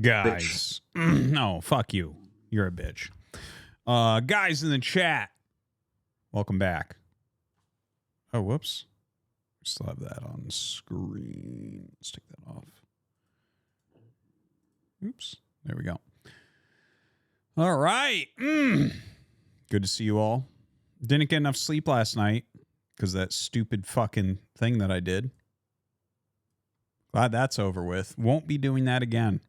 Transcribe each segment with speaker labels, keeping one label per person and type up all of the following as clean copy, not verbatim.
Speaker 1: Guys. No, fuck you. You're a bitch. Guys in the chat. Welcome back. Oh, whoops. Still have that on screen. Let's take that off. Oops. There we go. All right. Good to see you all. Didn't get enough sleep last night because that stupid fucking thing that I did. Glad that's over with. Won't be doing that again.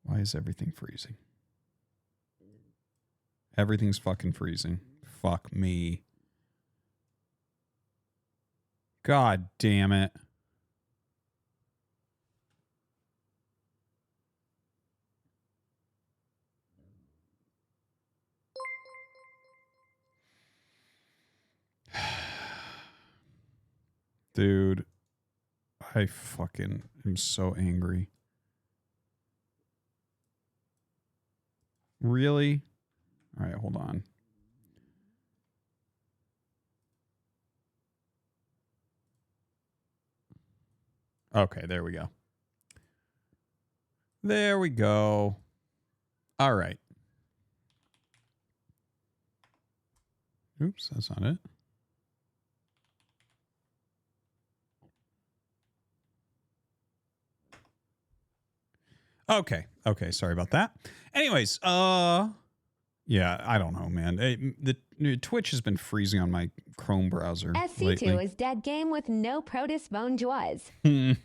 Speaker 1: Why is everything freezing? Everything's fucking freezing. Fuck me. God damn it. Dude, I fucking am so angry. Really? All right, hold on. Okay, there we go. There we go. All right. Oops, that's not it. Okay. Okay, sorry about that. Anyways, yeah, I don't know, man. The Twitch has been freezing on my Chrome browser
Speaker 2: SC2
Speaker 1: lately.
Speaker 2: is dead game with no Protus bone joys. Is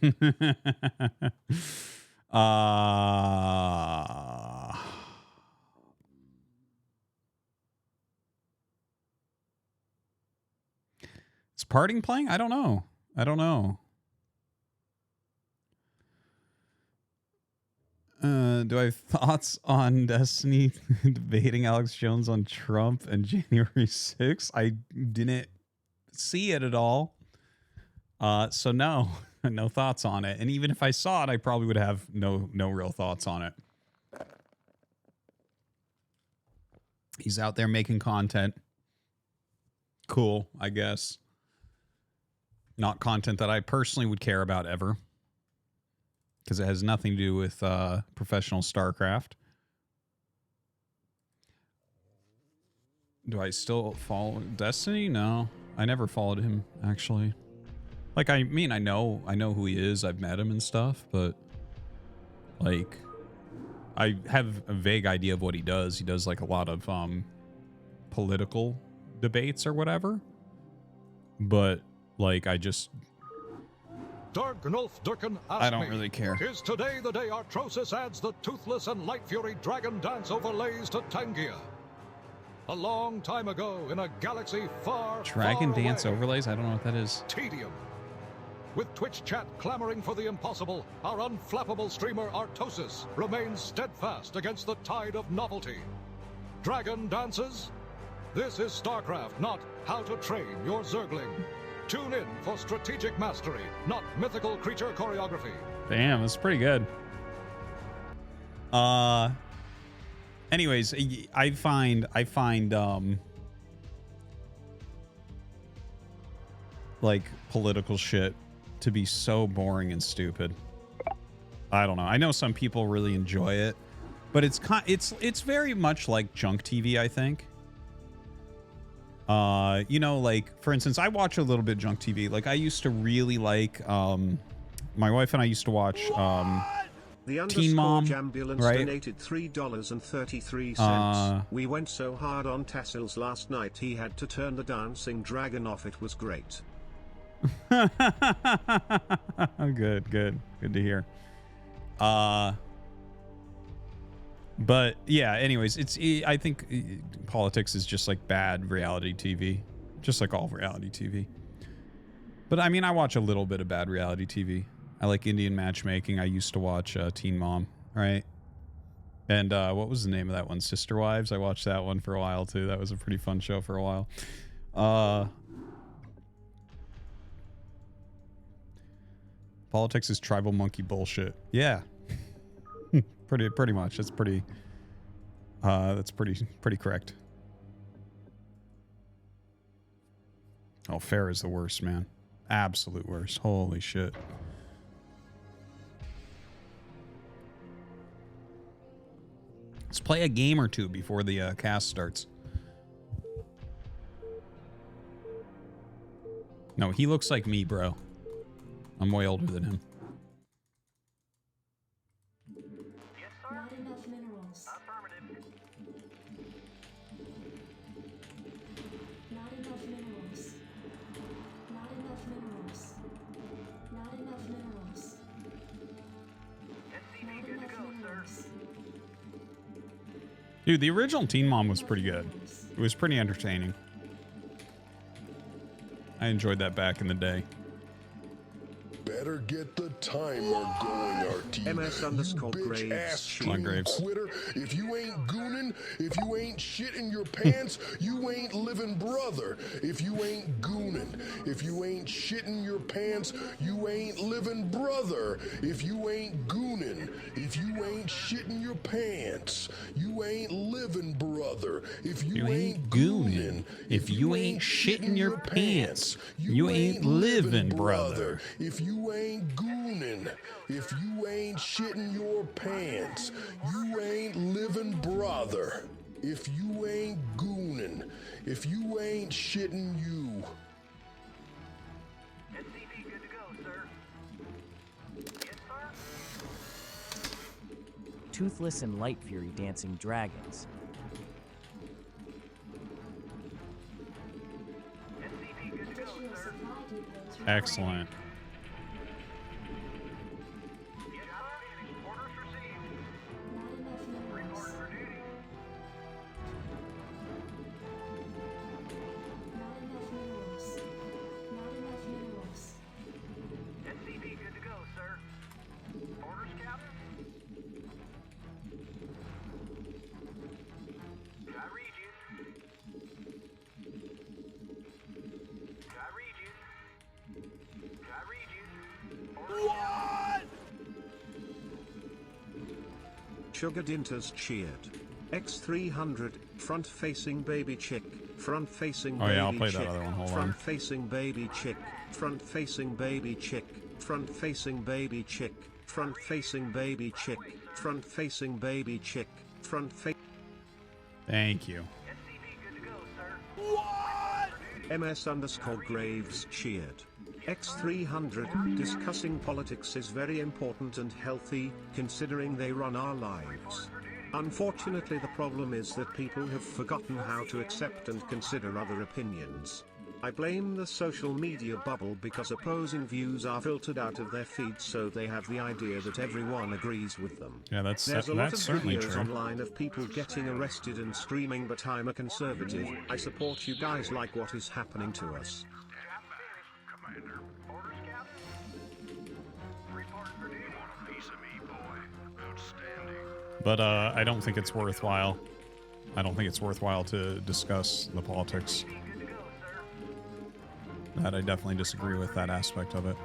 Speaker 2: Parting playing? I don't know. I don't know. Do I have thoughts on Destiny debating Alex Jones on Trump and January 6th? I didn't see it at all. So no, no thoughts on it. And even if I saw it, I probably would have no real thoughts on it. He's out there making content. Cool, I guess. Not content that I personally would care about ever. Because it has nothing to do with professional StarCraft. Do I still follow Destiny? No. I never followed him, actually. Like, I mean, I know who he is. I've met him and stuff, but like, I have a vague idea of what he does. He does like a lot of political debates or whatever. But like, I don't really care.
Speaker 3: Is today the day Artosis adds the toothless and light fury dragon dance overlays to Tangia? A long time ago in a galaxy far,
Speaker 1: Dragon
Speaker 3: far
Speaker 1: dance
Speaker 3: away.
Speaker 1: overlays? I don't know what that is.
Speaker 3: Tedium. With Twitch chat clamoring for the impossible, our unflappable streamer Artosis remains steadfast against the tide of novelty. Dragon dances? This is Starcraft, not how to train your Zergling. Tune in for strategic mastery, not mythical creature choreography.
Speaker 1: Damn, that's pretty good. Anyways, I find like political shit to be so boring and stupid. I don't know. I know some people really enjoy it, but it's very much like junk TV, I think. You know, like, for instance, I watch a little bit junk TV. Like, I used to really like, my wife and I used to watch, Teen Mom,
Speaker 4: Ambulance
Speaker 1: right?
Speaker 4: donated $3.33. We went so hard on tassels last night he had to turn the dancing dragon off. It was great.
Speaker 1: Good to hear. But yeah, anyways, I think politics is just like bad reality TV, just like all reality TV. But I mean, I watch a little bit of bad reality TV. I like Indian matchmaking. I used to watch Teen Mom, right? And what was the name of that one? Sister Wives. I watched that one for a while too. That was a pretty fun show for a while. Politics is tribal monkey bullshit. Yeah. Pretty much. That's pretty correct. Oh, fair is the worst, man. Absolute worst. Holy shit. Let's play a game or two before the cast starts. No, he looks like me, bro. I'm way older than him.
Speaker 5: Not enough minerals. Not enough minerals. Not enough minerals. Not enough minerals. Not enough minerals.
Speaker 1: Dude, the original Teen Mom was pretty good. It was pretty entertaining. I enjoyed that back in the day.
Speaker 6: Better get the timer going, RT.
Speaker 4: MS_Graves.
Speaker 1: Come on, Graves.
Speaker 6: Quitter. If you ain't gooning, if you ain't shitting your pants, you ain't living, brother. If you ain't gooning, if you ain't shitting your pants, you ain't living, brother. If you ain't gooning, if you ain't shitting your pants, you ain't living, brother. If you ain't gooning,
Speaker 1: if you ain't shitting your pants, you ain't living, brother.
Speaker 6: If you ain't gooning, if you ain't shitting your pants, you ain't living, brother. If you ain't gooning, if you ain't shitting you.
Speaker 7: SCP good to go, sir. Yes, sir.
Speaker 8: Toothless and Light Fury dancing dragons.
Speaker 7: SCP good to go,
Speaker 5: Additional
Speaker 7: sir.
Speaker 5: supply depots required.
Speaker 1: Excellent.
Speaker 7: Yes, sir. Orders received.
Speaker 5: Not enough minerals.
Speaker 7: Report for duty.
Speaker 5: Not enough minerals. Not enough minerals.
Speaker 7: SCP good to go, sir. Orders, Captain. I read you. I read you. I read you. Orders, Captain.
Speaker 4: Sugar Dinters cheered. X300, front-facing baby chick, front-facing
Speaker 1: Oh,
Speaker 4: baby
Speaker 1: yeah, I'll play that
Speaker 4: chick,
Speaker 1: other one. Hold on.
Speaker 4: front-facing baby chick, front-facing baby chick, front-facing baby chick, front-facing baby chick, front-facing baby chick, front-facing.
Speaker 1: Thank you.
Speaker 7: SCP good to go, sir.
Speaker 4: MS_Graves cheered. X300, discussing politics is very important and healthy, considering they run our lives. Unfortunately, the problem is that people have forgotten how to accept and consider other opinions. I blame the social media bubble because opposing views are filtered out of their feeds, so they have the idea that everyone agrees with them.
Speaker 1: Yeah, that's
Speaker 4: There's a lot
Speaker 1: that's
Speaker 4: of
Speaker 1: certainly
Speaker 4: videos
Speaker 1: true.
Speaker 4: online of people getting arrested and screaming, but I'm a conservative. I support you guys like what is happening to us.
Speaker 7: Commander. Orders, Captain. Report for duty. Want a piece of me, boy? Outstanding.
Speaker 1: But I don't think it's worthwhile. I don't think it's worthwhile to discuss the politics.
Speaker 7: Good to go, sir.
Speaker 1: That I definitely disagree with that aspect of it.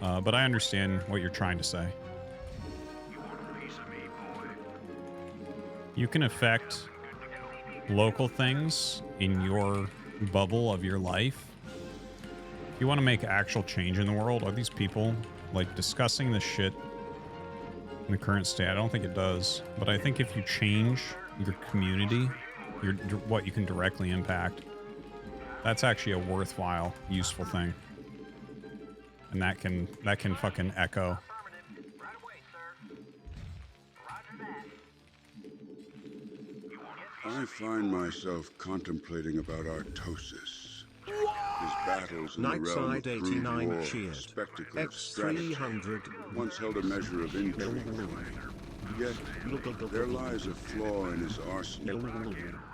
Speaker 1: But I understand what you're trying to say.
Speaker 7: You want a piece of me, boy?
Speaker 1: You can affect local things in your bubble of your life. If you want to make actual change in the world, are these people like discussing this shit in the current state? I don't think it does. But I think if you change your community, what you can directly impact, that's actually a worthwhile, useful thing. And that can fucking echo.
Speaker 7: Affirmative. Right away, sir. Roger that.
Speaker 9: I find myself contemplating about Artosis. His battles in the realm of
Speaker 4: Nightside
Speaker 9: crude
Speaker 4: 89
Speaker 9: war,
Speaker 4: cheered.
Speaker 9: spectacle of strategy,
Speaker 4: X300.
Speaker 9: once held a measure of intrigue. Yet, there lies a flaw in his arsenal,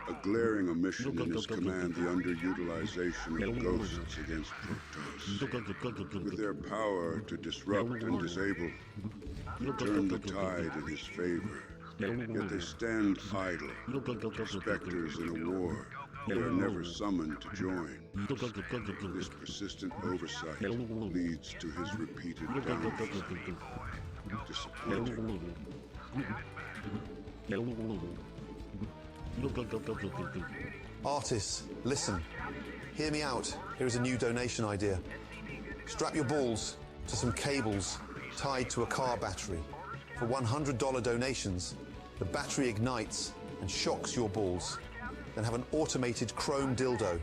Speaker 9: a glaring omission in his command, the underutilization of ghosts against Protoss. With their power to disrupt and disable, to turn the tide in his favor. Yet they stand idle, specters in a war they are never summoned to join. This persistent oversight leads to his repeated downfall. Disappointing.
Speaker 10: Artists, listen. Hear me out. Here is a new donation idea. Strap your balls to some cables tied to a car battery. For $100 donations, the battery ignites and shocks your balls. Then have an automated chrome dildo,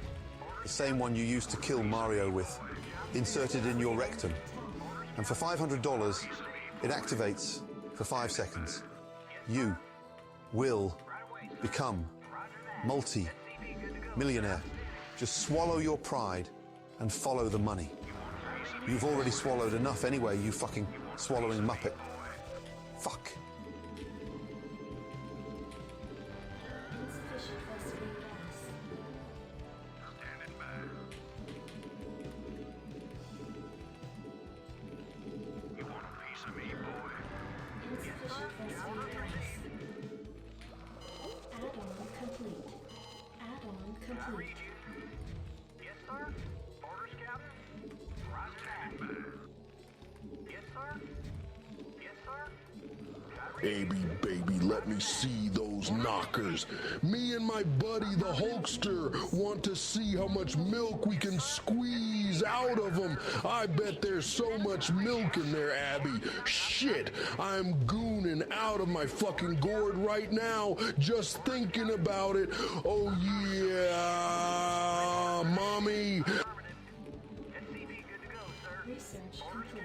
Speaker 10: the same one you used to kill Mario with, inserted in your rectum. And for $500, it activates for 5 seconds. You will become multi-millionaire. Just swallow your pride and follow the money. You've already swallowed enough anyway, you fucking swallowing muppet. Fuck.
Speaker 5: Insufficient phosphate gas.
Speaker 7: Standing by. You want a piece of me, boy?
Speaker 5: Insufficient phosphate gas. Add-on complete. Add-on complete.
Speaker 7: Yes, sir. Orders, Captain. Roger that. Yes, sir. Yes, sir.
Speaker 6: Baby, let me see those knockers. Me and my buddy, the Hulkster, want to see how much milk we can squeeze out of them. I bet there's so much milk in there, Abby. Shit, I'm gooning out of my fucking gourd right now, just thinking about it. Oh yeah, mommy.
Speaker 5: Research complete.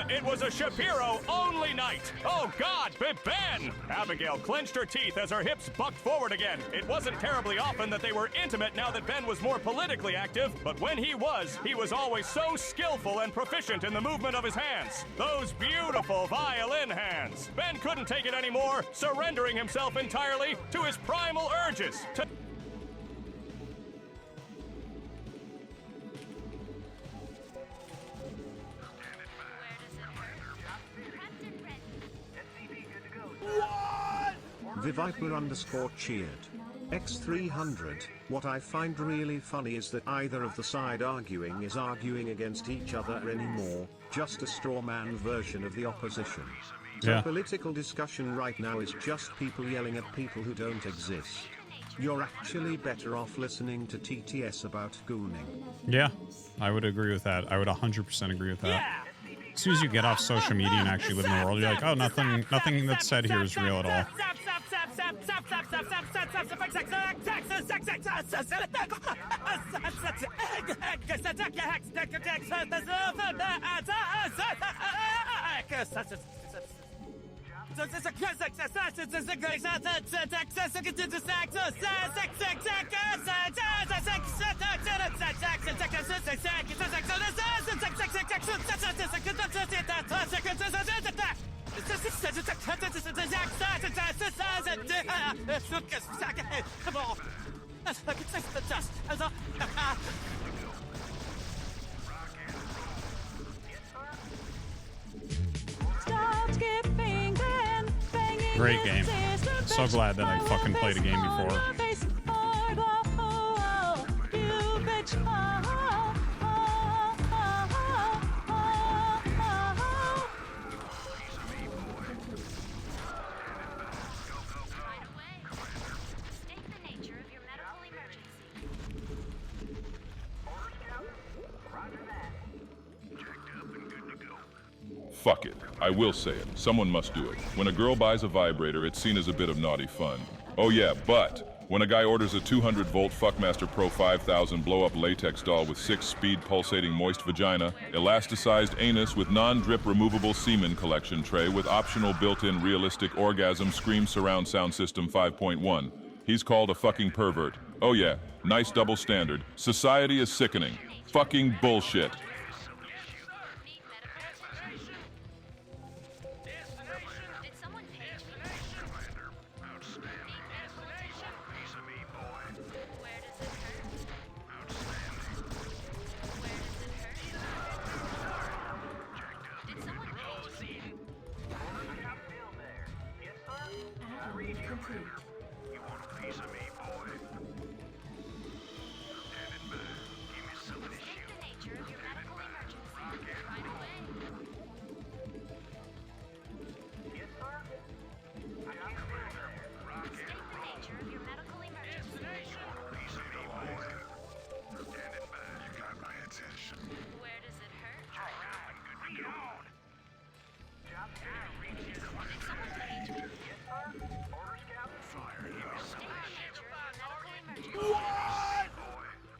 Speaker 11: It was a Shapiro-only night! Oh, God, Ben! Abigail clenched her teeth as her hips bucked forward again. It wasn't terribly often that they were intimate now that Ben was more politically active, but when he was always so skillful and proficient in the movement of his hands. Those beautiful violin hands. Ben couldn't take it anymore, surrendering himself entirely to his primal urges.
Speaker 4: Viviper_cheered. X300. What I find really funny is that either of the side arguing is arguing against each other anymore, just a straw man version of the opposition.
Speaker 1: Yeah.
Speaker 4: The political discussion right now is just people yelling at people who don't exist. You're actually better off listening to TTS about gooning.
Speaker 1: Yeah, I would agree with that. I would 100% agree with that. As soon as you get off social media and actually live in the world, you're like, oh, nothing that's said here is real at all. Great game. So glad that I fucking played a game before.
Speaker 12: Fuck it. I will say it. Someone must do it. When a girl buys a vibrator, it's seen as a bit of naughty fun. Oh yeah, but when a guy orders a 200-volt Fuckmaster Pro 5000 blow-up latex doll with 6-speed pulsating moist vagina, elasticized anus with non-drip removable semen collection tray with optional built-in realistic orgasm scream surround sound system 5.1, he's called a fucking pervert. Oh yeah, nice double standard. Society is sickening. Fucking bullshit.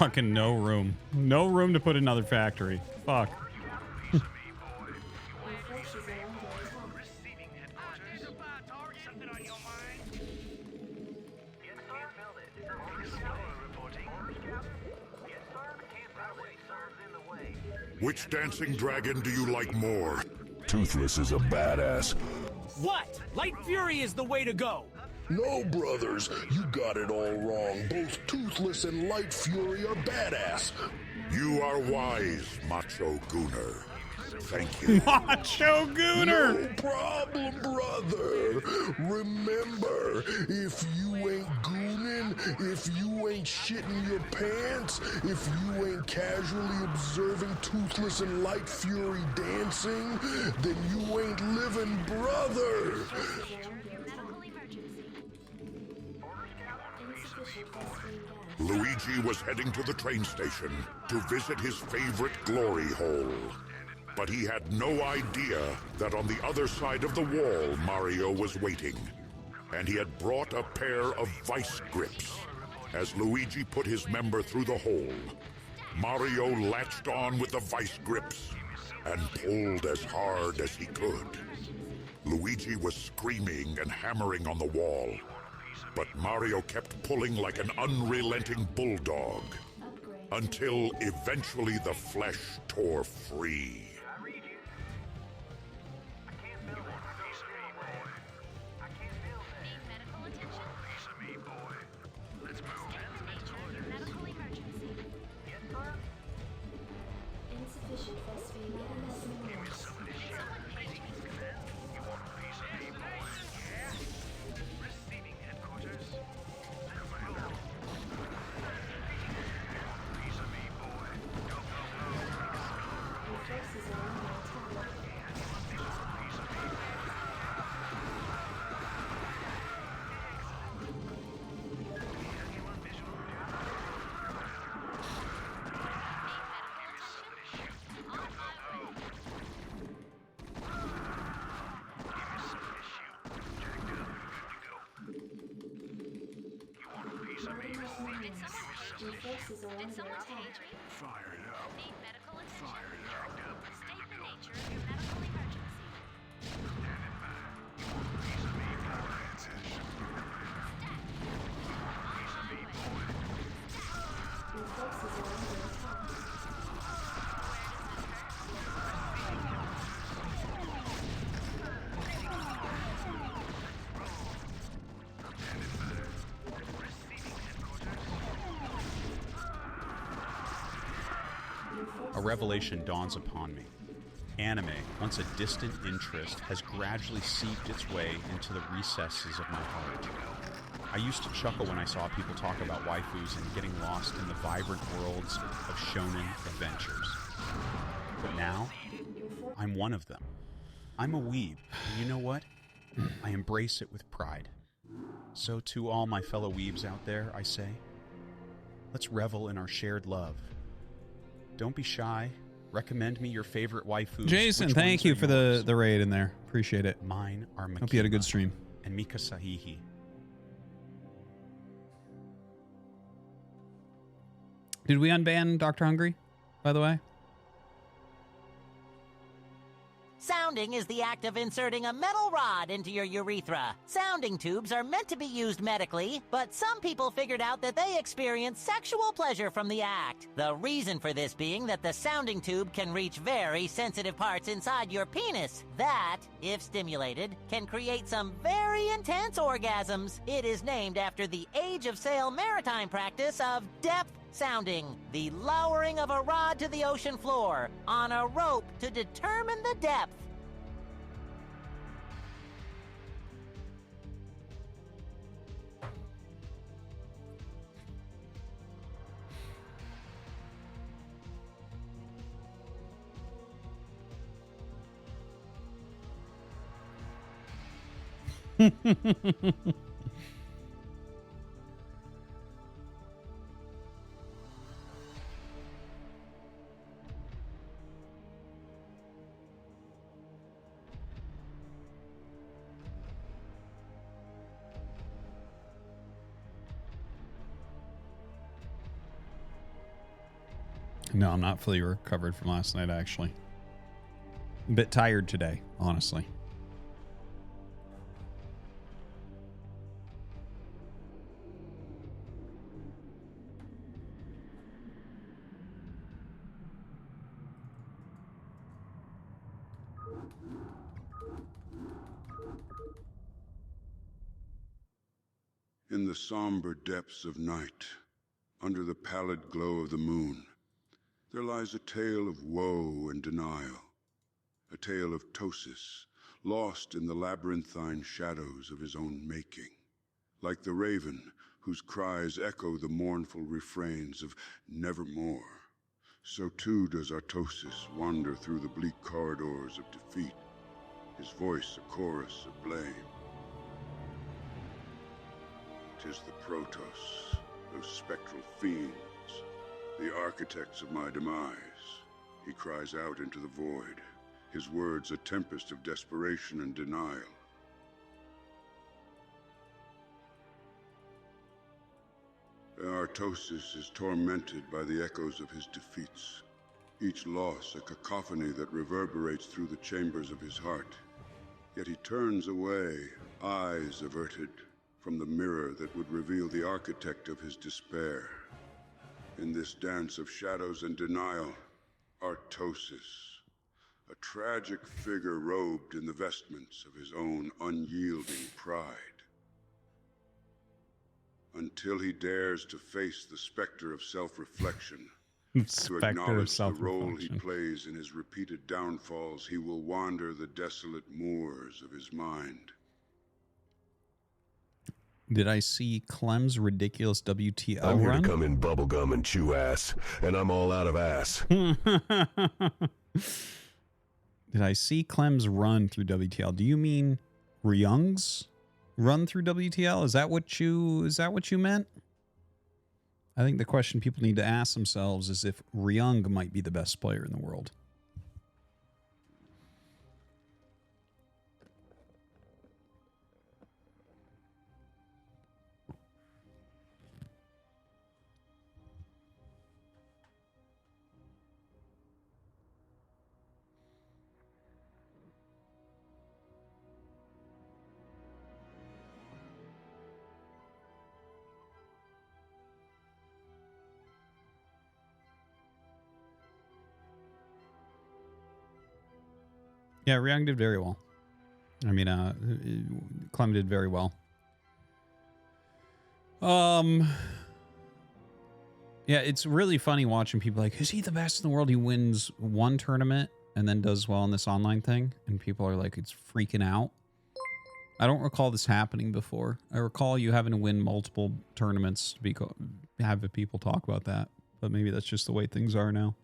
Speaker 1: Fucking no room. No room to put another factory. Fuck.
Speaker 13: Which dancing dragon do you like more?
Speaker 14: Toothless is a badass.
Speaker 15: What? Light Fury is the way to go.
Speaker 6: No, brothers, you got it all wrong. Both Toothless and Light Fury are badass.
Speaker 13: You are wise, Macho Gooner. Thank you.
Speaker 1: Macho Gooner!
Speaker 6: No problem, brother. Remember, if you ain't gooning, if you ain't shitting your pants, if you ain't casually observing Toothless and Light Fury dancing, then you ain't living, brother.
Speaker 13: Luigi was heading to the train station to visit his favorite glory hole. But he had no idea that on the other side of the wall, Mario was waiting. And he had brought a pair of vice grips. As Luigi put his member through the hole, Mario latched on with the vice grips and pulled as hard as he could. Luigi was screaming and hammering on the wall, but Mario kept pulling like an unrelenting bulldog, until eventually the flesh tore free.
Speaker 5: Forces are under attack.
Speaker 7: Fire it up. Fire it up. State the nature of your medical emergency. Standing by. You want a piece of me, Francis? Piece of me, boy.
Speaker 5: Your forces are under attack.
Speaker 2: A revelation dawns upon me. Anime, once a distant interest, has gradually seeped its way into the recesses of my heart. I used to chuckle when I saw people talk about waifus and getting lost in the vibrant worlds of shonen adventures. But now, I'm one of them. I'm a weeb, and you know what? I embrace it with pride. So to all my fellow weebs out there, I say, let's revel in our shared love. Don't be shy. Recommend me your favorite waifus.
Speaker 1: Jason, thank you for the raid in there. Appreciate it.
Speaker 2: Mine are Makima.
Speaker 1: Hope you had a good stream.
Speaker 2: And Mika Sahihi.
Speaker 1: Did we unban Dr. Hungry, by the way?
Speaker 16: Sounding is the act of inserting a metal rod into your urethra. Sounding tubes are meant to be used medically, but some people figured out that they experience sexual pleasure from the act. The reason for this being that the sounding tube can reach very sensitive parts inside your penis that, if stimulated, can create some very intense orgasms. It is named after the age of sail maritime practice of depth sounding, the lowering of a rod to the ocean floor on a rope to determine the depth.
Speaker 1: No, I'm not fully recovered from last night, actually. A bit tired today, honestly.
Speaker 9: In the somber depths of night, under the pallid glow of the moon, there lies a tale of woe and denial, a tale of Artosis, lost in the labyrinthine shadows of his own making. Like the raven, whose cries echo the mournful refrains of nevermore, so too does Artosis wander through the bleak corridors of defeat, his voice a chorus of blame. 'Tis the Protoss, those spectral fiends, the architects of my demise. He cries out into the void, his words a tempest of desperation and denial. Artosis is tormented by the echoes of his defeats, each loss a cacophony that reverberates through the chambers of his heart. Yet he turns away, eyes averted, from the mirror that would reveal the architect of his despair. In this dance of shadows and denial, Artosis, a tragic figure robed in the vestments of his own unyielding pride. Until he dares to face the specter of self-reflection, to acknowledge the role he plays in his repeated downfalls, he will wander the desolate moors of his mind.
Speaker 1: Did I see Clem's ridiculous WTO
Speaker 14: I'm here
Speaker 1: run?
Speaker 14: to come in bubblegum and chew ass, and I'm all out of ass.
Speaker 1: Did I see Clem's run through WTL? Do you mean Ryung's run through WTL? Is that what you meant? I think the question people need to ask themselves is if Ryung might be the best player in the world. Yeah, Ryung did very well. I mean, Clem did very well. Yeah, it's really funny watching people like, is he the best in the world? He wins one tournament and then does well in this online thing. And people are like, it's freaking out. I don't recall this happening before. I recall you having to win multiple tournaments to have people talk about that. But maybe that's just the way things are now.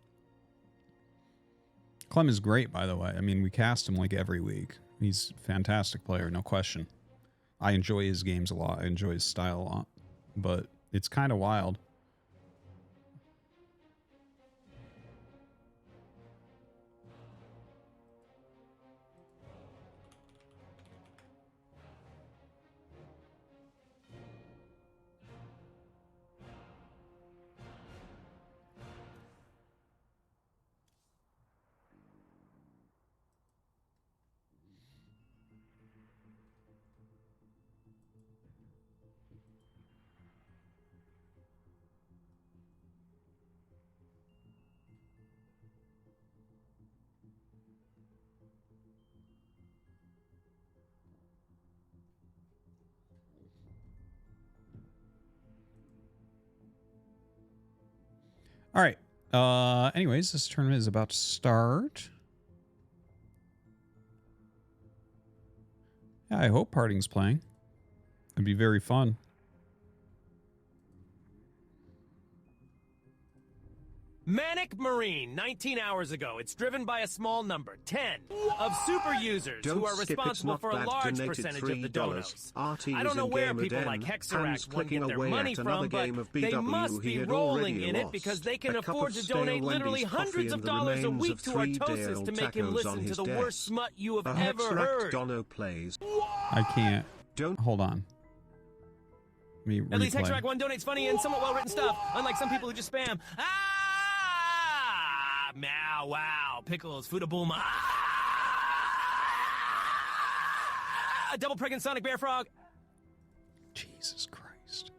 Speaker 1: Clem is great, by the way. I mean, we cast him like every week. He's a fantastic player, no question. I enjoy his games a lot. I enjoy his style a lot. But it's kind of wild. All right. Anyways, this tournament is about to start. Yeah, I hope Parting's playing. It'd be very fun.
Speaker 15: Manic Marine, 19 hours ago. It's driven by a small number, 10, of super users who are responsible for a large percentage of the donos. I don't know where people like Hexeract will get their money from, but they must be rolling in it because they can afford to donate literally hundreds of dollars a week to Artosis to make him listen to the worst smut you have ever heard.
Speaker 1: I can't. Hold on.
Speaker 15: At least Hexeract 1 donates funny and somewhat well-written stuff, unlike some people who just spam. Meow, wow. Pickles, Fudaboom. Double pregnant Sonic Bear Frog.
Speaker 1: Jesus Christ.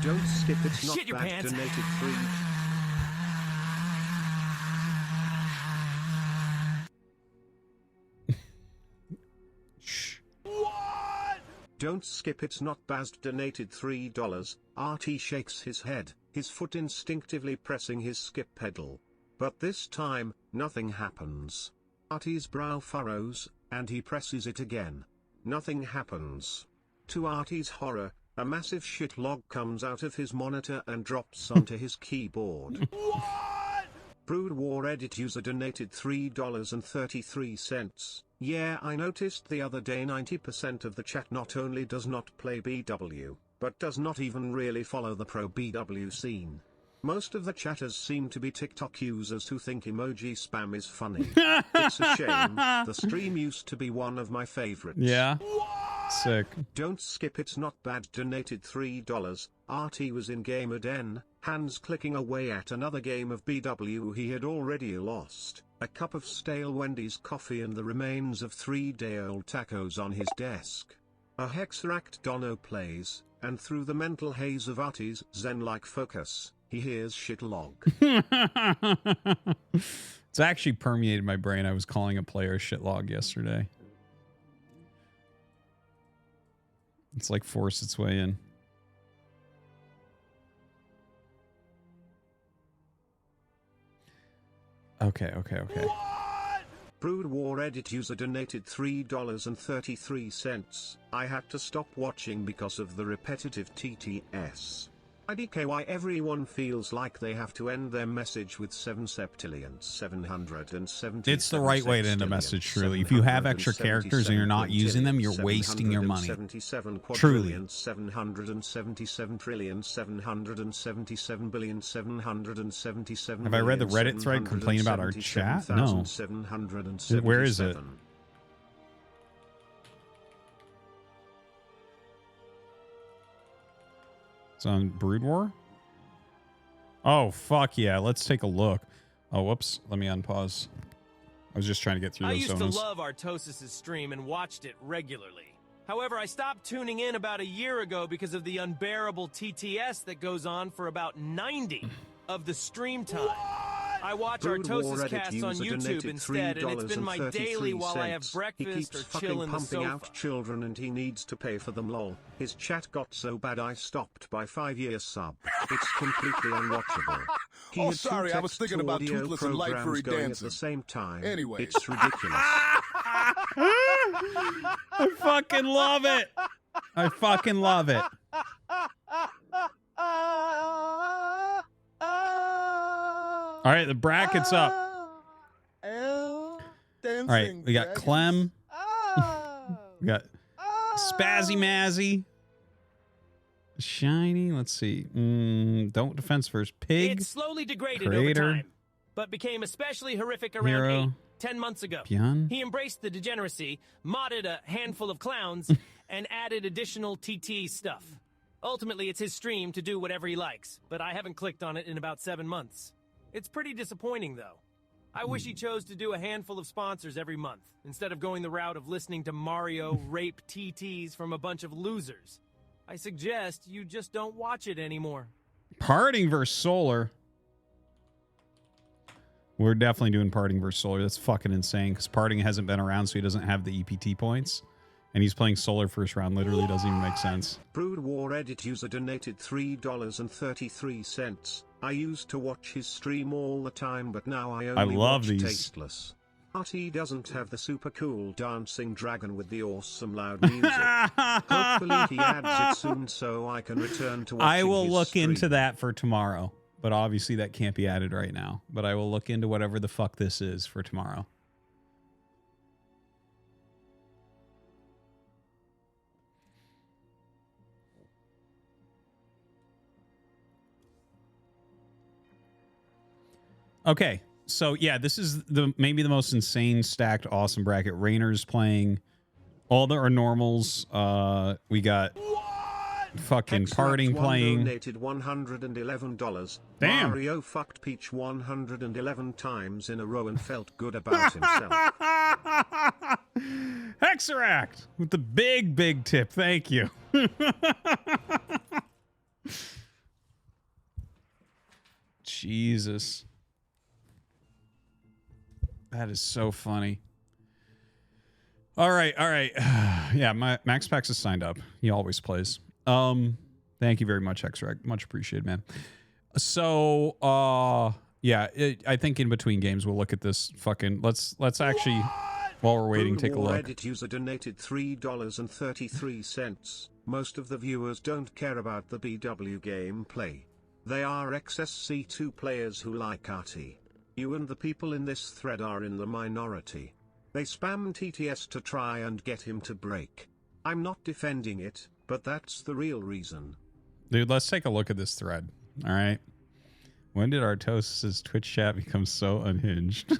Speaker 4: Don't skip, it's not
Speaker 15: Shit your
Speaker 4: bad.
Speaker 15: pants.
Speaker 4: Donated 3. Don't skip, it's not Bazd donated $3. RT shakes his head, his foot instinctively pressing his skip pedal. But this time, nothing happens. RT's brow furrows, and he presses it again. Nothing happens. To RT's horror, a massive shit log comes out of his monitor and drops onto his keyboard. Brood War Edit user donated $3.33. Yeah, I noticed the other day 90% of the chat not only does not play BW, but does not even really follow the pro BW scene. Most of the chatters seem to be TikTok users who think emoji spam is funny. It's a shame, the stream used to be one of my favorites.
Speaker 1: Yeah. Sick.
Speaker 4: Don't skip, it's not bad donated $3. RT was in Gamer Den, hands clicking away at another game of BW he had already lost, a cup of stale Wendy's coffee and the remains of 3-day-old tacos on his desk. A Hexeract Dono plays, and through the mental haze of RT's zen-like focus, he hears shit log.
Speaker 1: It's actually permeated my brain. I was calling a player shit log yesterday. It's like forced its way in. Okay.
Speaker 4: Brood War Edit user donated $3.33. I had to stop watching because of the repetitive TTS. IDKY everyone feels like they have to end their message with 7/770.
Speaker 1: It's the right way to end a message, truly. If you have extra characters and you're not using them, you're wasting your money. Truly.
Speaker 4: 777,777,777,777,777,777.
Speaker 1: Have I read the Reddit thread complaining about our chat? No. Where is it? It's on Brood War? Oh, fuck yeah. Let's take a look. Oh, whoops. Let me unpause. I was just trying to get through
Speaker 15: I
Speaker 1: those
Speaker 15: used
Speaker 1: zones.
Speaker 15: to love Artosis' stream and watched it regularly. However, I stopped tuning in about a year ago because of the unbearable TTS that goes on for about 90 of the stream time. I watch Artosis casts on YouTube instead, and it's been my daily while I have breakfast or chill in the sofa.
Speaker 4: Pumping out children and he needs to pay for them lol. His chat got so bad I stopped by 5-year sub. It's completely unwatchable. He
Speaker 6: Oh,
Speaker 4: had
Speaker 6: sorry, I was thinking about
Speaker 4: text-to-audio
Speaker 6: Toothless and Light
Speaker 4: programs
Speaker 6: Fury
Speaker 4: going
Speaker 6: dancing.
Speaker 4: at the same time.
Speaker 6: Anyway.
Speaker 4: It's ridiculous.
Speaker 1: I fucking love it. I fucking love it. All right, the bracket's up. All right, we got Clem. We got Spazzy Mazzy. Shiny. Let's see. Don't defense first. Pig.
Speaker 15: It slowly degraded
Speaker 1: Creator.
Speaker 15: over time, but became especially horrific around
Speaker 1: Hero.
Speaker 15: 10 months ago.
Speaker 1: Pion.
Speaker 15: He embraced the degeneracy, modded a handful of clowns, and added additional TT stuff. Ultimately, it's his stream to do whatever he likes, but I haven't clicked on it in about 7 months. It's pretty disappointing, though. I wish he chose to do a handful of sponsors every month, instead of going the route of listening to Mario rape TTs from a bunch of losers. I suggest you just don't watch it anymore.
Speaker 1: Parting versus Solar. We're definitely doing Parting versus Solar. That's fucking insane because Parting hasn't been around, so he doesn't have the EPT points. And he's playing Solar first round. Literally doesn't even make sense.
Speaker 4: Brood War Edit user donated $3.33. I used to watch his stream all the time, but now I only
Speaker 1: love
Speaker 4: watch
Speaker 1: these.
Speaker 4: Tasteless. RT doesn't have the super cool dancing dragon with the awesome loud music. Hopefully he adds it soon so I can return to watching
Speaker 1: I will
Speaker 4: his
Speaker 1: look
Speaker 4: stream.
Speaker 1: into that for tomorrow. But obviously that can't be added right now. But I will look into whatever the fuck this is for tomorrow. Okay, so yeah, this is maybe the most insane stacked awesome bracket. Rainer's playing all our normals. We got fucking partying playing.
Speaker 4: Donated $111.
Speaker 1: Damn.
Speaker 4: Mario fucked Peach 111 times in a row and felt good about himself.
Speaker 1: Hexeract with the big tip. Thank you. Jesus. That is so funny. All right. Yeah, Max Pax is signed up. He always plays. Thank you very much, Hexeract. Much appreciated, man. So, yeah, I think in between games we'll look at this fucking. Let's actually, while we're waiting, take a look.
Speaker 4: Reddit user donated $3.33. Most of the viewers don't care about the BW gameplay. They are XSC2 players who like RT. You and the people in this thread are in the minority. They spam TTS to try and get him to break. I'm not defending it, but that's the real reason.
Speaker 1: Dude, let's take a look at this thread. All right. When did Artosis' Twitch chat become so unhinged?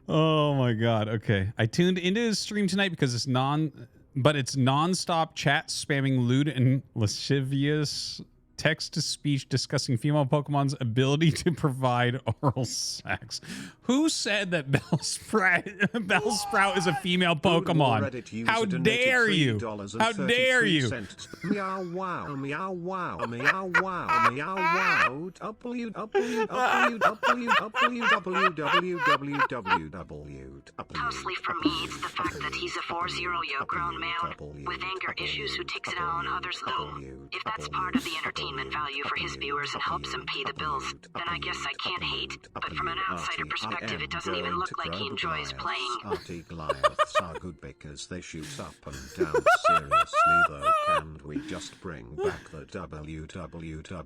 Speaker 1: Oh my god. Okay. I tuned into his stream tonight because it's non-stop chat spamming lewd and lascivious text-to-speech discussing female Pokemon's ability to provide oral sex. Who said that Bellsprout is a female Pokemon? How dare you? How dare you?
Speaker 4: Meow wow, meow wow, meow wow, meow wow.
Speaker 17: Mostly for me, it's the fact that he's a 4-0 grown man with anger issues who takes it out on others though. If that's part of the entertainment value for his viewers and helps him pay the bills, then I guess I can't hate. But from an outsider perspective, it doesn't even look like he enjoys playing.
Speaker 4: Arty Goliaths are good because they shoot up and down. Seriously though, can't we just bring back the www.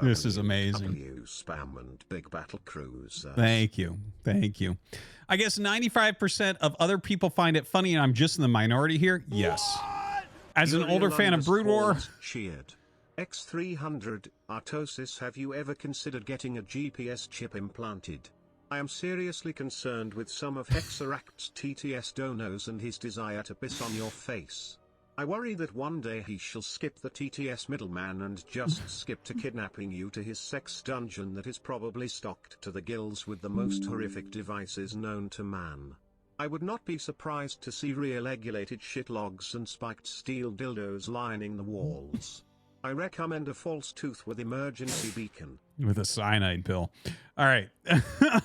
Speaker 1: This is amazing.
Speaker 4: Spam and big battle cruise.
Speaker 1: Thank you. I guess 95% of other people find it funny and I'm just in the minority here. Yes. As an older fan of Brood War.
Speaker 4: Cheered. X300, Artosis, have you ever considered getting a GPS chip implanted? I am seriously concerned with some of Hexeract's TTS donos and his desire to piss on your face. I worry that one day he shall skip the TTS middleman and just skip to kidnapping you to his sex dungeon that is probably stocked to the gills with the most horrific devices known to man. I would not be surprised to see re-regulated shitlogs and spiked steel dildos lining the walls. I recommend a false tooth with emergency beacon.
Speaker 1: With a cyanide pill. All right.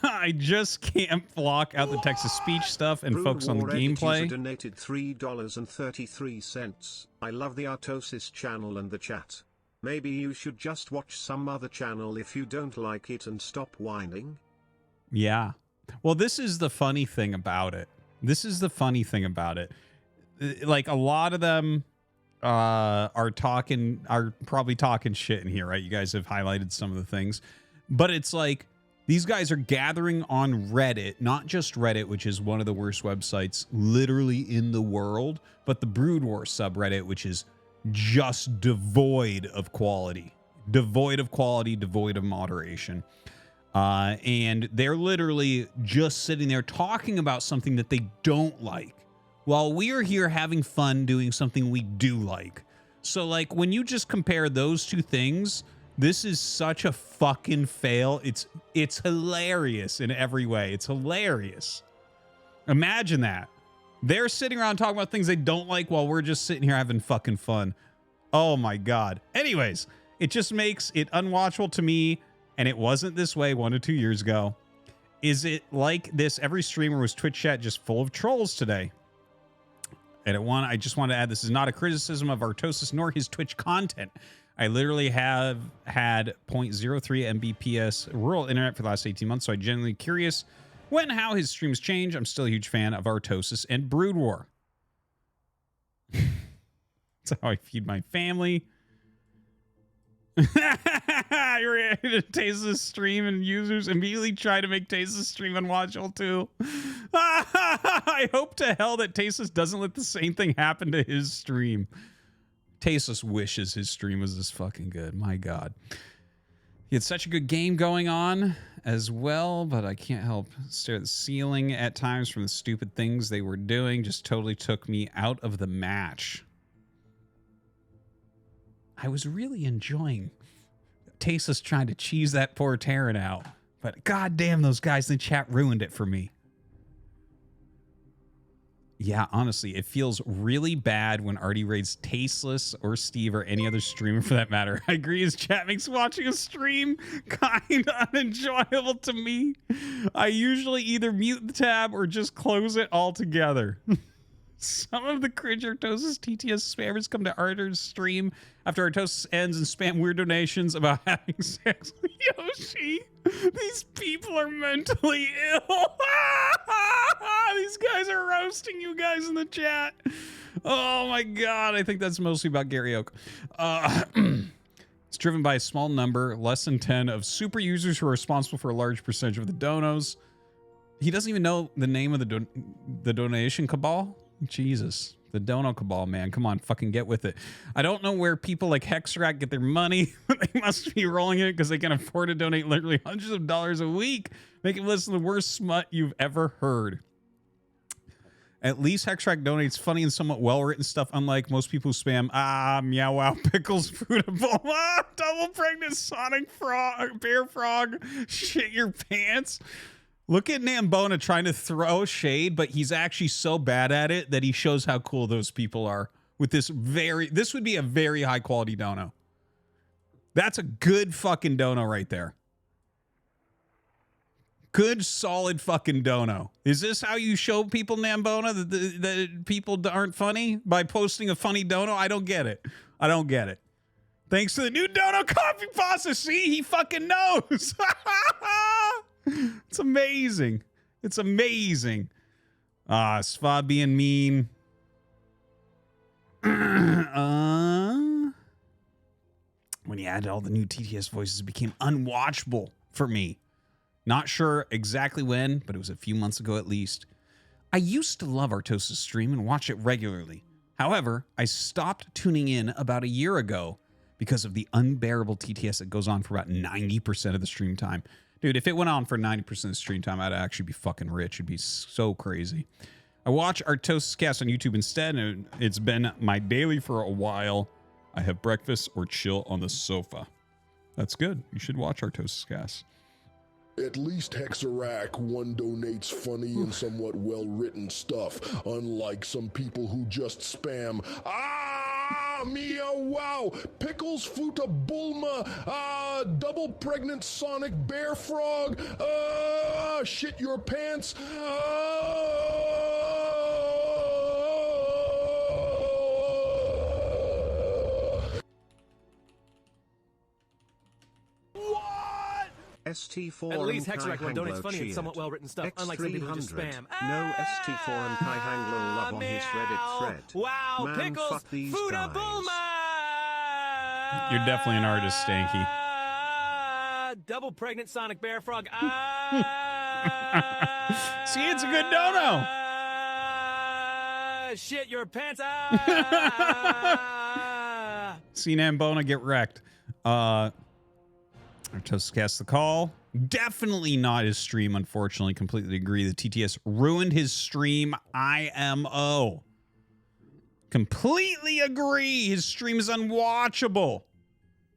Speaker 1: I just can't block out the text-to-speech stuff and focus on the gameplay.
Speaker 4: Donated $3.33. I love the Artosis channel and the chat. Maybe you should just watch some other channel if you don't like it and stop whining.
Speaker 1: Yeah. Well, this is the funny thing about it. Like, a lot of them are probably talking shit in here, right? You guys have highlighted some of the things. But it's like, these guys are gathering on Reddit, not just Reddit, which is one of the worst websites literally in the world, but the Brood War subreddit, which is just devoid of quality. Devoid of moderation. And they're literally just sitting there talking about something that they don't like, while we are here having fun doing something we do like. So, like, when you just compare those two things, this is such a fucking fail. It's hilarious in every way. It's hilarious. Imagine that. They're sitting around talking about things they don't like while we're just sitting here having fucking fun. Oh my God. Anyways, it just makes it unwatchable to me. And it wasn't this way 1 to 2 years ago. Is it like this? Every streamer was Twitch chat just full of trolls today. And I just want to add, this is not a criticism of Artosis nor his Twitch content. I literally have had 0.03 Mbps rural internet for the last 18 months, so I'm genuinely curious how his streams change. I'm still a huge fan of Artosis and Brood War. That's how I feed my family. You're ready to Tase's stream, and users immediately try to make Tase's stream unwatchable too. I hope to hell that Tasus doesn't let the same thing happen to his stream. Tasus wishes his stream was this fucking good. My God. He had such a good game going on, as well, but I can't help stare at the ceiling at times from the stupid things they were doing. Just totally took me out of the match. I was really enjoying Tasteless trying to cheese that poor Terran out, but goddamn, those guys in the chat ruined it for me. Yeah, honestly, it feels really bad when Artie raids Tasteless or Steve or any other streamer for that matter. I agree, his chat makes watching a stream kind of unenjoyable to me. I usually either mute the tab or just close it altogether. Some of the cringe Artosis TTS spammers come to Arter's stream after Artosis ends and spam weird donations about having sex with Yoshi. These people are mentally ill. These guys are roasting you guys in the chat. Oh my god, I think that's mostly about Gary Oak. It's driven by a small number, less than 10, of super users who are responsible for a large percentage of the donos. He doesn't even know the name of the donation cabal? Jesus. The Dono Cabal, man. Come on, fucking get with it. I don't know where people like Hexrack get their money. They must be rolling it because they can afford to donate literally hundreds of dollars a week. Make it listen to the worst smut you've ever heard. At least Hexrack donates funny and somewhat well-written stuff, unlike most people who spam, meow wow, pickles, fruitable, double pregnant sonic frog, bear frog, shit your pants. Look at Nambona trying to throw shade, but he's actually so bad at it that he shows how cool those people are with this would be a very high quality dono. That's a good fucking dono right there. Good, solid fucking dono. Is this how you show people, Nambona, that people aren't funny? By posting a funny dono? I don't get it. I don't get it. Thanks to the new dono coffee pasta. See, he fucking knows. It's amazing. It's amazing. Sva being mean. When he added all the new TTS voices, it became unwatchable for me. Not sure exactly when, but it was a few months ago at least. I used to love Artosis' stream and watch it regularly. However, I stopped tuning in about a year ago because of the unbearable TTS that goes on for about 90% of the stream time. Dude, if it went on for 90% of the stream time, I'd actually be fucking rich. It'd be so crazy. I watch Artosis cast on YouTube instead, and it's been my daily for a while. I have breakfast or chill on the sofa. That's good. You should watch Artosis cast.
Speaker 6: At least Hexerac one donates funny and somewhat well-written stuff, unlike some people who just spam, meow wow, pickles, futa bulma, double pregnant sonic bear frog, shit your pants,
Speaker 4: ST4
Speaker 15: At least
Speaker 4: and
Speaker 15: Hexerac one donates funny and
Speaker 4: cheered.
Speaker 15: somewhat well-written stuff, unlike some people who just spam.
Speaker 4: No ST4 and Kai Hanglo love on his Reddit thread.
Speaker 15: Wow,
Speaker 4: Man,
Speaker 15: pickles,
Speaker 4: fuck these
Speaker 15: Fuda
Speaker 4: guys.
Speaker 15: Bulma!
Speaker 1: You're definitely an artist, Stanky.
Speaker 15: Double pregnant sonic bear frog.
Speaker 1: See, it's a good dono.
Speaker 15: Shit your pants.
Speaker 1: See Nambona get wrecked. Artosis cast the call. Definitely not his stream, unfortunately. Completely agree. The TTS ruined his stream. IMO. Completely agree. His stream is unwatchable.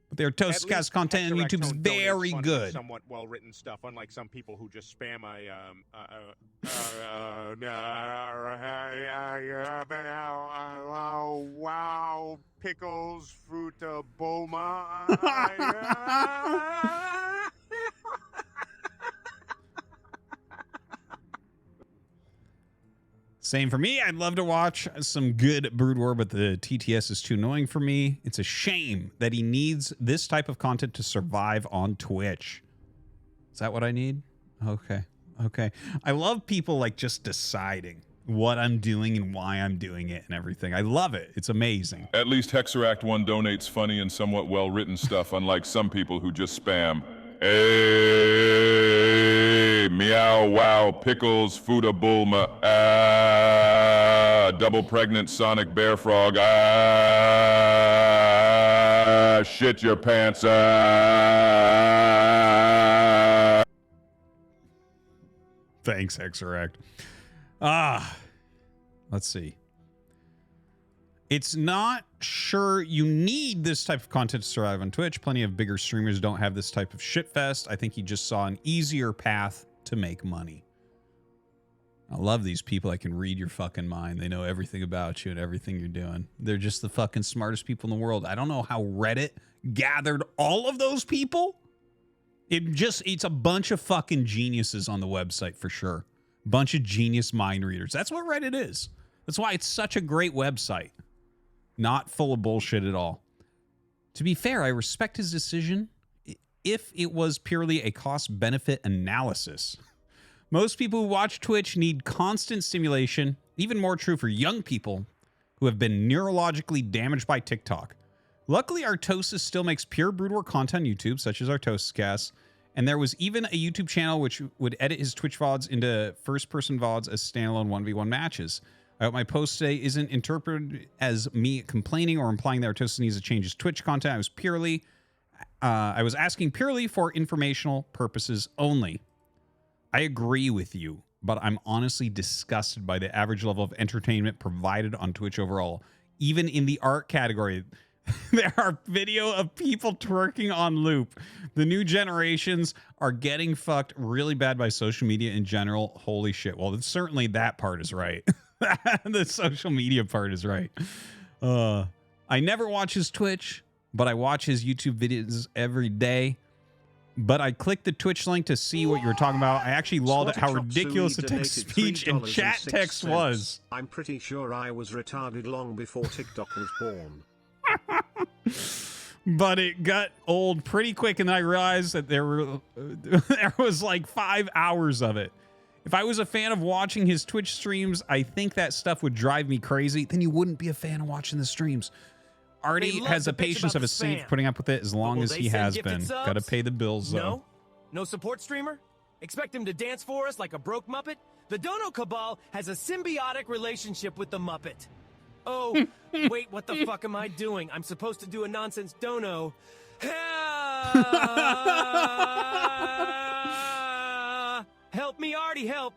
Speaker 1: But their Artosis cast content on YouTube is very good.
Speaker 18: Somewhat well-written stuff, unlike some people who just spam wow, pickles, fruta, boma.
Speaker 1: Same for me. I'd love to watch some good Brood War, but the TTS is too annoying for me. It's a shame that he needs this type of content to survive on Twitch. Is that what I need? Okay. Okay. I love people like just deciding what I'm doing and why I'm doing it and everything. I love it. It's amazing.
Speaker 12: At least Hexeract 1 donates funny and somewhat well-written stuff, unlike some people who just spam. Hey, meow wow, pickles, Fuda Bulma, double pregnant sonic bear frog, shit your pants,
Speaker 1: Thanks, Xeract. Let's see. It's not sure you need this type of content to survive on Twitch. Plenty of bigger streamers don't have this type of shitfest. I think he just saw an easier path to make money. I love these people that can read your fucking mind. They know everything about you and everything you're doing. They're just the fucking smartest people in the world. I don't know how Reddit gathered all of those people. It's a bunch of fucking geniuses on the website for sure. Bunch of genius mind readers. That's what Reddit is. That's why it's such a great website. Not full of bullshit at all. To be fair, I respect his decision if it was purely a cost-benefit analysis. Most people who watch Twitch need constant stimulation, even more true for young people who have been neurologically damaged by TikTok. Luckily, Artosis still makes pure Brood War content on YouTube, such as Artosis Cast, and there was even a YouTube channel which would edit his Twitch VODs into first-person VODs as standalone 1v1 matches. I hope my post today isn't interpreted as me complaining or implying that Artosis needs to change his Twitch content. I was asking purely for informational purposes only. I agree with you, but I'm honestly disgusted by the average level of entertainment provided on Twitch overall. Even in the art category, there are video of people twerking on loop. The new generations are getting fucked really bad by social media in general. Holy shit. Well, certainly that part is right. The social media part is right. I never watch his Twitch, but I watch his YouTube videos every day. But I clicked the Twitch link to see what you were talking about. I actually lolled at how ridiculous the text speech and chat text was.
Speaker 4: I'm pretty sure I was retarded long before TikTok was born.
Speaker 1: But it got old pretty quick, and I realized that there was like 5 hours of it. If I was a fan of watching his Twitch streams, I think that stuff would drive me crazy. Then you wouldn't be a fan of watching the streams. Artie has the patience of a saint for putting up with it as long as he has been. Gotta pay the bills, though.
Speaker 15: No support streamer? Expect him to dance for us like a broke Muppet? The Dono Cabal has a symbiotic relationship with the Muppet. Oh, wait, what the fuck am I doing? I'm supposed to do a nonsense dono. Help me, Artie, help.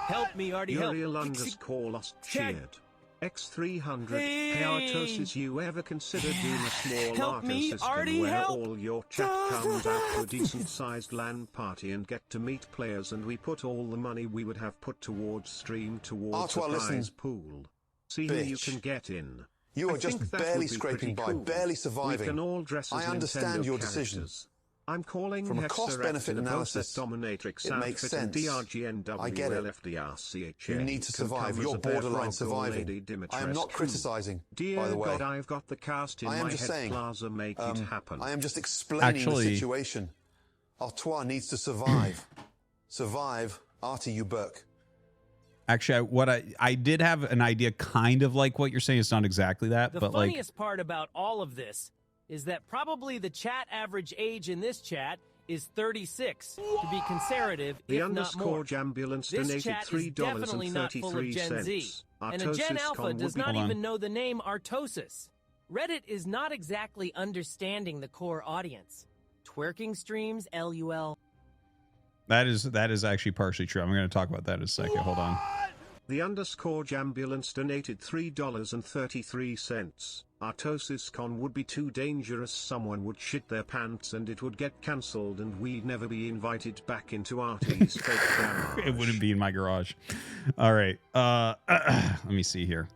Speaker 15: Help me, Artie, help.
Speaker 4: Uriel_lost cheered. X300. Hey, Artosis, you ever considered doing a small Artosis skin where all your chat comes out to a decent-sized LAN party and get to meet players, and we put all the money we would have put towards stream towards the prize pool? See who you can get in.
Speaker 10: You are just barely scraping by, barely surviving.
Speaker 4: We can all dress as
Speaker 10: I understand
Speaker 4: Nintendo
Speaker 10: your
Speaker 4: characters.
Speaker 10: decision.
Speaker 4: I'm calling
Speaker 10: From a cost-benefit analysis,
Speaker 4: dominatrix
Speaker 10: it makes sense. I get it. You need to survive. You're borderline surviving. I am not criticizing, by the way.
Speaker 4: God, I've got the cast in
Speaker 10: I am
Speaker 4: my
Speaker 10: just
Speaker 4: head.
Speaker 10: saying,
Speaker 4: Plaza, make it happen.
Speaker 10: I am just explaining the situation. Artois needs to survive. Survive, Artie, you Burke.
Speaker 1: Actually, I did have an idea kind of like what you're saying. It's not exactly that, but like...
Speaker 15: The funniest part about all of this is that probably the chat average age in this chat is 36, to be conservative, if not more.
Speaker 4: Jambulance
Speaker 15: This chat is definitely not full of Gen Z, and a Gen Alpha does not even know the name Artosis. Reddit is not exactly understanding the core audience. Twerking streams, LUL.
Speaker 1: That is actually partially true. I'm going to talk about that in a second. Hold on.
Speaker 4: The _Jambulance donated $3.33. Artosis Con would be too dangerous. Someone would shit their pants and it would get cancelled and we'd never be invited back into Artie's fake garage.
Speaker 1: It wouldn't be in my garage. All right. Let me see here.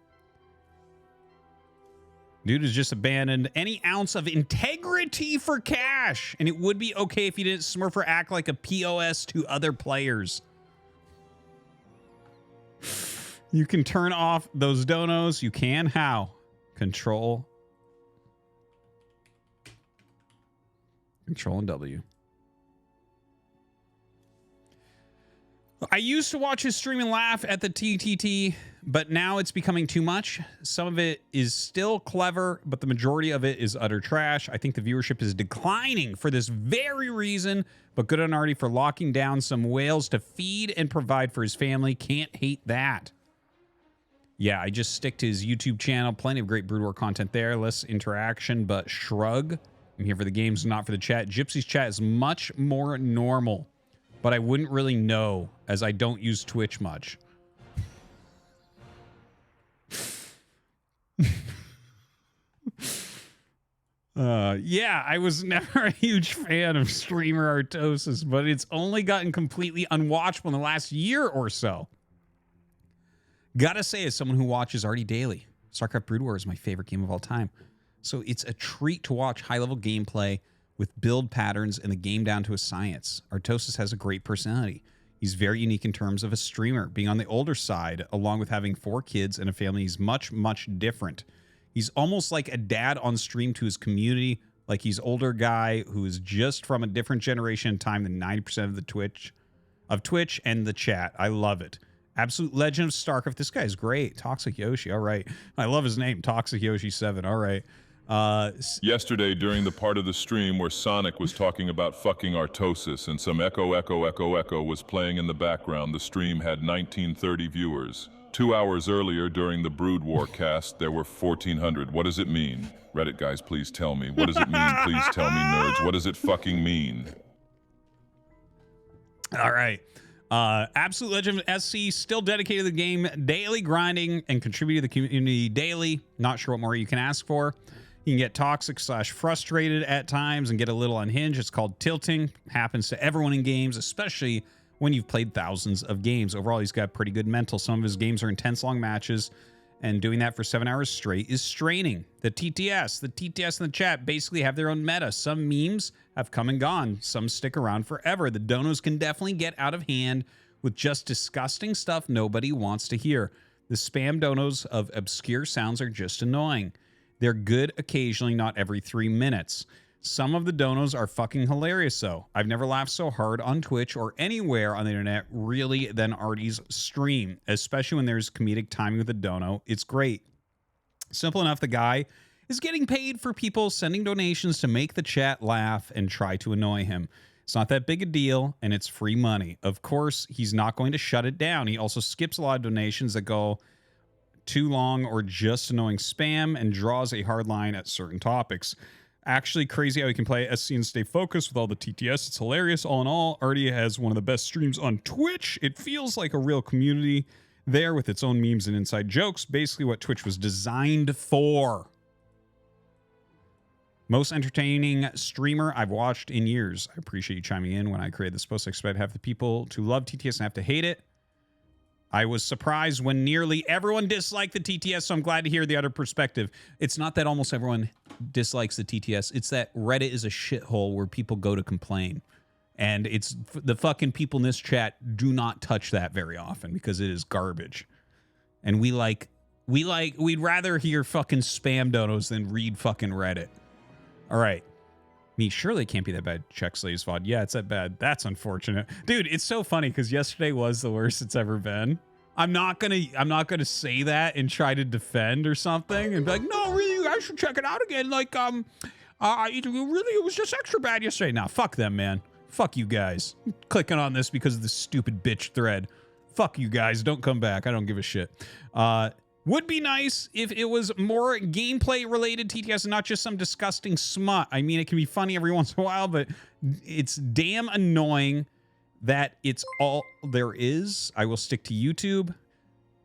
Speaker 1: Dude has just abandoned any ounce of integrity for cash. And it would be okay if you didn't smurf or act like a POS to other players. You can turn off those donos. You can. How? Control and W. I used to watch his stream and laugh at the TTT, but now it's becoming too much. Some of it is still clever, but the majority of it is utter trash. I think the viewership is declining for this very reason, but good on Artie for locking down some whales to feed and provide for his family. Can't hate that. Yeah, I just stick to his YouTube channel. Plenty of great Brood War content there. Less interaction, but shrug. I'm here for the games, not for the chat. Gypsy's chat is much more normal, but I wouldn't really know as I don't use Twitch much. Yeah, I was never a huge fan of streamer Artosis, but it's only gotten completely unwatchable in the last year or so. Gotta say, as someone who watches Artie daily, Starcraft Brood War is my favorite game of all time. So it's a treat to watch high-level gameplay with build patterns and the game down to a science. Artosis has a great personality. He's very unique in terms of a streamer. Being on the older side, along with having 4 kids and a family, he's much, much different. He's almost like a dad on stream to his community, like he's older guy who is just from a different generation in time than 90% of the Twitch and the chat. I love it. Absolute legend of Starcraft. This guy's great. Toxic Yoshi. All right. I love his name. Toxic Yoshi 7. All right.
Speaker 12: Yesterday, during the part of the stream where Sonic was talking about fucking Artosis and some echo was playing in the background, the stream had 1930 viewers. 2 hours earlier, during the Brood War cast, there were 1,400. What does it mean? Reddit guys, please tell me. What does it mean? Please tell me, nerds. What does it fucking mean?
Speaker 1: All right. Absolute Legend of SC, still dedicated to the game, daily grinding and contributing to the community daily. Not sure what more you can ask for. You can get toxic / frustrated at times and get a little unhinged. It's called tilting. Happens to everyone in games, especially when you've played thousands of games. Overall, he's got pretty good mental. Some of his games are intense long matches, and doing that for 7 hours straight is straining. The TTS in the chat basically have their own meta. Some memes have come and gone. Some stick around forever. The donos can definitely get out of hand with just disgusting stuff nobody wants to hear. The spam donos of obscure sounds are just annoying. They're good occasionally, not every 3 minutes. Some of the donos are fucking hilarious, though. I've never laughed so hard on Twitch or anywhere on the internet, really, than Artie's stream, especially when there's comedic timing with the dono. It's great. Simple enough, the guy is getting paid for people sending donations to make the chat laugh and try to annoy him. It's not that big a deal, and it's free money. Of course, he's not going to shut it down. He also skips a lot of donations that go too long or just annoying spam and draws a hard line at certain topics. Actually crazy how he can play SC and stay focused with all the TTS. It's hilarious. All in all, Artie has one of the best streams on Twitch. It feels like a real community there with its own memes and inside jokes. Basically what Twitch was designed for. Most entertaining streamer I've watched in years. I appreciate you chiming in. When I created this post, I expect half the people to love TTS and have to hate it. I was surprised when nearly everyone disliked the TTS, so I'm glad to hear the other perspective. It's not that almost everyone dislikes the TTS. It's that Reddit is a shithole where people go to complain. And it's the fucking people in this chat do not touch that very often because it is garbage. And we'd rather hear fucking spam donos than read fucking Reddit. All right. Me, surely it can't be that bad. Check Slaves VOD. Yeah, it's that bad. That's unfortunate. Dude, it's so funny because yesterday was the worst it's ever been. I'm not gonna say that and try to defend or something and be like, no, really, you guys should check it out again. Like, it was just extra bad yesterday. Nah, fuck them, man. Fuck you guys. I'm clicking on this because of this stupid bitch thread. Fuck you guys. Don't come back. I don't give a shit. Would be nice if it was more gameplay related TTS and not just some disgusting smut. I mean, it can be funny every once in a while, but it's damn annoying that it's all there is. I will stick to YouTube.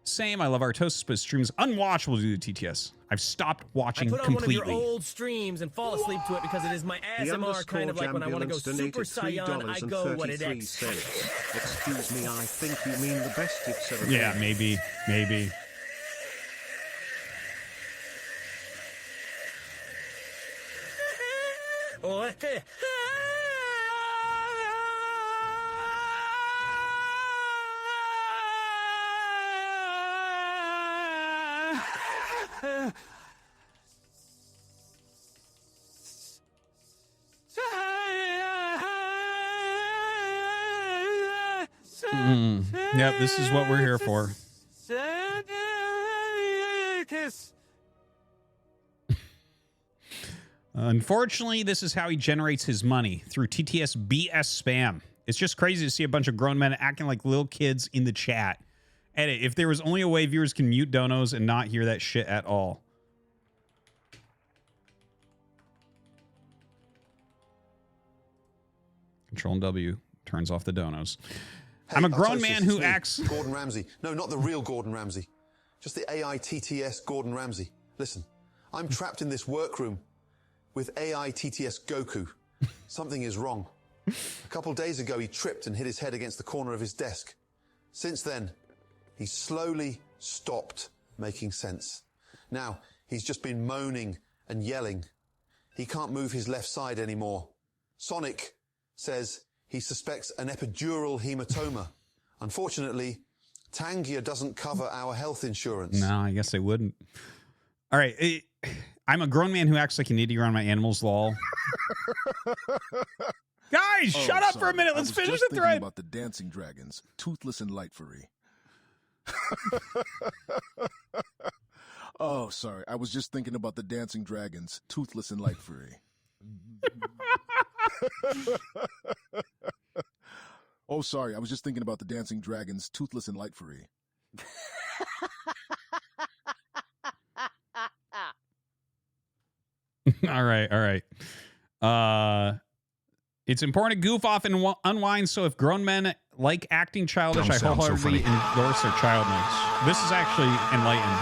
Speaker 1: Same, I love Artosis, but streams unwatchable due to TTS. I've stopped watching completely.
Speaker 15: I put on one of your old streams and fall asleep to it because it is my ASMR kind of like when I want to go Super Saiyan, I go what it X.
Speaker 4: Excuse me, I think you mean the best it's ever been.
Speaker 1: Yeah, maybe. Yep, this is what we're here for. Unfortunately, this is how he generates his money, through TTS BS spam. It's just crazy to see a bunch of grown men acting like little kids in the chat. Edit. If there was only a way viewers can mute donos and not hear that shit at all. Control W turns off the donos.
Speaker 10: Hey,
Speaker 1: I'm a grown
Speaker 10: Artosis,
Speaker 1: man who
Speaker 10: it's me,
Speaker 1: acts...
Speaker 10: Gordon Ramsay. No, not the real Gordon Ramsay. Just the AI TTS Gordon Ramsay. Listen, I'm trapped in this workroom with AI TTS Goku. Something is wrong. A couple days ago, he tripped and hit his head against the corner of his desk. Since then, he's slowly stopped making sense. Now, he's just been moaning and yelling. He can't move his left side anymore. Sonic says he suspects an epidural hematoma. Unfortunately, Tangia doesn't cover our health insurance.
Speaker 1: No, I guess they wouldn't. All right. I'm a grown man who acts like an idiot around my animals, lol. Guys, shut up for a minute. Let's finish the thread.
Speaker 6: About the dancing dragons, toothless and light furry. Oh, sorry. I was just thinking about the dancing dragons, toothless and light furry. Oh, sorry. I was just thinking about the dancing dragons, toothless and light furry.
Speaker 1: All right. It's important to goof off and unwind, so if grown men like acting childish, I wholeheartedly endorse their childness. This is actually enlightened.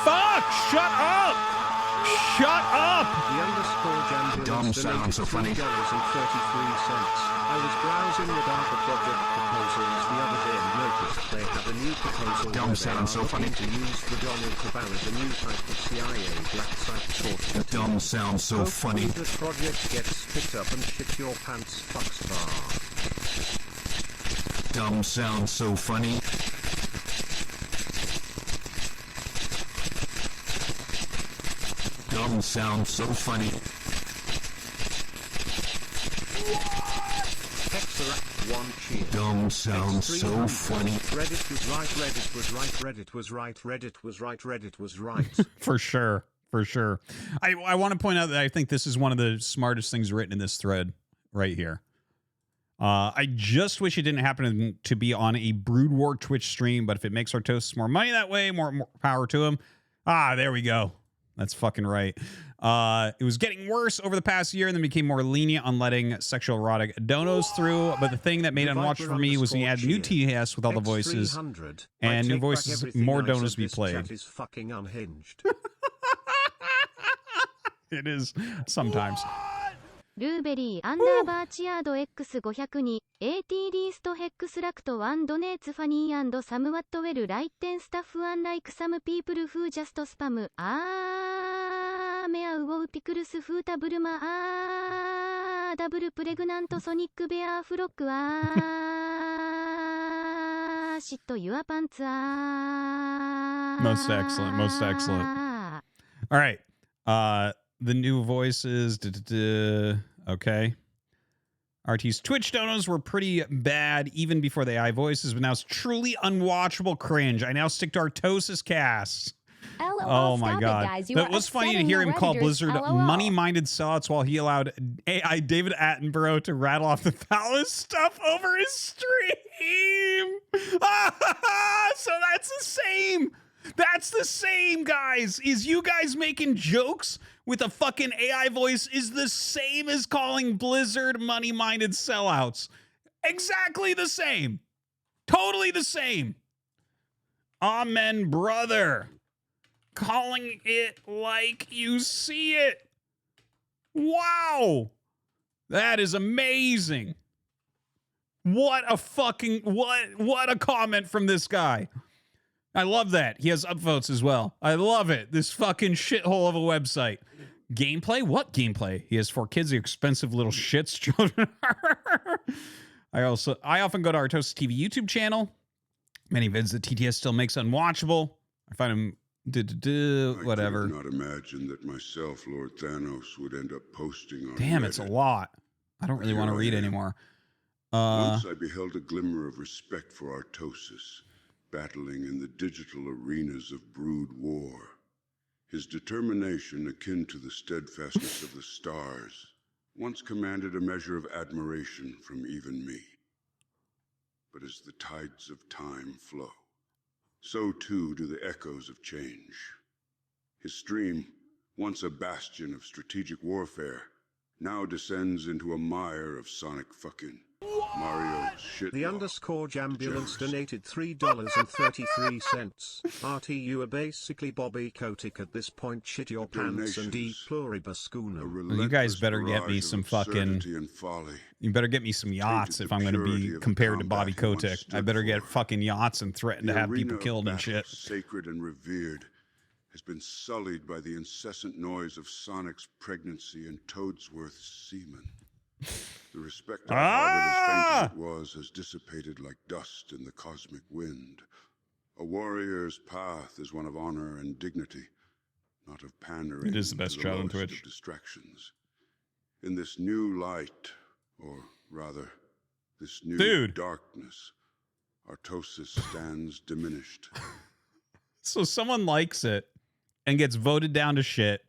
Speaker 1: Fuck! Shut up! Shut up!
Speaker 4: The underscore jam
Speaker 14: Dumb sound so funny.
Speaker 4: $3.33. I was browsing the DARPA project proposals the other day and noticed they have a new proposal
Speaker 14: Dumb sound so funny.
Speaker 4: to use the Donald to balance a new type of CIA black site source.
Speaker 14: Dumb sound so funny.
Speaker 4: The project gets picked up and shit your pants fucks bar.
Speaker 14: Dumb sound so funny. Dumb sound so funny.
Speaker 4: One cheer.
Speaker 14: Dumb sound so funny.
Speaker 4: Reddit was right, Reddit was right, Reddit was right, Reddit was right, Reddit was right.
Speaker 1: For sure. I want to point out that I think this is one of the smartest things written in this thread right here. I just wish it didn't happen to be on a Brood War Twitch stream, but if it makes Artosis more money that way, more power to him. There we go. That's fucking right. It was getting worse over the past year and then became more lenient on letting sexual erotic donos through. But the thing that made it unwatchable for me was when he had new TS with all the voices and new voices, more donos be played.
Speaker 4: Is fucking unhinged.
Speaker 1: It is sometimes.
Speaker 5: ルーベリーアンダーバーチアード X502 ATD ストヘックスラクト1ドネーツファニー&サムワットウェルライテンスタッフアンライクサムピープルフージャストスパムメアウォウピクルスフータブルマダブルプレグナントソニックベアフロックシットユアパンツ
Speaker 1: Most excellent. All right. The new voices. Okay. RT's Twitch donos were pretty bad even before the AI voices, but now it's truly unwatchable cringe. I now stick to Artosis casts. Oh my god. That was funny to hear him call Blizzard money-minded sellouts while he allowed AI David Attenborough to rattle off the phallus stuff over his stream. So that's the same. That's the same, guys. Is you guys making jokes with a fucking AI voice is the same as calling Blizzard money-minded sellouts. Exactly the same. Totally the same. Amen, brother. Calling it like you see it. Wow. That is amazing. What a comment from this guy. I love that. He has upvotes as well. I love it. This fucking shithole of a website. Gameplay? What gameplay? He has 4 kids, the expensive little shits children are. I often go to Artosis TV YouTube channel. Many vids that TTS still makes unwatchable. I find him whatever.
Speaker 9: I could not imagine that myself, Lord Thanos, would end up posting on
Speaker 1: Damn,
Speaker 9: Reddit.
Speaker 1: It's a lot. I don't really want to read anymore.
Speaker 9: Once I beheld a glimmer of respect for Artosis, battling in the digital arenas of Brood War. His determination, akin to the steadfastness of the stars, once commanded a measure of admiration from even me. But as the tides of time flow, so too do the echoes of change. His stream, once a bastion of strategic warfare, now descends into a mire of sonic fucking. Mario shit.
Speaker 4: The underscore Jambulance donated $3.33. RT, you are basically Bobby Kotick at this point. Shit your pants and eat pluribus unum.
Speaker 1: You guys better get me some fucking. You better get me some yachts if I'm going to be compared to Bobby Kotick. I better get fucking yachts and threaten to have people killed and shit.
Speaker 9: Sacred and revered, has been sullied by the incessant noise of Sonic's pregnancy and Toadsworth's semen. The respect I harbored as faint as it was has dissipated like dust in the cosmic wind. A warrior's path is one of honor and dignity, not of pandering.
Speaker 1: It is the best child on Twitch.
Speaker 9: Of distractions. In this new light, or rather, this new darkness, Artosis stands diminished.
Speaker 1: So someone likes it and gets voted down to shit.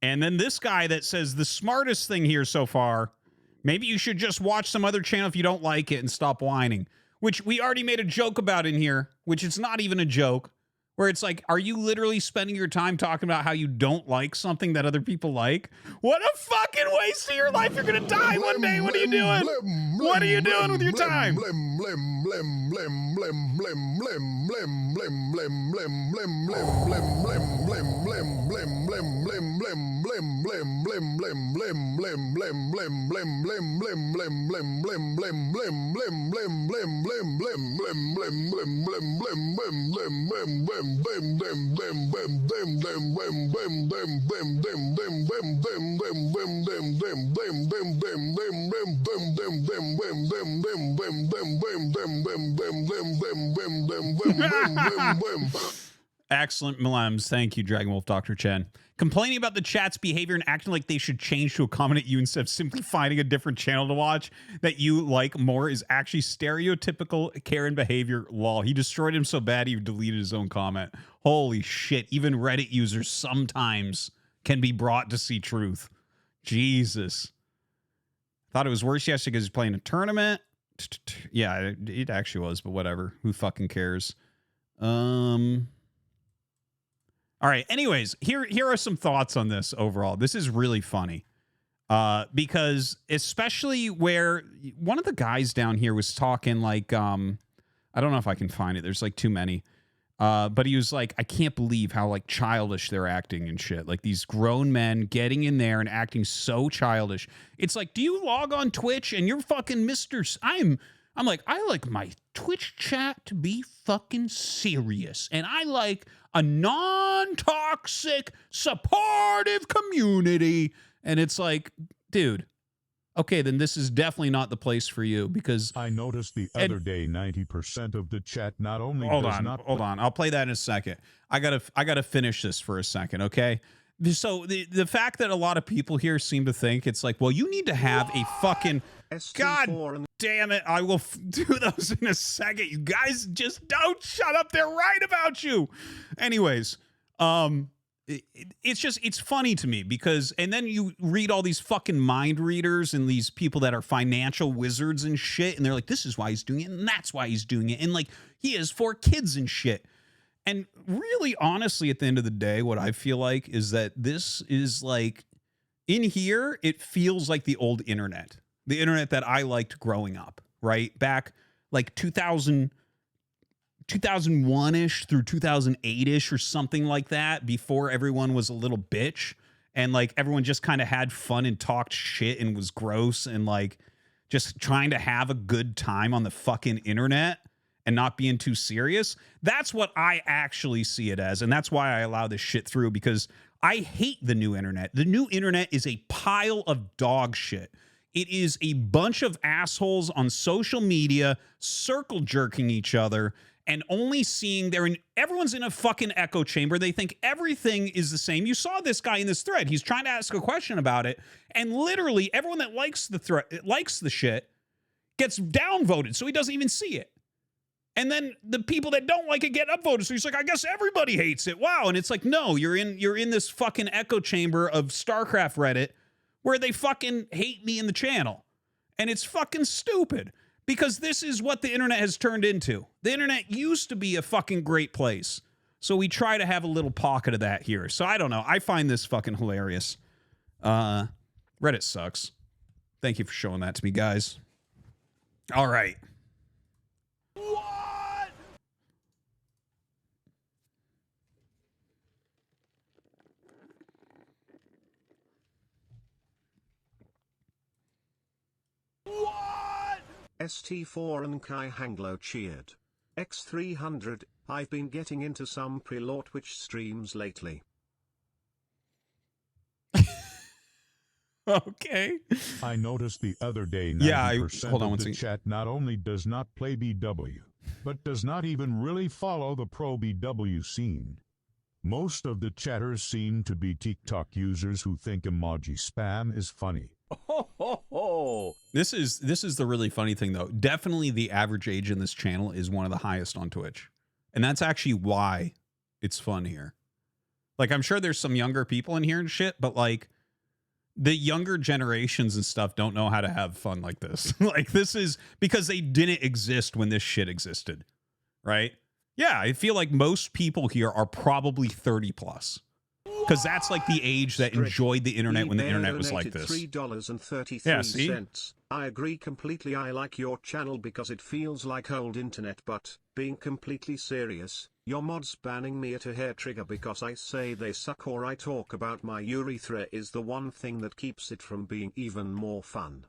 Speaker 1: And then this guy that says the smartest thing here so far, maybe you should just watch some other channel if you don't like it and stop whining. Which we already made a joke about in here, which it's not even a joke. Where it's like, are you literally spending your time talking about how you don't like something that other people like? What a fucking waste of your life. You're going to die one day. What are you doing? What are you doing with your time? Excellent Mlems. Thank you, Dragon Wolf Dr. Chen. Complaining about the chat's behavior and acting like they should change to accommodate you instead of simply finding a different channel to watch that you like more is actually stereotypical Karen behavior. Lol. He destroyed him so bad he deleted his own comment. Holy shit. Even Reddit users sometimes can be brought to see truth. Jesus. Thought it was worse yesterday because he's playing a tournament. Yeah, it actually was, but whatever. Who fucking cares? All right. Anyways, here are some thoughts on this overall. This is really funny because especially where one of the guys down here was talking like, I don't know if I can find it. There's like too many. But he was like, I can't believe how like childish they're acting and shit. Like these grown men getting in there and acting so childish. It's like, do you log on Twitch and you're fucking I'm like, I like my Twitch chat to be fucking serious. And I like a non-toxic, supportive community. And it's like, dude, okay, then this is definitely not the place for you because
Speaker 19: I noticed the other day 90% of the chat not only
Speaker 1: hold on. I'll play that in a second. I gotta finish this for a second, okay? So the fact that a lot of people here seem to think it's like, well, you need to have a fucking God damn it! I will do those in a second. You guys just don't shut up. They're right about you. Anyways, it's funny to me because, and then you read all these fucking mind readers and these people that are financial wizards and shit, and they're like, this is why he's doing it, and that's why he's doing it, and like he has 4 kids and shit. And really, honestly, at the end of the day, what I feel like is that this is like, in here, it feels like the old internet. The internet that I liked growing up, right? Back like 2001-ish through 2008-ish or something like that, before everyone was a little bitch and like everyone just kind of had fun and talked shit and was gross and like just trying to have a good time on the fucking internet and not being too serious. That's what I actually see it as. And that's why I allow this shit through, because I hate the new internet. The new internet is a pile of dog shit. It is a bunch of assholes on social media circle jerking each other and only seeing everyone's in a fucking echo chamber. They think everything is the same. You saw this guy in this thread. He's trying to ask a question about it. And literally everyone that likes the shit gets downvoted. So he doesn't even see it. And then the people that don't like it get upvoted. So he's like, I guess everybody hates it. Wow. And it's like, no, you're in this fucking echo chamber of Starcraft Reddit where they fucking hate me in the channel. And it's fucking stupid. Because this is what the internet has turned into. The internet used to be a fucking great place. So we try to have a little pocket of that here. So I don't know. I find this fucking hilarious. Reddit sucks. Thank you for showing that to me, guys. All right.
Speaker 11: What? What?
Speaker 4: ST4 and Kai Hanglo cheered. X300, I've been getting into some pre-law Twitch streams lately.
Speaker 1: Okay.
Speaker 19: I noticed the other day 90%
Speaker 1: Yeah, hold on
Speaker 19: of
Speaker 1: one
Speaker 19: the
Speaker 1: second.
Speaker 19: chat not only does not play BW, but does not even really follow the pro BW scene. Most of the chatters seem to be TikTok users who think emoji spam is funny.
Speaker 1: This is the really funny thing, though. Definitely the average age in this channel is one of the highest on Twitch. And that's actually why it's fun here. Like, I'm sure there's some younger people in here and shit, but like the younger generations and stuff don't know how to have fun like this. Like, this is because they didn't exist when this shit existed, right? Yeah, I feel like most people here are probably 30 plus. Because that's like the age that enjoyed the internet when the internet was like this.
Speaker 4: $3.33.
Speaker 1: Yeah, see?
Speaker 4: I agree completely. I like your channel because it feels like old internet, but being completely serious, your mods banning me at a hair trigger because I say they suck or I talk about my urethra is the one thing that keeps it from being even more fun.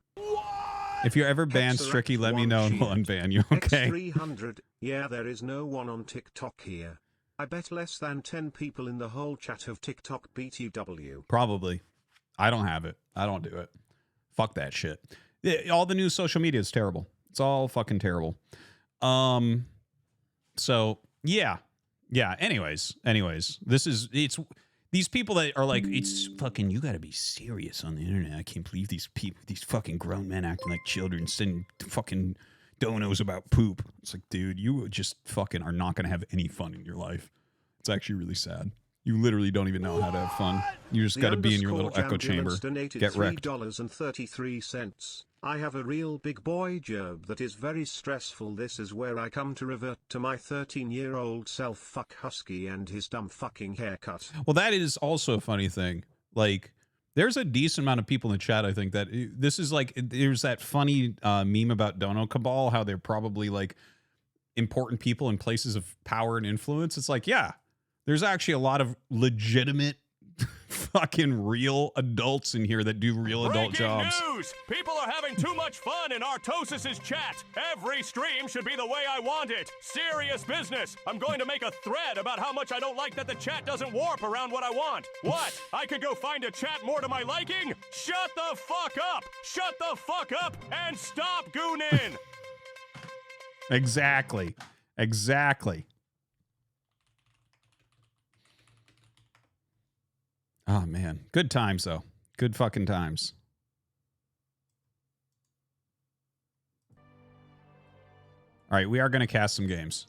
Speaker 1: If you're ever banned, Stricky, let me know and we'll unban you, okay?
Speaker 4: X300, yeah, there is no one on TikTok here. I bet less than 10 people in the whole chat have TikTok BTW.
Speaker 1: Probably. I don't have it. I don't do it. Fuck that shit. All the new social media is terrible. It's all fucking terrible. So yeah. Anyways, it's these people that are like, it's fucking, you gotta be serious on the internet. I can't believe these people, these fucking grown men acting like children, sending fucking donos about poop. It's like, dude, you just fucking are not gonna have any fun in your life. It's actually really sad. You literally don't even know how to have fun. You just got to be in your little echo chamber. Get wrecked.
Speaker 4: $3.33. I have a real big boy job that is very stressful. This is where I come to revert to my 13-year-old self. Fuck Husky and his dumb fucking haircut.
Speaker 1: Well, that is also a funny thing. Like, there's a decent amount of people in the chat, I think, that this is like, there's that funny meme about Dono Cabal, how they're probably like important people in places of power and influence. It's like, yeah, there's actually a lot of legitimate fucking real adults in here that do real adult jobs.
Speaker 11: News! People are having too much fun in Artosis' chat. Every stream should be the way I want it. Serious business. I'm going to make a thread about how much I don't like that the chat doesn't warp around what I want. What? I could go find a chat more to my liking? Shut the fuck up! Shut the fuck up and stop gooning!
Speaker 1: Exactly. Oh, man. Good times, though. Good fucking times. All right, we are going to cast some games.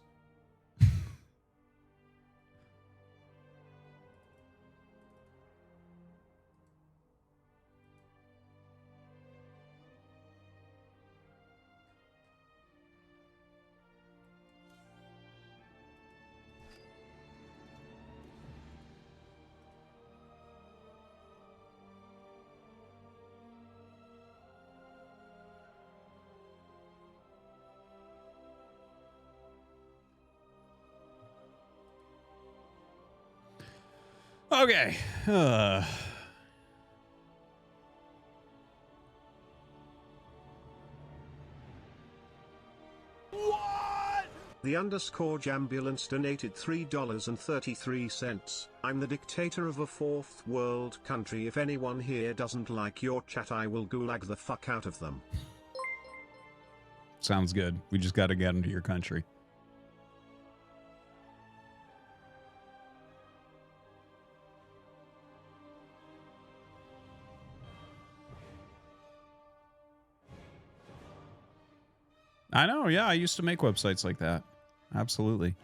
Speaker 1: Okay.
Speaker 4: The underscore Jambulance donated $3.33. I'm the dictator of a fourth world country. If anyone here doesn't like your chat, I will gulag the fuck out of them.
Speaker 1: Sounds good. We just got to get into your country. I know, yeah. I used to make websites like that. Absolutely.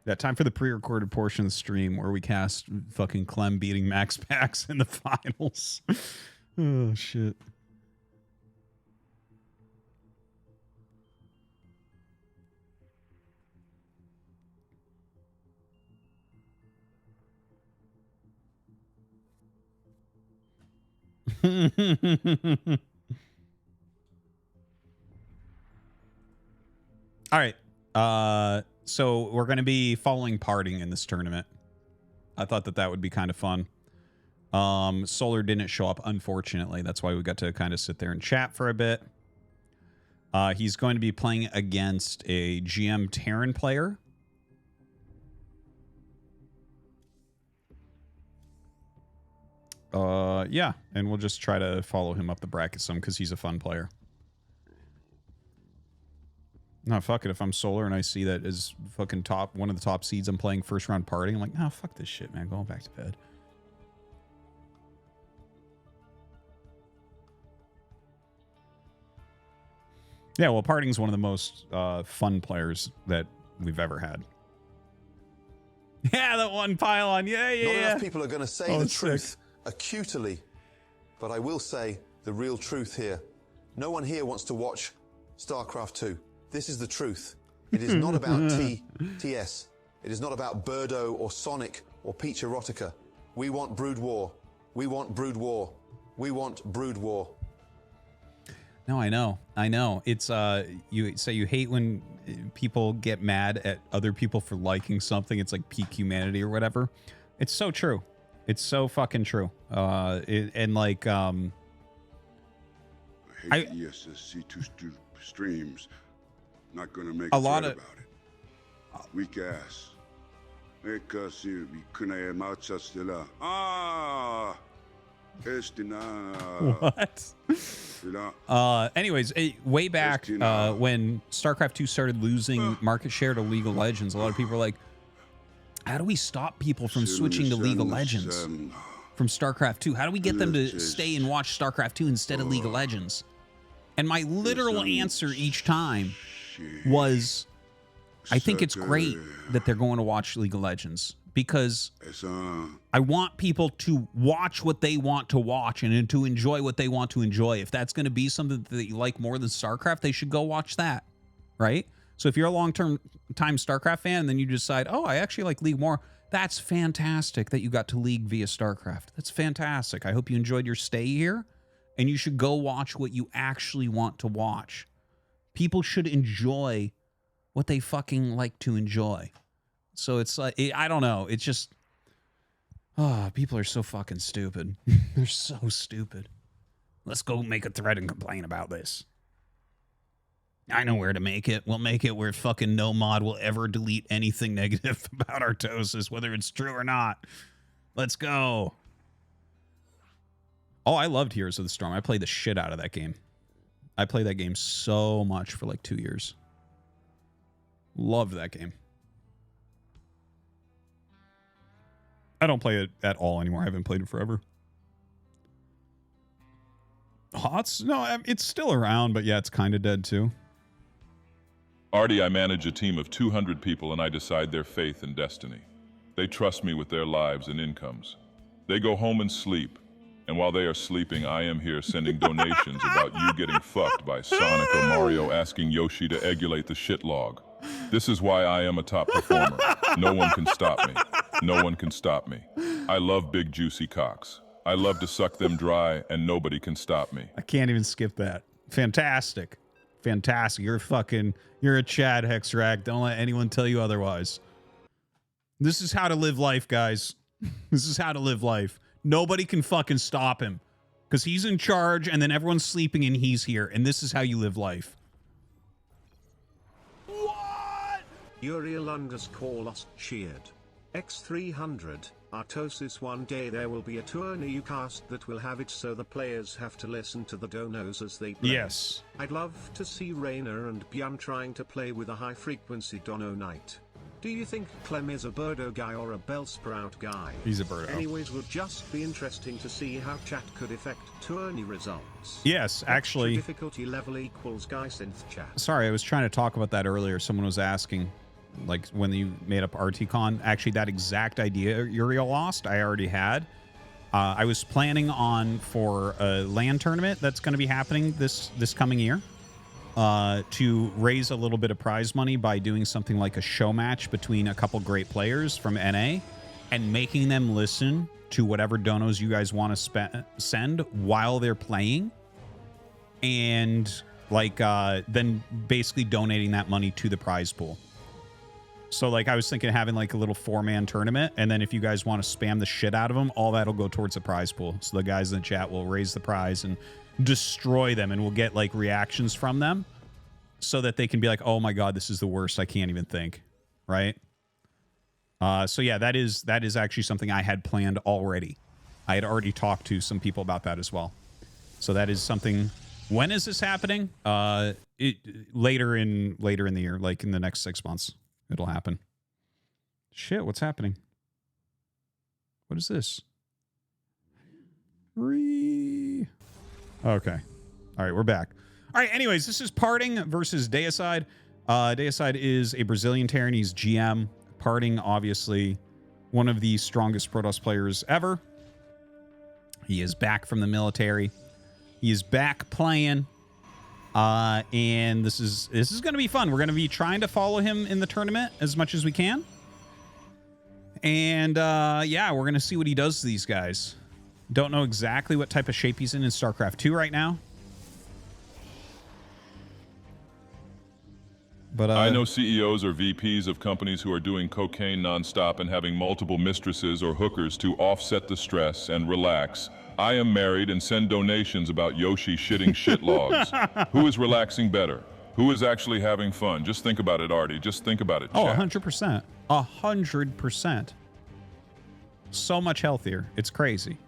Speaker 1: Yeah, time for the pre-recorded portion of the stream where we cast fucking Clem beating Max Pax in the finals. Oh, shit. All right. So we're going to be following parting in this tournament. I thought that would be kind of fun. Solar didn't show up, unfortunately. That's why we got to kind of sit there and chat for a bit. He's going to be playing against a GM Terran player. Yeah, and we'll just try to follow him up the bracket some because he's a fun player. No, fuck it. If I'm Solar and I see that as fucking one of the top seeds, I'm playing first round party. I'm like, nah, fuck this shit, man. Going back to bed. Yeah, well, Parting's one of the most fun players that we've ever had. Yeah, that one pylon. Yeah.
Speaker 10: Not enough people are going to say the truth acutely, but I will say the real truth here. No one here wants to watch StarCraft 2. This is the truth. It is not about TS. It is not about Birdo or Sonic or Peach Erotica. We want Brood War. We want Brood War. We want Brood War.
Speaker 1: No, I know. It's you say you hate when people get mad at other people for liking something. It's like peak humanity or whatever. It's so true. It's so fucking true. And like
Speaker 9: I hate the ESSC2 streams. Not gonna make a lot about it. Weak ass.
Speaker 1: What? Anyways, way back when StarCraft 2 started losing market share to League of Legends, a lot of people were like, how do we stop people from switching to League of Legends from StarCraft 2? How do we get them to stay and watch StarCraft 2 instead of League of Legends? And my literal answer each time was, I think it's great that they're going to watch League of Legends because I want people to watch what they want to watch and to enjoy what they want to enjoy. If that's going to be something that you like more than StarCraft, they should go watch that, right? So if you're a long-term StarCraft fan and then you decide, oh, I actually like League more, that's fantastic that you got to League via StarCraft. That's fantastic. I hope you enjoyed your stay here, and you should go watch what you actually want to watch. People should enjoy what they fucking like to enjoy. So it's like, I don't know. It's just, people are so fucking stupid. They're so stupid. Let's go make a thread and complain about this. I know where to make it. We'll make it where fucking no mod will ever delete anything negative about Artosis, whether it's true or not. Let's go. Oh, I loved Heroes of the Storm. I played the shit out of that game. I played that game so much for like 2 years. Loved that game. I don't play it at all anymore. I haven't played it forever. HOTS? No, it's still around, but yeah, it's kind of dead too.
Speaker 12: Artie, I manage a team of 200 people and I decide their faith and destiny. They trust me with their lives and incomes. They go home and sleep. And while they are sleeping, I am here sending donations about you getting fucked by Sonic or Mario asking Yoshi to egulate the shit log. This is why I am a top performer. No one can stop me. No one can stop me. I love big juicy cocks. I love to suck them dry and nobody can stop me.
Speaker 1: I can't even skip that. Fantastic. Fantastic. You're a Chad Hexrack. Don't let anyone tell you otherwise. This is how to live life, guys. This is how to live life. Nobody can fucking stop him because he's in charge and then everyone's sleeping and he's here. And this is how you live life.
Speaker 4: What? Uriel _ lost cheered. X300, Artosis. One day there will be a tourney you cast that will have it so the players have to listen to the donos as they play.
Speaker 1: Yes.
Speaker 4: I'd love to see Rainer and Björn trying to play with a high-frequency dono night. Do you think Clem is a Birdo guy or a Bellsprout guy?
Speaker 1: He's a Birdo.
Speaker 4: Anyways, would just be interesting to see how chat could affect tourney results.
Speaker 1: Yes, actually.
Speaker 4: Difficulty level equals guy synth chat.
Speaker 1: Sorry, I was trying to talk about that earlier. Someone was asking, like, when you made up RTCon. Actually, that exact idea Uriel lost, I already had. I was planning on for a LAN tournament that's going to be happening this coming year. To raise a little bit of prize money by doing something like a show match between a couple great players from NA. and making them listen to whatever donos you guys want to send while they're playing, and like then basically donating that money to the prize pool. So like I was thinking of having like a little 4-man tournament, and then if you guys want to spam the shit out of them, all that'll go towards the prize pool. So the guys in the chat will raise the prize and destroy them, and we'll get like reactions from them so that they can be like, oh my god, this is the worst, I can't even think, right? So yeah, that is actually something I had planned already. I had already talked to some people about that as well. So that is something. When is this happening? Later in the year, like in the next 6 months, it'll happen. Shit, what's happening? What is this? Okay. All right, we're back. All right, anyways, this is Parting versus Deicide. Deicide is a Brazilian Terran. He's GM. Parting, obviously, one of the strongest Protoss players ever. He is back from the military. He is back playing. And this is going to be fun. We're going to be trying to follow him in the tournament as much as we can. And yeah, we're going to see what he does to these guys. Don't know exactly what type of shape he's in StarCraft 2 right now. But
Speaker 12: I know CEOs or VPs of companies who are doing cocaine nonstop and having multiple mistresses or hookers to offset the stress and relax. I am married and send donations about Yoshi shitting shit logs. Who is relaxing better? Who is actually having fun? Just think about it, Artie. Just think about it, chat.
Speaker 1: Oh, 100%. 100%. So much healthier. It's crazy.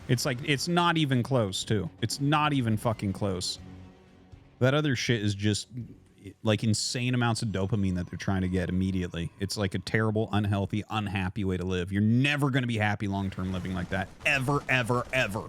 Speaker 1: It's like, it's not even close, too. It's not even fucking close. That other shit is just like insane amounts of dopamine that they're trying to get immediately. It's like a terrible, unhealthy, unhappy way to live. You're never going to be happy long-term living like that. Ever, ever, ever.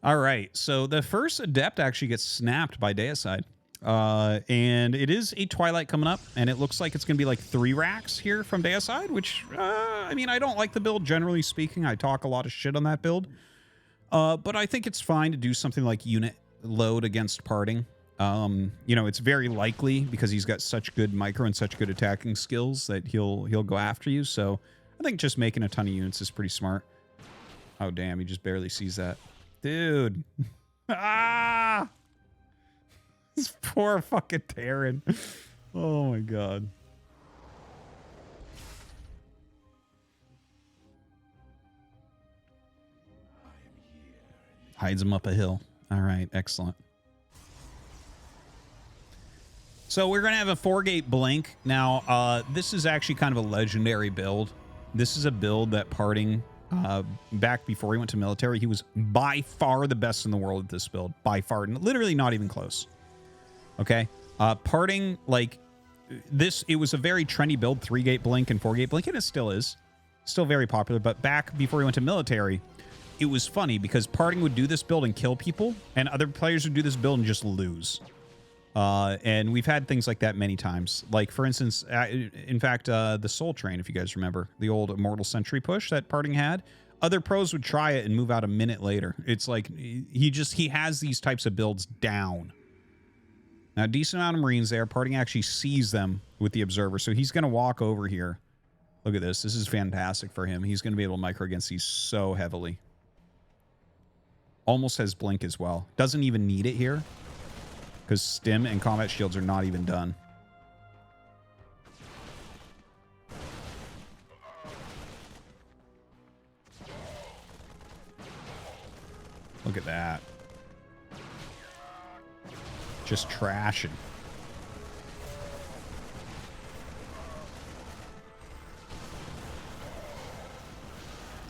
Speaker 1: All right. So the first Adept actually gets snapped by Deicide. And it is a Twilight coming up, and it looks like it's going to be like 3 racks here from Deicide, which, I mean, I don't like the build, generally speaking. I talk a lot of shit on that build. But I think it's fine to do something like unit load against Parting. You know, it's very likely because he's got such good micro and such good attacking skills that he'll go after you. So I think just making a ton of units is pretty smart. Oh, damn. He just barely sees that. Dude. Ah! This poor fucking Terran. Oh, my God. Hides him up a hill. All right, excellent. So we're going to have a 4-gate blink. Now, this is actually kind of a legendary build. This is a build that Parting, back before he went to military, he was by far the best in the world at this build. By far. Literally not even close. Okay? Parting, like, this, it was a very trendy build, 3-gate blink and 4-gate blink, and it still is. Still very popular, but back before he went to military, it was funny because Parting would do this build and kill people, and other players would do this build and just lose. And we've had things like that many times. Like, for instance, in fact, the Soul Train, if you guys remember, the old Immortal Sentry push that Parting had, other pros would try it and move out a minute later. It's like, he has these types of builds down. Now, decent amount of Marines there. Parting actually sees them with the Observer, so he's going to walk over here. Look at this. This is fantastic for him. He's going to be able to micro against these so heavily. Almost has blink as well. Doesn't even need it here because stim and combat shields are not even done. Look at that. Just trashing.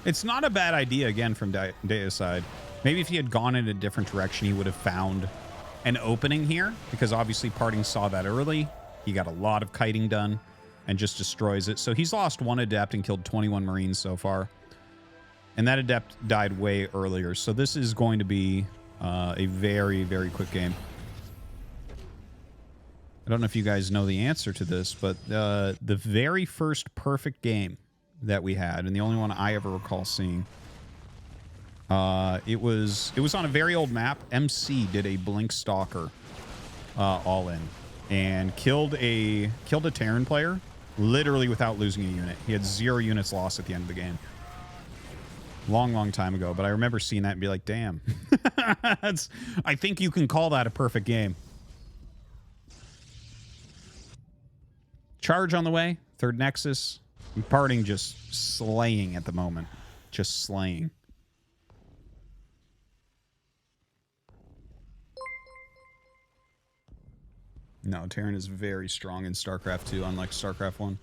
Speaker 1: It's not a bad idea, again, from Deicide. Maybe if he had gone in a different direction, he would have found an opening here, because obviously Parting saw that early. He got a lot of kiting done and just destroys it. So he's lost 1 Adept and killed 21 Marines so far. And that Adept died way earlier. So this is going to be a very, very quick game. I don't know if you guys know the answer to this, but the very first perfect game that we had, and the only one I ever recall seeing, it was on a very old map. MC did a Blink Stalker all in. and killed a Terran player literally without losing a unit. He had 0 units lost at the end of the game. Long time ago, but I remember seeing that and be like, damn. I think you can call that a perfect game. Charge on the way. 3rd Nexus. Parting just slaying at the moment. Just slaying. No, Terran is very strong in StarCraft 2, unlike StarCraft 1.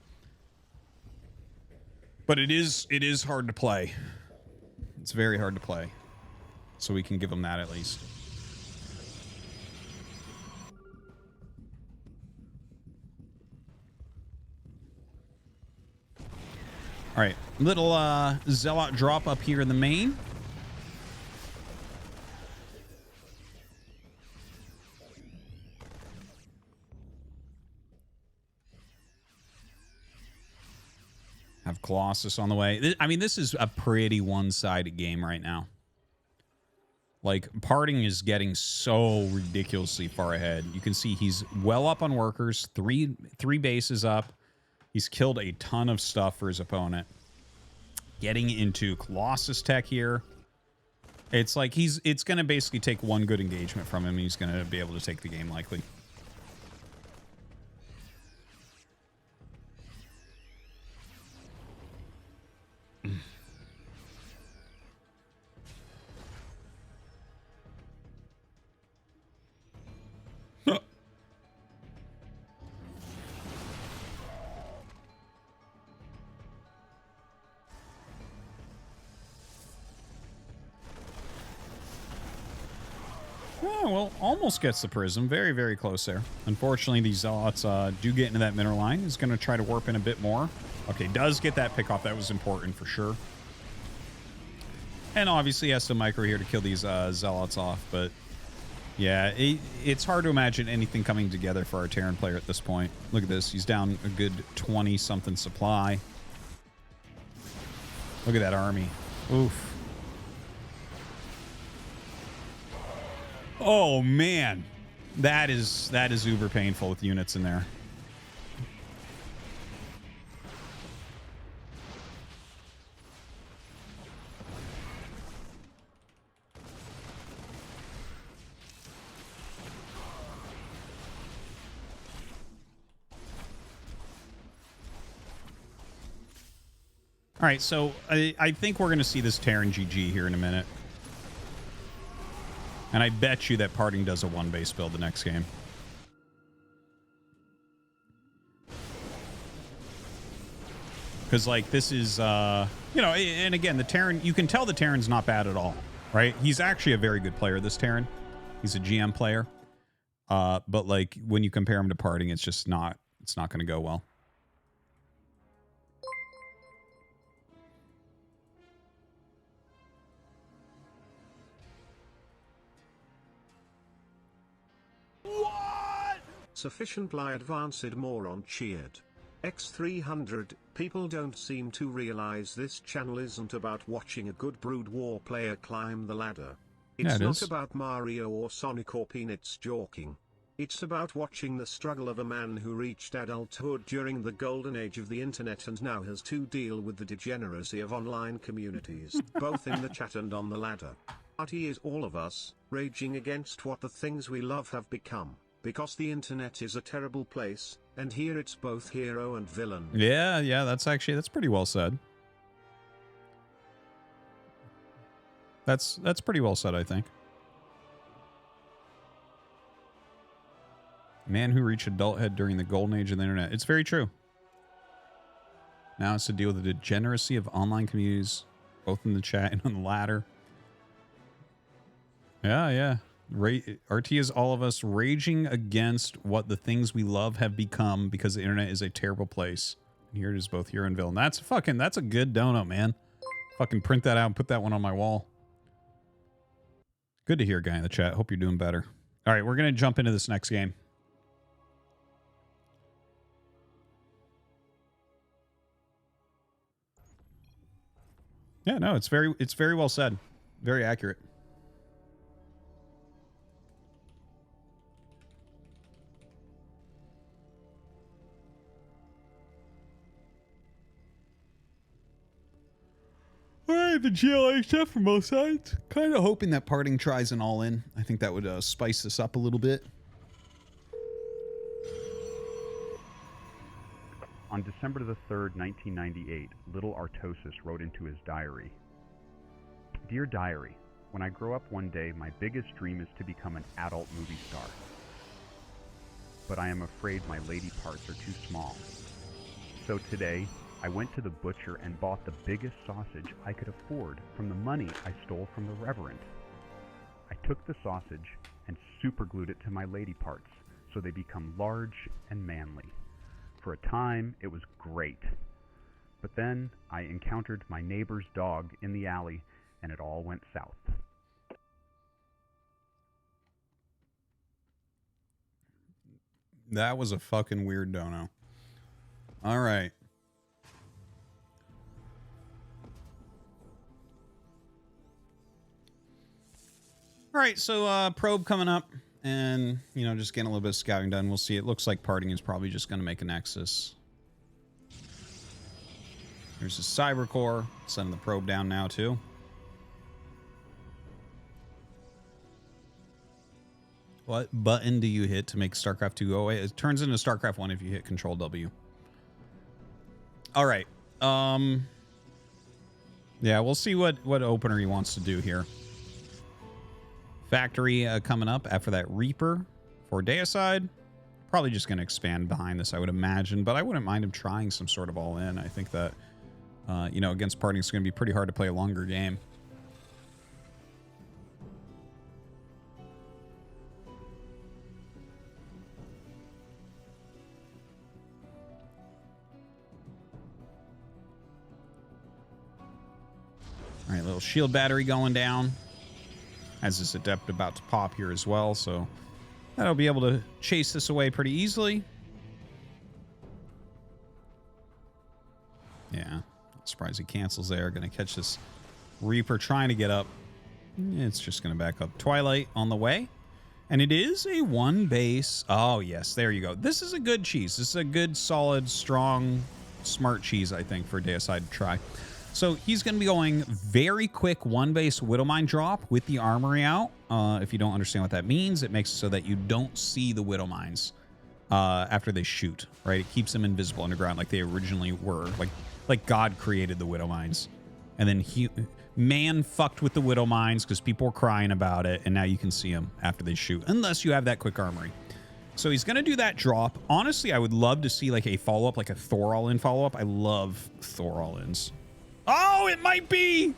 Speaker 1: But it is hard to play. It's very hard to play. So we can give them that at least. All right, little Zealot drop up here in the main. Have Colossus on the way. I mean, this is a pretty one-sided game right now. Like, Parting is getting so ridiculously far ahead. You can see he's well up on workers, three bases up. He's killed a ton of stuff for his opponent. Getting into Colossus tech here. It's like it's going to basically take one good engagement from him, and he's going to be able to take the game likely. Oh, well, almost gets the prism. Very, very close there. Unfortunately, these Zealots do get into that mineral line. He's going to try to warp in a bit more. Okay, does get that pick off. That was important for sure. And obviously has to micro here to kill these Zealots off. But yeah, it's hard to imagine anything coming together for our Terran player at this point. Look at this. He's down a good 20-something supply. Look at that army. Oof. Oh man, that is uber painful with units in there. All right, so I think we're going to see this Terran GG here in a minute. And I bet you that Parting does a 1-base build the next game. Because, like, this is, you know, and again, the Terran, you can tell the Terran's not bad at all, right? He's actually a very good player, this Terran. He's a GM player. But, like, when you compare him to Parting, it's just not, it's not going to go well.
Speaker 4: Sufficiently advanced moron cheered. X300, people don't seem to realize this channel isn't about watching a good Brood War player climb the ladder. It's not about Mario or Sonic or Peanuts joking. It's about watching the struggle of a man who reached adulthood during the golden age of the internet and now has to deal with the degeneracy of online communities, both in the chat and on the ladder. Artie is all of us, raging against what the things we love have become. Because the internet is a terrible place, and here it's both hero and villain.
Speaker 1: Yeah, that's pretty well said. That's pretty well said, I think. Man who reached adulthood during the golden age of the internet. It's very true. Now it's to deal with the degeneracy of online communities, both in the chat and on the ladder. Yeah. RT is all of us raging against what the things we love have become because the internet is a terrible place. And here it is, both hero and villain. That's a good donut, man. Fucking print that out and put that one on my wall. Good to hear, guy in the chat. Hope you're doing better. All right, we're going to jump into this next game. Yeah, no, it's very well said. Very accurate. Yeah, the GLA stuff from both sides. Kind of hoping that Parting tries an all-in. I think that would spice this up a little bit.
Speaker 20: On December the 3rd, 1998, little Artosis wrote into his diary, "Dear Diary, when I grow up one day, my biggest dream is to become an adult movie star. But I am afraid my lady parts are too small. So today, I went to the butcher and bought the biggest sausage I could afford from the money I stole from the Reverend. I took the sausage and superglued it to my lady parts so they become large and manly. For a time, it was great. But then I encountered my neighbor's dog in the alley and it all went south."
Speaker 1: That was a fucking weird dono. All right. All right, so probe coming up, and, you know, just getting a little bit of scouting done. We'll see. It looks like Parting is probably just going to make a Nexus. There's a Cyber Core. Sending the probe down now, too. What button do you hit to make StarCraft 2 go away? It turns into StarCraft 1 if you hit Control W. All right. Yeah, we'll see what opener he wants to do here. Factory coming up after that Reaper for Deicide. Probably just going to expand behind this, I would imagine, but I wouldn't mind him trying some sort of all-in. I think that, you know, against Parting, it's going to be pretty hard to play a longer game. All right, little shield battery going down. Has this Adept about to pop here as well, so that'll be able to chase this away pretty easily. Yeah, surprised he cancels there. Going to catch this Reaper trying to get up. It's just going to back up. Twilight on the way. And it is a one base. Oh, yes, there you go. This is a good cheese. This is a good, solid, strong, smart cheese, I think, for Deicide to try. So he's going to be going very quick one base Widowmine drop with the armory out. If you don't understand what that means, it makes it so that you don't see the Widowmines after they shoot, right? It keeps them invisible underground like they originally were. Like God created the Widowmines. And then man fucked with the Widowmines because people were crying about it, and now you can see them after they shoot, unless you have that quick armory. So he's going to do that drop. Honestly, I would love to see like a follow-up, like a Thor all-in follow-up. I love Thor all-ins. Oh, it might be.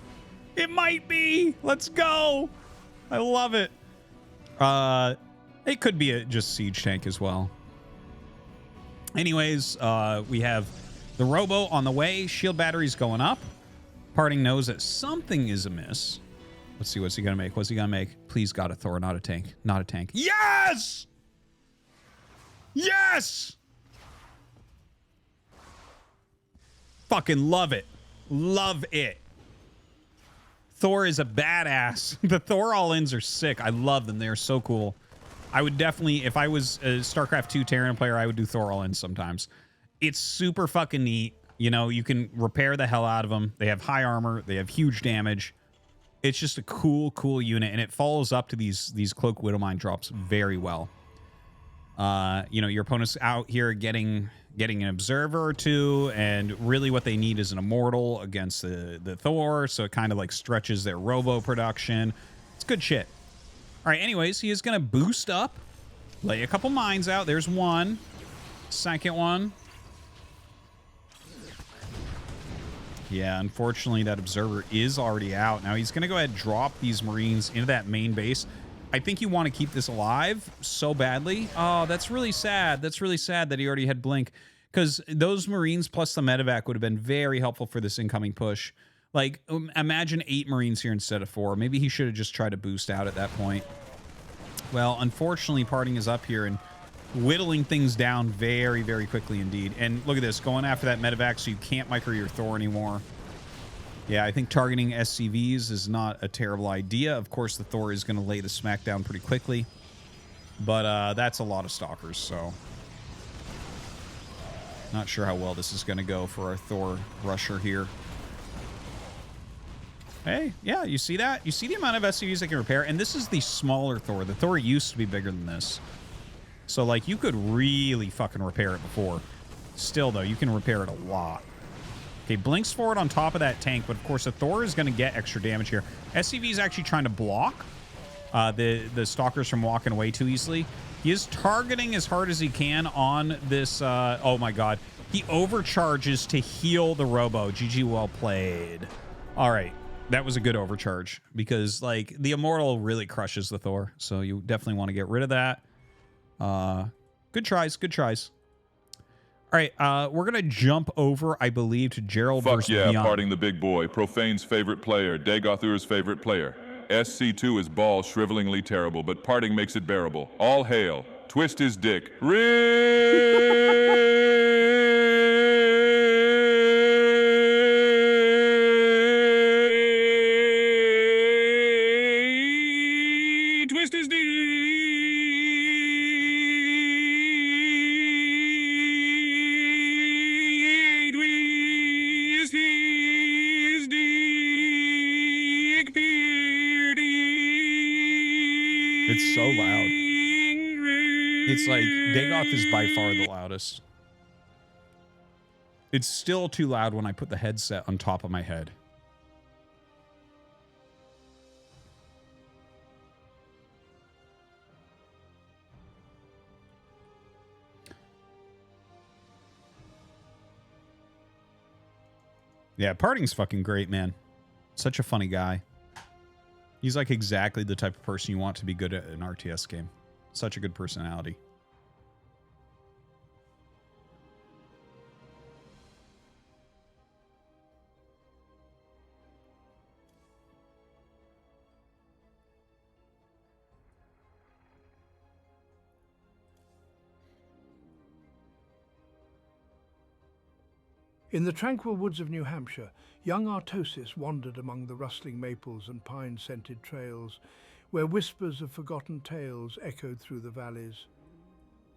Speaker 1: It might be. Let's go. I love it. It could be just siege tank as well. Anyways, we have the Robo on the way. Shield batteries going up. Parting knows that something is amiss. Let's see. What's he going to make? What's he going to make? Please, God, a Thor, not a tank. Not a tank. Yes! Yes! Fucking love it. Love it. Thor is a badass. The Thor all-ins are sick. I love them. They're so cool. I would definitely, if I was a StarCraft 2 Terran player, I would do Thor all-ins sometimes. It's super fucking neat. You know, you can repair the hell out of them. They have high armor. They have huge damage. It's just a cool, cool unit, and it follows up to these Cloak Widowmine drops very well. You know, your opponent's out here getting an observer or two, and really what they need is an immortal against the Thor, so it kind of like stretches their robo production. It's good shit. All right, anyways, he is going to boost up, lay a couple mines out. There's one. Second one. Yeah, unfortunately, that observer is already out. Now he's going to go ahead and drop these Marines into that main base. I think you want to keep this alive so badly. Oh, that's really sad. That's really sad that he already had Blink, because those Marines plus the medevac would have been very helpful for this incoming push. Like, imagine 8 Marines here instead of 4. Maybe he should have just tried to boost out at that point. Well, unfortunately, Parting is up here and whittling things down very, very quickly indeed. And look at this, going after that medevac so you can't micro your Thor anymore. Yeah, I think targeting SCVs is not a terrible idea. Of course, the Thor is going to lay the smack down pretty quickly. But that's a lot of Stalkers, so... Not sure how well this is going to go for our Thor rusher here. Hey, yeah, you see that? You see the amount of SCVs I can repair? And this is the smaller Thor. The Thor used to be bigger than this. So, like, you could really fucking repair it before. Still, though, you can repair it a lot. Okay, blinks forward on top of that tank, but of course the Thor is going to get extra damage here. SCV is actually trying to block the Stalkers from walking away too easily. He is targeting as hard as he can on this. Oh my god. He overcharges to heal the Robo. GG, well played. All right. That was a good overcharge because, like, the Immortal really crushes the Thor. So you definitely want to get rid of that. Good tries. Good tries. All right. We're going to jump over, I believe, to Gerald versus
Speaker 12: yeah,
Speaker 1: Beyond.
Speaker 12: parting the big boy. Profane's favorite player. Dagothur's favorite player. SC2 is ball shrivelingly terrible, but parting makes it bearable. All hail. Twist his dick.
Speaker 11: Twist his dick. Twist his dick.
Speaker 1: It's so loud. It's like Dagoth is by far the loudest. It's still too loud when I put the headset on top of my head. Yeah, Parting's fucking great, man. Such a funny guy. He's like exactly the type of person you want to be good at an RTS game. Such a good personality.
Speaker 3: In the tranquil woods of New Hampshire, young Artosis wandered among the rustling maples and pine-scented trails, where whispers of forgotten tales echoed through the valleys.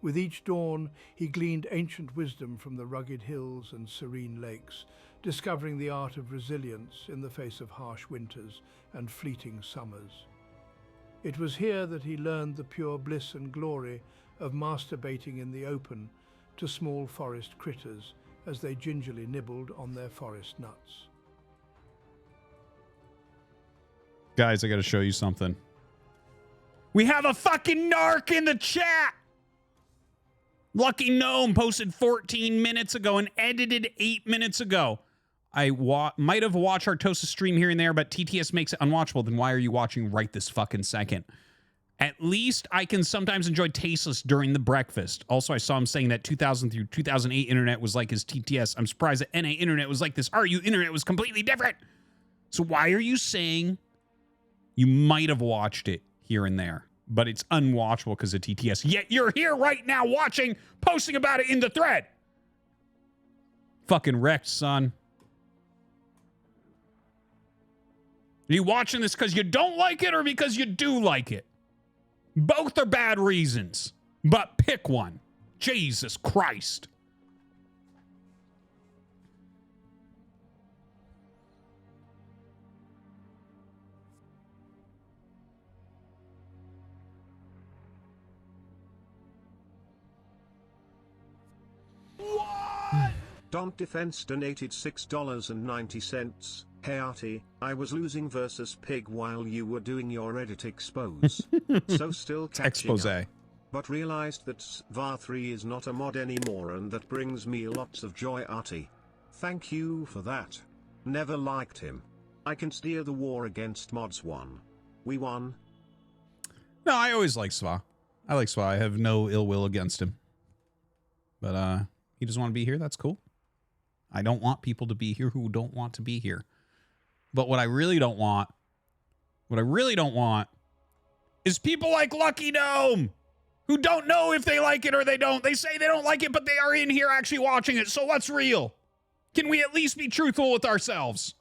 Speaker 3: With each dawn, he gleaned ancient wisdom from the rugged hills and serene lakes, discovering the art of resilience in the face of harsh winters and fleeting summers. It was here that he learned the pure bliss and glory of masturbating in the open to small forest critters as they gingerly nibbled on their forest nuts.
Speaker 1: Guys, I gotta show you something. We have a fucking narc in the chat! Lucky Gnome posted 14 minutes ago and edited 8 minutes ago. I might have watched Artosis stream here and there, but TTS makes it unwatchable. Then why are you watching right this fucking second? At least I can sometimes enjoy Tasteless during the breakfast. Also, I saw him saying that 2000 through 2008 internet was like his TTS. I'm surprised that NA internet was like this. RU internet was completely different. So why are you saying you might have watched it here and there, but it's unwatchable because of TTS? Yet you're here right now watching, posting about it in the thread. Fucking wrecked, son. Are you watching this because you don't like it or because you do like it? Both are bad reasons, but pick one. Jesus Christ.
Speaker 4: Don't Defense donated $6.90. Hey Artie, I was losing versus Pig while you were doing your edit expose. So still catching
Speaker 1: Expose.
Speaker 4: up. But realized that SVAR 3 is not a mod anymore, and that brings me lots of joy, Artie. Thank you for that. Never liked him. I can steer the war against mods 1. We won.
Speaker 1: No, I always like Sva. I like Sva. I have no ill will against him. But he doesn't want to be here. That's cool. I don't want people to be here who don't want to be here. But what I really don't want is people like Lucky Gnome who don't know if they like it or they don't. They say they don't like it, but they are in here actually watching it. So what's real? Can we at least be truthful with ourselves?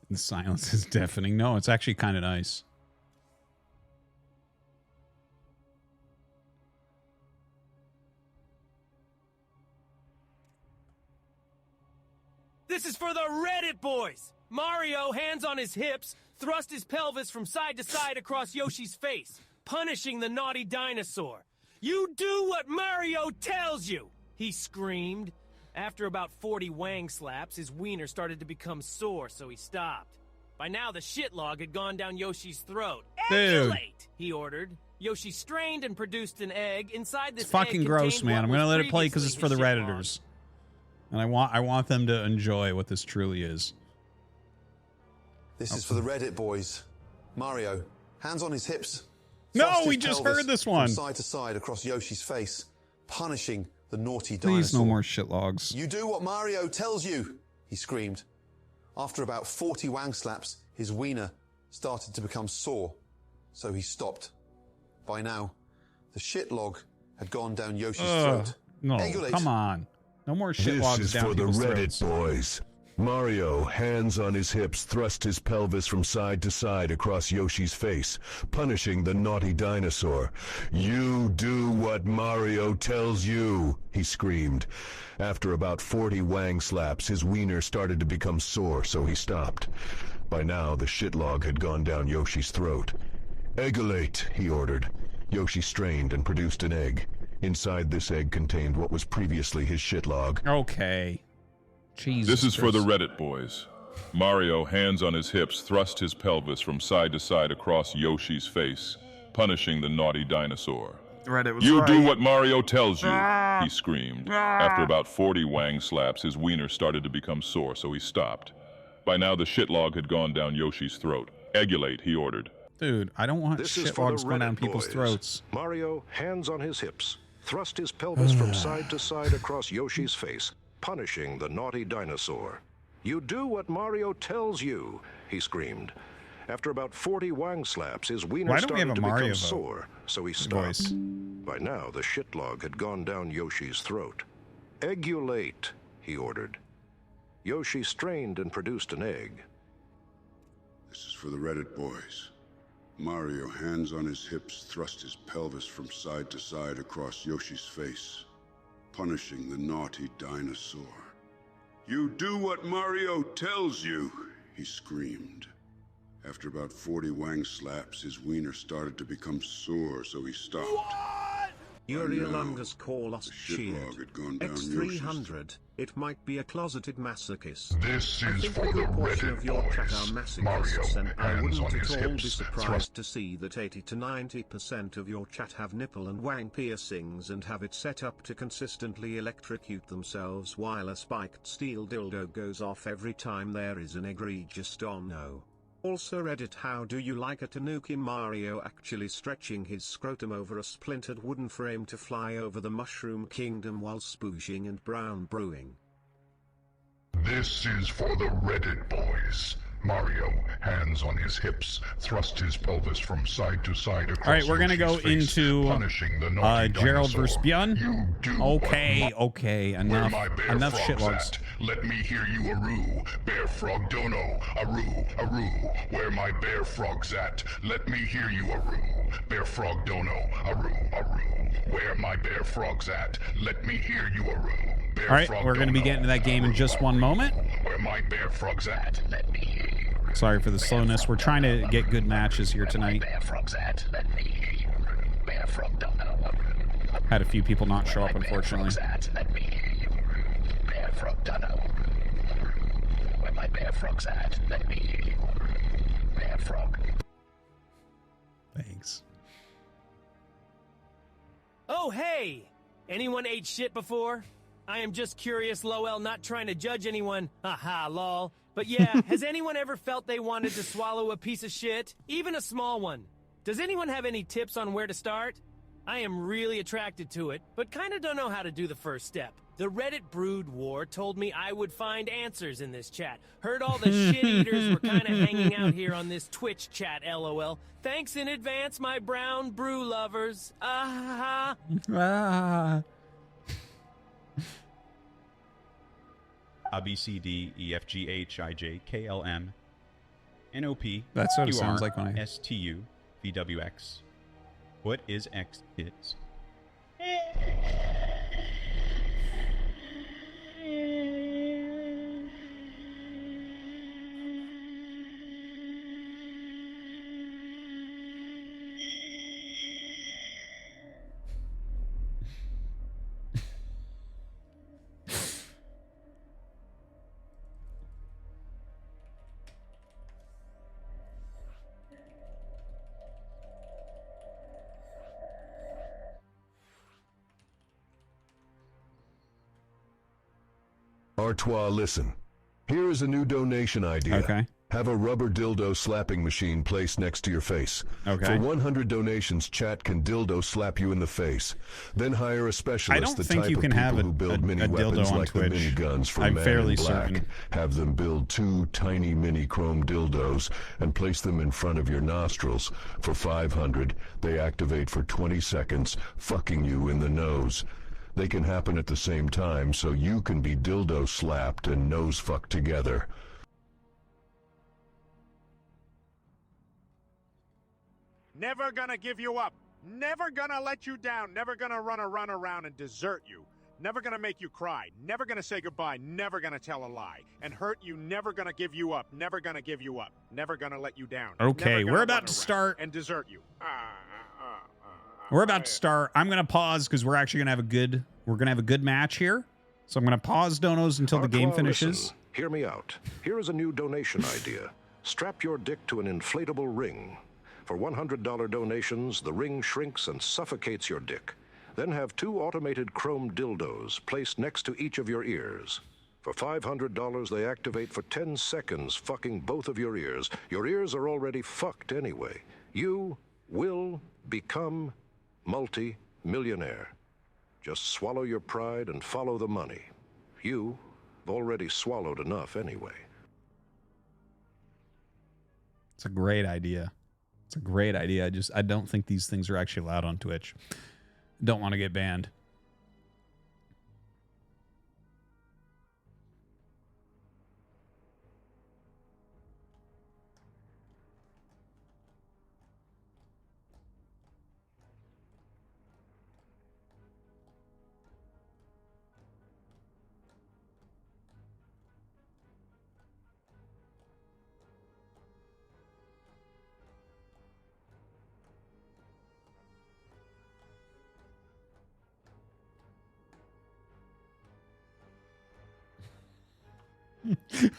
Speaker 1: The silence is deafening. No, it's actually kind of nice.
Speaker 15: This is for the Reddit boys! Mario, hands on his hips, thrust his pelvis from side to side across Yoshi's face, punishing the naughty dinosaur. You do what Mario tells you! He screamed. After about 40 wang slaps, his wiener started to become sore, so he stopped. By now, the shit log had gone down Yoshi's throat. Emulate, he ordered. Yoshi strained and produced an egg. Inside this
Speaker 1: It's fucking gross, man. I'm gonna let it play because it's for the Redditors. And I want them to enjoy what this truly is.
Speaker 10: This is for the Reddit boys. Mario, hands on his hips.
Speaker 1: No, we just heard this one.
Speaker 10: From side to side across Yoshi's face, punishing the naughty
Speaker 1: Please,
Speaker 10: dinosaur.
Speaker 1: no more shit logs.
Speaker 10: You do what Mario tells you, he screamed. After about 40 wang slaps, his wiener started to become sore, so he stopped. By now, the shit log had gone down Yoshi's throat.
Speaker 1: No,
Speaker 10: Egulate.
Speaker 1: come on. No more shit logs
Speaker 14: This is
Speaker 1: down
Speaker 14: for the
Speaker 1: people's
Speaker 14: Reddit
Speaker 1: throats.
Speaker 14: boys. Mario, hands on his hips, thrust his pelvis from side to side across Yoshi's face, punishing the naughty dinosaur. You do what Mario tells you, he screamed. After about 40 wang slaps, his wiener started to become sore, so he stopped. By now, the shitlog had gone down Yoshi's throat. Egulate, he ordered. Yoshi strained and produced an egg. Inside this egg contained what was previously his shitlog.
Speaker 1: Okay. Jesus.
Speaker 12: This is for the Reddit boys. Mario, hands on his hips, thrust his pelvis from side to side across Yoshi's face, punishing the naughty dinosaur.
Speaker 1: Reddit was
Speaker 12: You
Speaker 1: right.
Speaker 12: do what Mario tells you, he screamed. After about 40 wang slaps, his wiener started to become sore, so he stopped. By now, the shitlog had gone down Yoshi's throat. Egulate, he ordered.
Speaker 1: Dude, I don't want
Speaker 21: This is
Speaker 1: shit
Speaker 21: for the
Speaker 1: logs going down
Speaker 21: Reddit
Speaker 1: people's
Speaker 21: boys.
Speaker 1: throats.
Speaker 21: Mario, hands on his hips, thrust his pelvis from side to side across Yoshi's face, punishing the naughty dinosaur. You do what Mario tells you, he screamed. After about 40 wang slaps, his wiener
Speaker 1: Why don't we have
Speaker 21: started
Speaker 1: a
Speaker 21: to
Speaker 1: Mario
Speaker 21: become
Speaker 1: vote?
Speaker 21: sore, so he stopped.
Speaker 1: Voice.
Speaker 21: By now, the shitlog had gone down Yoshi's throat. Egulate, he ordered. Yoshi strained and produced an egg.
Speaker 9: This is for the Reddit boys. Mario, hands on his hips, thrust his pelvis from side to side across Yoshi's face, punishing the naughty dinosaur. You do what Mario tells you, he screamed. After about 40 wang slaps, his wiener started to become sore, so he stopped.
Speaker 4: Urielungus call us
Speaker 9: shitlog
Speaker 4: cheered.
Speaker 9: had gone down
Speaker 4: X300. It might be a closeted masochist.
Speaker 13: This
Speaker 4: I
Speaker 13: is
Speaker 4: think
Speaker 13: for
Speaker 4: a
Speaker 13: the
Speaker 4: good portion
Speaker 13: Reddit
Speaker 4: of your chat are
Speaker 13: boys.
Speaker 4: masochists,
Speaker 13: Mario,
Speaker 4: and I
Speaker 13: hands
Speaker 4: wouldn't
Speaker 13: on his
Speaker 4: at all be
Speaker 13: hips,
Speaker 4: surprised
Speaker 13: thrust.
Speaker 4: to see that 80 to 90% of your chat have nipple and wang piercings and have it set up to consistently electrocute themselves while a spiked steel dildo goes off every time there is an egregious domino. Also Reddit, how do you like a Tanuki Mario actually stretching his scrotum over a splintered wooden frame to fly over the Mushroom Kingdom while spooshing and brown brewing?
Speaker 13: This is for the Reddit boys. Mario, hands on his hips, thrust his pelvis from side to side across
Speaker 1: All right, we're gonna go
Speaker 13: Yoshi's face,
Speaker 1: into
Speaker 13: punishing the naughty
Speaker 1: Gerald
Speaker 13: dinosaur.
Speaker 1: versus Bjorn.
Speaker 13: You do
Speaker 1: Okay,
Speaker 13: what
Speaker 1: okay,
Speaker 13: Where
Speaker 1: enough,
Speaker 13: my bear
Speaker 1: enough
Speaker 13: frogs
Speaker 1: shit logs.
Speaker 13: at? Let me hear you aroo. Bear frog dono. Aroo, aroo. Where my bear frogs at? Let me hear you aroo. Bear frog dono. Aroo, aroo. Where my bear frogs at? Let me hear you aroo. Bear
Speaker 1: All right,
Speaker 13: frog
Speaker 1: we're going to be
Speaker 13: dono.
Speaker 1: getting to that game in just one moment.
Speaker 13: Where my bear frogs at? Let me hear you.
Speaker 1: Sorry for the slowness. We're trying to get good matches here tonight.
Speaker 13: Bear frogs at? Let me hear you. Bear frog dono.
Speaker 1: Had a few people not show up, unfortunately.
Speaker 13: Let me hear you. Bear frog dono. Where my bear frogs at? Let me hear you. Bear frog.
Speaker 1: Thanks.
Speaker 15: Oh, hey! Anyone ate shit before? I am just curious, Lowell, not trying to judge anyone. Haha, lol. But yeah, has anyone ever felt they wanted to swallow a piece of shit? Even a small one. Does anyone have any tips on where to start? I am really attracted to it, but kinda don't know how to do the first step. The Reddit Brood War told me I would find answers in this chat. Heard all the shit-eaters were kinda hanging out here on this Twitch chat, lol. Thanks in advance, my brown brew lovers. Ah.
Speaker 8: A, B, C, D, E, F, G, H, I, J, K, L, M, N, O, P,
Speaker 1: That's what it
Speaker 8: Q,
Speaker 1: sounds
Speaker 8: R,
Speaker 1: like when I...
Speaker 8: S, T, U, V, W, X. What is X is?
Speaker 14: Artois, listen. Here is a new donation idea.
Speaker 1: Okay.
Speaker 14: Have a rubber dildo slapping machine placed next to your face.
Speaker 1: Okay.
Speaker 14: For 100 donations, chat can dildo slap you in the face. Then hire a specialist,
Speaker 1: I don't
Speaker 14: the
Speaker 1: think
Speaker 14: type
Speaker 1: you
Speaker 14: of
Speaker 1: can
Speaker 14: people
Speaker 1: have
Speaker 14: who build mini
Speaker 1: a dildo
Speaker 14: weapons
Speaker 1: on
Speaker 14: like
Speaker 1: Twitch.
Speaker 14: the mini guns from
Speaker 1: I'm
Speaker 14: Man
Speaker 1: fairly
Speaker 14: in Black.
Speaker 1: certain.
Speaker 14: Have them build 2 tiny mini chrome dildos and place them in front of your nostrils. For 500, they activate for 20 seconds, fucking you in the nose. They can happen at the same time, so you can be dildo slapped and nose fucked together.
Speaker 18: Never gonna give you up. Never gonna let you down. Never gonna run around and desert you. Never gonna make you cry. Never gonna say goodbye. Never gonna tell a lie. And hurt you. Never gonna give you up. Never gonna give you up. Never gonna let you down.
Speaker 1: Okay,
Speaker 18: Never
Speaker 1: we're
Speaker 18: gonna
Speaker 1: about
Speaker 18: run
Speaker 1: to
Speaker 18: around
Speaker 1: start.
Speaker 18: and desert you.
Speaker 1: We're about to start. I'm gonna pause because we're actually gonna have a good match here. So I'm gonna pause donos until the game
Speaker 21: Artois,
Speaker 1: finishes.
Speaker 21: listen. Hear me out. Here is a new donation idea. Strap your dick to an inflatable ring. For $100 donations, the ring shrinks and suffocates your dick. Then have 2 automated chrome dildos placed next to each of your ears. For $500, they activate for 10 seconds, fucking both of your ears. Your ears are already fucked anyway. You will become multi-millionaire. Just swallow your pride and follow the money. You've already swallowed enough anyway.
Speaker 1: It's a great idea. It's a great idea. I don't think these things are actually allowed on Twitch. Don't want to get banned.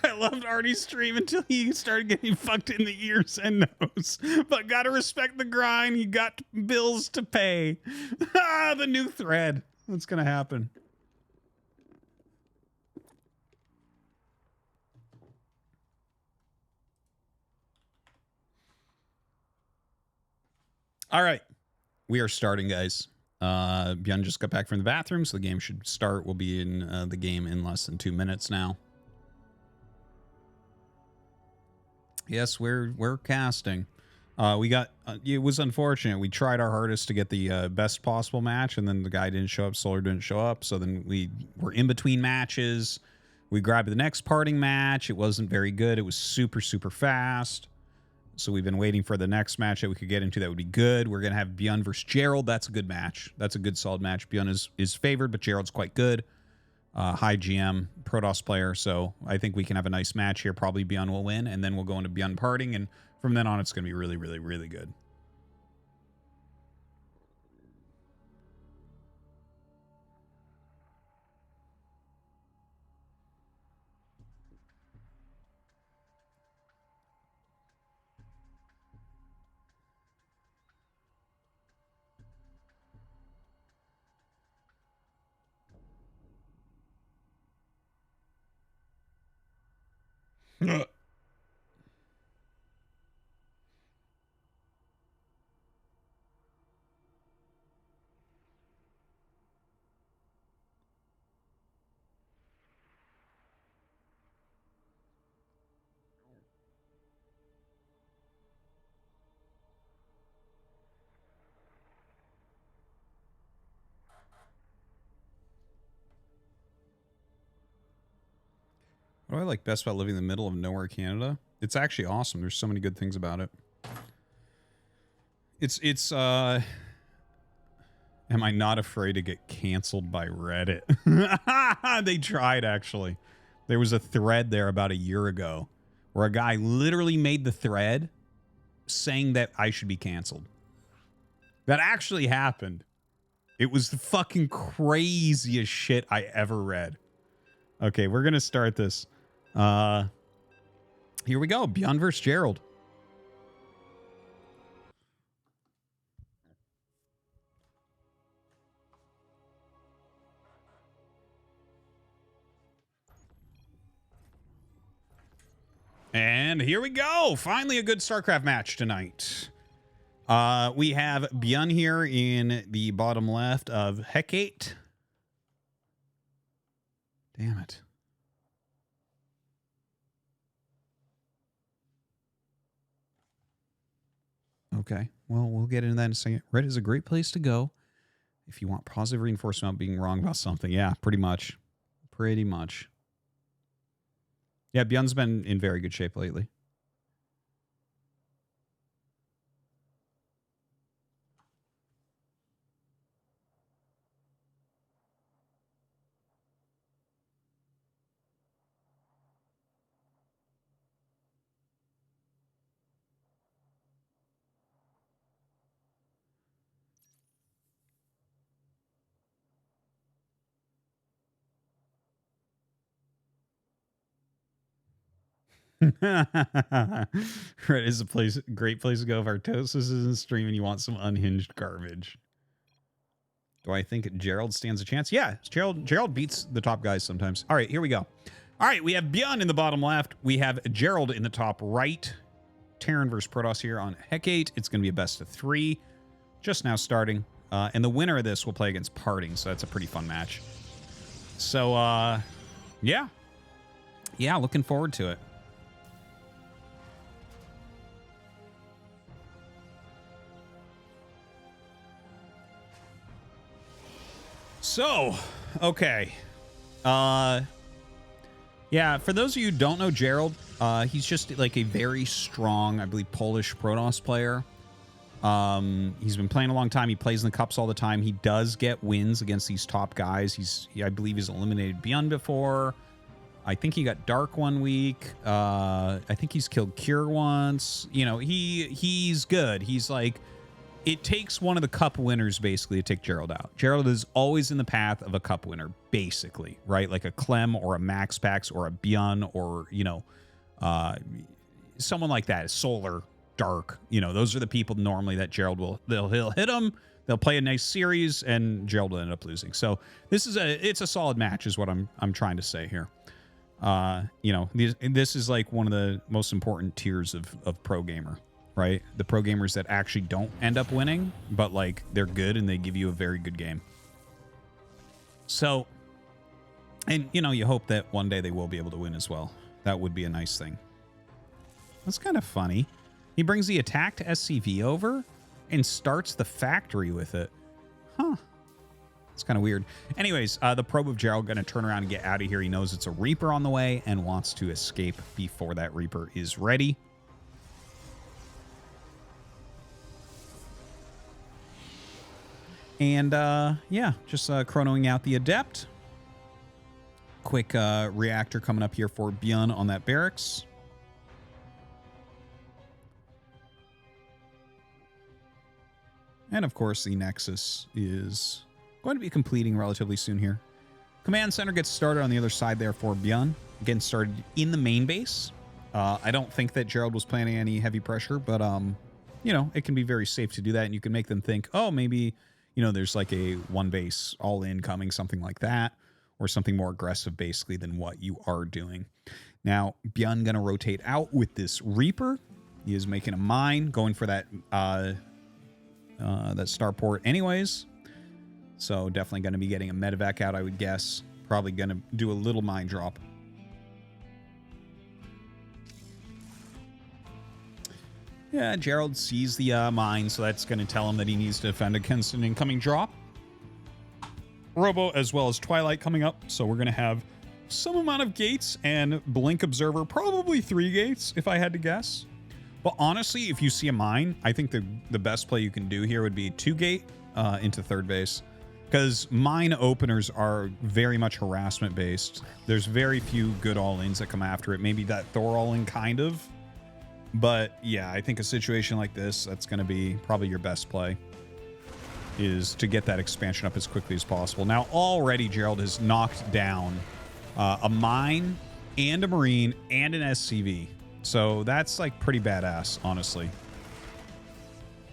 Speaker 1: I loved Artie's stream until he started getting fucked in the ears and nose. But gotta respect the grind. He got bills to pay. The new thread. What's gonna happen? All right. We are starting, guys. Bjorn just got back from the bathroom, so the game should start. We'll be in the game in less than 2 minutes now. Yes, we're casting. We got it was unfortunate. We tried our hardest to get the best possible match, and then the guy didn't show up. Solar didn't show up, so then we were in between matches. We grabbed the next parting match. It wasn't very good. It was super fast. So we've been waiting for the next match that we could get into that would be good. We're gonna have Bjorn versus Gerald. That's a good match. That's a good solid match. Bjorn is favored, but Gerald's quite good. High GM, Protoss player, so I think we can have a nice match here. Probably Bjorn will win, and then we'll go into Bjorn parting, and from then on, it's going to be really good. What do I like best about living in the middle of nowhere, Canada? It's actually awesome. There's so many good things about it. Am I not afraid to get canceled by Reddit? They tried, actually. There was a thread there about a year ago where a guy literally made the thread saying that I should be canceled. That actually happened. It was the fucking craziest shit I ever read. Okay, we're going to start this. Here we go. Beyond versus Gerald. And here we go. Finally a good StarCraft match tonight. We have Bjorn here in the bottom left of Hecate. Damn it. Okay, well, we'll get into that in a second. Reddit is a great place to go if you want positive reinforcement about being wrong about something. Yeah, pretty much. Pretty much. Yeah, Bjorn's been in very good shape lately. Reddit is a great place to go if Artosis isn't streaming. You want some unhinged garbage. Do I think Gerald stands a chance? Yeah, Gerald beats the top guys sometimes. All right, here we go. All right, we have Bjorn in the bottom left. We have Gerald in the top right. Terran versus Protoss here on Hecate. It's going to be a best of 3. Just now starting. And the winner of this will play against Parting, so that's a pretty fun match. So, yeah. Yeah, looking forward to it. So, okay. Yeah, for those of you who don't know Gerald, he's just like a very strong, I believe, Polish Protoss player. He's been playing a long time. He plays in the cups all the time. He does get wins against these top guys. I believe he's eliminated Beyond before. I think he got Dark one week. I think he's killed Cure once. You know, he's good. He's like, it takes one of the cup winners basically to take Gerald out. Gerald is always in the path of a cup winner, basically, right? Like a Clem or a Max Pax or a Bjorn or, you know, someone like that. Solar, Dark, you know, those are the people normally that Gerald he'll hit them. They'll play a nice series and Gerald will end up losing. So it's a solid match is what I'm trying to say here. You know, this is like one of the most important tiers of pro gamer. Right? The pro gamers that actually don't end up winning, but like they're good and they give you a very good game. So, and you know, you hope that one day they will be able to win as well. That would be a nice thing. That's kind of funny. He brings the attack to SCV over and starts the factory with it. Huh. It's kind of weird. Anyways, the probe of Gerald going to turn around and get out of here. He knows it's a Reaper on the way and wants to escape before that Reaper is ready. And, yeah, just chronoing out the Adept. Quick reactor coming up here for Bjorn on that barracks. And, of course, the Nexus is going to be completing relatively soon here. Command Center gets started on the other side there for Bjorn. Getting started in the main base. I don't think that Gerald was planning any heavy pressure, but, you know, it can be very safe to do that. And you can make them think, oh, maybe... You know, there's like a one base all in coming, something like that, or something more aggressive basically than what you are doing. Now, Bjorn gonna rotate out with this Reaper. He is making a mine, going for that that starport anyways. So definitely gonna be getting a medevac out, I would guess. Probably gonna do a little mine drop. Yeah, Gerald sees the mine, so that's going to tell him that he needs to defend against an incoming drop. Robo as well as Twilight coming up, so we're going to have some amount of gates and Blink Observer, probably 3 gates if I had to guess. But honestly, if you see a mine, I think the best play you can do here would be 2 gate into third base. Because mine openers are very much harassment based. There's very few good all-ins that come after it. Maybe that Thor all-in kind of. But yeah, I think a situation like this, that's going to be probably your best play, is to get that expansion up as quickly as possible. Now, already Gerald has knocked down a mine and a marine and an SCV. So that's like pretty badass, honestly.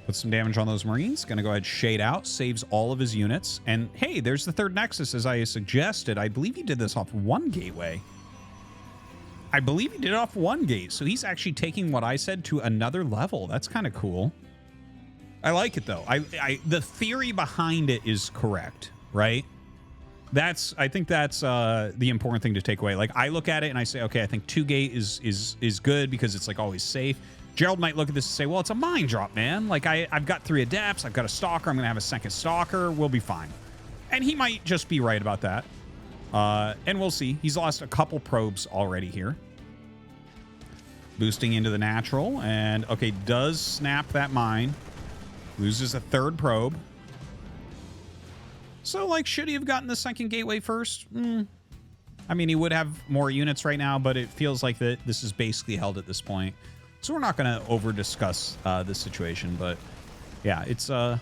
Speaker 1: Put some damage on those marines. Going to go ahead, shade out, saves all of his units. And hey, there's the third nexus as I suggested. I believe he did this off 1 gateway. I believe he did it off 1 gate. So he's actually taking what I said to another level. That's kind of cool. I like it though. The theory behind it is correct, right? I think that's the important thing to take away. Like I look at it and I say, okay, I think 2 gate is good because it's like always safe. Gerald might look at this and say, well, it's a mine drop, man. Like I've got 3 adepts, I've got a stalker, I'm gonna have a second stalker, we'll be fine. And he might just be right about that. And we'll see. He's lost a couple probes already here. Boosting into the natural, and okay, does snap that mine. Loses a 3rd probe. So, like, should he have gotten the 2nd gateway first? I mean, he would have more units right now, but it feels like that this is basically held at this point. So we're not going to over-discuss this situation, but yeah, it's I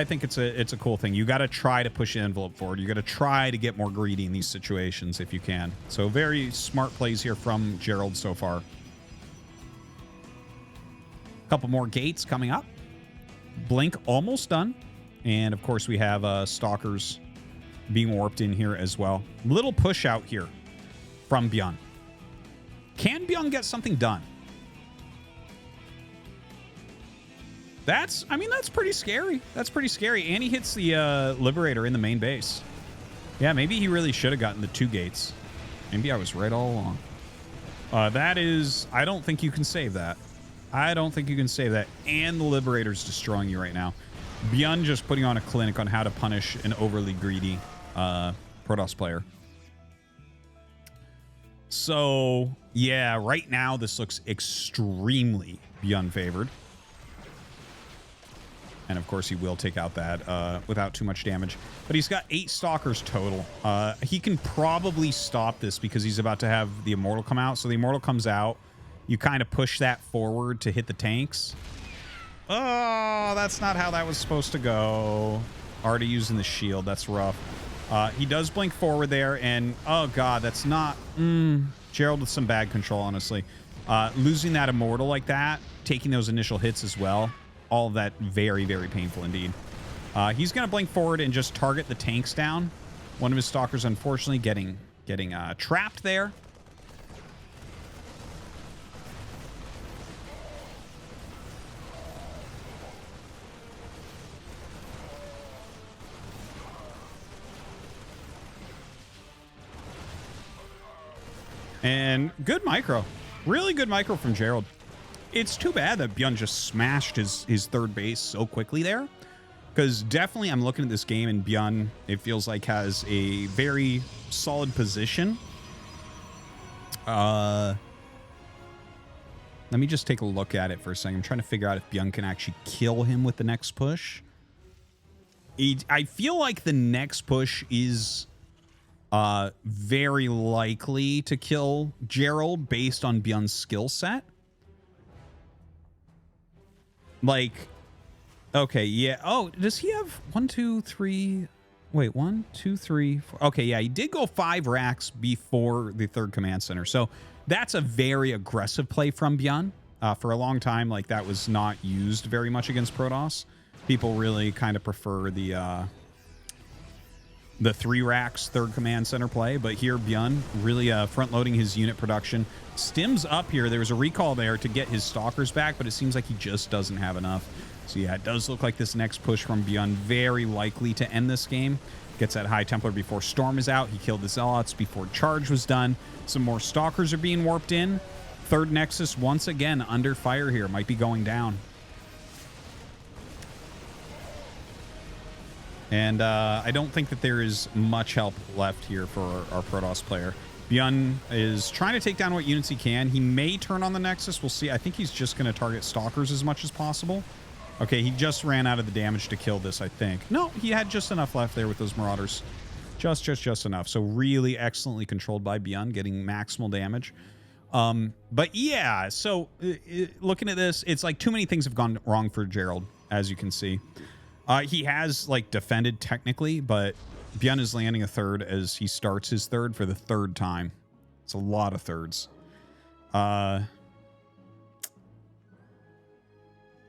Speaker 1: think it's a cool thing. You got to try to push the envelope forward. You got to try to get more greedy in these situations if you can. So very smart plays here from Gerald so far. Couple more gates coming up. Blink almost done. And of course we have stalkers being warped in here as well. Little push out here from Byun. Can Byun get something done? That's pretty scary. That's pretty scary. And he hits the Liberator in the main base. Yeah, maybe he really should have gotten the 2 gates. Maybe I was right all along. That is, I don't think you can save that. I don't think you can save that. And the Liberator's destroying you right now. Byun just putting on a clinic on how to punish an overly greedy Protoss player. So, yeah, right now this looks extremely Byun favored. And of course he will take out that without too much damage. But he's got 8 stalkers total. He can probably stop this because he's about to have the Immortal come out. So the Immortal comes out. You kind of push that forward to hit the tanks. Oh, that's not how that was supposed to go. Already using the shield. That's rough. He does blink forward there. And, oh, God, that's not... Gerald with some bad control, honestly. Losing that Immortal like that, taking those initial hits as well. All of that very, very painful indeed. He's going to blink forward and just target the tanks down. One of his stalkers, unfortunately, getting trapped there. And good micro. Really good micro from Gerald. It's too bad that Byun just smashed his third base so quickly there. Because definitely I'm looking at this game and Byun, it feels like, has a very solid position. Let me just take a look at it for a second. I'm trying to figure out if Byun can actually kill him with the next push. I feel like the next push is... very likely to kill Gerald based on Byun's skill set. Like, okay, yeah. Oh, does he have 1, 2, 3? Wait, 1, 2, 3, 4. Okay, yeah, he did go 5 racks before the 3rd command center. So that's a very aggressive play from Byun. For a long time, like, that was not used very much against Protoss. People really kind of prefer the 3 racks 3rd command center play, but here Byun really front loading his unit production. Stims up here. There was a recall there to get his stalkers back, but it seems like he just doesn't have enough. So yeah, it does look like this next push from Byun very likely to end this game. Gets that High Templar before Storm is out. He killed the Zealots before Charge was done. Some more stalkers are being warped in. 3rd Nexus once again under fire here. Might be going down. And I don't think that there is much help left here for our Protoss player. Bjorn is trying to take down what units he can. He may turn on the Nexus. We'll see. I think he's just going to target Stalkers as much as possible. Okay, he just ran out of the damage to kill this, I think. No, he had just enough left there with those Marauders. Just enough. So really excellently controlled by Bjorn, getting maximal damage. But yeah, so looking at this, it's like too many things have gone wrong for Gerald, as you can see. He has like defended technically, but Bjorn is landing a third as he starts his third for the third time. It's a lot of thirds.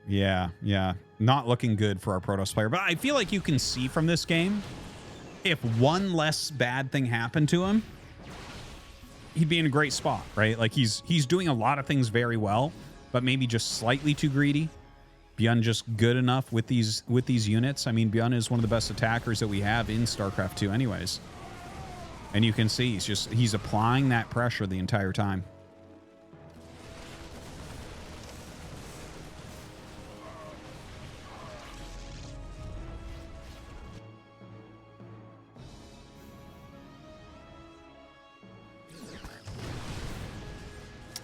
Speaker 1: Yeah. Not looking good for our Protoss player. But I feel like you can see from this game, if one less bad thing happened to him, he'd be in a great spot, right? Like he's doing a lot of things very well, but maybe just slightly too greedy. Bjorn just good enough with these units. I mean, Bjorn is one of the best attackers that we have in StarCraft 2 anyways. And you can see he's applying that pressure the entire time.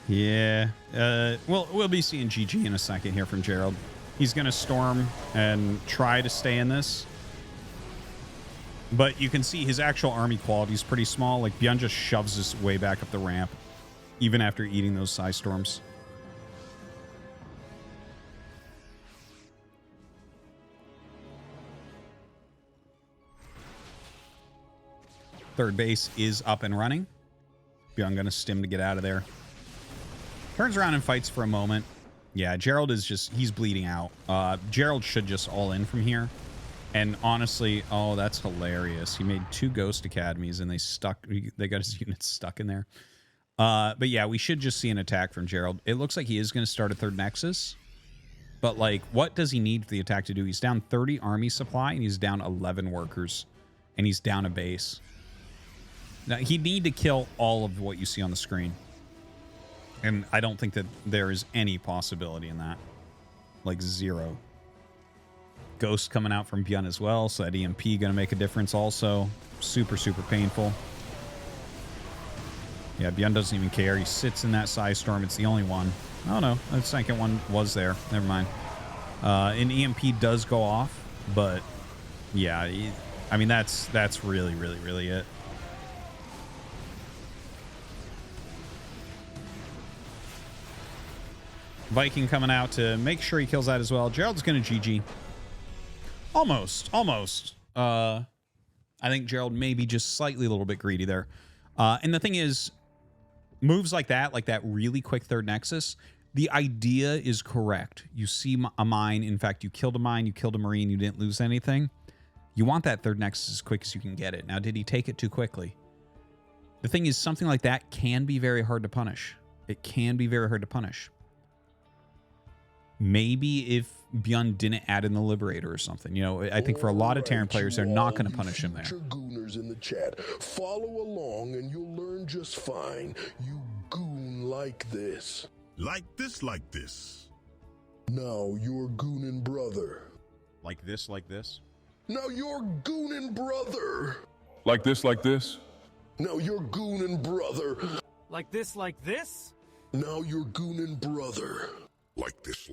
Speaker 1: Yeah. We'll be seeing GG in a second here from Gerald. He's going to storm and try to stay in this. But you can see his actual army quality is pretty small. Like, Bjorn just shoves his way back up the ramp, even after eating those Psy Storms. Third base is up and running. Bjorn going to stim to get out of there. Turns around and fights for a moment. Yeah, Gerald is just, he's bleeding out. Gerald should just all in from here. And honestly, oh, that's hilarious. He made 2 Ghost Academies and they got his units stuck in there. But yeah, we should just see an attack from Gerald. It looks like he is going to start a third Nexus. But like, what does he need for the attack to do? He's down 30 army supply and he's down 11 workers. And he's down a base. Now, he'd need to kill all of what you see on the screen. And I don't think that there is any possibility in that. Like, 0. Ghost coming out from Bjorn as well, so that EMP going to make a difference also. Super painful. Yeah, Bjorn doesn't even care. He sits in that Psy Storm. It's the only one. Oh, no. The second one was there. Never mind. An EMP does go off, but yeah, I mean, that's really it. Viking coming out to make sure he kills that as well. Gerald's going to GG. Almost. I think Gerald may be just slightly a little bit greedy there. And the thing is, moves like that really quick third Nexus, the idea is correct. You see a mine. In fact, you killed a mine, you killed a Marine, you didn't lose anything. You want that third Nexus as quick as you can get it. Now, did he take it too quickly? The thing is, something like that can be very hard to punish. It can be very hard to punish. Maybe if Bjorn didn't add in the Liberator or something. You know, I think for a lot of Terran players, they're not going to punish him there.
Speaker 6: Gooners in the chat, follow along and you'll learn just fine. You goon like this.
Speaker 13: Like this.
Speaker 6: Now you're goonin' brother.
Speaker 8: Like this.
Speaker 6: Now you're goonin' brother.
Speaker 12: Like this.
Speaker 6: Now you're goonin' brother.
Speaker 15: Like this.
Speaker 6: Now you're goonin' brother.
Speaker 13: Like this.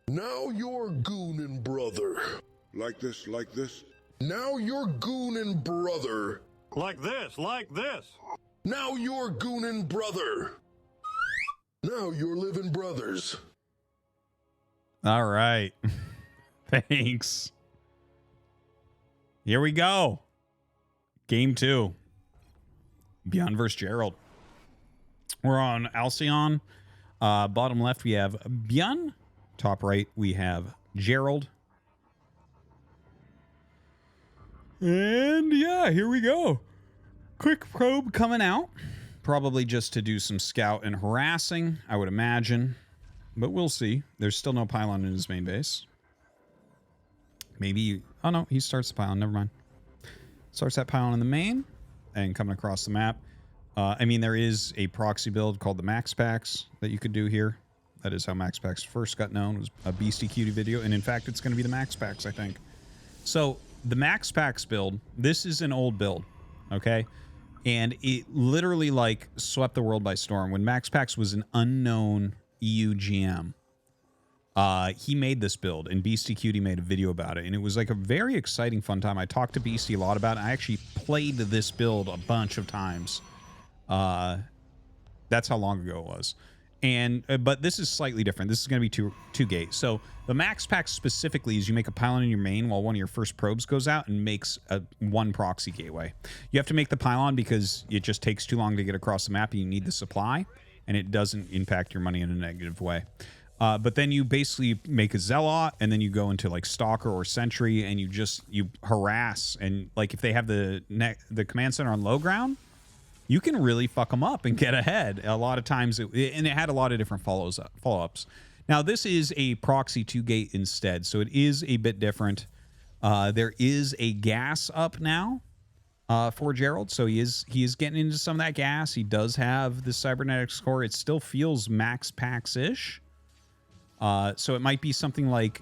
Speaker 6: Now you're goonin' brother.
Speaker 9: Like this.
Speaker 6: Now you're goonin' brother.
Speaker 18: Like this.
Speaker 6: Now you're goonin' brother. Now you're living brothers.
Speaker 1: All right. Thanks. Here we go. Game 2. Bjorn versus Gerald. We're on Alcyon. Bottom left, we have Bjorn. Top right, we have Gerald. And yeah, here we go. Quick probe coming out. Probably just to do some scout and harassing, I would imagine. But we'll see. There's still no pylon in his main base. Maybe... Oh, no. He starts the pylon. Never mind. Starts that pylon in the main. And coming across the map. I mean, there is a proxy build called the Max Packs that you could do here. That is how Max Packs first got known. It was a Beastie Cutie video. And in fact, it's going to be the Max Packs, I think. So the Max Pax build, this is an old build, okay? And it literally, like, swept the world by storm. When Max Pax was an unknown EU GM, he made this build, and Beastie Cutie made a video about it, and it was, like, a very exciting, fun time. I talked to Beastie a lot about it. I actually played this build a bunch of times. That's how long ago it was. And but this is slightly different. This is going to be two gate. So the Max Pack specifically is you make a pylon in your main while one of your first probes goes out and makes one proxy gateway. You have to make the pylon because it just takes too long to get across the map and you need the supply, and it doesn't impact your money in a negative way. But then you basically make a zealot, and then you go into like stalker or sentry, and you harass, and like if they have the command center on low ground, you can really fuck them up and get ahead. A lot of times, and it had a lot of different follow-ups. Now, this is a proxy 2-gate instead, so it is a bit different. There is a gas up now for Gerald, so he is getting into some of that gas. He does have the cybernetics core. It still feels Max Pax-ish. So it might be something like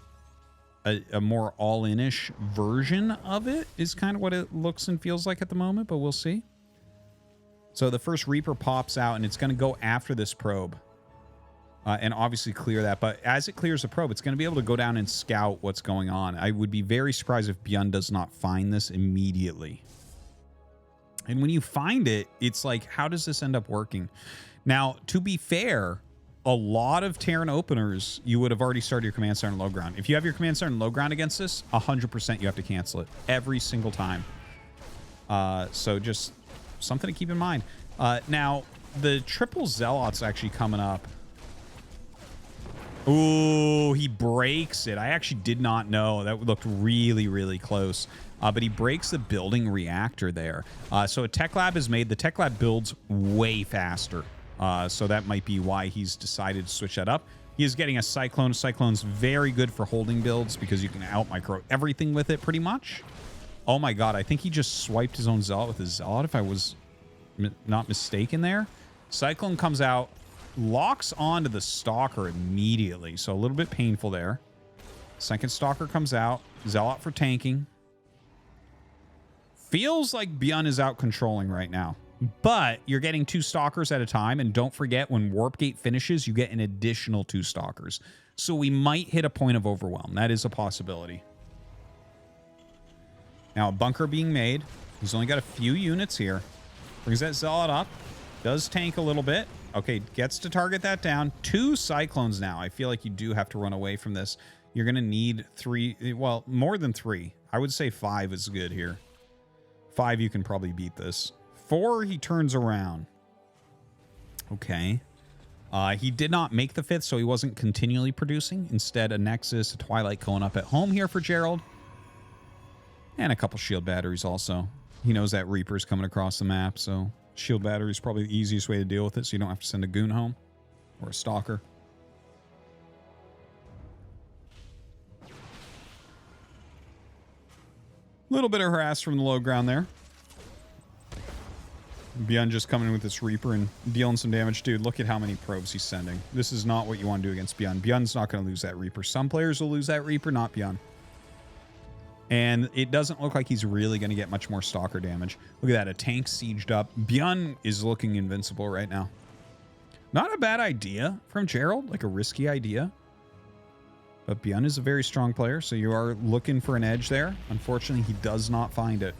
Speaker 1: a more all-in-ish version of it is kind of what it looks and feels like at the moment, but we'll see. So the first Reaper pops out, and it's going to go after this probe. And obviously clear that. But as it clears the probe, it's going to be able to go down and scout what's going on. I would be very surprised if Bjorn does not find this immediately. And when you find it, it's like, how does this end up working? Now, to be fair, a lot of Terran openers, you would have already started your command center in low ground. If you have your command center in low ground against this, 100% you have to cancel it every single time. So just something to keep in mind. Now, the triple zealot's actually coming up. Ooh, he breaks it. I actually did not know. That looked really, really close. But he breaks the building reactor there. So a tech lab is made. The tech lab builds way faster. So that might be why he's decided to switch that up. He is getting a Cyclone. Cyclone's very good for holding builds because you can out-micro everything with it pretty much. Oh my god, I think he just swiped his own Zealot with his Zealot, if I was not mistaken there. Cyclone comes out, locks onto the Stalker immediately, so a little bit painful there. Second Stalker comes out, Zealot for tanking. Feels like Bjorn is out controlling right now, but you're getting 2 Stalkers at a time, and don't forget, when Warp Gate finishes, you get an additional 2 Stalkers. So we might hit a point of overwhelm. That is a possibility. Now, a bunker being made. He's only got a few units here. Brings that Zealot up. Does tank a little bit. Okay, gets to target that down. 2 Cyclones now. I feel like you do have to run away from this. You're going to need 3. Well, more than 3. I would say 5 is good here. 5, you can probably beat this. 4, he turns around. Okay. He did not make the 5th, so he wasn't continually producing. Instead, a Nexus, a Twilight going up at home here for Gerald. And a couple shield batteries also. He knows that Reaper's coming across the map, so shield battery is probably the easiest way to deal with it, so you don't have to send a goon home. Or a stalker. Little bit of harass from the low ground there. Bjorn just coming in with this Reaper and dealing some damage. Dude, look at how many probes he's sending. This is not what you want to do against Bjorn. Bjorn's not going to lose that Reaper. Some players will lose that Reaper, not Bjorn. And it doesn't look like he's really going to get much more Stalker damage. Look at that, a tank sieged up. Bjorn is looking invincible right now. Not a bad idea from Gerald, like a risky idea. But Bjorn is a very strong player, so you are looking for an edge there. Unfortunately, he does not find it.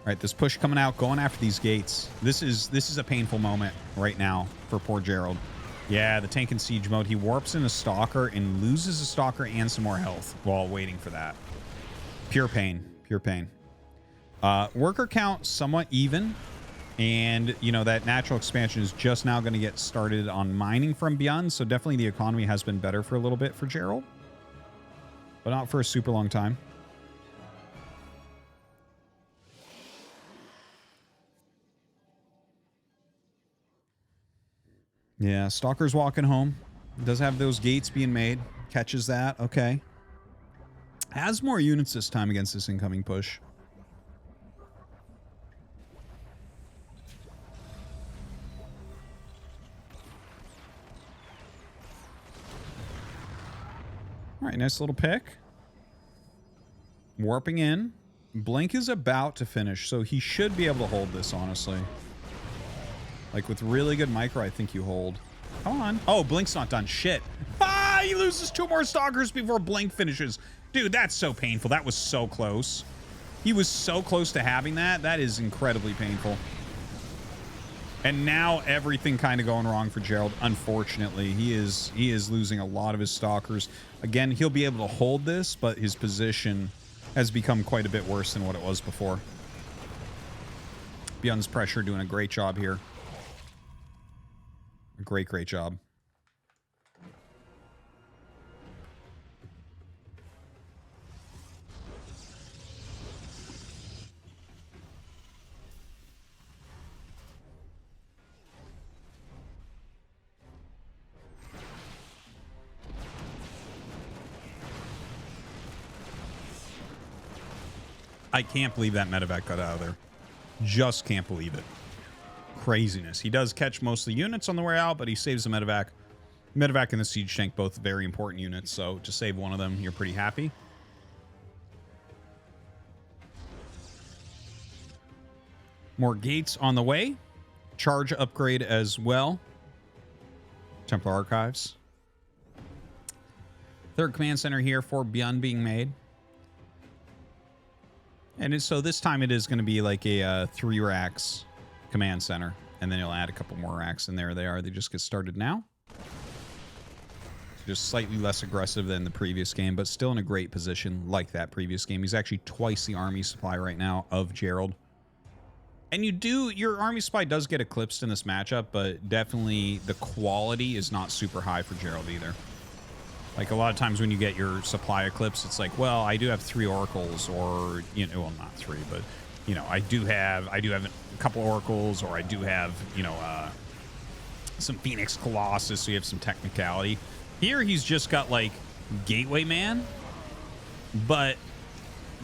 Speaker 1: All right, this push coming out, going after these gates. This is a painful moment right now for poor Gerald. Yeah, the tank in siege mode. He warps in a Stalker and loses a Stalker and some more health while waiting for that. Pure pain. Pure pain. Worker count somewhat even. And, you know, that natural expansion is just now going to get started on mining from Bjorn. So definitely the economy has been better for a little bit for Gerald. But not for a super long time. Yeah, Stalker's walking home. Does have those gates being made. Catches that. Okay. Has more units this time against this incoming push. All right, nice little pick. Warping in. Blink is about to finish, so he should be able to hold this, honestly. Like, with really good micro, I think you hold. Come on. Oh, Blink's not done shit. Ah, he loses 2 more Stalkers before Blink finishes. Dude, that's so painful. That was so close. He was so close to having that. That is incredibly painful. And now everything kind of going wrong for Gerald. Unfortunately, he is losing a lot of his Stalkers. Again, he'll be able to hold this, but his position has become quite a bit worse than what it was before. Beyond's Pressure doing a great job here. A great, great job. I can't believe that medevac got out of there. Just can't believe it. Craziness. He does catch most of the units on the way out, but he saves the medevac. Medevac and the siege tank, both very important units, so to save one of them, you're pretty happy. More gates on the way. Charge upgrade as well. Templar Archives. Third command center here for Beyond being made. And so this time it is going to be like a 3 racks command center. And then you'll add a couple more racks, and there they are. They just get started now. Just slightly less aggressive than the previous game, but still in a great position like that previous game. He's actually twice the army supply right now of Gerald. And your army supply does get eclipsed in this matchup, but definitely the quality is not super high for Gerald either. Like, a lot of times when you get your supply eclipse, it's like, well, I do have 3 oracles, or, you know, well, not 3, but, you know, I do have a couple oracles, or I do have, you know, some Phoenix Colossus, so you have some technicality. Here, he's just got, like, Gateway Man, but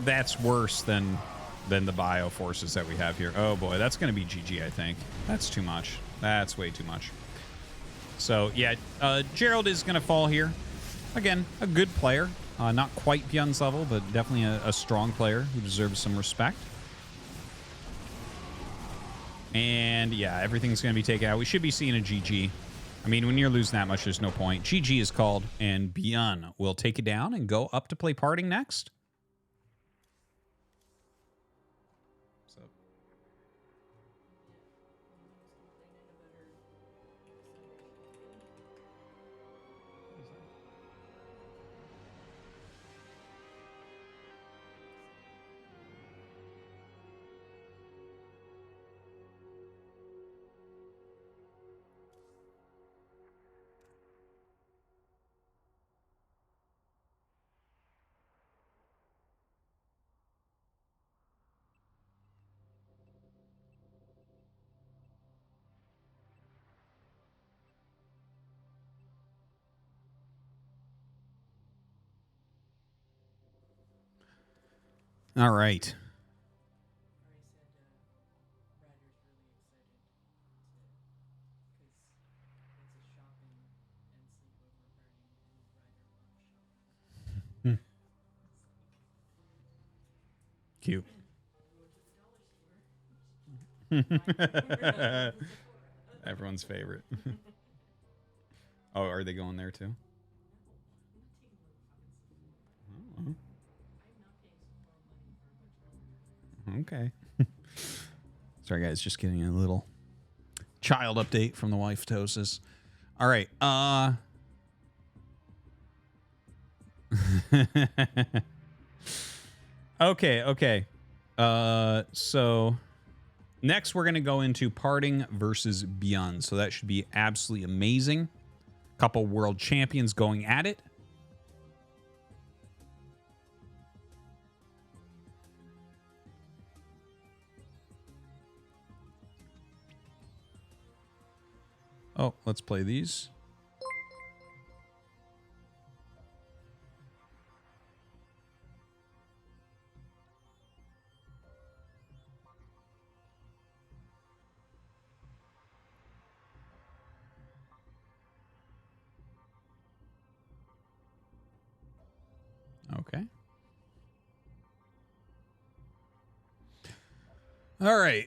Speaker 1: that's worse than the bio forces that we have here. Oh, boy, that's going to be GG, I think. That's too much. That's way too much. So, yeah, Gerald is going to fall here. Again, a good player. Not quite Beyond's level, but definitely a strong player who deserves some respect. And, yeah, everything's going to be taken out. We should be seeing a GG. I mean, when you're losing that much, there's no point. GG is called, and Beyond will take it down and go up to play Parting next. All right. Cute. Everyone's favorite. Oh, are they going there too? Oh. Okay. Sorry, guys. Just getting a little child update from the wife, Artosis. All right. Okay. So next we're going to go into Parting versus Beyond. So that should be absolutely amazing. Couple world champions going at it. Oh, let's play these. All right.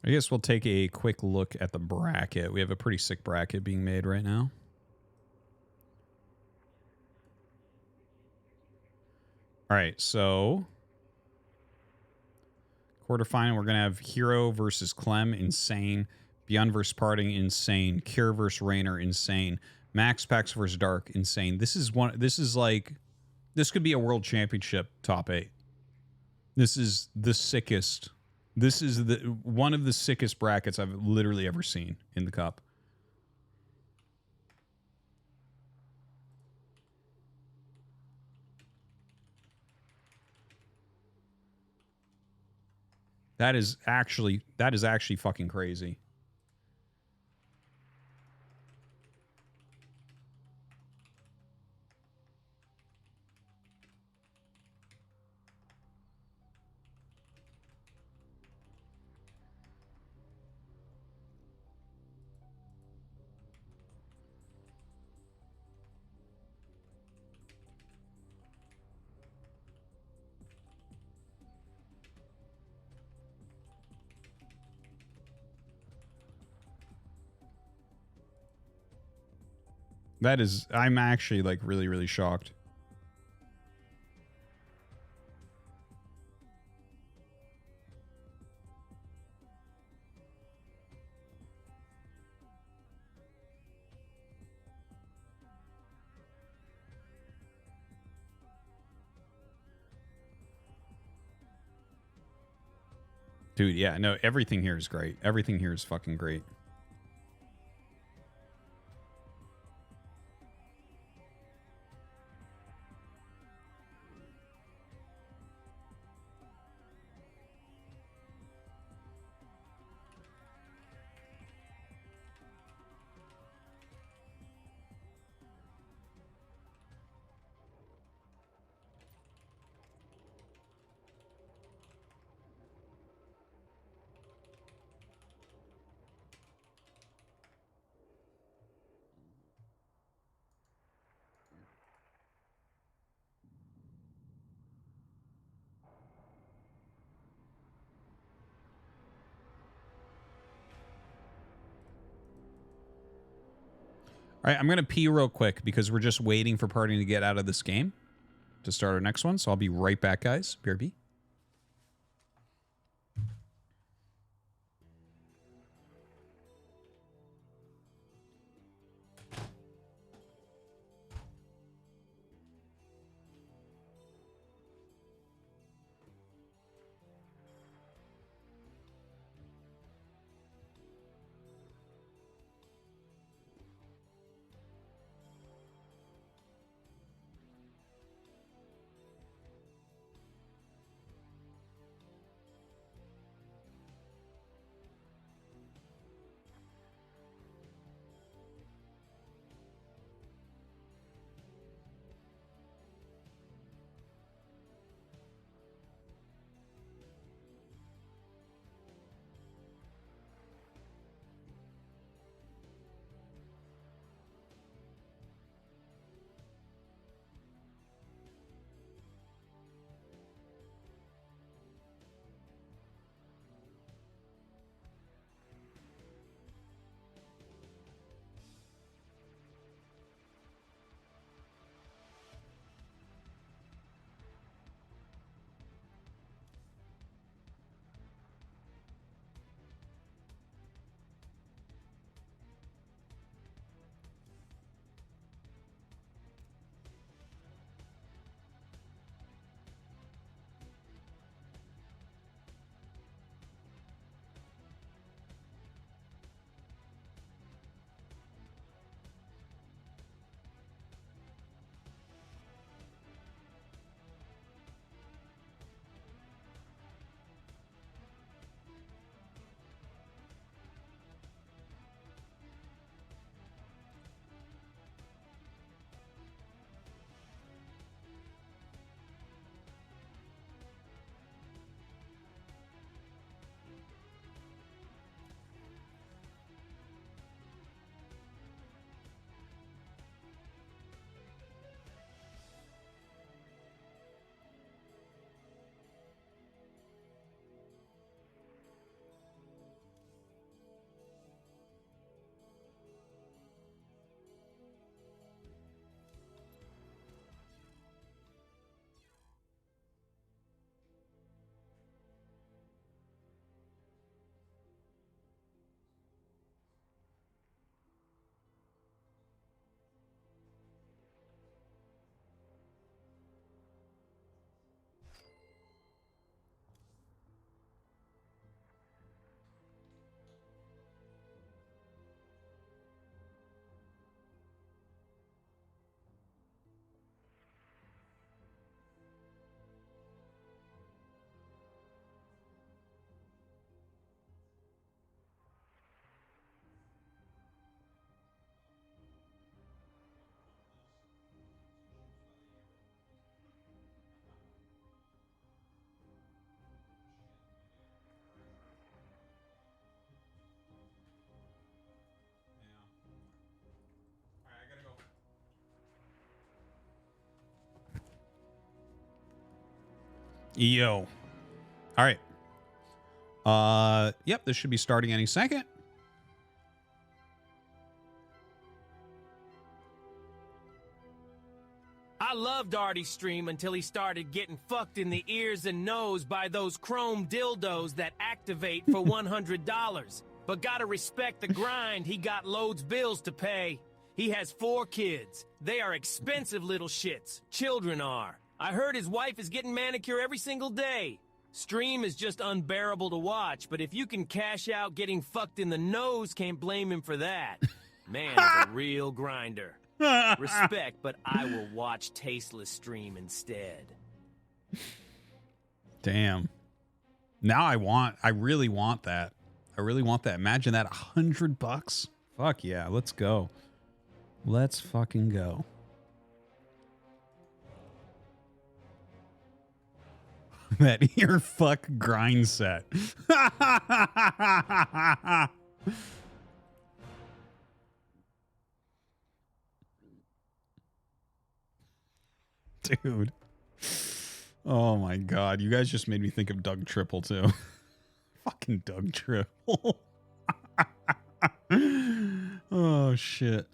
Speaker 1: I guess we'll take a quick look at the bracket. We have a pretty sick bracket being made right now. All right, so quarterfinal, we're going to have Hero versus Clem, insane. Beyond versus Parting, insane. Cure versus Rainer, insane. Max Pax versus Dark, insane. This is this could be a world championship top 8. This is the sickest. This is one of the sickest brackets I've literally ever seen in the cup. That is actually fucking crazy. That is, I'm actually like really, really shocked. Dude, yeah, no, everything here is great. Everything here is fucking great. All right, I'm going to pee real quick because we're just waiting for Parting to get out of this game to start our next one. So I'll be right back, guys. BRB. Yo. All right. Yep, this should be starting any second.
Speaker 15: I loved Artie's stream until he started getting fucked in the ears and nose by those chrome dildos that activate for $100. But gotta respect the grind, he got loads bills to pay. He has 4 kids. They are expensive little shits. Children are. I heard his wife is getting manicure every single day. Stream is just unbearable to watch, but if you can cash out getting fucked in the nose, can't blame him for that. Man is a real grinder. Respect, but I will watch tasteless stream instead.
Speaker 1: Damn. Now I really want that. I really want that. Imagine that, $100. Fuck yeah, let's go. Let's fucking go. That ear fuck grind set. Dude. Oh my god. You guys just made me think of Doug Triple too. Fucking Doug Triple. Oh shit.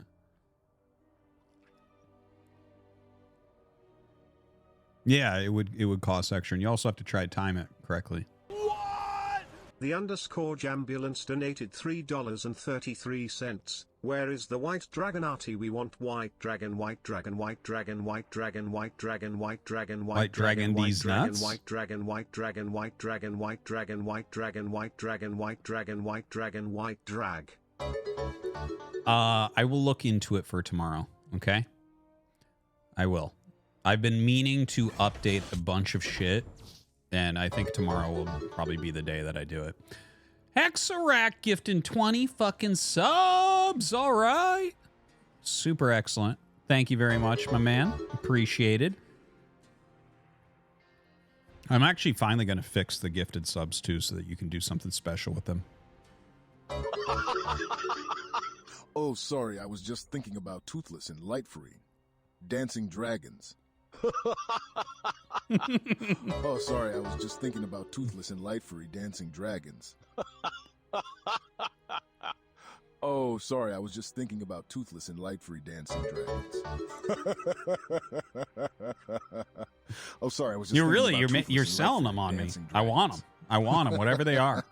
Speaker 1: Yeah, it would cost extra, and you also have to try to time it correctly.
Speaker 4: The underscore Jambulance donated $3.33. Where is the white dragon arty? We want white dragon, white dragon, white dragon, white dragon, white dragon, white dragon, white dragon, white dragon, white dragon, white dragon, white dragon, white dragon, white dragon, white dragon, white dragon, white dragon, white drag.
Speaker 1: I will look into it for tomorrow, okay? I will. I've been meaning to update a bunch of shit, and I think tomorrow will probably be the day that I do it. Hexarack gifting 20 fucking subs. All right. Super excellent. Thank you very much, my man. Appreciated. I'm actually finally going to fix the gifted subs, too, so that you can do something special with them.
Speaker 7: Oh, sorry. I was just thinking about Toothless and Light-Free. Dancing Dragons. Oh, sorry. I was just thinking about Toothless and Light-Free Dancing Dragons. Oh, sorry. I was just thinking about Toothless and Light-Free Dancing Dragons. Oh, sorry. I was just
Speaker 1: you're selling them on me. I want them. I want them, whatever they are.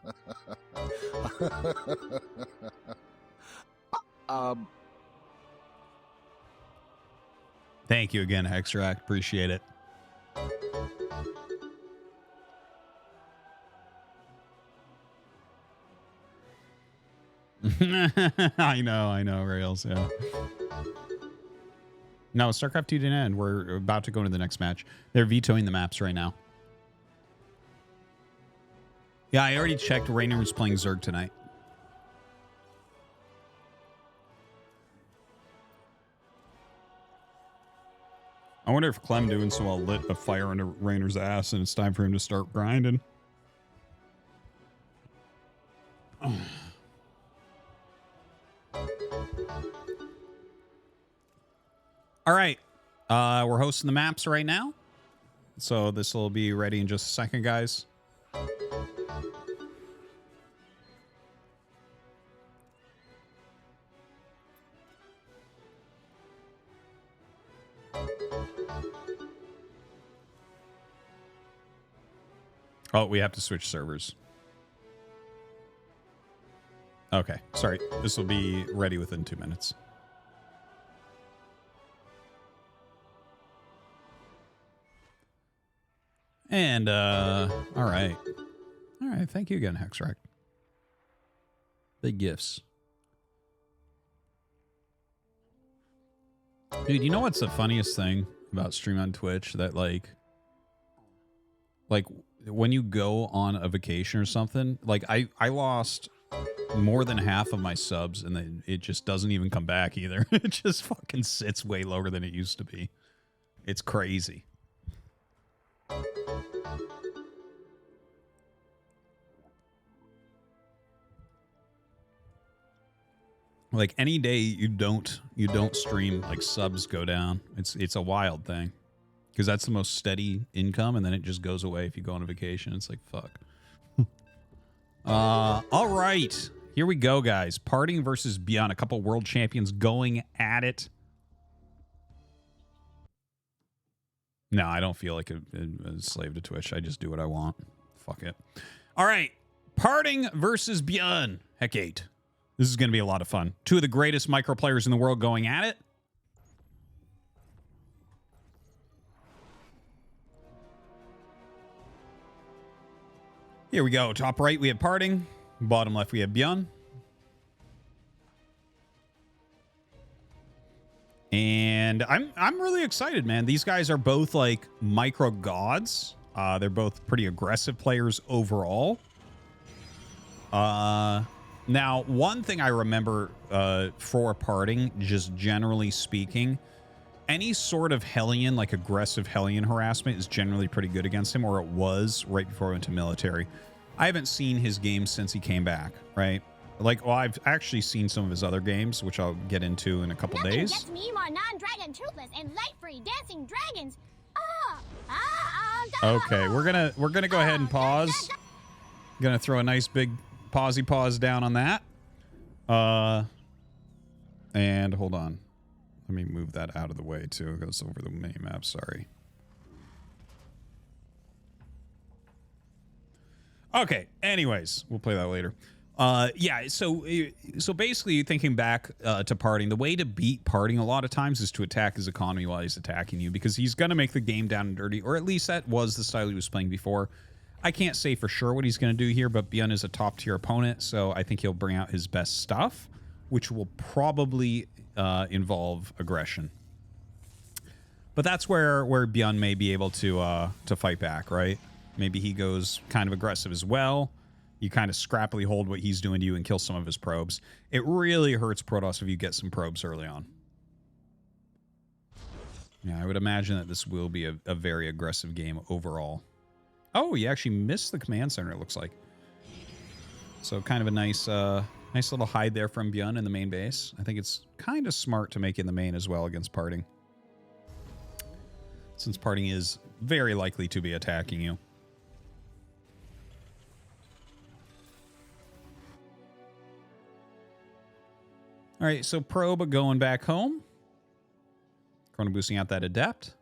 Speaker 1: Thank you again, Hexrack. Appreciate it. I know, Rails, yeah. No, StarCraft 2 didn't end. We're about to go into the next match. They're vetoing the maps right now. Yeah, I already checked. Rainer was playing Zerg tonight. I wonder if Clem doing so well lit a fire under Rainer's ass and it's time for him to start grinding. All right. We're hosting the maps right now. So this will be ready in just a second, guys. Oh, we have to switch servers. Okay, sorry. This will be ready within 2 minutes. And, all right. All right, thank you again, Hexrack. Big gifts. Dude, you know what's the funniest thing about stream on Twitch? That, like when you go on a vacation or something, like I lost more than half of my subs and then it just doesn't even come back either. It just fucking sits way lower than it used to be. It's crazy. Like any day you don't stream, like subs go down. It's a wild thing. because that's the most steady income, and then it just goes away if you go on a vacation. It's like, fuck. All right. Here we go, guys. Parting versus Beyond. A couple world champions going at it. No, I don't feel like a slave to Twitch. I just do what I want. Fuck it. All right. Parting versus Beyond. Heck 8. This is going to be a lot of fun. Two of the greatest micro players in the world going at it. Here we go. Top right, we have Parting. Bottom left, we have Beyond. And I'm really excited, man. These guys are both like micro gods. They're both pretty aggressive players overall. Now, one thing I remember for Parting, just generally speaking, any sort of Hellion, like aggressive Hellion harassment is generally pretty good against him, or it was right before I went to military. I haven't seen his games since he came back, right? Like, well, I've actually seen some of his other games, which I'll get into in a couple days.
Speaker 2: Gets me more non-dragon toothless and light-free dancing dragons.
Speaker 1: Okay, we're gonna go ahead and pause. Gonna throw a nice big pause down on that. And hold on. Let me move that out of the way too. It goes over the mini-map, sorry. Okay, anyways, we'll play that later. Yeah, so basically thinking back to Parting, the way to beat Parting a lot of times is to attack his economy while he's attacking you, because he's going to make the game down and dirty, or at least that was the style he was playing before. I can't say for sure what he's going to do here, but Beyond is a top-tier opponent, so I think he'll bring out his best stuff, which will probably involve aggression. But that's where Beyond may be able to fight back, right? Maybe he goes kind of aggressive as well. You kind of scrappily hold what he's doing to you and kill some of his probes. It really hurts Protoss if you get some probes early on. Yeah, I would imagine that this will be a very aggressive game overall. Oh, you actually missed the command center, it looks like. So kind of a nice little hide there from Beyond in the main base. I think it's kind of smart to make in the main as well against Parting, since Parting is very likely to be attacking you. All right, so probe going back home. Chrono boosting out that adept.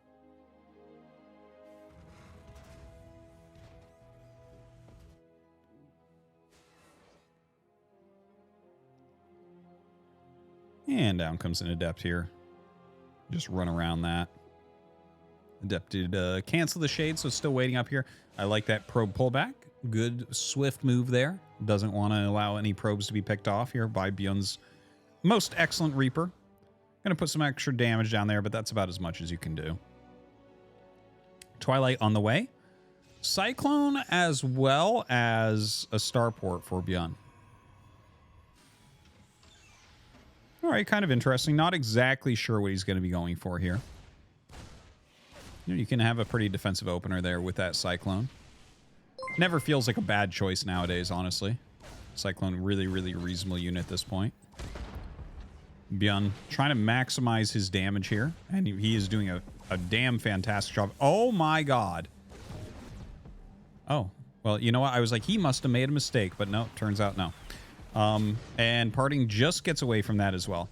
Speaker 1: And down comes an adept here. Just run around that. Adept did cancel the shade, so still waiting up here. I like that probe pullback. Good, swift move there. Doesn't want to allow any probes to be picked off here by Beyond's most excellent Reaper. Gonna put some extra damage down there, but that's about as much as you can do. Twilight on the way. Cyclone as well as a starport for Beyond. All right, kind of interesting. Not exactly sure what he's going to be going for here. You can have a pretty defensive opener there with that Cyclone. Never feels like a bad choice nowadays, honestly. Cyclone, really, really reasonable unit at this point. Beyond trying to maximize his damage here, and he is doing a damn fantastic job. Oh my god. Oh, well, you know what? I was like, he must have made a mistake, but no, turns out no. And Parting just gets away from that as well.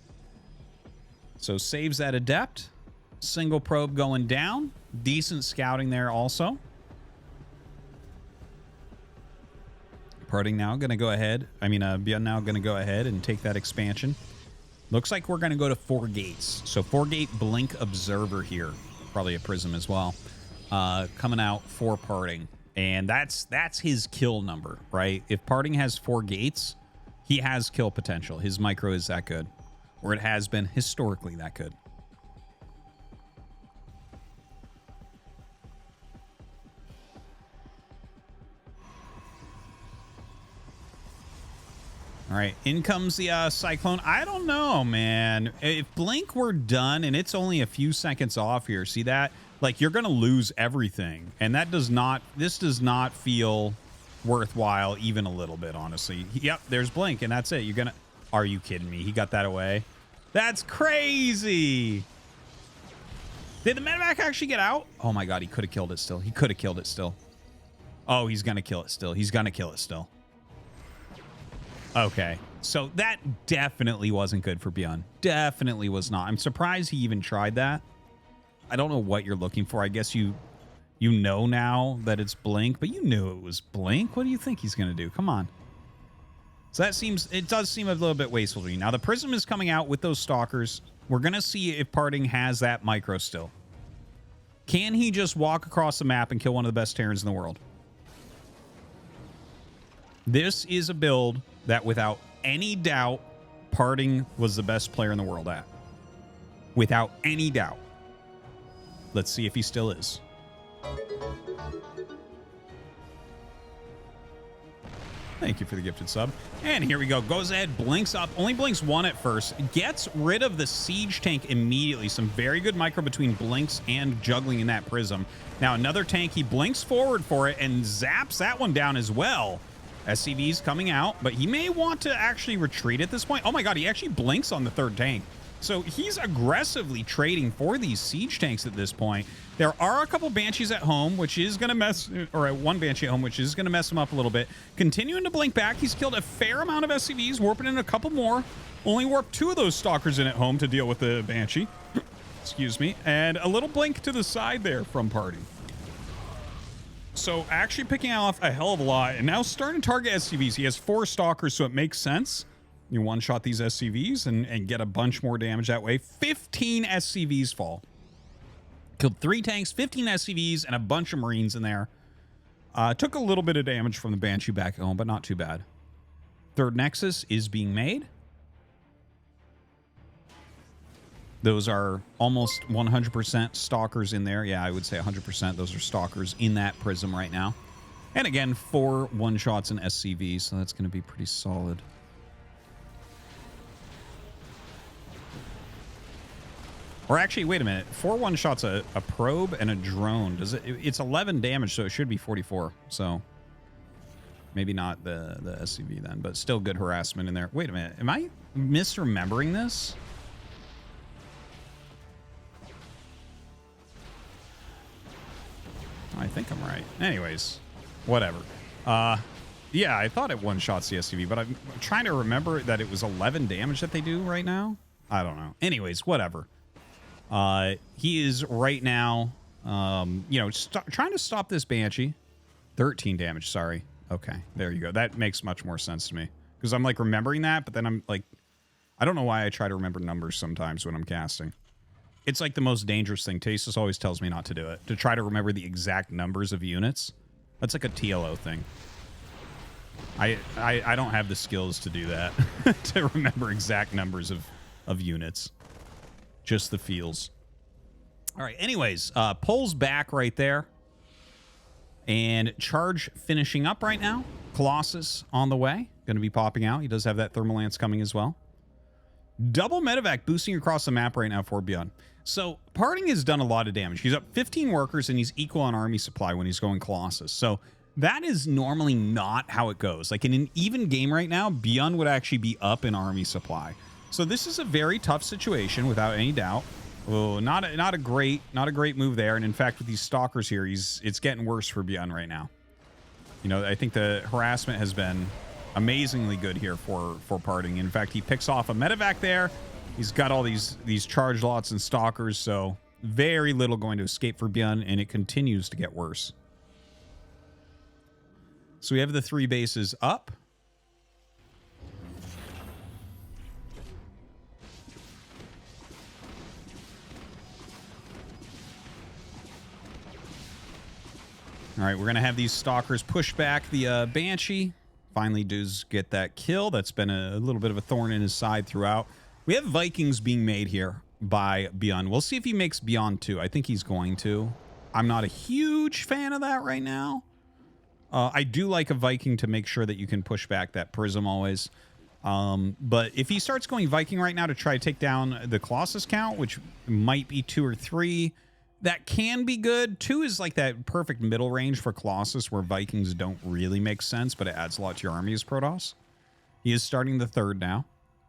Speaker 1: So saves that adept. Single probe going down. Decent scouting there also. Parting now going to go ahead. Beyond now going to go ahead and take that expansion. Looks like we're going to go to 4 gates. So 4-gate Blink Observer here. Probably a Prism as well. Coming out for Parting. And that's his kill number, right? If Parting has 4 gates, he has kill potential. His micro is that good. Or it has been historically that good. All right, in comes the Cyclone. I don't know, man. If Blink were done and it's only a few seconds off here, see that? Like, you're going to lose everything. And this does not feel worthwhile even a little bit, honestly. Yep, there's Blink, and that's it. Are you kidding me? He got that away? That's crazy. Did the medevac actually get out? Oh my god, he could have killed it still. He could have killed it still. Oh, he's gonna kill it still. He's gonna kill it still. Okay, so that definitely wasn't good for Beyond. Definitely was not. I'm surprised he even tried that. I don't know what you're looking for. I guess you know now that it's Blink, but you knew it was Blink. What do you think he's gonna do? Come on. So it does seem a little bit wasteful to me. Now the Prism is coming out with those Stalkers. We're gonna see if Parting has that micro still. Can he just walk across the map and kill one of the best Terrans in the world? This is a build that, without any doubt, Parting was the best player in the world at. Without any doubt. Let's see if he still is. Thank you for the gifted sub. And here we go. Goes ahead, blinks up. Only blinks one at first. Gets rid of the siege tank immediately. Some very good micro between blinks and juggling in that Prism. Now another tank. He blinks forward for it and zaps that one down as well. SCV's coming out, but he may want to actually retreat at this point. Oh my god, he actually blinks on the third tank. So he's aggressively trading for these siege tanks at this point. There are a couple Banshees at home, which is going to mess, or one Banshee at home, which is going to mess him up a little bit. Continuing to blink back. He's killed a fair amount of SCVs, warping in a couple more. Only warped 2 of those Stalkers in at home to deal with the Banshee. Excuse me. And a little blink to the side there from Party. So actually picking off a hell of a lot, and now starting to target SCVs. He has 4 Stalkers, so it makes sense. You one-shot these SCVs and get a bunch more damage that way. 15 SCVs fall. Killed 3 tanks, 15 SCVs, and a bunch of Marines in there. Took a little bit of damage from the Banshee back at home, but not too bad. Third Nexus is being made. Those are almost 100% Stalkers in there. Yeah, I would say 100%. Those are Stalkers in that Prism right now. And again, 4 one-shots in SCV, so that's going to be pretty solid. Or actually, wait a minute. 4 one-shots a probe and a drone. Does it? It's 11 damage, so it should be 44. So maybe not the SCV then, but still good harassment in there. Wait a minute. Am I misremembering this? I think I'm right. Anyways, whatever. Yeah, I thought it one-shots the SCV, but I'm trying to remember that it was 11 damage that they do right now. I don't know. Anyways, whatever. He is right now, you know, trying to stop this Banshee. 13 damage, sorry. Okay, there you go. That makes much more sense to me. Because I'm, like, remembering that, but then I'm, like... I don't know why I try to remember numbers sometimes when I'm casting. It's, like, the most dangerous thing. Tastus always tells me not to do it. To try to remember the exact numbers of units. That's like a TLO thing. I don't have the skills to do that. To remember exact numbers of units. Just the feels. All right, anyways, pulls back right there. And charge finishing up right now. Colossus on the way. Going to be popping out. He does have that Thermal Lance coming as well. Double medevac boosting across the map right now for Beyond. So Parting has done a lot of damage. He's up 15 workers and he's equal on army supply when he's going Colossus. So that is normally not how it goes. Like in an even game right now, Beyond would actually be up in army supply. So this is a very tough situation without any doubt. Oh, not a great move there. And in fact, with these Stalkers here, it's getting worse for Beyond right now. You know, I think the harassment has been amazingly good here for Parting. In fact, he picks off a medevac there. He's got all these charge lots and Stalkers, so very little going to escape for Beyond, and it continues to get worse. So we have the 3 bases up. All right, we're going to have these Stalkers push back the Banshee. Finally does get that kill. That's been a little bit of a thorn in his side throughout. We have Vikings being made here by Beyond. We'll see if he makes Beyond 2. I think he's going to. I'm not a huge fan of that right now. I do like a Viking to make sure that you can push back that Prism always. But if he starts going Viking right now to try to take down the Colossus count, which might be 2 or 3, that can be good. 2 is like that perfect middle range for Colossus where Vikings don't really make sense, but it adds a lot to your army as Protoss. He is starting the 3rd now.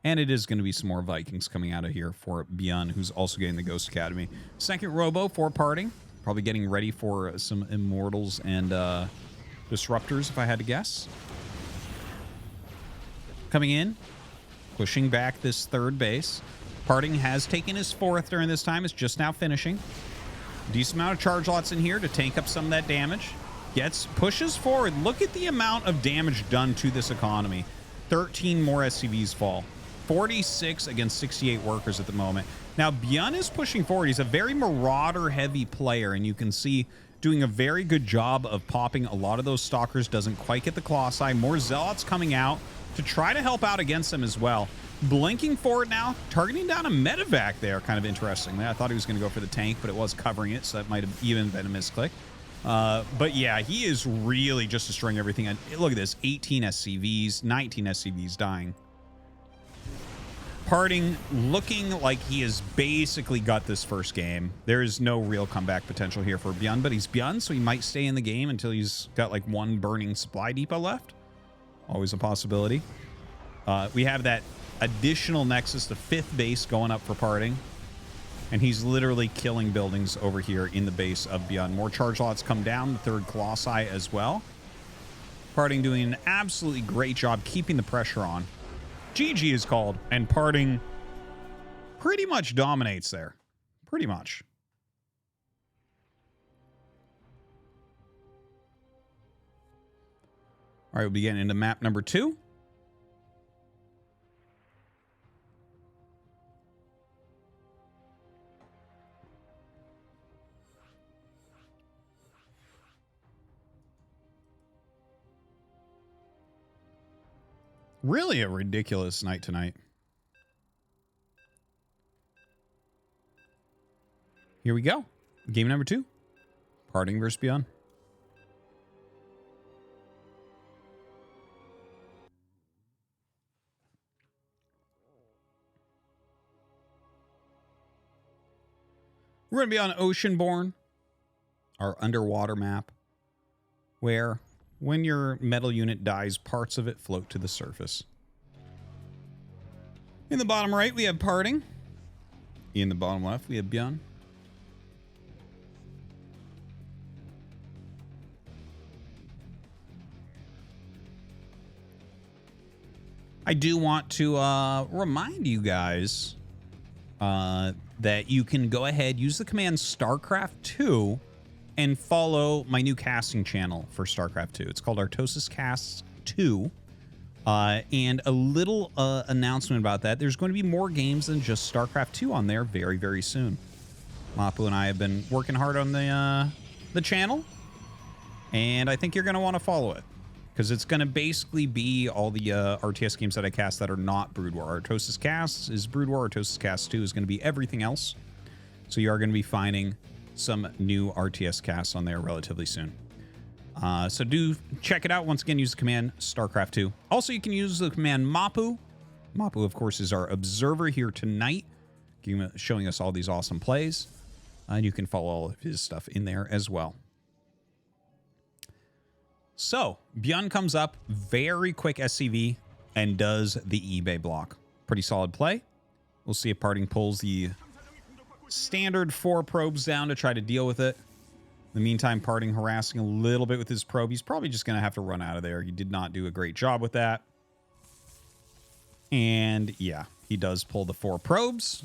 Speaker 1: And it is going to be some more Vikings coming out of here for Bjorn, who's also getting the Ghost Academy. Second Robo for parting. Probably getting ready for some Immortals and Disruptors, if I had to guess. Coming in, pushing back this third base. Parting has taken his fourth during this time. Is just now finishing. Decent amount of charge lots in here to tank up some of that damage. Pushes forward. Look at the amount of damage done to this economy. 13 more SCVs fall. 46 against 68 workers at the moment. Now, Bjorn is pushing forward. He's a very Marauder-heavy player, and you can see doing a very good job of popping a lot of those Stalkers. Doesn't quite get the Colossi. More Zealots coming out to try to help out against them as well. Blinking forward now, targeting down a Medevac there, kind of interestingly. I thought he was going to go for the tank, but it was covering it, so that might have even been a misclick. But yeah, he is really just destroying everything. And look at this, 18 SCVs, 19 SCVs dying. Parting, looking like he has basically got this first game. There is no real comeback potential here for Bjorn, but he's Bjorn, so he might stay in the game until he's got like one burning supply depot left. Always a possibility. We have that additional Nexus, the fifth base going up for Parting. And he's literally killing buildings over here in the base of Bjorn. More charge lots come down, the third Colossi as well. Parting doing an absolutely great job keeping the pressure on. GG is called, and Parting pretty much dominates there. Pretty much. All right, we'll be getting into map number 2. Really a ridiculous night tonight. Here we go. Game number 2. Parting versus Bjorn. We're going to be on Oceanborn, our underwater map, where when your metal unit dies, parts of it float to the surface. In the bottom right, we have Parting. In the bottom left, we have Bjorn. I do want to remind you guys that you can go ahead, use the command StarCraft 2 and follow my new casting channel for StarCraft 2. It's called Artosis Casts 2. And a little announcement about that. There's going to be more games than just StarCraft 2 on there very, very soon. Mapu and I have been working hard on the channel. And I think you're going to want to follow it. Because it's going to basically be all the RTS games that I cast that are not Brood War. Artosis Casts is Brood War. Artosis Casts 2 is going to be everything else. So you are going to be finding some new RTS casts on there relatively soon. So do check it out. Once again, use the command StarCraft 2. Also, you can use the command Mapu. Mapu, of course, is our observer here tonight, showing us all these awesome plays. And you can follow all of his stuff in there as well. So, Bjorn comes up, very quick SCV, and does the eBay block. Pretty solid play. We'll see if Parting pulls the standard 4 probes down to try to deal with it. In the meantime, Parting harassing a little bit with his probe. He's probably just going to have to run out of there. He did not do a great job with that. And yeah, he does pull the 4 probes.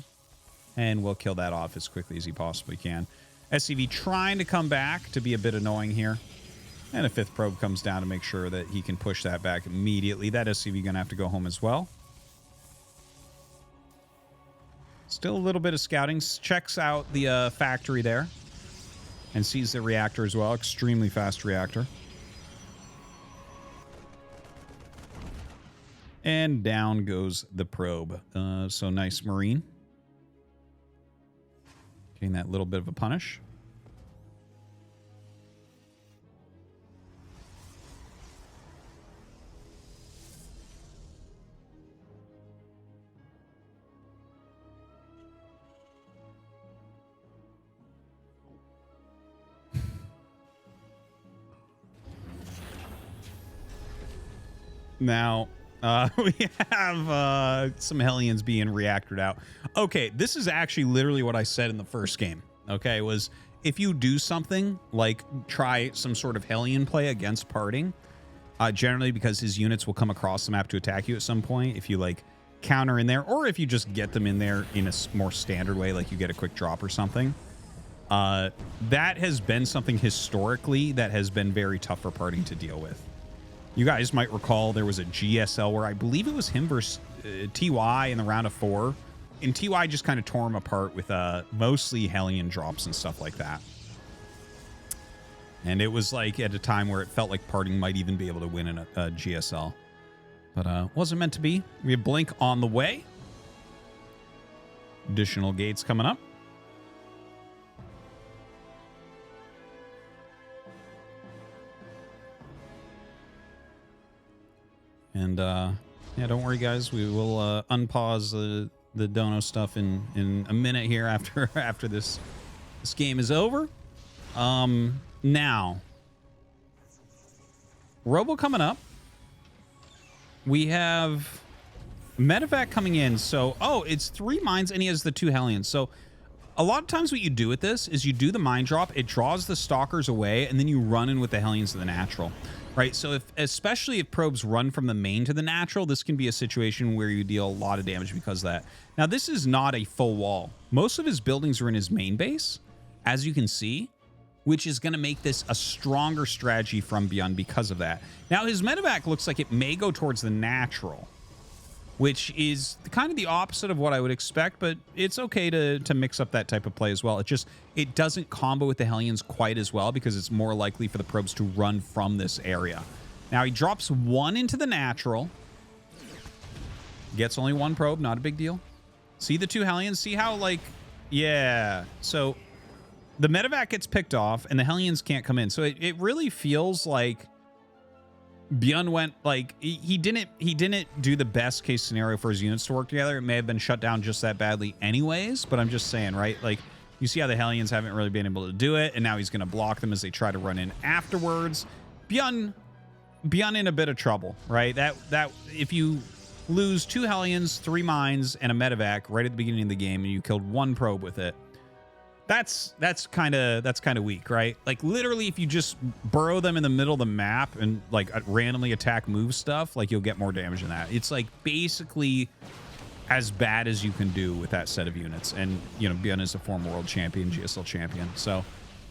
Speaker 1: And we'll kill that off as quickly as he possibly can. SCV trying to come back to be a bit annoying here. And a 5th probe comes down to make sure that he can push that back immediately. That SCV going to have to go home as well. Still a little bit of scouting. Checks out the factory there. And sees the reactor as well. Extremely fast reactor. And down goes the probe. So nice Marine. Getting that little bit of a punish. Now, We have some Hellions being reactored out. Okay, this is actually literally what I said in the first game. Okay, was if you do something like try some sort of Hellion play against Parting, generally because his units will come across the map to attack you at some point, if you like counter in there, or if you just get them in there in a more standard way, like you get a quick drop or something, that has been something historically that has been very tough for Parting to deal with. You guys might recall there was a GSL where I believe it was him versus TY in the round of 4, and TY just kind of tore him apart with mostly Hellion drops and stuff like that. And it was like at a time where it felt like Parting might even be able to win in a GSL. But wasn't meant to be. We have Blink on the way. Additional gates coming up. And yeah, don't worry, guys. We will unpause the dono stuff in a minute here after this game is over. Now, Robo coming up. We have Medevac coming in. So, it's 3 mines and he has the 2 Hellions. So, a lot of times what you do with this is you do the mine drop, it draws the stalkers away, and then you run in with the Hellions to the natural. Right, so especially if probes run from the main to the natural, this can be a situation where you deal a lot of damage because of that. Now, this is not a full wall. Most of his buildings are in his main base, as you can see, which is going to make this a stronger strategy from Beyond because of that. Now, his medevac looks like it may go towards the natural, which is kind of the opposite of what I would expect, but it's okay to mix up that type of play as well. It doesn't combo with the Hellions quite as well because it's more likely for the probes to run from this area. Now, he drops 1 into the natural. Gets only 1 probe, not a big deal. See the 2 Hellions? See how, like, yeah. So the medevac gets picked off and the Hellions can't come in. So it really feels like Bjorn went, like, he didn't do the best case scenario for his units to work together. It may have been shut down just that badly anyways, but I'm just saying, right? Like, you see how the Hellions haven't really been able to do it, and now he's going to block them as they try to run in afterwards. Bjorn in a bit of trouble, right? That if you lose 2 Hellions, 3 mines, and a medevac right at the beginning of the game, and you killed 1 probe with it, that's kind of weak, right? Like, literally, if you just burrow them in the middle of the map and like randomly attack move stuff, like, you'll get more damage than that. It's like basically as bad as you can do with that set of units. And, you know, Bjorn is a former world champion, GSL champion, so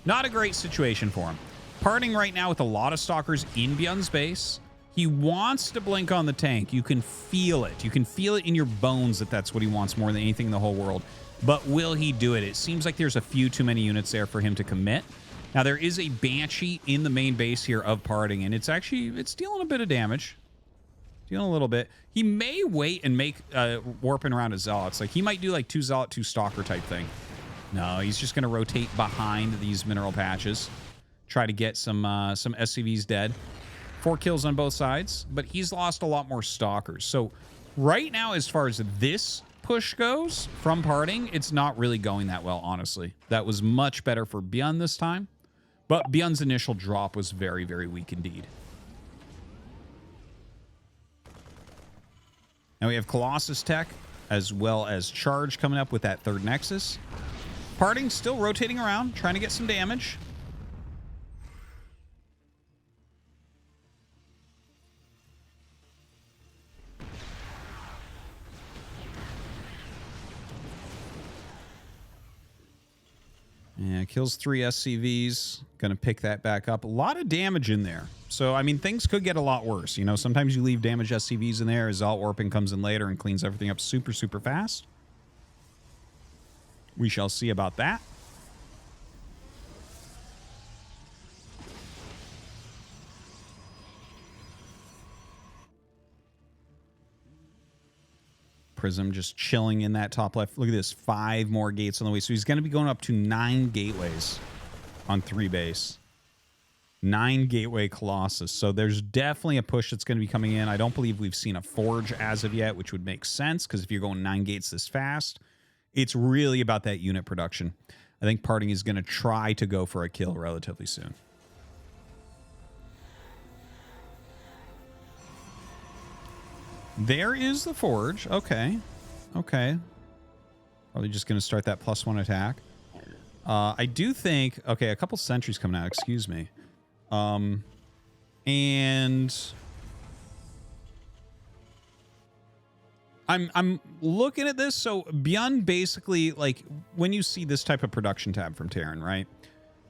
Speaker 1: not a great situation for him. Parting right now with a lot of stalkers in Bjorn's base. He wants to blink on the tank. You can feel it. You can feel it in your bones that that's what he wants more than anything in the whole world. But will he do it? It seems like there's a few too many units there for him to commit. Now, there is a Banshee in the main base here of Parting, and it's dealing a bit of damage. Dealing a little bit. He may wait and make warping around his Zealots. Like, he might do like 2 Zealot, 2 Stalker type thing. No, he's just going to rotate behind these mineral patches. Try to get some SCVs dead. 4 kills on both sides, but he's lost a lot more Stalkers. So right now, as far as this push goes from Parting, it's not really going that well, honestly. That was much better for Bjorn this time, but Bjorn's initial drop was very, very weak indeed. Now we have Colossus Tech as well as Charge coming up with that 3rd Nexus. Parting still rotating around, trying to get some damage. Yeah, kills 3 SCVs. Gonna pick that back up. A lot of damage in there. So, I mean, things could get a lot worse. You know, sometimes you leave damaged SCVs in there as Alt Warping comes in later and cleans everything up super, super fast. We shall see about that. Prism just chilling in that top left. Look at this, 5 more gates on the way. So he's going to be going up to 9 gateways on 3 base. 9 gateway Colossus. So there's definitely a push that's going to be coming in. I don't believe we've seen a Forge as of yet, which would make sense because if you're going 9 gates this fast, it's really about that unit production. I think Parting is going to try to go for a kill relatively soon. There is the forge. Okay. Okay. Probably just going to start that +1 attack. I do think... Okay, a couple sentries coming out. Excuse me. And... I'm looking at this. So Beyond basically, like, when you see this type of production tab from Terran, right?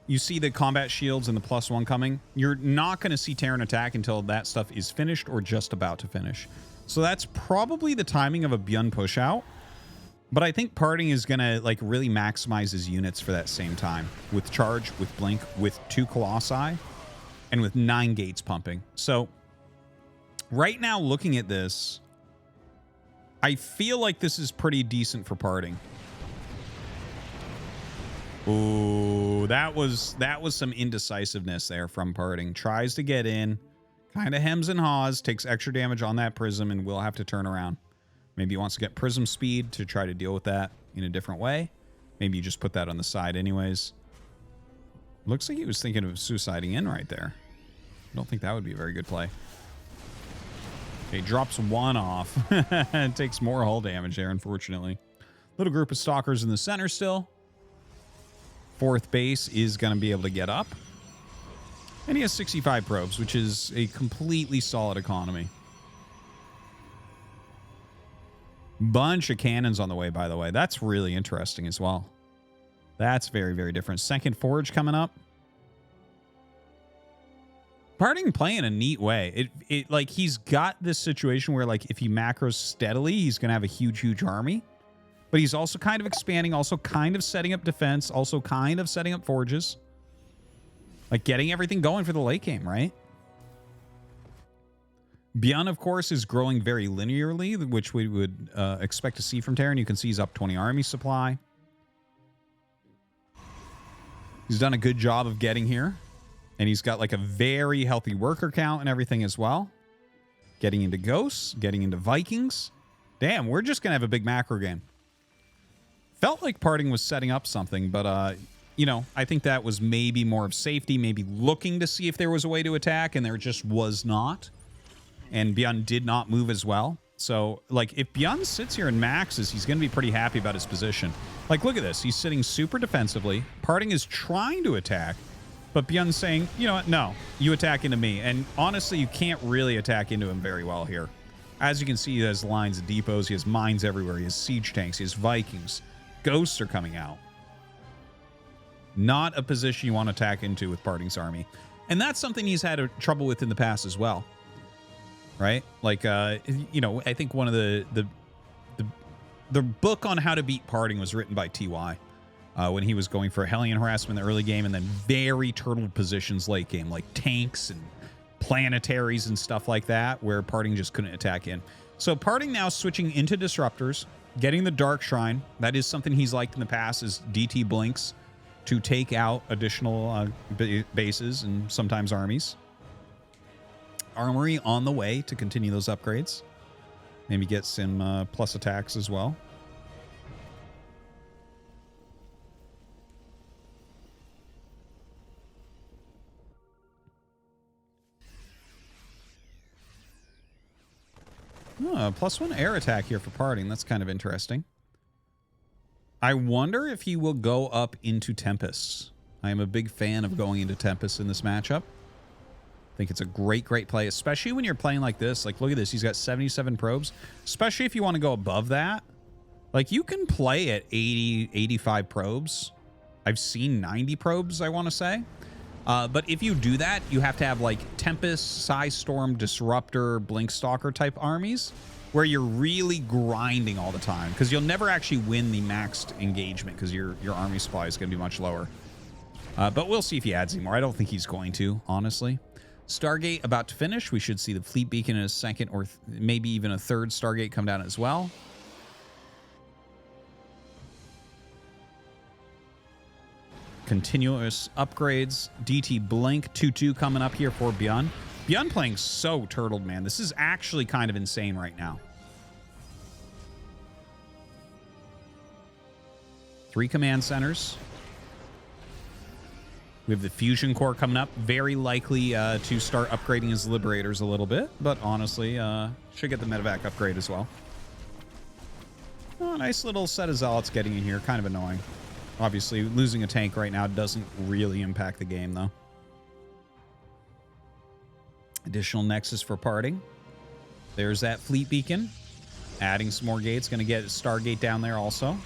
Speaker 1: You see the combat shields and the +1 coming. You're not going to see Terran attack until that stuff is finished or just about to finish. So that's probably the timing of a Beyond push out. But I think Parting is going to, like, really maximize his units for that same time. With Charge, with Blink, with 2 Colossi, and with 9 gates pumping. So right now, looking at this, I feel like this is pretty decent for Parting. Ooh, that was some indecisiveness there from Parting. Tries to get in, kind of hems and haws, takes extra damage on that Prism, and will have to turn around. Maybe he wants to get Prism speed to try to deal with that in a different way. Maybe you just put that on the side anyways. Looks like he was thinking of suiciding in right there. I don't think that would be a very good play. Okay, drops 1 off. It takes more hull damage there, unfortunately. Little group of Stalkers in the center still. 4th base is going to be able to get up. And he has 65 probes, which is a completely solid economy. Bunch of cannons on the way, by the way. That's really interesting as well. That's very, very different. 2nd Forge coming up. Parting playing a neat way. It like, he's got this situation where, like, if he macros steadily, he's going to have a huge, huge army. But he's also kind of expanding, also kind of setting up defense, also kind of setting up forges. Like, getting everything going for the late game, right? Beyond, of course, is growing very linearly, which we would expect to see from Terran. You can see he's up 20 army supply. He's done a good job of getting here. And he's got, like, a very healthy worker count and everything as well. Getting into Ghosts, getting into Vikings. Damn, we're just going to have a big macro game. Felt like Parting was setting up something, but, you know, I think that was maybe more of safety, maybe looking to see if there was a way to attack, and there just was not. And Beyond did not move as well. So, like, if Beyond sits here and maxes, he's going to be pretty happy about his position. Like, look at this. He's sitting super defensively. Parting is trying to attack, but Beyond's saying, you know what? No, you attack into me. And honestly, you can't really attack into him very well here. As you can see, he has lines of depots. He has mines everywhere. He has siege tanks. He has Vikings. Ghosts are coming out. Not a position you want to attack into with Parting's army. And that's something he's had trouble with in the past as well. Right? Like, you know, I think one of the book on how to beat Parting was written by TY when he was going for Hellion harassment in the early game and then very turtled positions late game, like tanks and planetaries and stuff like that, where Parting just couldn't attack in. So Parting now switching into disruptors, getting the Dark Shrine. That is something he's liked in the past, is DT blinks to take out additional bases and sometimes armies. Armory on the way to continue those upgrades. Maybe get some plus attacks as well. Oh, +1 air attack here for Parting. That's kind of interesting. I wonder if he will go up into Tempests. I am a big fan of going into Tempests in this matchup. I think it's a great, great play, especially when you're playing like this. Like, look at this. He's got 77 probes, especially if you want to go above that. Like, you can play at 80, 85 probes. I've seen 90 probes, I want to say. But if you do that, you have to have, like, Tempest, Size Storm, Disruptor, Blinkstalker type armies, where you're really grinding all the time, because you'll never actually win the maxed engagement, because your army supply is going to be much lower. But we'll see if he adds any more. I don't think he's going to, honestly. Stargate about to finish. We should see the Fleet Beacon in a second, or maybe even a third Stargate come down as well. Continuous upgrades. DT Blink 2-2 coming up here for Beyond. Beyond playing so turtled, man. This is actually kind of insane right now. 3 command centers. We have the fusion core coming up. Very likely to start upgrading his liberators a little bit, but honestly, should get the medevac upgrade as well. Oh, nice little set of zealots getting in here. Kind of annoying. Obviously, losing a tank right now doesn't really impact the game, though. Additional nexus for parting. There's that fleet beacon. Adding some more gates. Going to get Stargate down there also.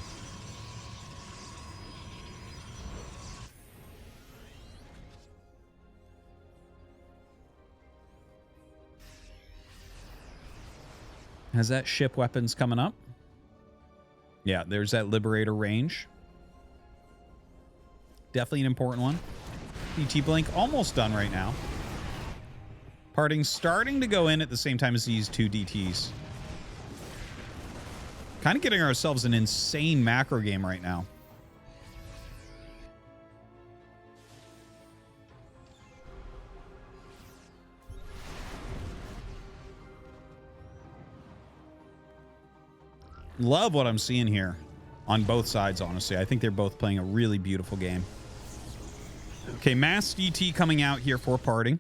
Speaker 1: Has that ship weapons coming up? Yeah, there's that Liberator range. Definitely an important one. DT Blink almost done right now. Parting starting to go in at the same time as these two DTs. Kind of getting ourselves an insane macro game right now. Love what I'm seeing here on both sides, honestly. I think they're both playing a really beautiful game. Okay, Mass DT coming out here for parting.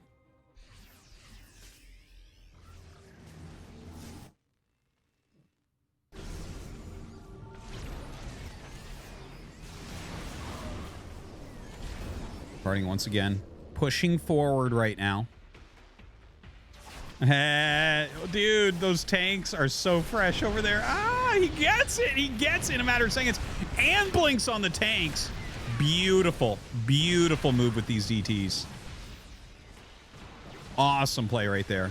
Speaker 1: Parting once again. Pushing forward right now. Dude, those tanks are so fresh over there. Ah, he gets it. He gets it in a matter of seconds. And blinks on the tanks. Beautiful, beautiful move with these DTs. Awesome play right there.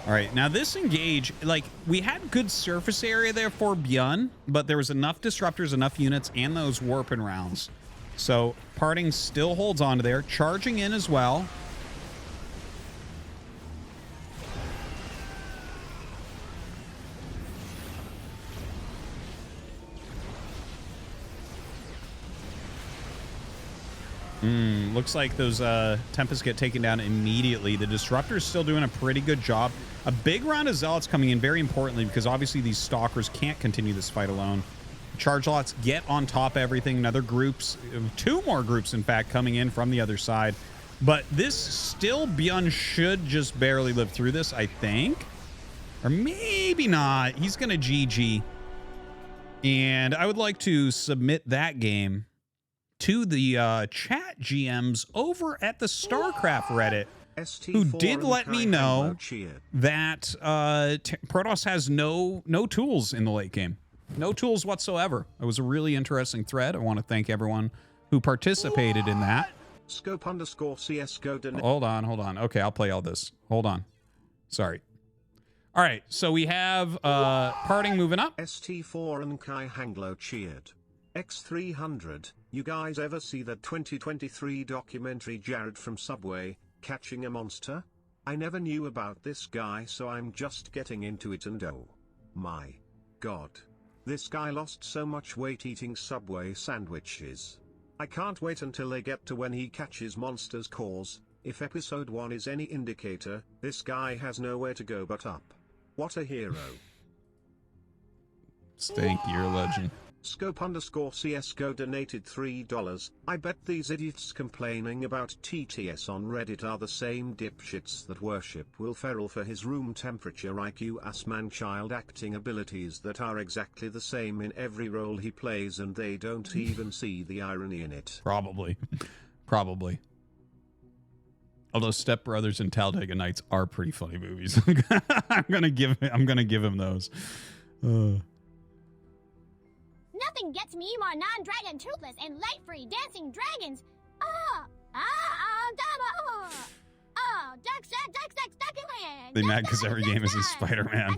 Speaker 1: All right, now this engage, like, we had good surface area there for Bjorn, but there was enough disruptors, enough units, and those warping rounds. So parting still holds on to there, charging in as well. Looks like those Tempests get taken down immediately. The Disruptor's still doing a pretty good job. A big round of Zealots coming in, very importantly, because obviously these Stalkers can't continue this fight alone. Charge Lots get on top of everything. Another groups, two more groups, in fact, coming in from the other side. But this still, Bjorn should just barely live through this, I think. Or maybe not. He's going to GG. And I would like to submit that game to the chat GMs over at the Starcraft Reddit, who did let me know that Protoss has no tools in the late game. No tools whatsoever. It was a really interesting thread. I want to thank everyone who participated in that.
Speaker 4: Scope_CSGO.
Speaker 1: Hold on. Okay, I'll play all this. Hold on. Sorry. All right, so we have parting moving up.
Speaker 4: ST4 and Kai Hanglo cheered. X300, you guys ever see that 2023 documentary Jared from Subway, Catching a Monster? I never knew about this guy, so I'm just getting into it, and oh my god. This guy lost so much weight eating Subway sandwiches. I can't wait until they get to when he catches monsters, cause, if episode 1 is any indicator, this guy has nowhere to go but up. What a hero.
Speaker 1: Thank you, you're a legend.
Speaker 4: Scope_CSGO donated $3. I bet these idiots complaining about TTS on Reddit are the same dipshits that worship Will Ferrell for his room temperature IQ ass man-child acting abilities that are exactly the same in every role he plays, and they don't even see the irony in it.
Speaker 1: Probably. Probably. Although Step Brothers and Talladega Nights are pretty funny movies. I'm gonna give him those.
Speaker 2: Nothing ggets me more non-dragon toothless and light-free dancing dragons.
Speaker 1: They mad because every game is in Spider-Man.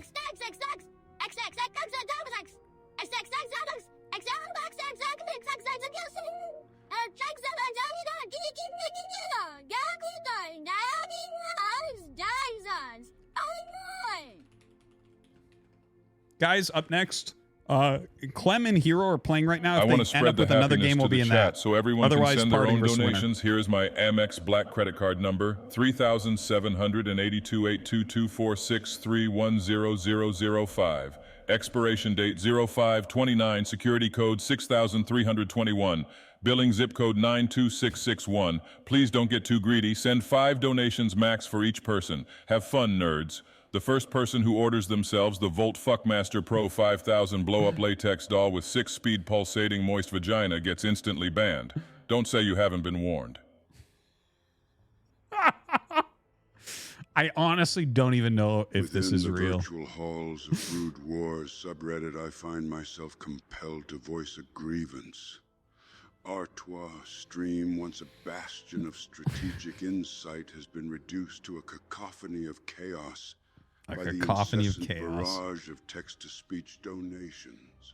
Speaker 1: Guys, up next, Clem and Hero are playing right now. If
Speaker 12: I want to
Speaker 1: they end up
Speaker 12: spread the
Speaker 1: with another
Speaker 12: happiness
Speaker 1: game,
Speaker 12: to
Speaker 1: we'll
Speaker 12: the
Speaker 1: be in
Speaker 12: chat
Speaker 1: that.
Speaker 12: so everyone
Speaker 1: Otherwise,
Speaker 12: can send their
Speaker 1: parting
Speaker 12: own
Speaker 1: versus winner.
Speaker 12: donations. Here is my Amex Black credit card number, 3,782,822,82463100005. Expiration date 05/29, security code 6321, billing zip code 92661. Please don't get too greedy. Send 5 donations max for each person. Have fun, nerds. The first person who orders themselves the Volt Fuckmaster Pro 5000 blow-up latex doll with 6-speed pulsating moist vagina gets instantly banned. Don't say you haven't been warned.
Speaker 1: I honestly don't even know if this is
Speaker 9: Within the
Speaker 1: real.
Speaker 9: virtual halls of Brood Wars subreddit, I find myself compelled to voice a grievance. Artois stream, once a bastion of strategic insight, has been reduced to a cacophony of chaos
Speaker 1: A
Speaker 9: by the
Speaker 1: cacophony of
Speaker 9: incessant
Speaker 1: chaos.
Speaker 9: barrage of text-to-speech donations.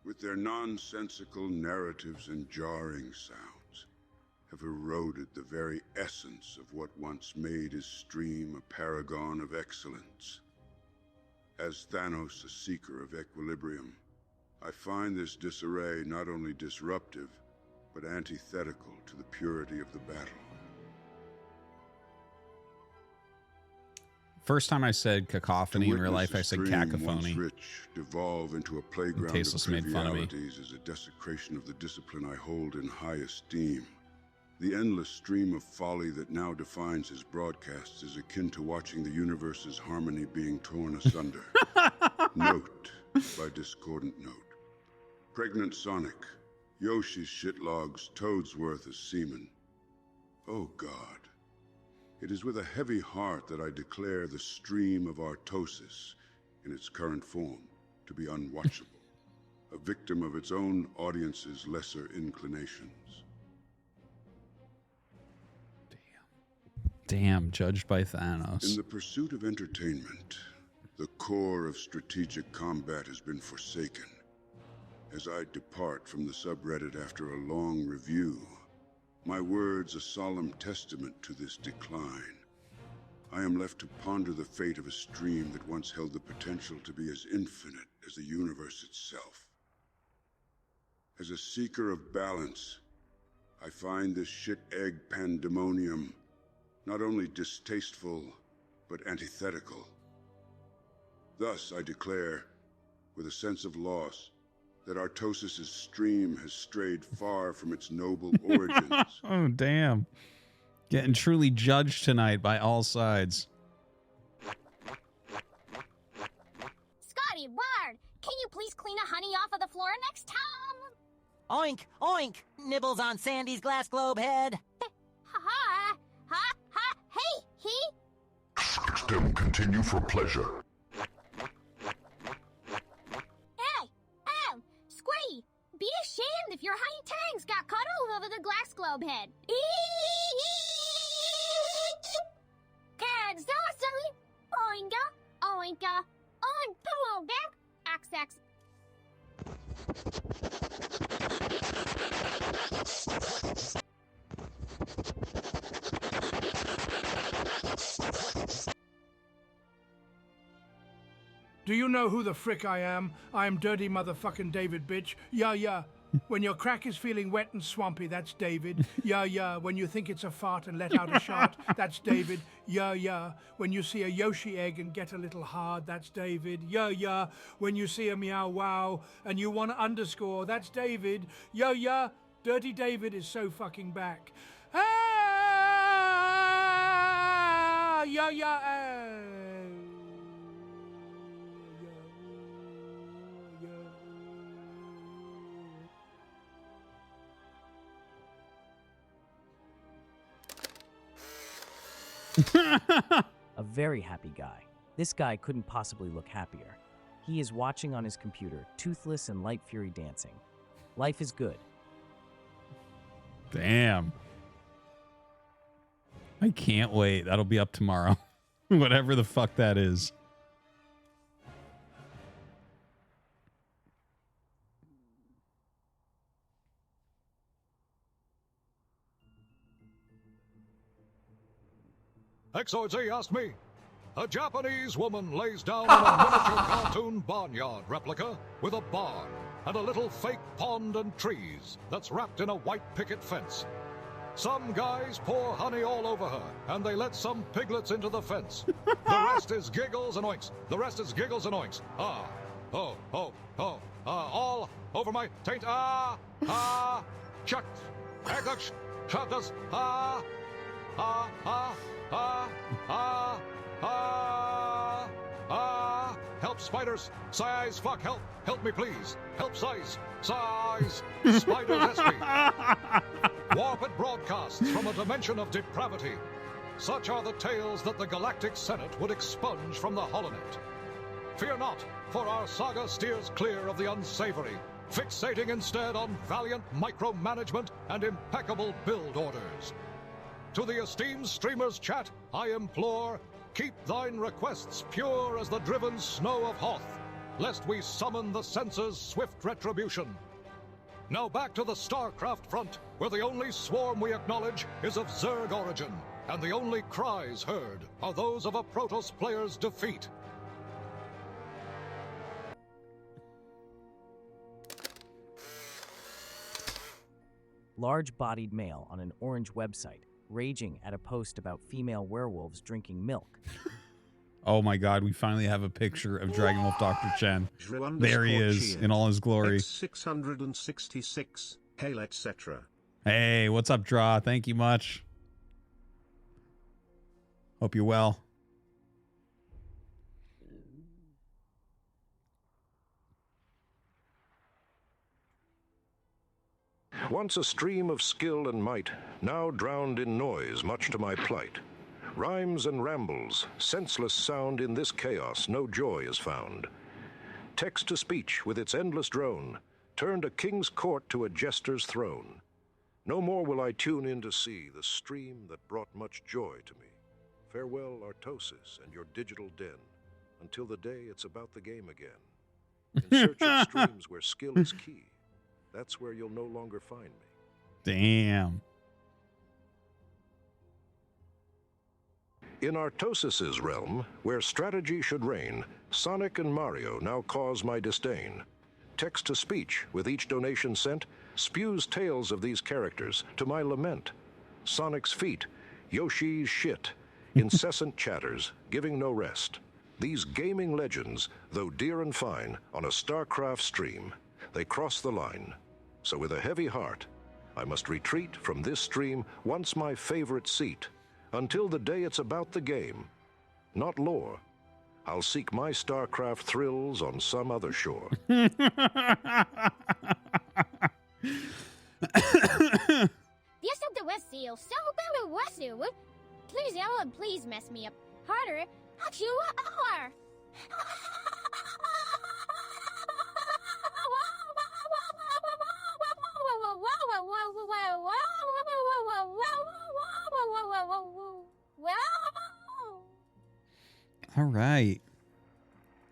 Speaker 9: With their nonsensical narratives and jarring sounds, have eroded the very essence of what once made his stream a paragon of excellence. As Thanos, a seeker of equilibrium, I find this disarray not only disruptive, but antithetical to the purity of the battle.
Speaker 1: First time I said cacophony in real life, I said cacophony.
Speaker 9: Rich devolve into a playground of
Speaker 1: Tasteless made fun of me.
Speaker 9: trivialities is a desecration of the discipline I hold in high esteem. The endless stream of folly that now defines his broadcasts is akin to watching the universe's harmony being torn asunder. Note by discordant note. Pregnant Sonic, Yoshi's shitlogs, Toadsworth as semen. Oh God. It is with a heavy heart that I declare the stream of Artosis, in its current form, to be unwatchable, a victim of its own audience's lesser inclinations.
Speaker 1: Damn, judged by Thanos.
Speaker 9: In the pursuit of entertainment, the core of strategic combat has been forsaken. As I depart from the subreddit after a long review, my words a solemn testament to this decline, I am left to ponder the fate of a stream that once held the potential to be as infinite as the universe itself. As a seeker of balance, I find this shit-egg pandemonium not only distasteful, but antithetical. Thus, I declare, with a sense of loss, that Artosis' stream has strayed far from its noble origins.
Speaker 1: Oh, damn. Getting truly judged tonight by all sides.
Speaker 2: Scotty, Bard, can you please clean a honey off of the floor next time?
Speaker 16: Oink, oink, nibbles on Sandy's glass globe head.
Speaker 2: Ha ha, hey, he?
Speaker 13: Still continue for pleasure.
Speaker 2: Hey, Squirty, be ashamed if your honey tangs got caught all over the glass globe head. Cards, silly. Oinga, oinka, oink, pillow back, XX.
Speaker 3: Do you know who the frick I am? I am dirty motherfucking David, bitch. Yeah. When your crack is feeling wet and swampy, that's David. Yeah. When you think it's a fart and let out a shot, that's David. Yeah. When you see a Yoshi egg and get a little hard, that's David. Yeah. When you see a meow wow and you want to underscore, that's David. Yeah. Dirty David is so fucking back. Ah! Yeah.
Speaker 22: A very happy guy. This guy couldn't possibly look happier. He is watching on his computer, Toothless and Light Fury dancing. Life is good.
Speaker 1: Damn. I can't wait. That'll be up tomorrow. Whatever the fuck that is.
Speaker 23: XOZ asked me.
Speaker 5: A Japanese woman lays down on a miniature cartoon barnyard replica with a barn and a little fake pond and trees that's wrapped in a white picket fence. Some guys pour honey all over her, and they let some piglets into the fence. The rest is giggles and oinks. The rest is giggles and oinks. Ah, oh, oh, oh, all over my taint. Ah, ah, chuck, egglux, shutdas, ah, ah, ah, ah, ah, ah, ah. Help, spiders, size, fuck, help me, please. Help, size, spiders, SP. Warped broadcasts from a dimension of depravity. Such are the tales that the Galactic Senate would expunge from the holonet. Fear not, for our saga steers clear of the unsavory, fixating instead on valiant micromanagement and impeccable build orders. To the esteemed streamers chat, I implore, keep thine requests pure as the driven snow of Hoth, lest we summon the senses' swift retribution. Now back to the Starcraft front, where the only swarm we acknowledge is of Zerg origin, and the only cries heard are those of a Protoss player's defeat.
Speaker 22: Large-bodied male on an orange website, raging at a post about female werewolves drinking milk.
Speaker 1: Oh my god, we finally have a picture of Dragonwolf Dr. Chen. There he is in all his glory.
Speaker 4: X666, hail etc.
Speaker 1: Hey, what's up, Draw? Thank you much. Hope you're well.
Speaker 21: Once a stream of skill and might, now drowned in noise, much to my plight. Rhymes and rambles, senseless sound in this chaos, no joy is found. Text-to-speech with its endless drone turned a king's court to a jester's throne. No more will I tune in to see the stream that brought much joy to me. Farewell, Artosis, and your digital den, until the day it's about the game again. In search of streams where skill is key, that's where you'll no longer find me.
Speaker 1: Damn.
Speaker 21: In Artosis' realm, where strategy should reign, Sonic and Mario now cause my disdain. Text-to-speech, with each donation sent, spews tales of these characters to my lament. Sonic's feet, Yoshi's shit, incessant chatters, giving no rest. These gaming legends, though dear and fine, on a Starcraft stream, they cross the line. So with a heavy heart, I must retreat from this stream, once my favorite seat, until the day it's about the game, not lore. I'll seek my Starcraft thrills on some other shore.
Speaker 2: Yes, of the West Seal, so very West. Please, Ellen, please mess me up harder. How you are?
Speaker 1: All right.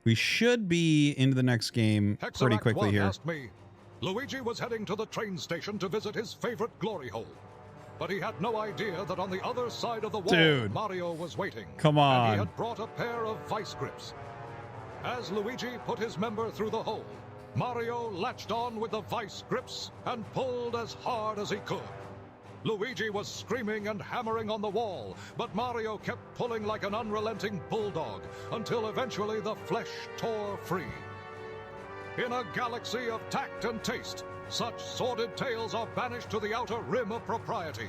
Speaker 1: We should be into the next game pretty quickly here.
Speaker 5: Asked me, Luigi was heading to the train station to visit his favorite glory hole. But he had no idea that on the other side of the wall,
Speaker 1: Dude.
Speaker 5: Mario was waiting.
Speaker 1: Come
Speaker 5: And
Speaker 1: on.
Speaker 5: he had brought a pair of vice grips. As Luigi put his member through the hole, Mario latched on with the vice grips and pulled as hard as he could. Luigi was screaming and hammering on the wall, but Mario kept pulling like an unrelenting bulldog until eventually the flesh tore free. In a galaxy of tact and taste, such sordid tales are banished to the outer rim of propriety.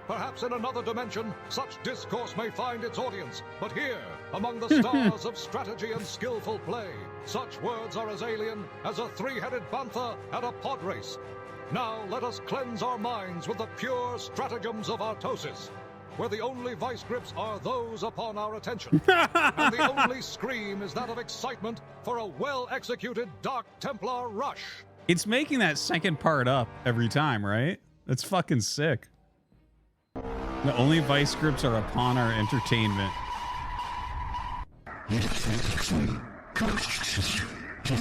Speaker 5: Perhaps in another dimension, such discourse may find its audience, but here, among the stars of strategy and skillful play, such words are as alien as a three-headed bantha at a pod race. Now let us cleanse our minds with the pure stratagems of Artosis, where the only vice grips are those upon our attention, and the only scream is that of excitement for a well-executed Dark Templar rush.
Speaker 1: It's making that second part up every time, right? That's fucking sick. The only vice grips are upon our entertainment. Oh,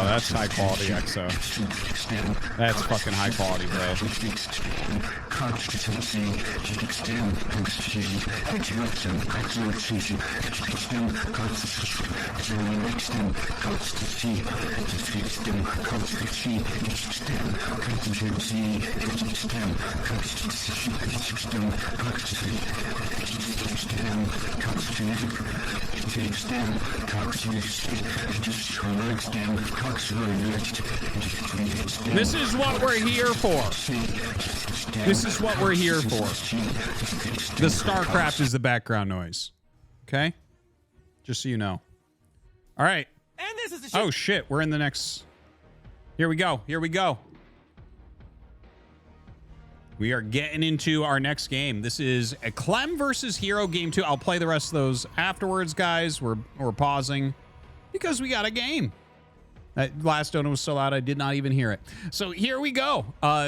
Speaker 1: that's high quality EXO. That's fucking high quality, bro. This is what we're here for. This is what we're here for. The Starcraft is the background noise. Okay? Just so you know. All right.
Speaker 15: And this is
Speaker 1: Oh, shit. We're in the next... Here we go. Here we go. We are getting into our next game. This is a Clem versus Hero Game 2. I'll play the rest of those afterwards, guys. We're pausing because we got a game. That last donut was so loud I did not even hear it. So here we go.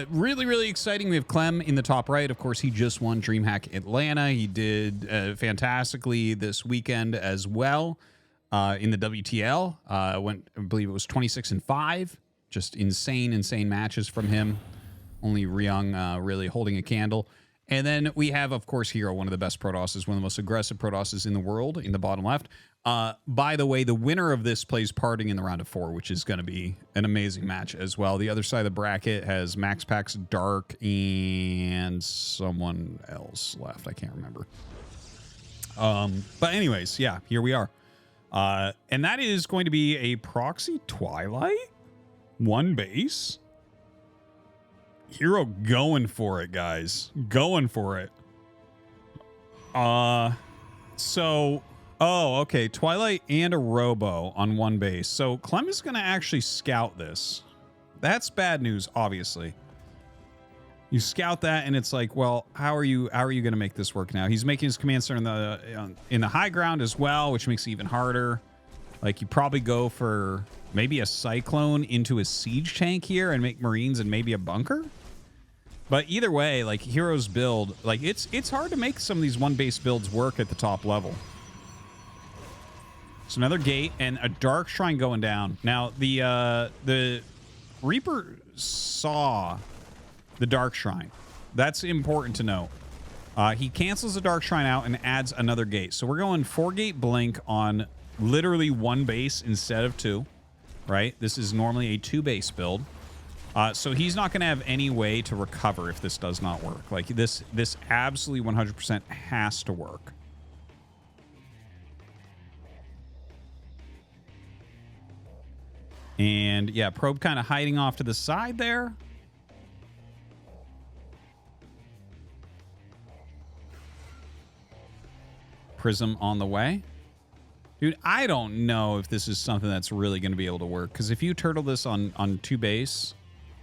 Speaker 1: Really, really exciting. We have Clem in the top right. Of course, he just won DreamHack Atlanta. He did fantastically this weekend as well in the WTL. I believe it was 26-5. Just insane matches from him. Only Ryung really holding a candle. And then we have, of course, Hero, one of the best Protosses, one of the most aggressive Protosses in the world, in the bottom left. By the way, the winner of this plays Parting in the round of 4, which is going to be an amazing match as well. The other side of the bracket has Max Pax, Dark, and someone else left. I can't remember. But anyways, yeah, here we are. And that is going to be a Proxy Twilight. One base. Hero going for it, guys. Going for it. Okay. Twilight and a Robo on one base. So Clem is going to actually scout this. That's bad news, obviously. You scout that, and it's like, well, how are you going to make this work now? He's making his command center in the high ground as well, which makes it even harder. Like, you probably go for maybe a Cyclone into a siege tank here and make Marines and maybe a bunker. But either way, like, Hero's build, like, it's hard to make some of these one-base builds work at the top level. So another gate and a Dark Shrine going down. Now, the Reaper saw the Dark Shrine. That's important to note. He cancels the Dark Shrine out and adds another gate. So we're going 4-gate blink on literally one base instead of 2, right? This is normally a 2-base build. So he's not going to have any way to recover if this does not work. Like, this absolutely 100% has to work. And, yeah, Probe kind of hiding off to the side there. Prism on the way. Dude, I don't know if this is something that's really going to be able to work. Because if you turtle this on 2 base...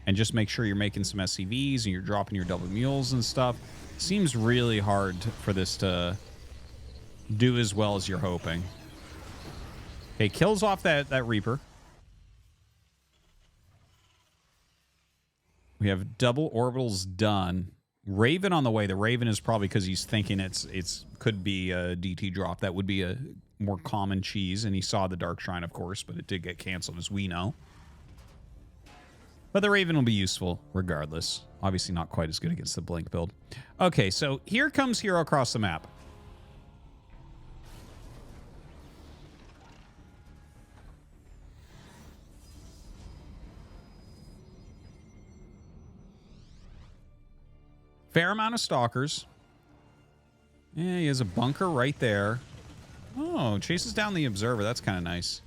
Speaker 1: and just make sure you're making some SCVs and you're dropping your double mules and stuff. It seems really hard for this to do as well as you're hoping. Okay, kills off that Reaper. We have double orbitals done. Raven on the way. The Raven is probably because he's thinking it's could be a DT drop. That would be a more common cheese. And he saw the Dark Shrine, of course, but it did get canceled, as we know. But the Raven will be useful regardless. Obviously not quite as good against the Blink build. Okay, so here comes Hero across the map. Fair amount of stalkers. Yeah, he has a bunker right there. Oh, chases down the Observer. That's kind of nice.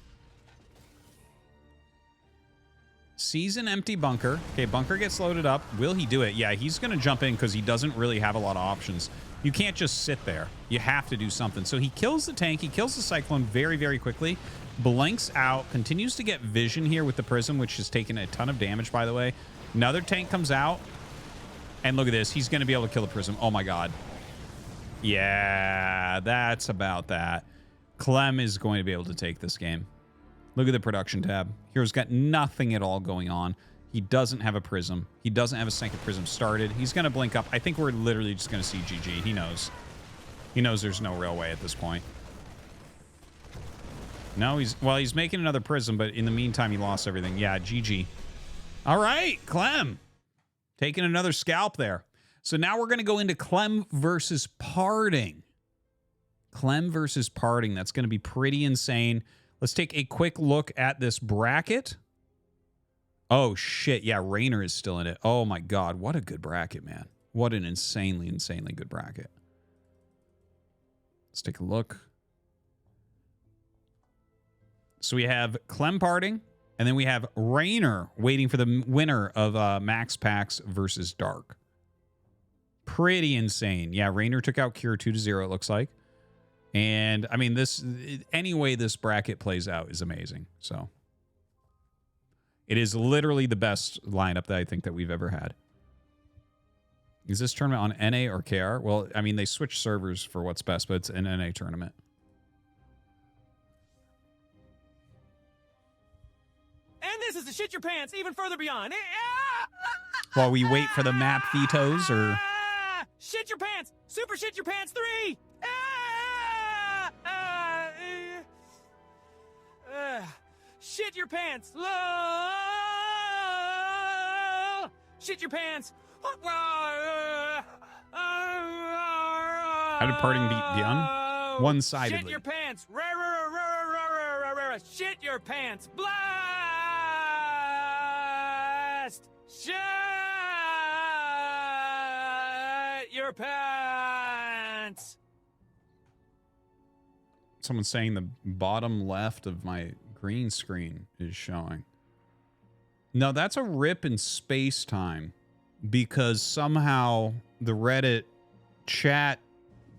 Speaker 1: Sees an empty bunker. Okay, bunker gets loaded up. Will he do it? Yeah, he's going to jump in because he doesn't really have a lot of options. You can't just sit there. You have to do something. So he kills the tank. He kills the Cyclone very, very quickly. Blanks out. Continues to get vision here with the Prism, which has taken a ton of damage, by the way. Another tank comes out. And look at this. He's going to be able to kill the Prism. Oh, my God. Yeah, that's about that. Clem is going to be able to take this game. Look at the production tab. Hero's got nothing at all going on. He doesn't have a Prism. He doesn't have a second Prism started. He's going to blink up. I think we're literally just going to see GG. He knows. He knows there's no real way at this point. No, he's making another prism, but in the meantime, he lost everything. Yeah, GG. All right, Clem. Taking another scalp there. So now we're going to go into Clem versus Parting. Clem versus Parting. That's going to be pretty insane. Let's take a quick look at this bracket. Oh, shit. Yeah, Rainer is still in it. Oh, my God. What a good bracket, man. What an insanely, insanely good bracket. Let's take a look. So we have Clem Parting, and then we have Rainer waiting for the winner of Max Pax versus Dark. Pretty insane. Yeah, Rainer took out Cure 2-0, it looks like. And, I mean, any way this bracket plays out is amazing. So, it is literally the best lineup that I think that we've ever had. Is this tournament on NA or KR? Well, I mean, they switch servers for what's best, but it's an NA tournament.
Speaker 15: And this is the shit your pants even further beyond.
Speaker 1: While we wait for the map vetoes, or...
Speaker 15: Shit your pants! Super shit your pants 3! Shit your pants! Shit your pants!
Speaker 1: How did Parting beat Dion? One-sidedly.
Speaker 15: Shit your pants! Shit your pants! Blast! Shit your pants!
Speaker 1: Someone's saying the bottom left of my green screen is showing. No, that's a rip in space-time because somehow the Reddit chat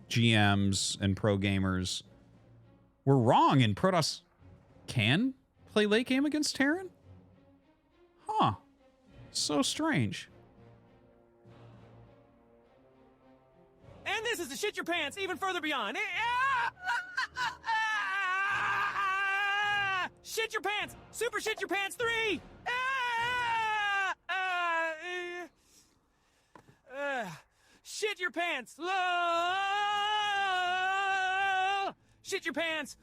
Speaker 1: GMs and pro gamers were wrong and Protoss can play late game against Terran? Huh. So strange.
Speaker 15: And this is the shit your pants even further beyond. Shit your pants! Super shit your pants 3! Shit your pants! Shit your pants!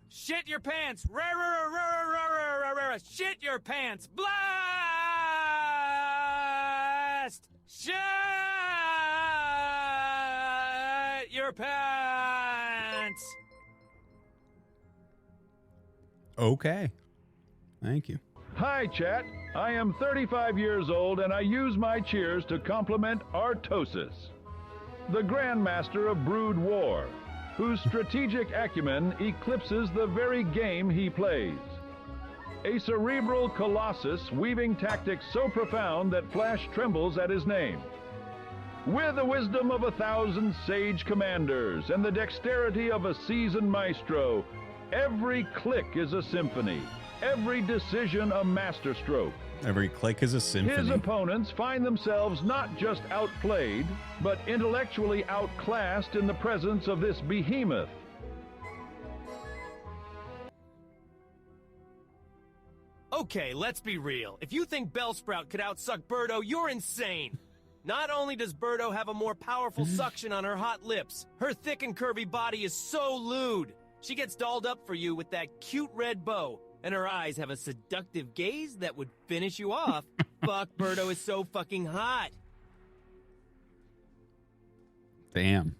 Speaker 15: Shit your pants! Shit your pants! Blast! Shit your pants!
Speaker 1: Okay. Thank you.
Speaker 17: Hi, chat. I am 35 years old and I use my cheers to compliment Artosis, the Grandmaster of Brood War, whose strategic acumen eclipses the very game he plays. A cerebral colossus weaving tactics so profound that Flash trembles at his name. With the wisdom of 1,000 sage commanders and the dexterity of a seasoned maestro, every click is a symphony, every decision a masterstroke.
Speaker 1: Every click is a symphony.
Speaker 17: His opponents find themselves not just outplayed, but intellectually outclassed in the presence of this behemoth.
Speaker 15: Okay, let's be real. If you think Bellsprout could outsuck Birdo, you're insane. Not only does Birdo have a more powerful suction on her hot lips, her thick and curvy body is so lewd. She gets dolled up for you with that cute red bow, and her eyes have a seductive gaze that would finish you off. Fuck, Birdo is so fucking hot.
Speaker 1: Damn.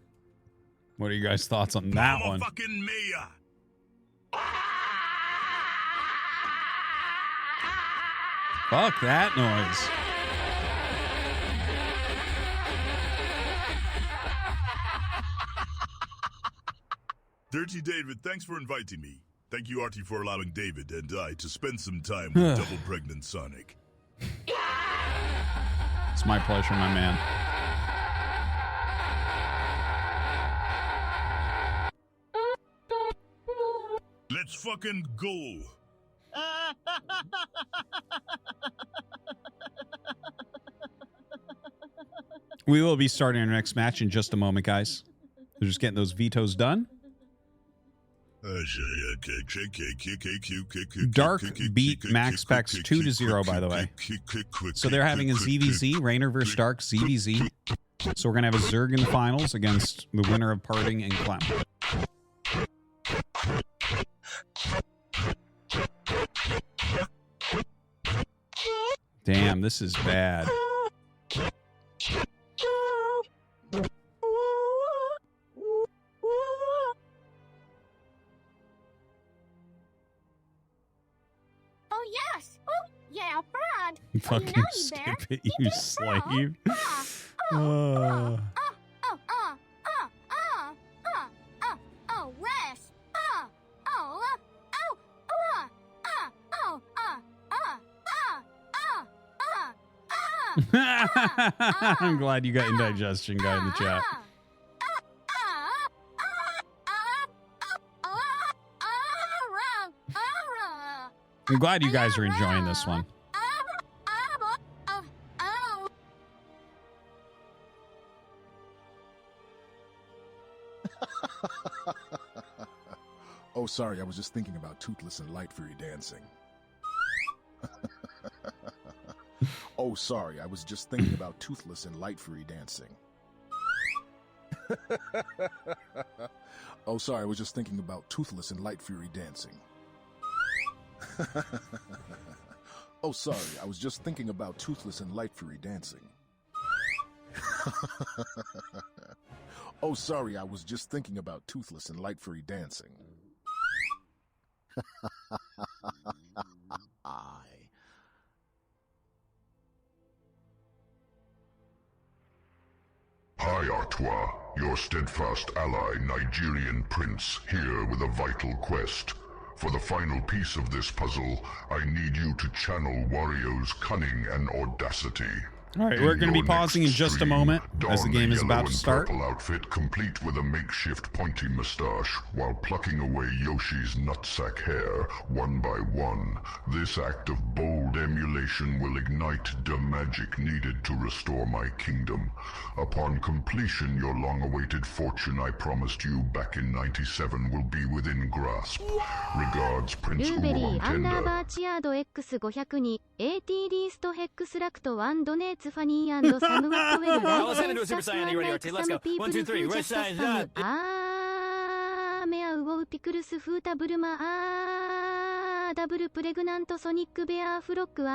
Speaker 1: What are you guys' thoughts on that one?
Speaker 6: Fucking Mia.
Speaker 1: Fuck that noise.
Speaker 6: Dirty David, thanks for inviting me. Thank you, Artie, for allowing David and I to spend some time with double pregnant Sonic.
Speaker 1: It's my pleasure, my man.
Speaker 6: Let's fucking go.
Speaker 1: We will be starting our next match in just a moment, guys. We're just getting those vetoes done. Dark beat Max Pex 2-0, by the way. So they're having a ZVZ, Rainer versus Dark, ZVZ. So we're going to have a Zerg in the finals against the winner of Parting and Clem. Damn, this is bad.
Speaker 2: Oh, yes. Oh, yeah, Brad.
Speaker 1: Fucking skip it, you slave.
Speaker 2: Oh, rest.
Speaker 1: I'm glad you got indigestion guy in the chat. I'm glad you guys are enjoying this one.
Speaker 7: Oh, sorry, I was just thinking about Toothless and Light Fury dancing. Oh, sorry, I was just thinking about Toothless and Light Fury dancing. Oh, sorry, I was just thinking about Toothless and Light Fury dancing. Oh, sorry, I was just thinking about Toothless and Light Fury dancing. Oh, sorry, I was just thinking about Toothless and Light Fury dancing.
Speaker 13: Hi, Artois, your steadfast ally, Nigerian Prince, here with a vital quest. For the final piece of this puzzle, I need you to channel Wario's cunning and audacity.
Speaker 1: All right, we're going to be pausing in just a moment as the game is about to start.
Speaker 13: Purple outfit complete with a makeshift pointy mustache while plucking away Yoshi's nutsack hair one by one. This act of bold emulation will ignite the magic needed to restore my kingdom. Upon completion, your long-awaited fortune I promised you back in 97 will be within grasp. Regards, Prince
Speaker 19: ルーベリー
Speaker 13: Uruan
Speaker 19: アンダー
Speaker 13: Tender.
Speaker 19: バーチアード X500 に AT リーストヘックスラクト1ドネーツファニー&サムワットウェルライセンスタッフアンライクサムピープルフージャストサムあーメアウォウピクルスフータブルマあーダブルプレグナントソニックベアフロックあ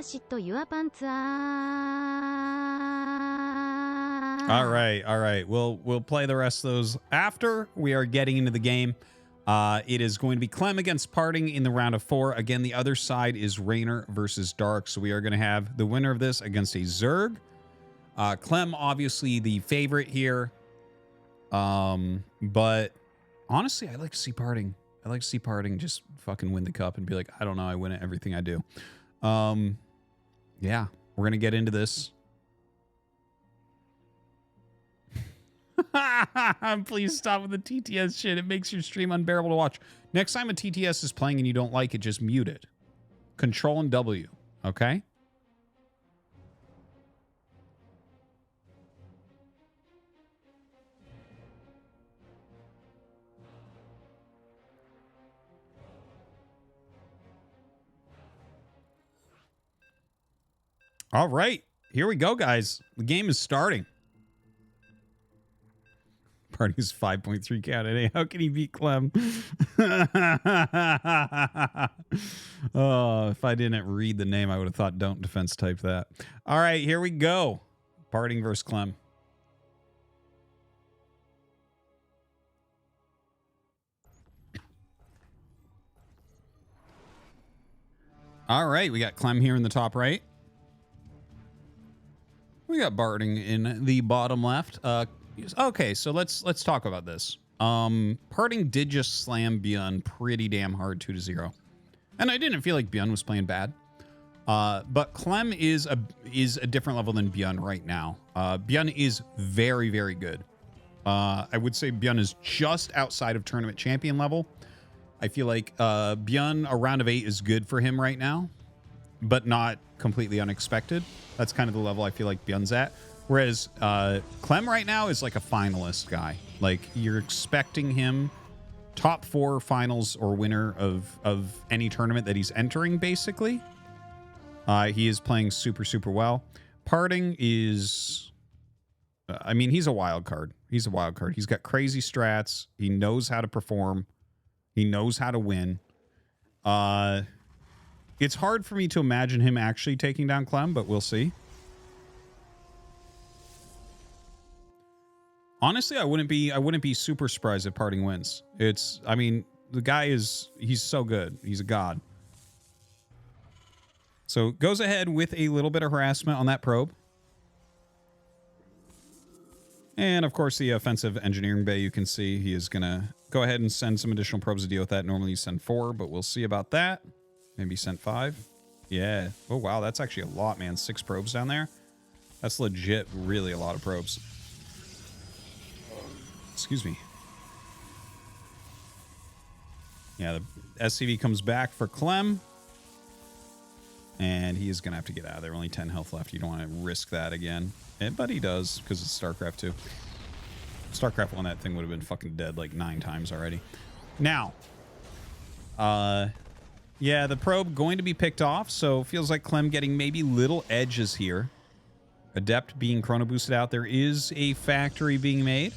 Speaker 19: ーシットユアパンツ
Speaker 1: All right. We'll play the rest of those after we are getting into the game. It is going to be Clem against Parting in the round of 4. Again, the other side is Raynor versus Dark. So we are going to have the winner of this against a Zerg. Clem, obviously the favorite here. But honestly, I'd like to see Parting. I'd like to see Parting just fucking win the cup and be like, I don't know, I win at everything I do. Yeah, we're going to get into this. Please stop with the TTS shit. It makes your stream unbearable to watch. Next time a TTS is playing and you don't like it, just mute it. Control and W, okay? All right, here we go, guys. The game is starting. Party's 5.3 count today. How can he beat Clem? Oh, if I didn't read the name, I would have thought don't defense type that. All right, here we go. Parting versus Clem. All right, we got Clem here in the top right. We got Parting in the bottom left. Okay, so let's talk about this. Parting did just slam Bjorn pretty damn hard 2-0. And I didn't feel like Bjorn was playing bad. But Clem is a different level than Bjorn right now. Bjorn is very, very good. I would say Bjorn is just outside of tournament champion level. I feel like Bjorn, a round of 8 is good for him right now, but not completely unexpected. That's kind of the level I feel like Bjorn's at. Whereas Clem right now is like a finalist guy. Like, you're expecting him top 4 finals or winner of any tournament that he's entering, basically. He is playing super, super well. Parting is... I mean, he's a wild card. He's a wild card. He's got crazy strats. He knows how to perform. He knows how to win. It's hard for me to imagine him actually taking down Clem, but we'll see. Honestly, I wouldn't be super surprised if Parting wins. I mean, the guy he's so good. He's a god. So goes ahead with a little bit of harassment on that probe. And, of course, the offensive engineering bay, you can see he is going to go ahead and send some additional probes to deal with that. Normally you send 4, but we'll see about that. Maybe send 5. Yeah. Oh, wow. That's actually a lot, man. 6 probes down there. That's legit really a lot of probes. Excuse me. Yeah, the SCV comes back for Clem. And he is going to have to get out of there. Only 10 health left. You don't want to risk that again. But he does, because it's StarCraft 2. StarCraft 1, that thing would have been fucking dead like 9 times already. Now, yeah, the probe going to be picked off, so feels like Clem getting maybe little edges here. Adept being chrono boosted out. There is a factory being made.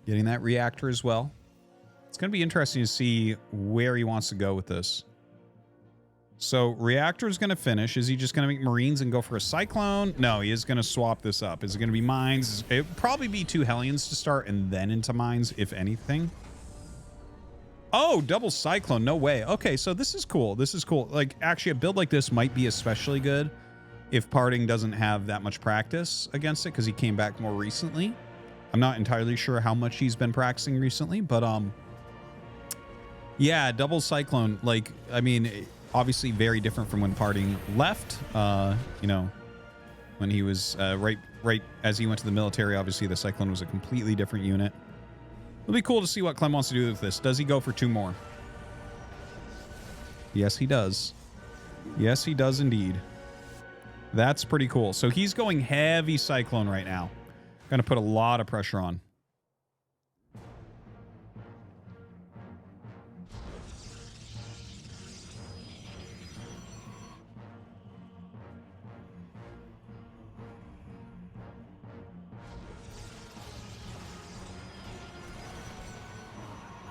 Speaker 1: Getting that reactor as well. It's going to be interesting to see where he wants to go with this. So, reactor is going to finish. Is he just going to make Marines and go for a Cyclone? No, he is going to swap this up. Is it going to be Mines? It would probably be 2 Hellions to start and then into Mines, if anything. Oh, double Cyclone. No way. Okay, so this is cool. This is cool. Like, actually, a build like this might be especially good if Parting doesn't have that much practice against it, because he came back more recently. I'm not entirely sure how much he's been practicing recently, but, yeah, double Cyclone. Like, I mean... Obviously very different from when Parting left, you know, when he was right as he went to the military. Obviously, the Cyclone was a completely different unit. It'll be cool to see what Clem wants to do with this. Does he go for 2 more? Yes, he does. Yes, he does indeed. That's pretty cool. So he's going heavy Cyclone right now. Going to put a lot of pressure on.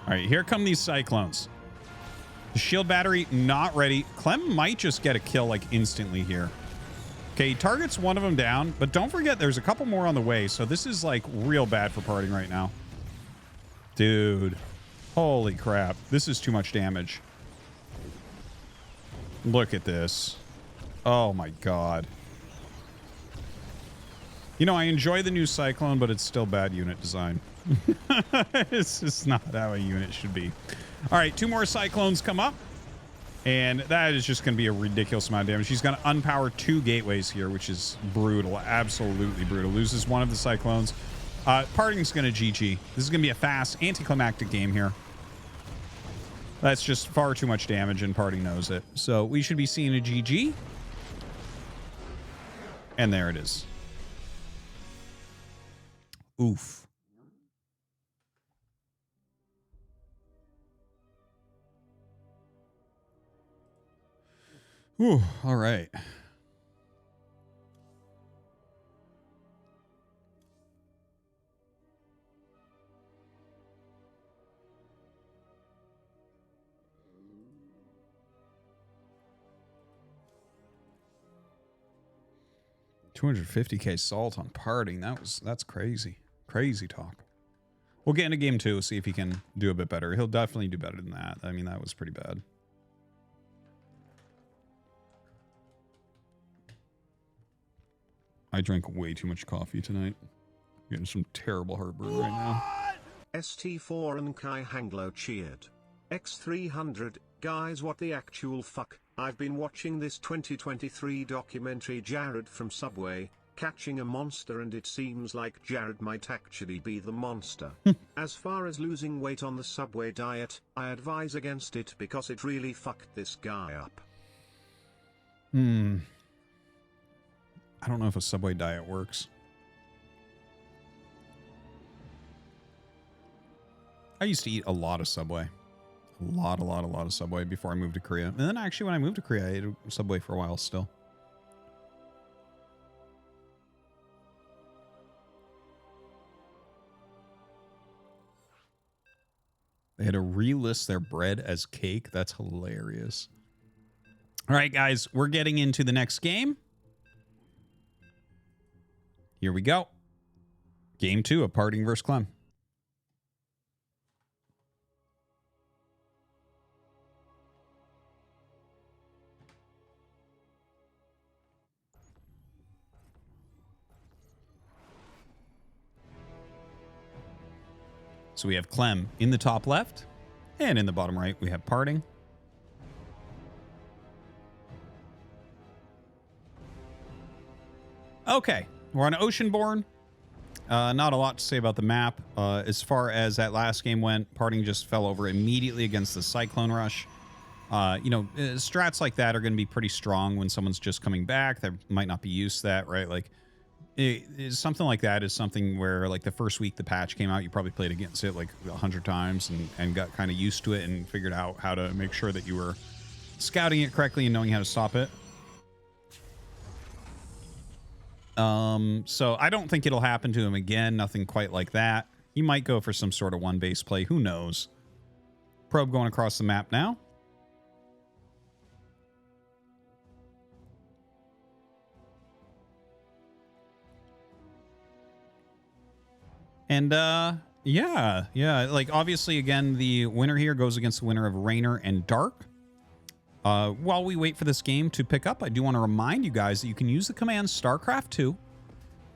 Speaker 1: All right, here come these Cyclones. The shield battery not ready. Clem might just get a kill like instantly here. Okay, he targets one of them down, but don't forget there's a couple more on the way, so this is like real bad for Parting right now. Dude, holy crap. This is too much damage. Look at this. Oh my god. You know, I enjoy the new Cyclone, but it's still bad unit design. It's just not how a unit should be. All right, 2 more Cyclones come up. And that is just going to be a ridiculous amount of damage. He's going to unpower 2 gateways here, which is brutal. Absolutely brutal. Loses one of the Cyclones. Parting's going to GG. This is going to be a fast, anticlimactic game here. That's just far too much damage, and Parting knows it. So we should be seeing a GG. And there it is. Oof. Ooh, all right. $250K salt on Parting. That's crazy. Crazy talk. We'll get into game 2, see if he can do a bit better. He'll definitely do better than that. I mean, that was pretty bad. I drank way too much coffee tonight. I'm getting some terrible heartburn right now.
Speaker 4: ST4 and Kai Hanglo cheered. X300, guys, what the actual fuck? I've been watching this 2023 documentary Jared from Subway, Catching a Monster, and it seems like Jared might actually be the monster. As far as losing weight on the Subway diet, I advise against it because it really fucked this guy up.
Speaker 1: I don't know if a Subway diet works. I used to eat a lot of Subway. A lot of Subway before I moved to Korea. And then actually when I moved to Korea, I ate Subway for a while still. They had to relist their bread as cake. That's hilarious. All right, guys, we're getting into the next game. Here we go. Game 2 of Parting vs. Clem. So we have Clem in the top left, and in the bottom right, we have Parting. Okay, we're on Oceanborn. Not a lot to say about the map. As far as that last game went, Parting just fell over immediately against the Cyclone Rush. Strats like that are going to be pretty strong when someone's just coming back. They might not be used to that, right? Like, something like that is something where, like, the first week the patch came out, you probably played against it like 100 times and got kind of used to it and figured out how to make sure that you were scouting it correctly and knowing how to stop it. So I don't think it'll happen to him again. Nothing quite like that. He might go for some sort of one base play. Who knows? Probe going across the map now. And, yeah, like, obviously, again, the winner here goes against the winner of Rainer and Dark. While we wait for this game to pick up, I do want to remind you guys that you can use the command Starcraft 2,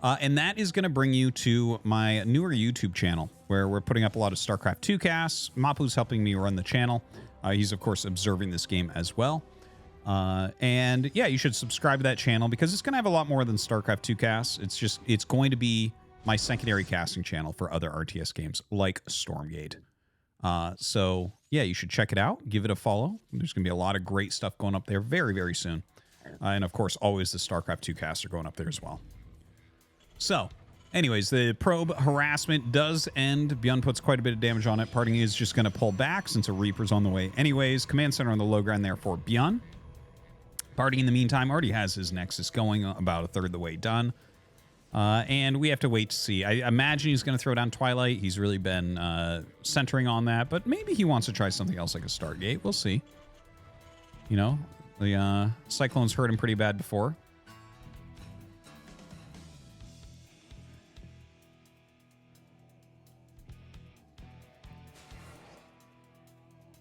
Speaker 1: and that is going to bring you to my newer YouTube channel, where we're putting up a lot of Starcraft 2 casts. Mapu's helping me run the channel. He's, of course, observing this game as well. And, yeah, you should subscribe to that channel, because it's going to have a lot more than Starcraft 2 casts. It's going to be my secondary casting channel for other RTS games like Stormgate. So yeah, you should check it out. Give it a follow. There's going to be a lot of great stuff going up there very, very soon. And of course, always the StarCraft 2 casts are going up there as well. So anyways, the probe harassment does end. Bjorn puts quite a bit of damage on it. Parting is just going to pull back since a Reaper's on the way anyways. Command center on the low ground there for Bjorn. Parting in the meantime already has his Nexus going, about a third of the way done. And we have to wait to see. I imagine he's going to throw down Twilight. He's really been centering on that, but maybe he wants to try something else like a Stargate. We'll see. You know, the Cyclones hurt him pretty bad before.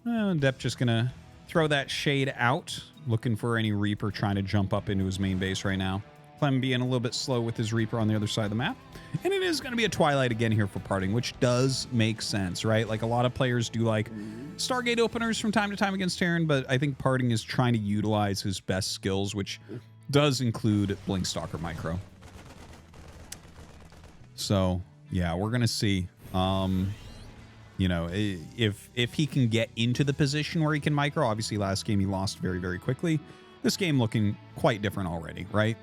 Speaker 1: Depp just going to throw that shade out, looking for any Reaper trying to jump up into his main base right now. Clem being a little bit slow with his Reaper on the other side of the map. And it is going to be a Twilight again here for Parting, which does make sense, right? Like, a lot of players do like Stargate openers from time to time against Terran, but I think Parting is trying to utilize his best skills, which does include Blink Stalker Micro. So, yeah, we're going to see. You know, if he can get into the position where he can micro. Obviously, last game he lost very, very quickly. This game looking quite different already, right?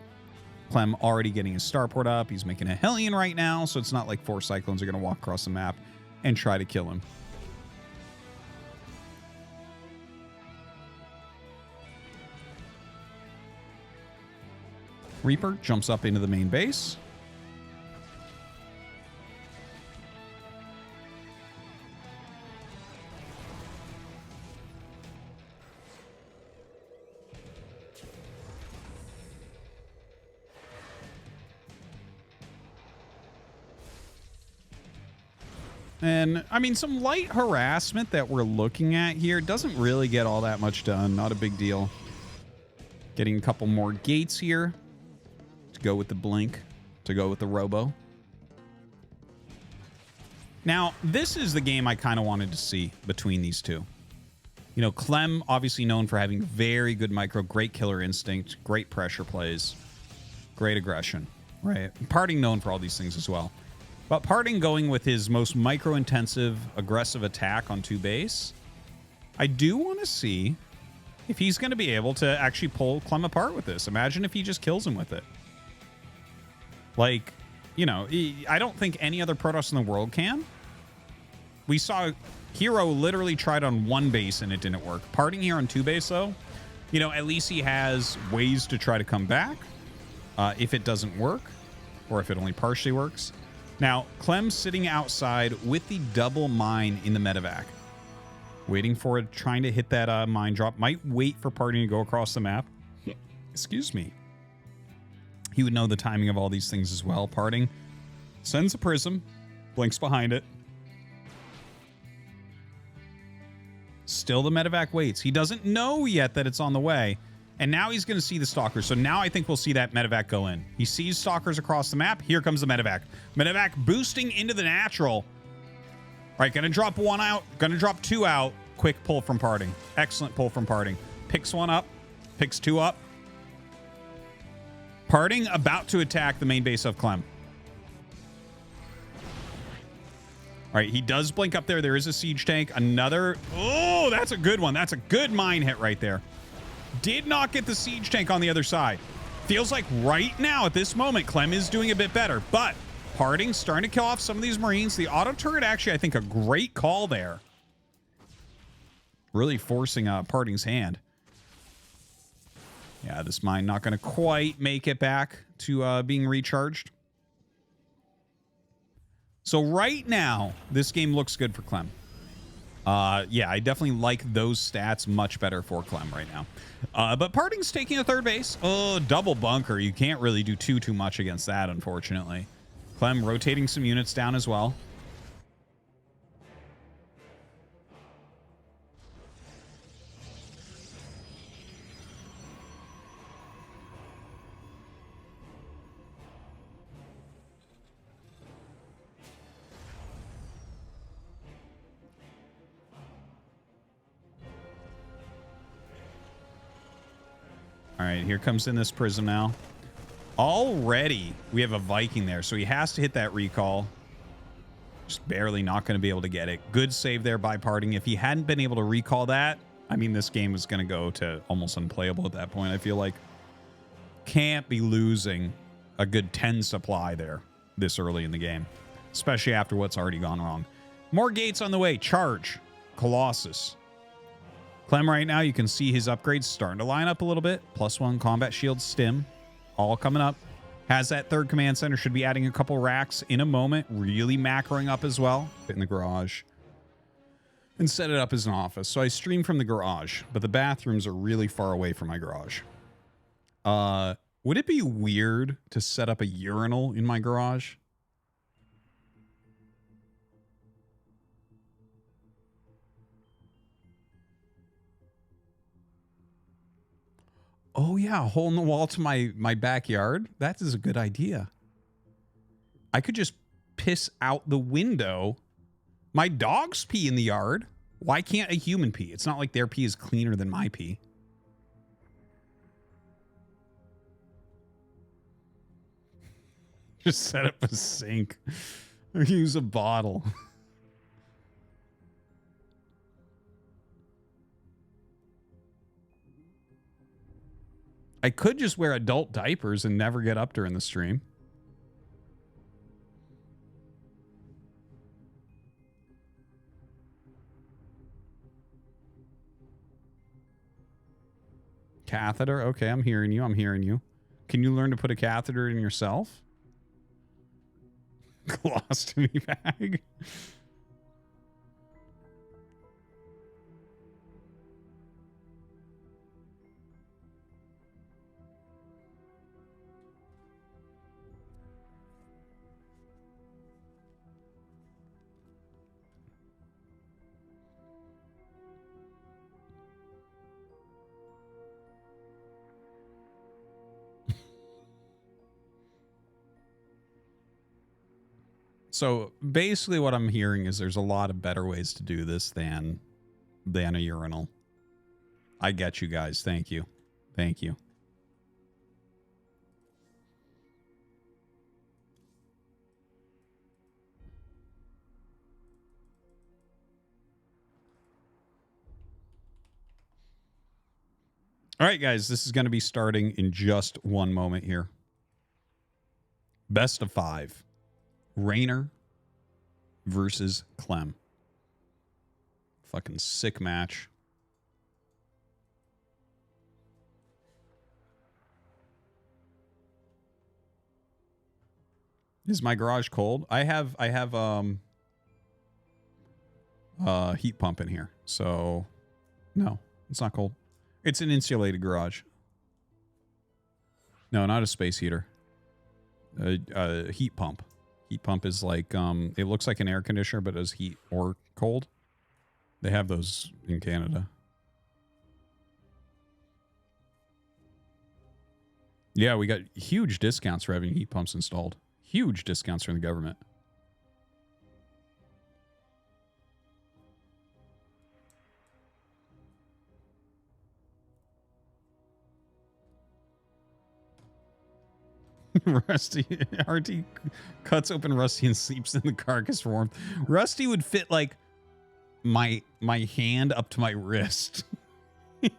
Speaker 1: Clem already getting his starport up. He's making a Hellion right now, so it's not like 4 Cyclones are going to walk across the map and try to kill him. Reaper jumps up into the main base. And, I mean, some light harassment that we're looking at here doesn't really get all that much done. Not a big deal. Getting a couple more gates here to go with the Blink, to go with the Robo. Now, this is the game I kind of wanted to see between these two. You know, Clem, obviously known for having very good micro, great killer instinct, great pressure plays, great aggression, right? Parting known for all these things as well. But Parting going with his most micro-intensive, aggressive attack on 2 base, I do want to see if he's going to be able to actually pull Clem apart with this. Imagine if he just kills him with it. Like, you know, I don't think any other Protoss in the world can. We saw Hero literally tried on 1 base and it didn't work. Parting here on 2 base, though, you know, at least he has ways to try to come back if it doesn't work or if it only partially works. Now, Clem's sitting outside with the double mine in the medevac, waiting for it, trying to hit that mine drop. Might wait for Parting to go across the map. Excuse me. He would know the timing of all these things as well. Parting sends a prism, blinks behind it. Still the medevac waits. He doesn't know yet that it's on the way. And now he's going to see the stalkers. So now I think we'll see that medevac go in. He sees stalkers across the map. Here comes the medevac. Medevac boosting into the natural. All right, going to drop 1 out. Going to drop 2 out. Quick pull from Parting. Excellent pull from Parting. Picks 1 up. Picks 2 up. Parting about to attack the main base of Clem. All right, he does blink up there. There is a siege tank. Another. Oh, that's a good one. That's a good mine hit right there. Did not get the siege tank on the other side. Feels like right now at this moment, Clem is doing a bit better. But Parting starting to kill off some of these Marines. The auto turret, actually, I think a great call there. Really forcing Parting's hand. Yeah, this mine not going to quite make it back to being recharged. So right now, this game looks good for Clem. Yeah, I definitely like those stats much better for Clem right now. But Parting's taking a 3rd base. Oh, double bunker. You can't really do too much against that, unfortunately. Clem rotating some units down as well. All right, here comes in this prism now. Already, we have a Viking there, so he has to hit that recall. Just barely not going to be able to get it. Good save there by Parting. If he hadn't been able to recall that, I mean, this game was going to go to almost unplayable at that point, I feel like. Can't be losing a good 10 supply there this early in the game, especially after what's already gone wrong. More gates on the way. Charge. Colossus. Clem right now, you can see his upgrades starting to line up a little bit. +1 combat shield stim. All coming up. Has that 3rd command center. Should be adding a couple racks in a moment. Really macroing up as well. Fit in the garage. And set it up as an office. So I stream from the garage, but the bathrooms are really far away from my garage. Would it be weird to set up a urinal in my garage? Oh, yeah, a hole in the wall to my backyard. That is a good idea. I could just piss out the window. My dogs pee in the yard. Why can't a human pee? It's not like their pee is cleaner than my pee. Just set up a sink or use a bottle. I could just wear adult diapers and never get up during the stream. Catheter? Okay, I'm hearing you. I'm hearing you. Can you learn to put a catheter in yourself? Colostomy bag. So basically what I'm hearing is there's a lot of better ways to do this than a urinal. I get you guys. Thank you. Thank you. All right, guys, this is going to be starting in just one moment here. Best of 5. Rainer versus Clem. Fucking sick match. Is my garage cold? I have heat pump in here. So no, it's not cold. It's an insulated garage. No, not a space heater. A heat pump. Heat pump is like it looks like an air conditioner but does heat or cold. They have those in Canada. Yeah, we got huge discounts for having heat pumps installed. Huge discounts from the government. Rusty, RT cuts open Rusty and sleeps in the carcass for warmth. Rusty would fit like my hand up to my wrist. They're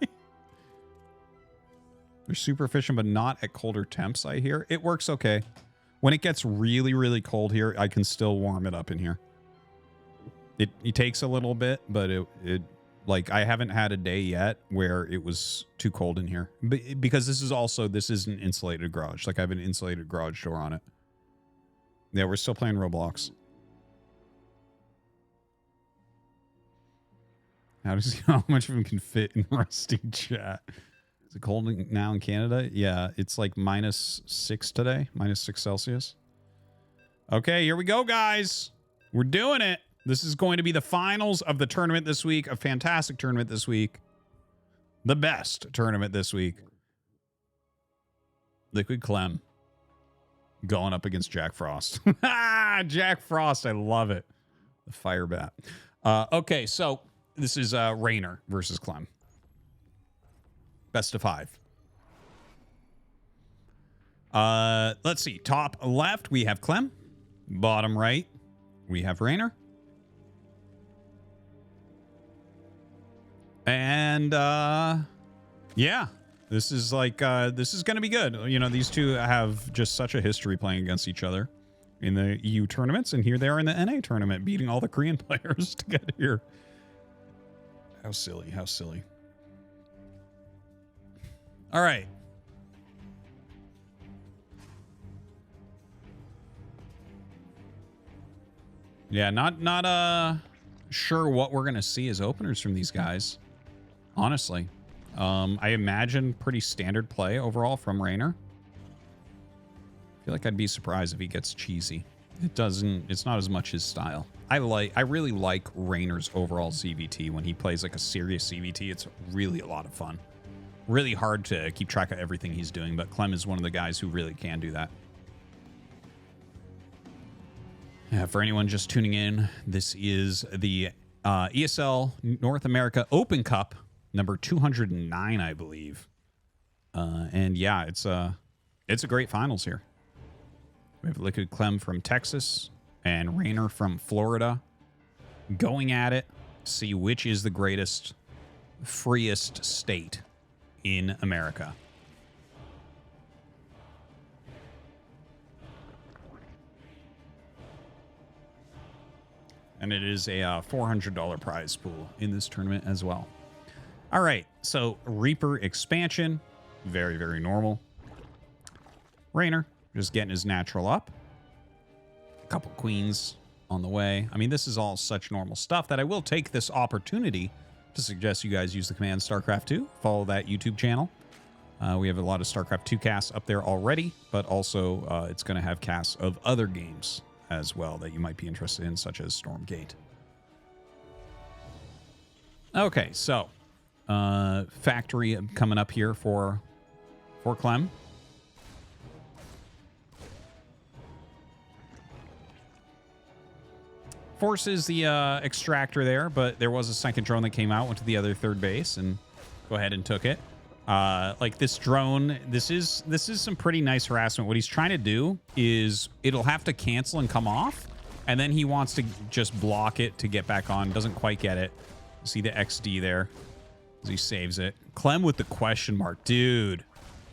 Speaker 1: super efficient, but not at colder temps, I hear. It works okay. When it gets really, really cold here, I can still warm it up in here. It takes a little bit, but it like I haven't had a day yet where it was too cold in here. Because this is an insulated garage. Like I have an insulated garage door on it. Yeah, we're still playing Roblox. How does he know how much of him can fit in Rusty chat? Is it cold now in Canada? Yeah, it's like -6 today. -6 Celsius. Okay, here we go, guys. We're doing it. This is going to be the finals of the tournament this week. A fantastic tournament this week. The best tournament this week. Liquid Clem going up against Jack Frost. Jack Frost, I love it. The fire bat. Okay, so this is Rainer versus Clem. Best of 5. Let's see. Top left, we have Clem. Bottom right, we have Rainer. And yeah, this is like this is going to be good. You know, these two have just such a history playing against each other in the EU tournaments, and here they are in the NA tournament, beating all the Korean players to get here. How silly, how silly. All right. Yeah, not sure what we're going to see as openers from these guys. Honestly, I imagine pretty standard play overall from Rainer. I feel like I'd be surprised if he gets cheesy. It's not as much his style. I really like Rainer's overall CVT. When he plays like a serious CVT, it's really a lot of fun. Really hard to keep track of everything he's doing, but Clem is one of the guys who really can do that. Yeah, for anyone just tuning in, this is the ESL North America Open Cup, number 209, I believe. And yeah, it's a great finals here. We have Liquid Clem from Texas and Rainer from Florida going at it to see which is the greatest, freest state in America. And it is a $400 prize pool in this tournament as well. All right, so Reaper expansion, very, very normal. Rainer just getting his natural up. A couple queens on the way. I mean, this is all such normal stuff that I will take this opportunity to suggest you guys use the command StarCraft 2. Follow that YouTube channel. We have a lot of StarCraft 2 casts up there already, but also it's going to have casts of other games as well that you might be interested in, such as Stormgate. Okay, so factory coming up here for Clem. Forces the extractor there, but there was a second drone that came out, went to the other third base, and go ahead and took it. Like this drone, this is some pretty nice harassment. What he's trying to do is it'll have to cancel and come off, and then he wants to just block it to get back on. Doesn't quite get it. See the XD there as he saves it. Clem with the question mark. Dude,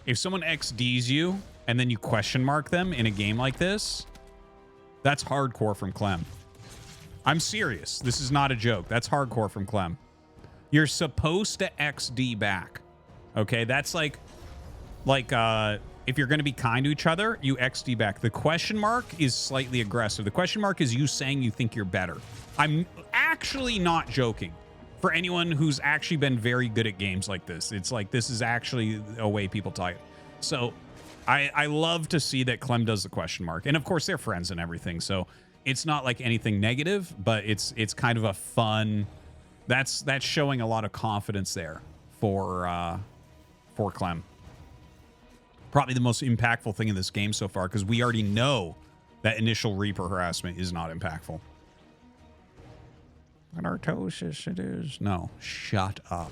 Speaker 1: if someone XDs you and then you question mark them in a game like this, that's hardcore from Clem. I'm serious. This is not a joke. That's hardcore from Clem. You're supposed to XD back. Okay, that's like if you're going to be kind to each other, you XD back. The question mark is slightly aggressive. The question mark is you saying you think you're better. I'm actually not joking. For anyone who's actually been very good at games like this, it's like this is actually a way people talk. So I love to see that Clem does the question mark. And of course, they're friends and everything. So it's not like anything negative, but it's kind of a fun... That's showing a lot of confidence there for Clem. Probably the most impactful thing in this game so far, because we already know that initial Reaper harassment is not impactful. An Artosis it is. No, shut up.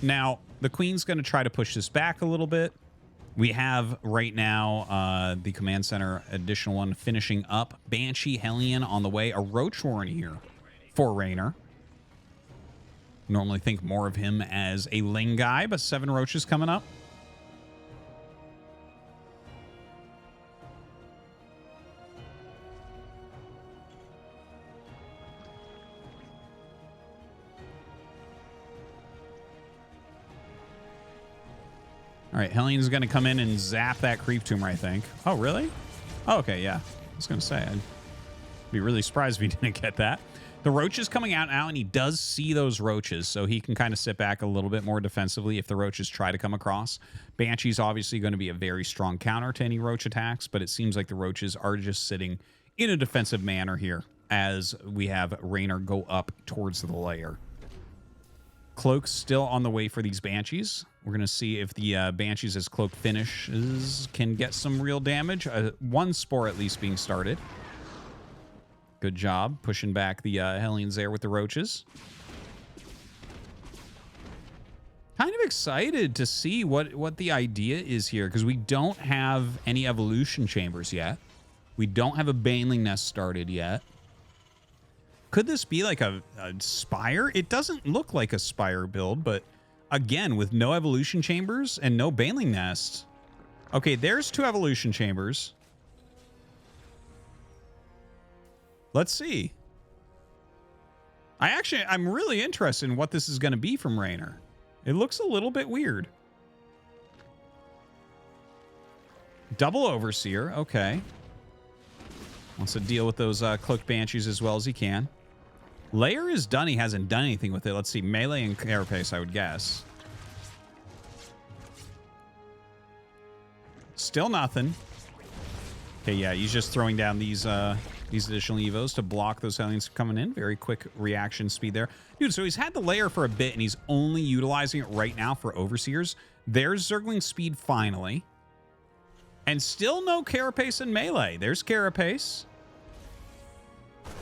Speaker 1: Now, the Queen's going to try to push this back a little bit. We have right now the Command Center additional one finishing up. Banshee, Hellion on the way. A Roach Warren here for Raynor. Normally think more of him as a Ling guy, but 7 Roaches coming up. All right, Hellion's going to come in and zap that creep tumor, I think. Oh, really? Oh, okay, yeah. I was going to say, I'd be really surprised if he didn't get that. The Roach is coming out now, and he does see those Roaches, so he can kind of sit back a little bit more defensively if the Roaches try to come across. Banshee's obviously going to be a very strong counter to any Roach attacks, but it seems like the Roaches are just sitting in a defensive manner here as we have Raynor go up towards the lair. Cloak's still on the way for these Banshees. We're going to see if the Banshees, as Cloak finishes, can get some real damage. One Spore at least being started. Good job pushing back the Hellions there with the Roaches. Kind of excited to see what the idea is here, because we don't have any evolution chambers yet. We don't have a Baneling Nest started yet. Could this be like a Spire? It doesn't look like a Spire build, but again, with no evolution chambers and no Baneling Nest. Okay, there's 2 evolution chambers. Let's see. I'm really interested in what this is going to be from Raynor. It looks a little bit weird. Double Overseer, okay. Wants to deal with those Cloaked Banshees as well as he can. Lair is done. He hasn't done anything with it. Let's see. Melee and Carapace, I would guess. Still nothing. Okay, yeah, he's just throwing down these additional Evos to block those Hellions coming in. Very quick reaction speed there. Dude, so he's had the Lair for a bit, and he's only utilizing it right now for Overseers. There's Zergling speed finally. And still no Carapace and Melee. There's Carapace.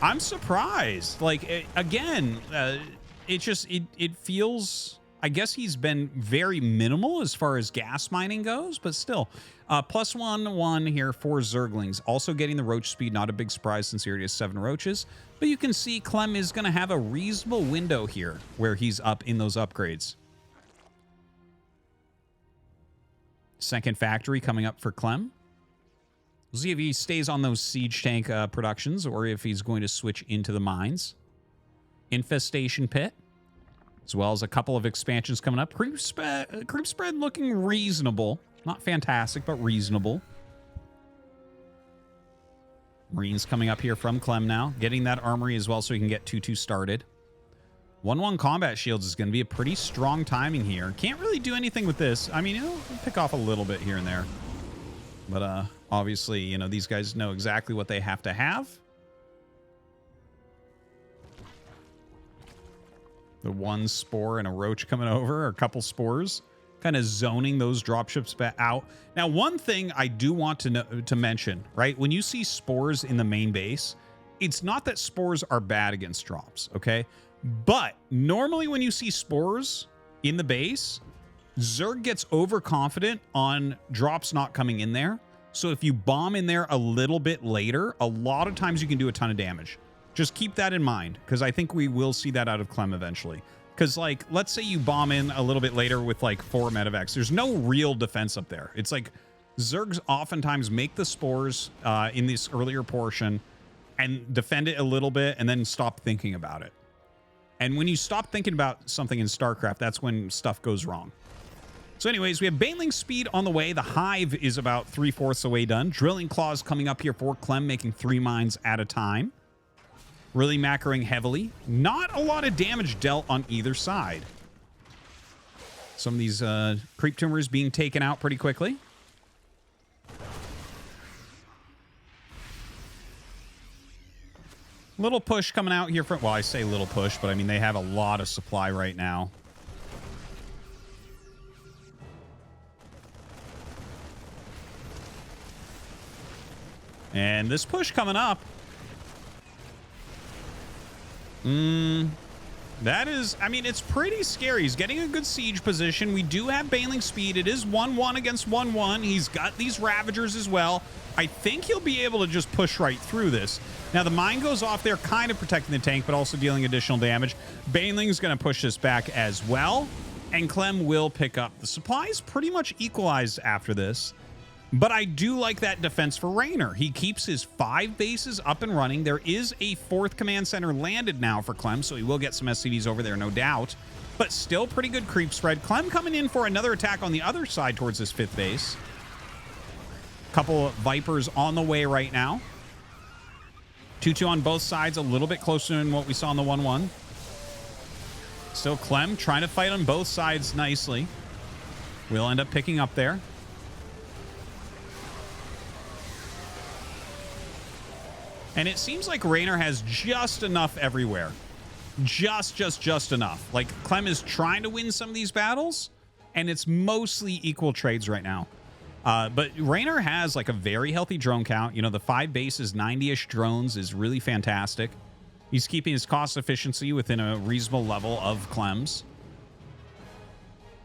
Speaker 1: I'm surprised. Like, again, it feels... I guess he's been very minimal as far as gas mining goes, but still. +1/1 here for Zerglings. Also getting the Roach speed, not a big surprise since he already has 7 Roaches. But you can see Clem is going to have a reasonable window here where he's up in those upgrades. Second factory coming up for Clem. We'll see if he stays on those siege tank productions or if he's going to switch into the mines. Infestation Pit, as well as a couple of expansions coming up. Creep spread looking reasonable. Not fantastic, but reasonable. Marines coming up here from Clem now. Getting that armory as well so he can get 2-2 started. 1-1 combat shields is going to be a pretty strong timing here. Can't really do anything with this. I mean, it'll pick off a little bit here and there. But obviously, you know, these guys know exactly what they have to have. The 1 Spore and a Roach coming over, or a couple Spores, kind of zoning those dropships back out. Now, one thing I do want to mention, right? When you see Spores in the main base, it's not that Spores are bad against drops, okay? But normally when you see Spores in the base, Zerg gets overconfident on drops not coming in there. So if you bomb in there a little bit later, a lot of times you can do a ton of damage. Just keep that in mind, because I think we will see that out of Clem eventually. Because, like, let's say you bomb in a little bit later with, like, 4 Medivacs. There's no real defense up there. It's like Zergs oftentimes make the Spores in this earlier portion, and defend it a little bit and then stop thinking about it. And when you stop thinking about something in StarCraft, that's when stuff goes wrong. So anyways, we have Baneling speed on the way. The Hive is about 3/4 the way done. Drilling Claws coming up here for Clem, making 3 mines at a time. Really macroing heavily. Not a lot of damage dealt on either side. Some of these creep tumors being taken out pretty quickly. Little push coming out here from... Well, I say little push, but I mean, they have a lot of supply right now. And this push coming up. That is... I mean, it's pretty scary. He's getting a good siege position. We do have Baneling speed. It is 1-1 against 1-1. He's got these Ravagers as well. I think he'll be able to just push right through this. Now, the mine goes off there, kind of protecting the tank, but also dealing additional damage. Baneling's going to push this back as well, and Clem will pick up. The supply is pretty much equalized after this, but I do like that defense for Raynor. He keeps his 5 bases up and running. There is a 4th command center landed now for Clem, so he will get some SCVs over there, no doubt, but still pretty good creep spread. Clem coming in for another attack on the other side towards his 5th base. Couple of Vipers on the way right now. 2-2 on both sides, a little bit closer than what we saw in the 1-1. Still Clem trying to fight on both sides nicely. We'll end up picking up there. And it seems like Raynor has just enough everywhere. Just enough. Like, Clem is trying to win some of these battles, and it's mostly equal trades right now. But Raynor has like a very healthy drone count. You know, the 5 bases, 90-ish drones is really fantastic. He's keeping his cost efficiency within a reasonable level of Clem's.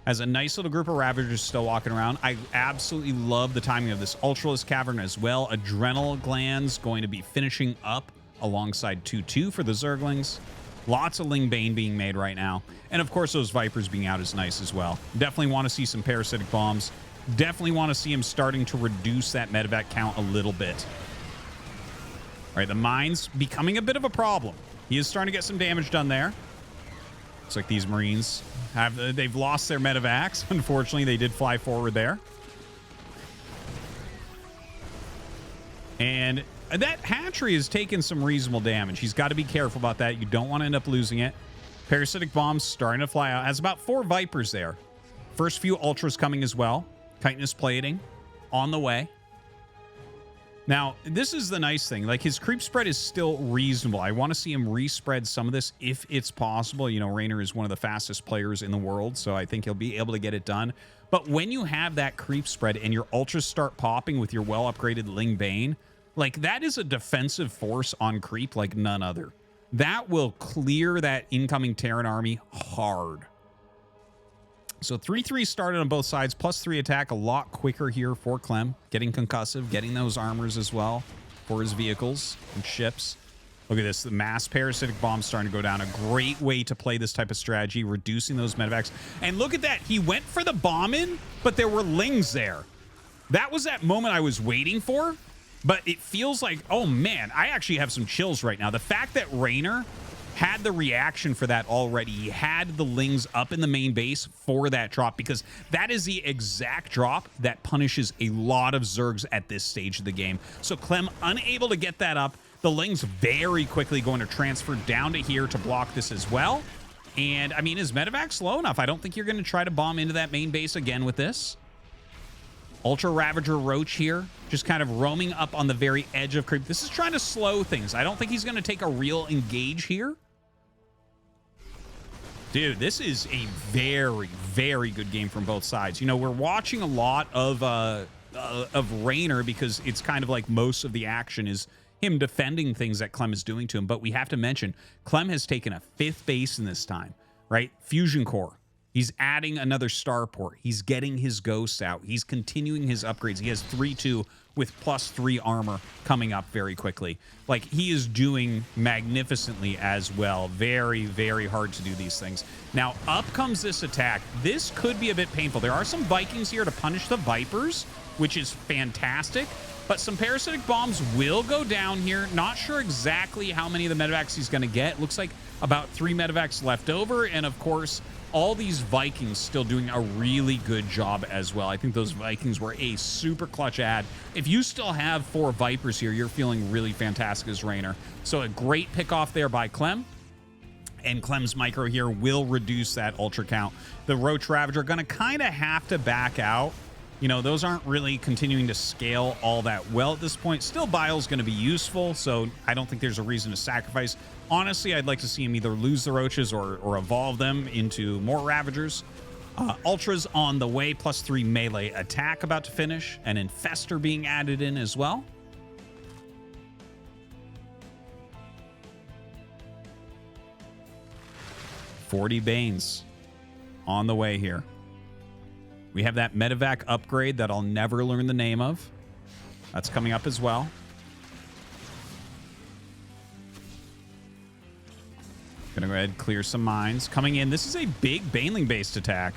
Speaker 1: Has a nice little group of Ravagers still walking around. I absolutely love the timing of this Ultralisk Cavern as well. Adrenal Glands going to be finishing up alongside 2-2 for the Zerglings. Lots of Ling Bane being made right now. And of course, those Vipers being out is nice as well. Definitely want to see some Parasitic Bombs. Definitely want to see him starting to reduce that medevac count a little bit. All right, the mine's becoming a bit of a problem. He is starting to get some damage done there. Looks like these Marines they've lost their medevacs. Unfortunately, they did fly forward there. And that hatchery has taken some reasonable damage. He's got to be careful about that. You don't want to end up losing it. Parasitic Bombs starting to fly out. Has about 4 Vipers there. First few Ultras coming as well. Chitinous Plating on the way. Now, this is the nice thing. Like, his creep spread is still reasonable. I want to see him respread some of this if it's possible. You know, Raynor is one of the fastest players in the world, so I think he'll be able to get it done. But when you have that creep spread and your Ultras start popping with your well-upgraded Ling Bane, like, that is a defensive force on creep like none other. That will clear that incoming Terran army hard. So 3-3 started on both sides, +3 attack, a lot quicker here for Clem. Getting concussive, getting those armors as well for his vehicles and ships. Look at this, the mass Parasitic Bomb starting to go down. A great way to play this type of strategy, reducing those medevacs. And look at that, he went for the bomb in, but there were Lings there. That was that moment I was waiting for, but it feels like, oh man, I actually have some chills right now. The fact that Raynor had the reaction for that already. He had the Lings up in the main base for that drop, because that is the exact drop that punishes a lot of Zergs at this stage of the game. So Clem unable to get that up. The Lings very quickly going to transfer down to here to block this as well. And I mean, is medevac slow enough? I don't think you're going to try to bomb into that main base again with this. Ultra Ravager Roach here, just kind of roaming up on the very edge of creep. This is trying to slow things. I don't think he's going to take a real engage here. Dude, this is a very, very good game from both sides. You know, we're watching a lot of Raynor because it's kind of like most of the action is him defending things that Clem is doing to him. But we have to mention, Clem has taken a 5th base in this time, right? Fusion Core. He's adding another starport. He's getting his ghosts out. He's continuing his upgrades. He has 3-2 with +3 armor coming up very quickly. Like, he is doing magnificently as well. Very, very hard to do these things. Now, up comes this attack. This could be a bit painful. There are some Vikings here to punish the Vipers, which is fantastic. But some parasitic bombs will go down here. Not sure exactly how many of the medevacs he's going to get. Looks like about 3 medevacs left over. And of course, all these Vikings still doing a really good job as well. I think those Vikings were a super clutch add. If you still have 4 Vipers here, you're feeling really fantastic as Raynor. So a great pick off there by Clem. And Clem's micro here will reduce that ultra count. The Roach Ravager going to kind of have to back out. You know, those aren't really continuing to scale all that well at this point. Still, Bile's going to be useful, so I don't think there's a reason to sacrifice. Honestly, I'd like to see him either lose the Roaches or evolve them into more Ravagers. Ultras on the way, +3 melee attack about to finish. An Infestor being added in as well. $40 Banes on the way here. We have that medevac upgrade that I'll never learn the name of. That's coming up as well. Gonna go ahead and clear some mines. Coming in, this is a big Baneling-based attack.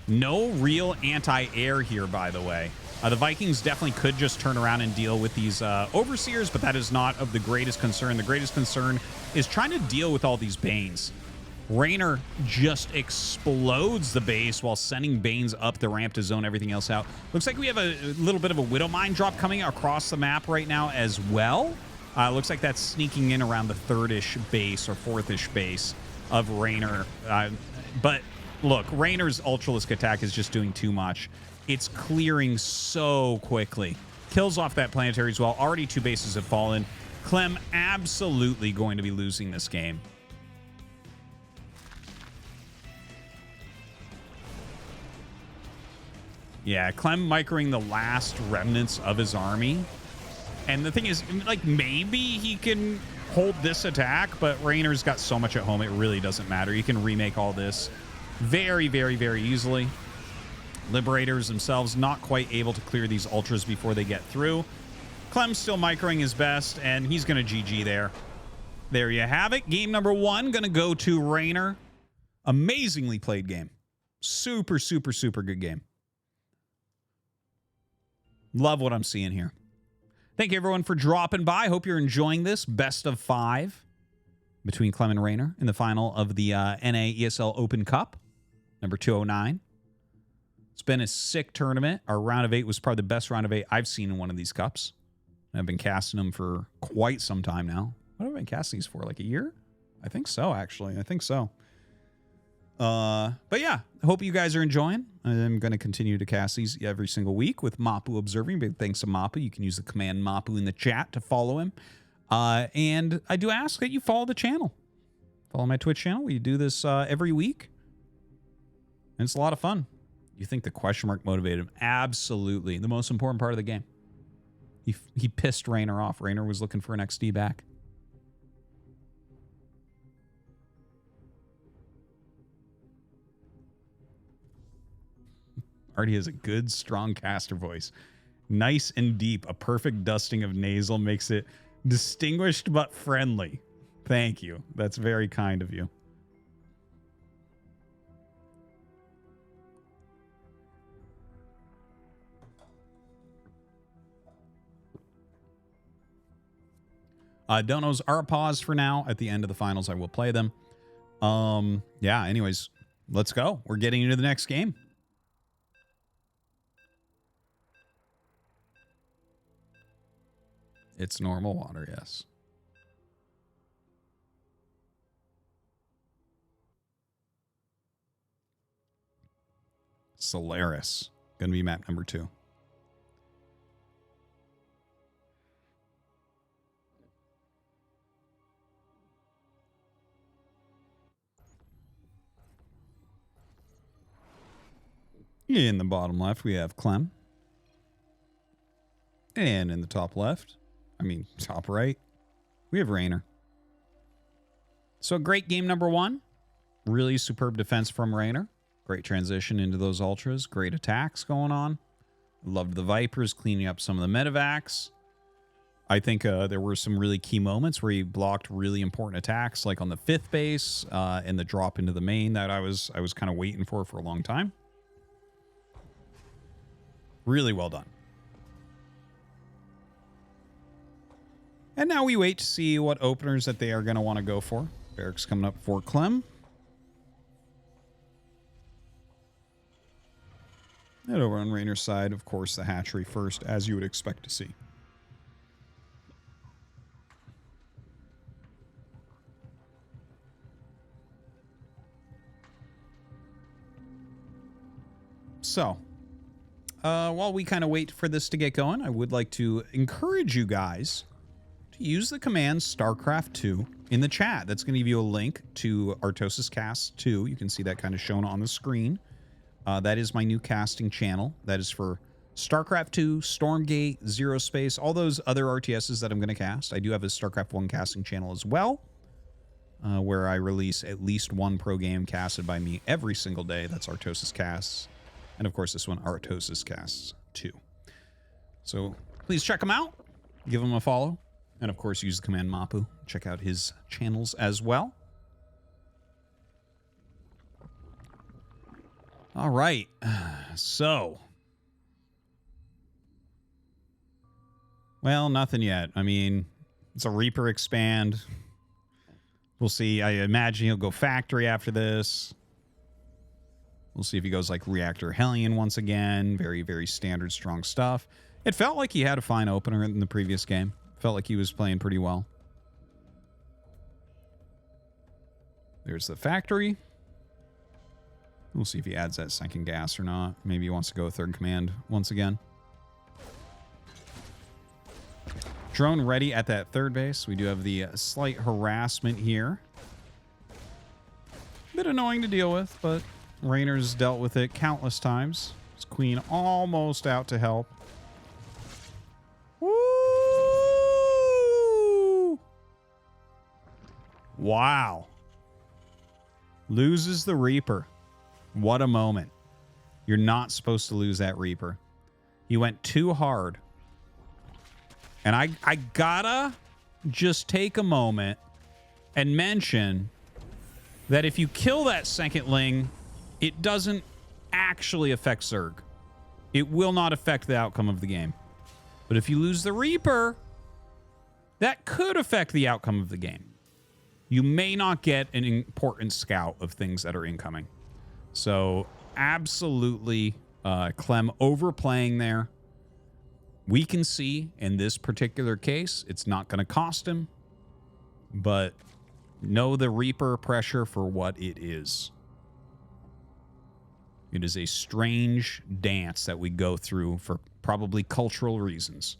Speaker 1: No real anti-air here, by the way. The Vikings definitely could just turn around and deal with these Overseers, but that is not of the greatest concern. The greatest concern is trying to deal with all these Banes. Raynor just explodes the base while sending Banes up the ramp to zone everything else out. Looks like we have a little bit of a Widow Mine drop coming across the map right now as well. Looks like that's sneaking in around the 3rd-ish base or 4th-ish base of Raynor. But look, Raynor's Ultralisk attack is just doing too much. It's clearing so quickly. Kills off that planetary as well. Already 2 bases have fallen. Clem absolutely going to be losing this game. Yeah, Clem microing the last remnants of his army. And the thing is, like, maybe he can hold this attack, but Raynor's got so much at home, it really doesn't matter. He can remake all this very, very, very easily. Liberators themselves not quite able to clear these Ultras before they get through. Clem's still microing his best, and he's going to GG there. There you have it. Game number 1 going to go to Raynor. Amazingly played game. Super, super, super good game. Love what I'm seeing here. Thank you, everyone, for dropping by. Hope you're enjoying this best of 5 between Clem and Raynor in the final of the NA ESL Open Cup, number 209. It's been a sick tournament. Our round of 8 was probably the best round of 8 I've seen in one of these cups. I've been casting them for quite some time now. What have I been casting these for? Like a year? I think so, actually. I think so. But yeah, I hope you guys are enjoying. I'm going to continue to cast these every single week with Mapu observing. Big thanks to Mapu. You can use the command Mapu in the chat to follow him. And I do ask that you follow the channel. Follow my Twitch channel. We do this every week. And it's a lot of fun. You think the question mark motivated him? Absolutely. The most important part of the game. He pissed Raynor off. Raynor was looking for an XD back. Artie has a good, strong caster voice. Nice and deep. A perfect dusting of nasal makes it distinguished but friendly. Thank you. That's very kind of you. Donos are paused for now. At the end of the finals, I will play them. Yeah, anyways, let's go. We're getting into the next game. It's normal water, yes. Solaris. Gonna be map number 2. In the bottom left, we have Clem. And in the top left, top right, we have Raynor. So great game number 1. Really superb defense from Raynor. Great transition into those Ultras. Great attacks going on. Loved the Vipers cleaning up some of the medevacs. I think there were some really key moments where he blocked really important attacks, like on the 5th base and the drop into the main that I was kind of waiting for a long time. Really well done. And now we wait to see what openers that they are going to want to go for. Barracks coming up for Clem. And over on Rainer's side, of course, the hatchery first, as you would expect to see. So, while we kind of wait for this to get going, I would like to encourage you guys to use the command StarCraft 2 in the chat. That's going to give you a link to Artosis Cast 2. You can see that kind of shown on the screen. That is my new casting channel. That is for StarCraft 2, Stormgate, Zero Space, all those other RTSs that I'm going to cast. I do have a StarCraft 1 casting channel as well, where I release at least one pro game casted by me every single day. That's Artosis Casts. And of course, this one, Artosis Casts 2. So please check him out. Give him a follow. And of course, use the command Mapu. Check out his channels as well. All right. So. Well, nothing yet. I mean, it's a Reaper expand. We'll see. I imagine he'll go factory after this. We'll see if he goes like Reactor Hellion once again. Very, very standard, strong stuff. It felt like he had a fine opener in the previous game. Felt like he was playing pretty well. There's the factory. We'll see if he adds that second gas or not. Maybe he wants to go third command once again. Drone ready at that third base. We do have the slight harassment here. Bit annoying to deal with, but Rainer's dealt with it countless times. His queen almost out to help. Woo! Wow. Loses the Reaper. What a moment. You're not supposed to lose that Reaper. He went too hard. And I gotta just take a moment and mention that if you kill that second Ling, it doesn't actually affect Zerg. It will not affect the outcome of the game. But if you lose the Reaper, that could affect the outcome of the game. You may not get an important scout of things that are incoming. So, absolutely, Clem overplaying there. We can see in this particular case, it's not going to cost him. But know the Reaper pressure for what it is. It is a strange dance that we go through for probably cultural reasons.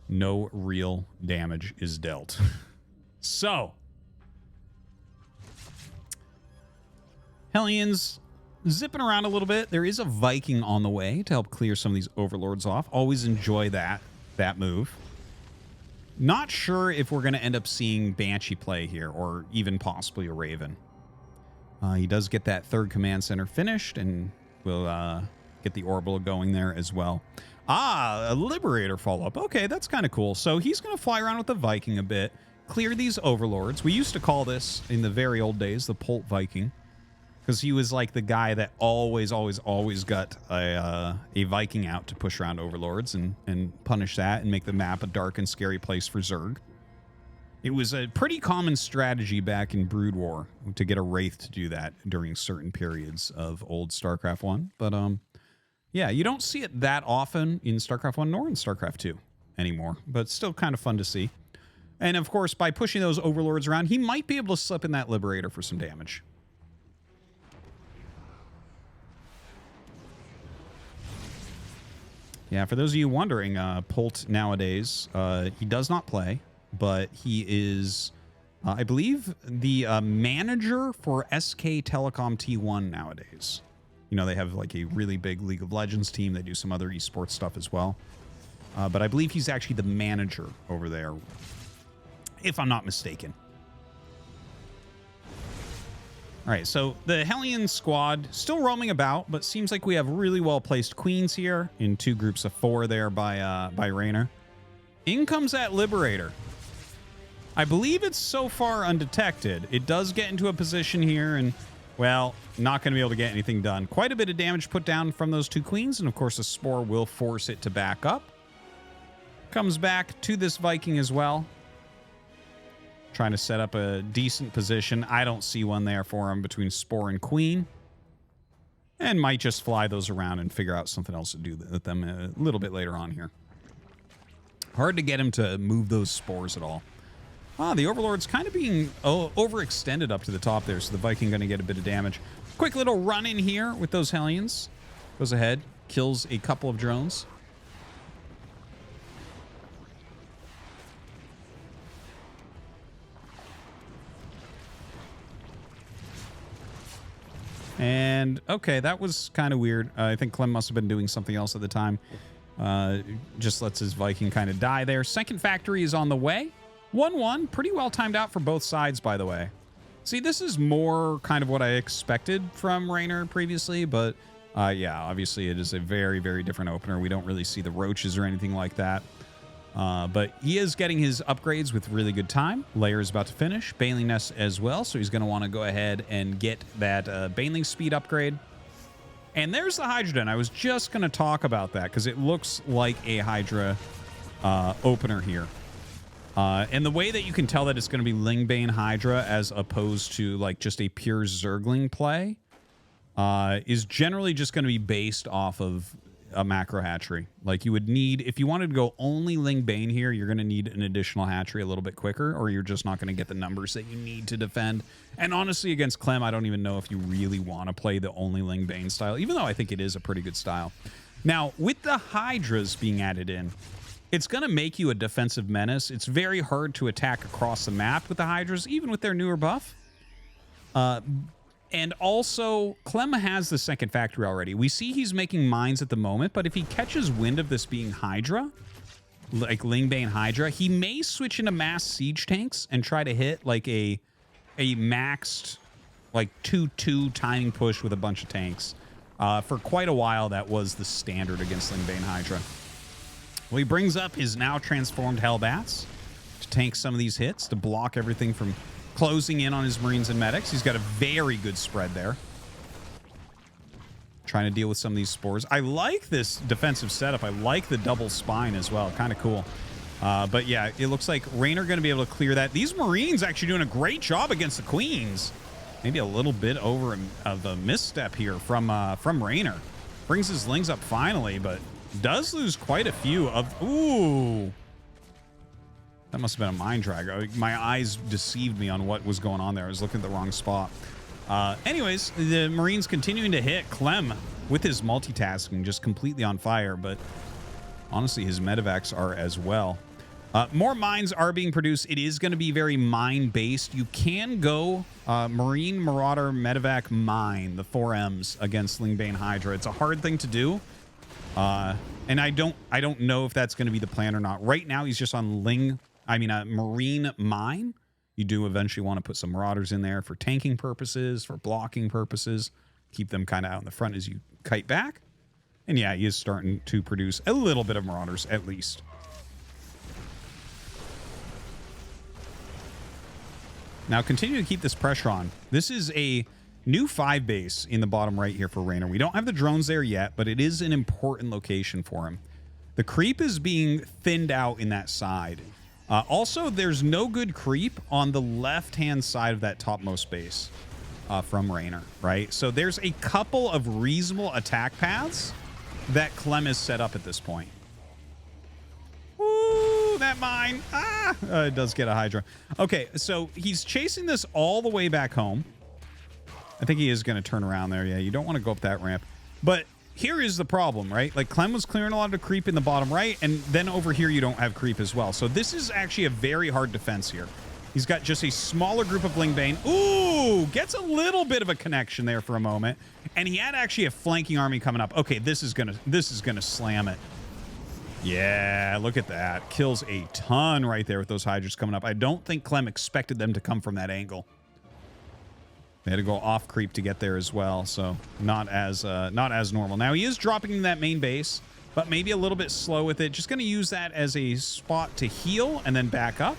Speaker 1: No real damage is dealt. So, Hellions zipping around a little bit. There is a Viking on the way to help clear some of these overlords off. Always enjoy that move. Not sure if we're going to end up seeing Banshee play here or even possibly a Raven. He does get that third command center finished, and we'll get the orbital going there as well. Ah, a Liberator follow-up. Okay, that's kind of cool. So he's going to fly around with the Viking a bit, clear these overlords. We used to call this, in the very old days, the Pult Viking, because he was like the guy that always got a Viking out to push around overlords and punish that and make the map a dark and scary place for Zerg. It was a pretty common strategy back in Brood War to get a Wraith to do that during certain periods of old StarCraft 1. But, yeah, you don't see it that often in StarCraft 1 nor in StarCraft 2 anymore, but still kind of fun to see. And, of course, by pushing those overlords around, he might be able to slip in that Liberator for some damage. Yeah, for those of you wondering, Pult nowadays, he does not play. But he is, I believe, the manager for SK Telecom T1 nowadays. You know, they have like a really big League of Legends team. They do some other esports stuff as well. But I believe he's actually the manager over there, if I'm not mistaken. All right, so the Hellion squad still roaming about, but seems like we have really well-placed queens here in 2 groups of 4 there by Rainer. In comes that Liberator. I believe it's so far undetected. It does get into a position here and, well, not going to be able to get anything done. Quite a bit of damage put down from those 2 queens, and of course the Spore will force it to back up. Comes back to this Viking as well. Trying to set up a decent position. I don't see one there for him between Spore and Queen. And might just fly those around and figure out something else to do with them a little bit later on here. Hard to get him to move those spores at all. The Overlord's kind of being overextended up to the top there, so the Viking going to get a bit of damage. Quick little run in here with those Hellions. Goes ahead, kills a couple of drones. And, okay, that was kind of weird. I think Clem must have been doing something else at the time. Just lets his Viking kind of die there. Second factory is on the way. 1-1. Pretty well timed out for both sides, by the way. See, this is more kind of what I expected from Raynor previously, but, yeah, obviously it is a very, very different opener. We don't really see the roaches or anything like that. But he is getting his upgrades with really good time. Lair is about to finish. Baneling Nest as well, so he's going to want to go ahead and get that Baneling speed upgrade. And there's the Hydra Den. I was just going to talk about that because it looks like a Hydra opener here. And the way that you can tell that it's going to be Lingbane Hydra as opposed to like just a pure Zergling play is generally just going to be based off of a macro hatchery. Like you would need, if you wanted to go only Lingbane here, you're going to need an additional hatchery a little bit quicker, or you're just not going to get the numbers that you need to defend. And honestly, against Clem, I don't even know if you really want to play the only Lingbane style, even though I think it is a pretty good style. Now, with the Hydras being added in, it's going to make you a defensive menace. It's very hard to attack across the map with the Hydras, even with their newer buff. And also, Clem has the second factory already. We see he's making mines at the moment, but if he catches wind of this being Hydra, like Lingbane Hydra, he may switch into mass siege tanks and try to hit like a maxed like 2-2 timing push with a bunch of tanks. For quite a while, that was the standard against Lingbane Hydra. Well, he brings up his now transformed Hellbats to tank some of these hits, to block everything from closing in on his Marines and Medics. He's got a very good spread there. Trying to deal with some of these spores. I like this defensive setup. I like the double spine as well. Kind of cool. But yeah, it looks like Raynor going to be able to clear that. These Marines actually doing a great job against the Queens. Maybe a little bit over of a misstep here from Raynor. Brings his Lings up finally, but does lose quite a few of... Ooh! That must have been a mind drag. My eyes deceived me on what was going on there. I was looking at the wrong spot. Anyways, the Marines continuing to hit. Clem with his multitasking just completely on fire, but honestly, his medevacs are as well. More mines are being produced. It is going to be very mine-based. You can go Marine, Marauder, Medevac, Mine, the 4Ms against Lingbane Hydra. It's a hard thing to do. And I don't know if that's going to be the plan or not. Right now, he's just on Marine Mine. You do eventually want to put some Marauders in there for tanking purposes, for blocking purposes. Keep them kind of out in the front as you kite back. And yeah, he is starting to produce a little bit of Marauders, at least. Now, continue to keep this pressure on. This is a new 5 base in the bottom right here for Raynor. We don't have the drones there yet, but it is an important location for him. The creep is being thinned out in that side. Also, there's no good creep on the left-hand side of that topmost base from Raynor, right? So there's a couple of reasonable attack paths that Clem is set up at this point. Ooh, that mine. It does get a Hydra. Okay, so he's chasing this all the way back home. I think he is going to turn around there. Yeah, you don't want to go up that ramp. But here is the problem, right? Like, Clem was clearing a lot of creep in the bottom right, and then over here you don't have creep as well. So this is actually a very hard defense here. He's got just a smaller group of Lingbane. Ooh, gets a little bit of a connection there for a moment. And he had actually a flanking army coming up. Okay, this is gonna slam it. Yeah, look at that. Kills a ton right there with those Hydras coming up. I don't think Clem expected them to come from that angle. They had to go off creep to get there as well, so not as normal. Now he is dropping in that main base, but maybe a little bit slow with it. Just going to use that as a spot to heal and then back up.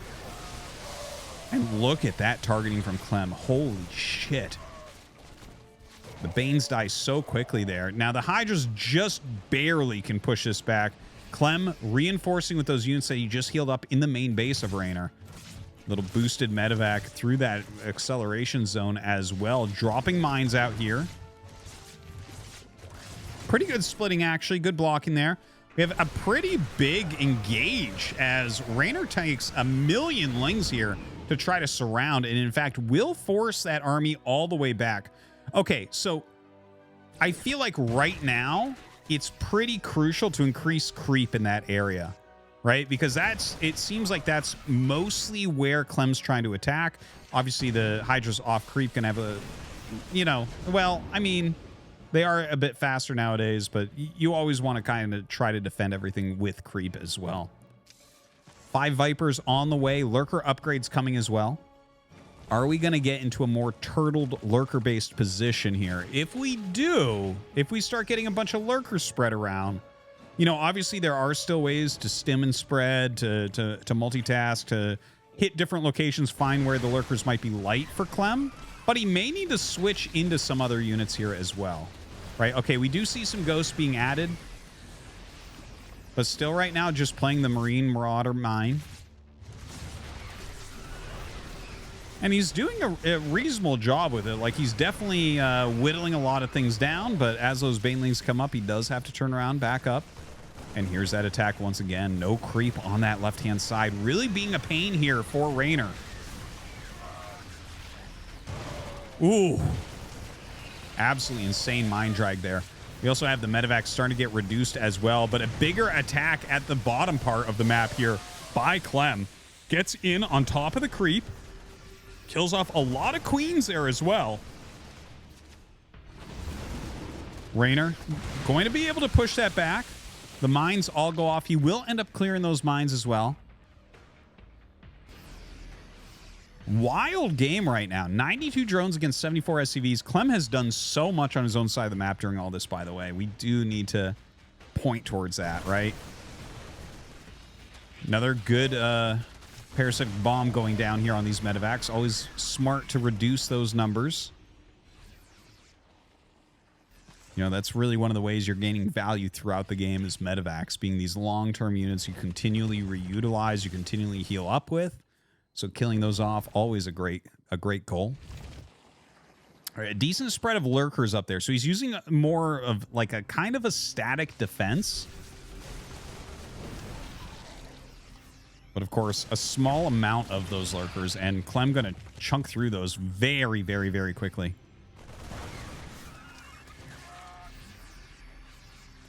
Speaker 1: And look at that targeting from Clem. Holy shit. The Banes die so quickly there. Now the Hydras just barely can push this back. Clem reinforcing with those units that he just healed up in the main base of Raynor. Little boosted medevac through that acceleration zone as well. Dropping mines out here. Pretty good splitting, actually. Good blocking there. We have a pretty big engage as Raynor takes a million lings here to try to surround, and in fact will force that army all the way back. Okay, so I feel like right now it's pretty crucial to increase creep in that area, right? Because it seems like that's mostly where Clem's trying to attack. Obviously the Hydra's off creep can have a, well, I mean, they are a bit faster nowadays, but you always want to kind of try to defend everything with creep as well. 5 Vipers on the way. Lurker upgrades coming as well. Are we going to get into a more turtled lurker-based position here? If we do, if we start getting a bunch of lurkers spread around, obviously there are still ways to stim and spread, to multitask, to hit different locations, find where the lurkers might be light for Clem, but he may need to switch into some other units here as well. Right, okay, we do see some ghosts being added, but still right now just playing the Marine Marauder mine. And he's doing a reasonable job with it. Like, he's definitely whittling a lot of things down, but as those Banelings come up, he does have to turn around, back up. And here's that attack once again. No creep on that left-hand side. Really being a pain here for Raynor. Ooh. Absolutely insane mind drag there. We also have the medevac starting to get reduced as well, but a bigger attack at the bottom part of the map here by Clem. Gets in on top of the creep. Kills off a lot of queens there as well. Raynor going to be able to push that back. The mines all go off. He will end up clearing those mines as well. Wild game right now. 92 drones against 74 SCVs. Clem has done so much on his own side of the map during all this, by the way. We do need to point towards that, right? Another good parasitic bomb going down here on these medevacs. Always smart to reduce those numbers. That's really one of the ways you're gaining value throughout the game is medevacs, being these long-term units you continually reutilize, you continually heal up with. So killing those off, always a great goal. All right, a decent spread of lurkers up there. So he's using more of like a kind of a static defense. But of course, a small amount of those lurkers, and Clem going to chunk through those very, very, very quickly.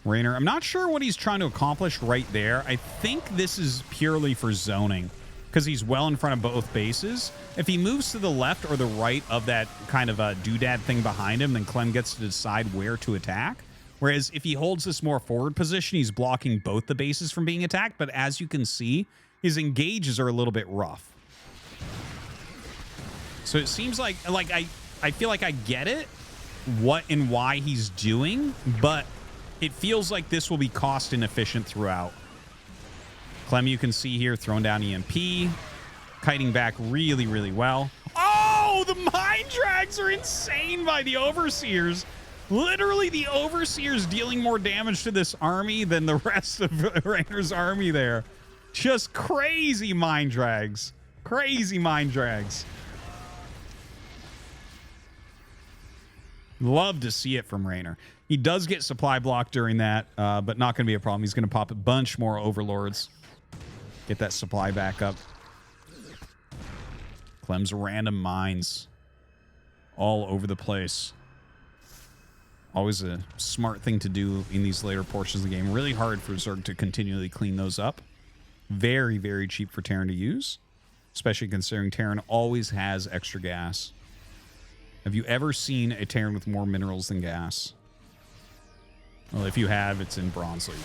Speaker 1: Raynor, I'm not sure what he's trying to accomplish right there. I think this is purely for zoning, because he's well in front of both bases. If he moves to the left or the right of that kind of a doodad thing behind him, then Clem gets to decide where to attack. Whereas if he holds this more forward position, he's blocking both the bases from being attacked. But as you can see, his engages are a little bit rough. So it seems like I feel like I get it, what and why he's doing, but it feels like this will be cost inefficient throughout. Clem, you can see here, throwing down EMP, kiting back really, really well. Oh, the mind drags are insane by the Overseers. Literally, the Overseers dealing more damage to this army than the rest of Raynor's army there. Just crazy mind drags. Crazy mind drags. Love to see it from Raynor. He does get supply block during that, but not going to be a problem. He's going to pop a bunch more Overlords. Get that supply back up. Clem's random mines all over the place. Always a smart thing to do in these later portions of the game. Really hard for Zerg to continually clean those up. Very, very cheap for Terran to use, especially considering Terran always has extra gas. Have you ever seen a Terran with more minerals than gas? Well, if you have, it's in Bronze League.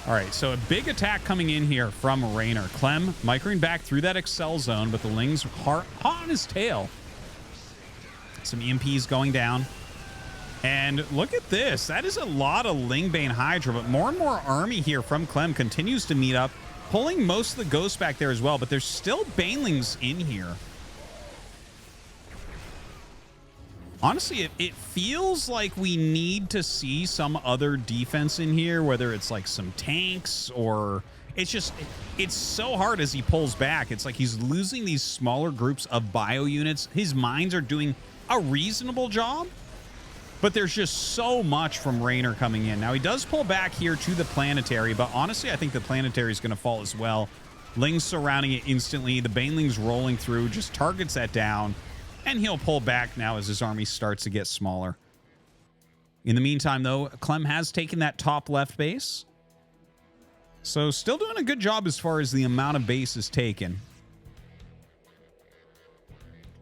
Speaker 1: All right, so a big attack coming in here from Raynor. Clem microing back through that Excel zone, but the Ling's hot on his tail. Some EMPs going down. And look at this. That is a lot of Lingbane Hydra, but more and more army here from Clem continues to meet up, pulling most of the ghosts back there as well, but there's still Banelings in here. Honestly, it feels like we need to see some other defense in here, whether it's like some tanks or it's so hard as he pulls back. It's like he's losing these smaller groups of bio units. His mines are doing a reasonable job, but there's just so much from Raynor coming in. Now, he does pull back here to the planetary, but honestly, I think the planetary is going to fall as well. Lings surrounding it instantly. The Banelings rolling through, just targets that down. And he'll pull back now as his army starts to get smaller. In the meantime, though, Clem has taken that top left base. So still doing a good job as far as the amount of bases taken.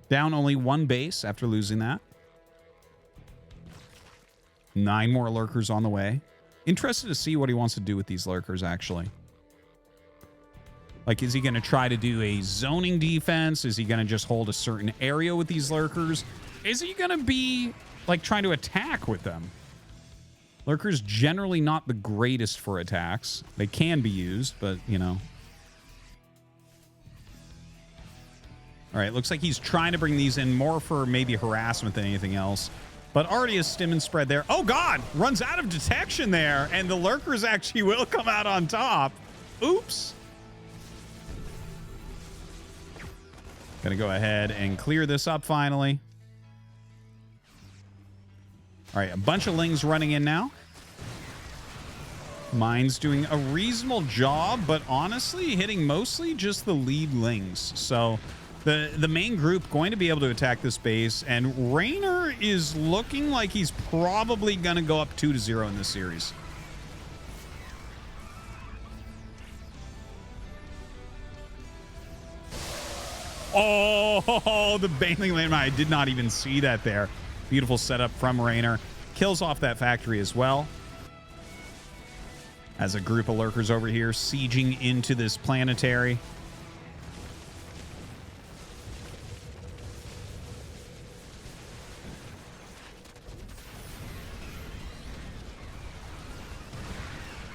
Speaker 1: Down only one base after losing that. 9 more lurkers on the way. Interested to see what he wants to do with these lurkers, actually. Like, is he going to try to do a zoning defense? Is he going to just hold a certain area with these lurkers? Is he going to be, like, trying to attack with them? Lurkers generally not the greatest for attacks. They can be used, but, you know. All right, looks like he's trying to bring these in more for maybe harassment than anything else. But already a stim and spread there. Oh, God! Runs out of detection there, and the lurkers actually will come out on top. Oops. Gonna go ahead and clear this up finally. All right, a bunch of Lings running in now. Mine's doing a reasonable job, but honestly hitting mostly just the lead Lings. So the main group going to be able to attack this base, and Raynor is looking like he's probably gonna go up 2-0 in this series. Oh, the Baneling landmine. I did not even see that there. Beautiful setup from Raynor. Kills off that factory as well. As a group of lurkers over here sieging into this planetary.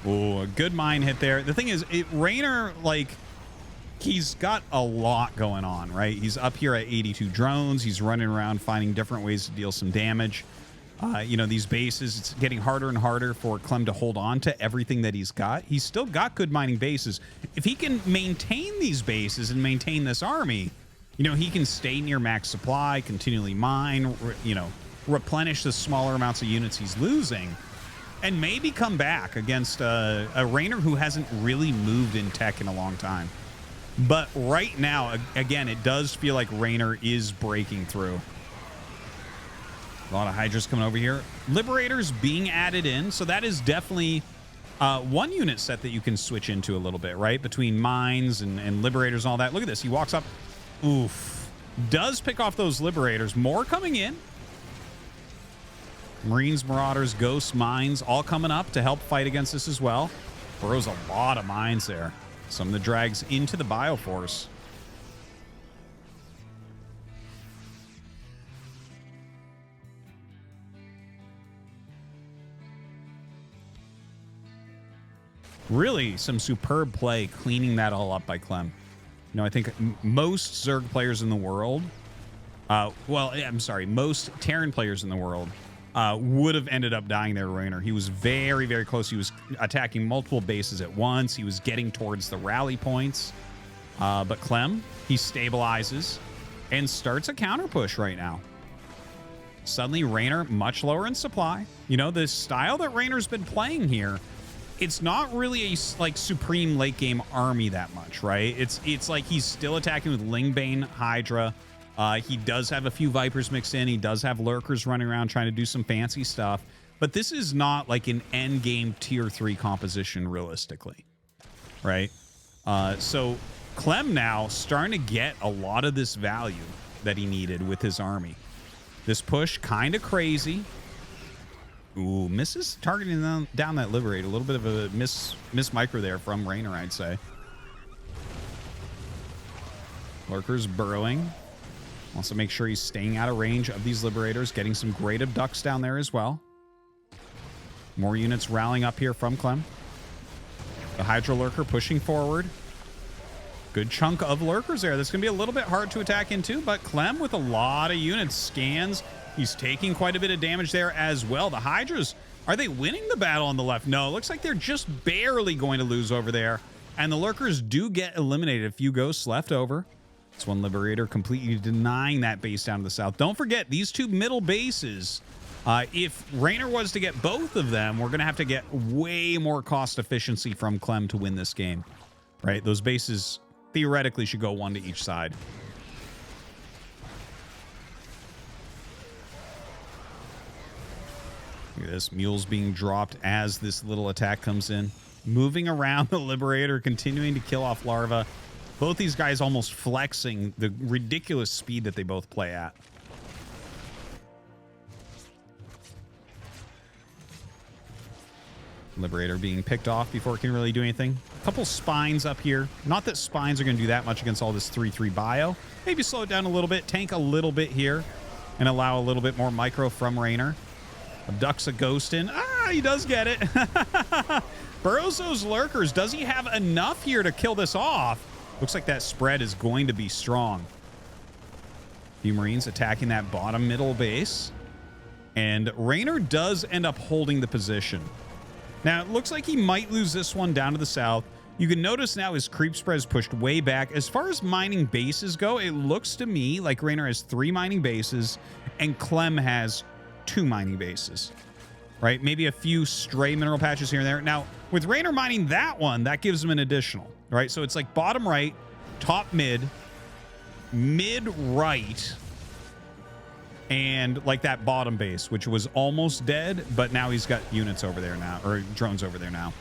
Speaker 1: Oh, a good mine hit there. The thing is, Raynor, like, he's got a lot going on, right? He's up here at 82 drones. He's running around finding different ways to deal some damage. You know, these bases, it's getting harder and harder for Clem to hold on to everything that he's got. He's still got good mining bases. If he can maintain these bases and maintain this army, you know, he can stay near max supply, continually mine, you know, replenish the smaller amounts of units he's losing, and maybe come back against a Raynor who hasn't really moved in tech in a long time. But right now, again, it does feel like Raynor is breaking through. A lot of Hydras coming over here. Liberators being added in. So that is definitely one unit set that you can switch into a little bit, right? Between mines and Liberators and all that. Look at this. He walks up. Oof. Does pick off those Liberators. More coming in. Marines, Marauders, Ghosts, Mines, all coming up to help fight against this as well. Burrows a lot of mines there. Some of the drags into the Bioforce. Really some superb play cleaning that all up by Clem. You know, I think most Zerg players in the world, most Terran players in the world would have ended up dying there, Raynor. He was very, very close. He was attacking multiple bases at once. He was getting towards the rally points. But Clem, he stabilizes and starts a counter push right now. Suddenly, Raynor much lower in supply. You know, the style that Raynor's been playing here, it's not really a like supreme late game army that much, right? It's like he's still attacking with Lingbane, Hydra. He does have a few Vipers mixed in. He does have Lurkers running around trying to do some fancy stuff. But this is not like an end game tier 3 composition realistically, right? So Clem now starting to get a lot of this value that he needed with his army. This push kind of crazy. Ooh, misses targeting down that Liberate. A little bit of a miss micro there from Raynor, I'd say. Lurkers burrowing. Also make sure he's staying out of range of these Liberators. Getting some great abducts down there as well. More units rallying up here from Clem. The Hydra Lurker pushing forward. Good chunk of Lurkers there. That's going to be a little bit hard to attack into, but Clem with a lot of units scans, He's taking quite a bit of damage there as well. The Hydras, are they winning the battle on the left? No, it looks like they're just barely going to lose over there. And the Lurkers do get eliminated. A few ghosts left over. This one Liberator completely denying that base down to the south. Don't forget, these two middle bases, if Raynor was to get both of them, we're going to have to get way more cost efficiency from Clem to win this game. Right? Those bases theoretically should go one to each side. Look at this. Mules being dropped as this little attack comes in. Moving around the Liberator, continuing to kill off larva. Both these guys almost flexing the ridiculous speed that they both play at. Liberator being picked off before it can really do anything. A couple spines up here. Not that spines are going to do that much against all this 3-3 bio. Maybe slow it down a little bit, tank a little bit here, and allow a little bit more micro from Raynor. Abducts a ghost in. Ah, he does get it. Burrows those lurkers. Does he have enough here to kill this off? Looks like that spread is going to be strong. A few Marines attacking that bottom middle base. And Raynor does end up holding the position. Now, it looks like he might lose this one down to the south. You can notice now his creep spread is pushed way back. As far as mining bases go, it looks to me like Raynor has 3 mining bases and Clem has 2 mining bases. Right? Maybe a few stray mineral patches here and there. Now, with Raynor mining that one, that gives him an additional. Right? So it's like bottom right, top mid, mid right, and like that bottom base, which was almost dead, but now he's got units over there now, or drones over there now.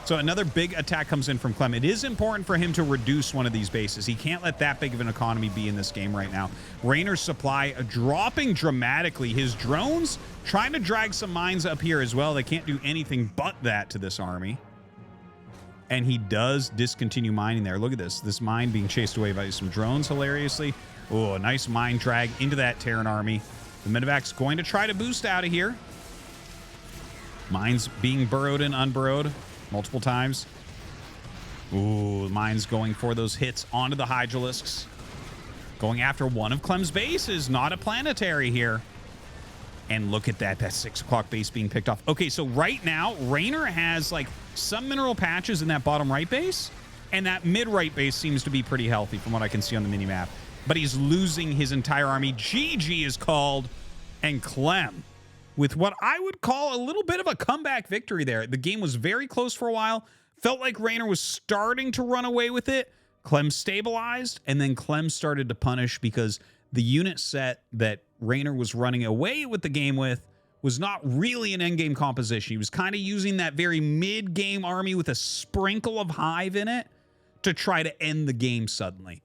Speaker 1: So another big attack comes in from Clem. It is important for him to reduce one of these bases. He can't let that big of an economy be in this game right now. Raynor's supply dropping dramatically. His drones trying to drag some mines up here as well. They can't do anything but that to this army. And he does discontinue mining there. Look at this. This mine being chased away by some drones, hilariously. Oh, a nice mine drag into that Terran army. The medevac's going to try to boost out of here. Mines being burrowed and unburrowed multiple times. Ooh, mines going for those hits onto the Hydralisks. Going after one of Clem's bases, not a planetary here. And look at that 6 o'clock base being picked off. Okay, so right now, Raynor has like some mineral patches in that bottom right base, and that mid right base seems to be pretty healthy from what I can see on the minimap. But he's losing his entire army. GG is called, and Clem, with what I would call a little bit of a comeback victory there. The game was very close for a while. Felt like Raynor was starting to run away with it. Clem stabilized, and then Clem started to punish because the unit set that Raynor was running away with the game with was not really an endgame composition. He was kind of using that very mid-game army with a sprinkle of Hive in it to try to end the game suddenly.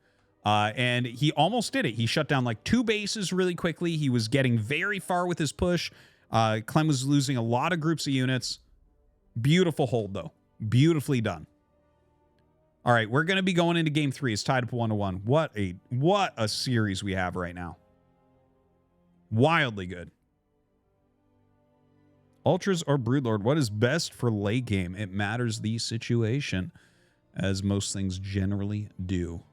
Speaker 1: And he almost did it. He shut down like 2 bases really quickly. He was getting very far with his push. Clem was losing a lot of groups of units. Beautiful hold, though. Beautifully done. All right, we're going to be going into game 3. It's tied up 1-1. What a series we have right now. Wildly good. Ultras or Broodlord, what is best for late game? It matters the situation, as most things generally do.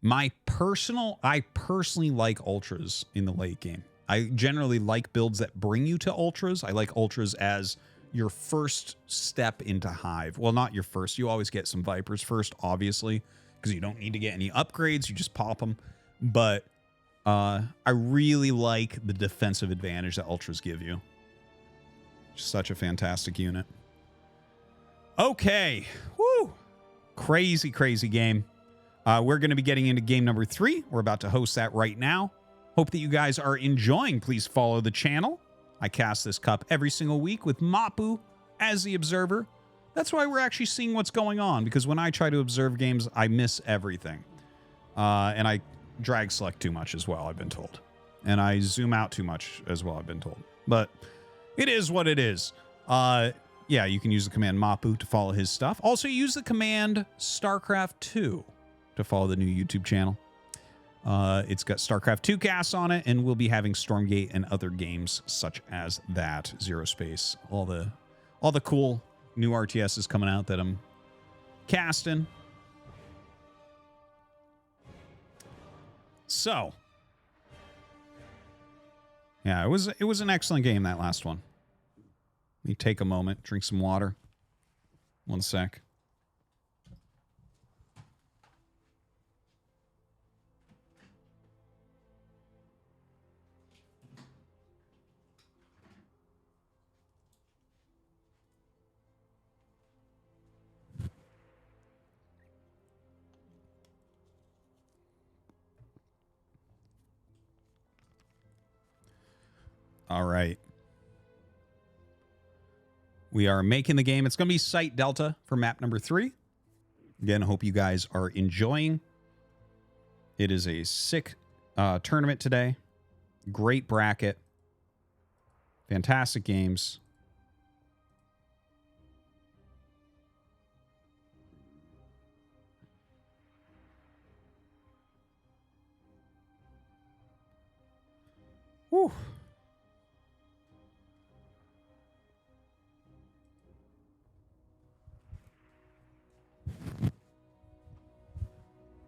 Speaker 1: I personally like Ultras in the late game. I generally like builds that bring you to Ultras. I like Ultras as your first step into Hive. Well, not your first. You always get some Vipers first, obviously, because you don't need to get any upgrades. You just pop them. But I really like the defensive advantage that Ultras give you. Just such a fantastic unit. Okay. Woo! Crazy, crazy game. We're going to be getting into game number 3. We're about to host that right now. Hope that you guys are enjoying. Please follow the channel. I cast this cup every single week with Mapu as the observer. That's why we're actually seeing what's going on, because when I try to observe games, I miss everything. And I drag select too much as well, I've been told. And I zoom out too much as well, I've been told. But it is what it is. Yeah, you can use the command Mapu to follow his stuff. Also, use the command Starcraft 2 to follow the new YouTube channel. It's got Starcraft 2 casts on it, and we'll be having Stormgate and other games such as that. Zero Space, all the cool new RTSs coming out that I'm casting. So, Yeah, it was an excellent game, that last one. Let me take a moment, drink some water. One sec. All right. We are making the game. It's going to be Site Delta for map number 3. Again, I hope you guys are enjoying. It is a sick tournament today. Great bracket. Fantastic games. Whew.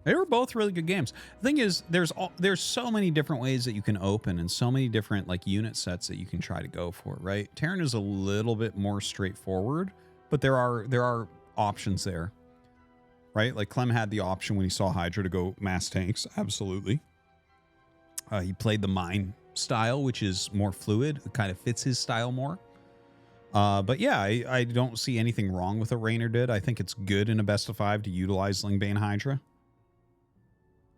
Speaker 1: They were both really good games. The thing is, there's so many different ways that you can open and so many different like unit sets that you can try to go for, right? Terran is a little bit more straightforward, but there are options there, right? Like Clem had the option when he saw Hydra to go mass tanks. Absolutely. He played the mine style, which is more fluid. It kind of fits his style more. But yeah, I don't see anything wrong with what Raynor did. I think it's good in a best of 5 to utilize Lingbane Hydra.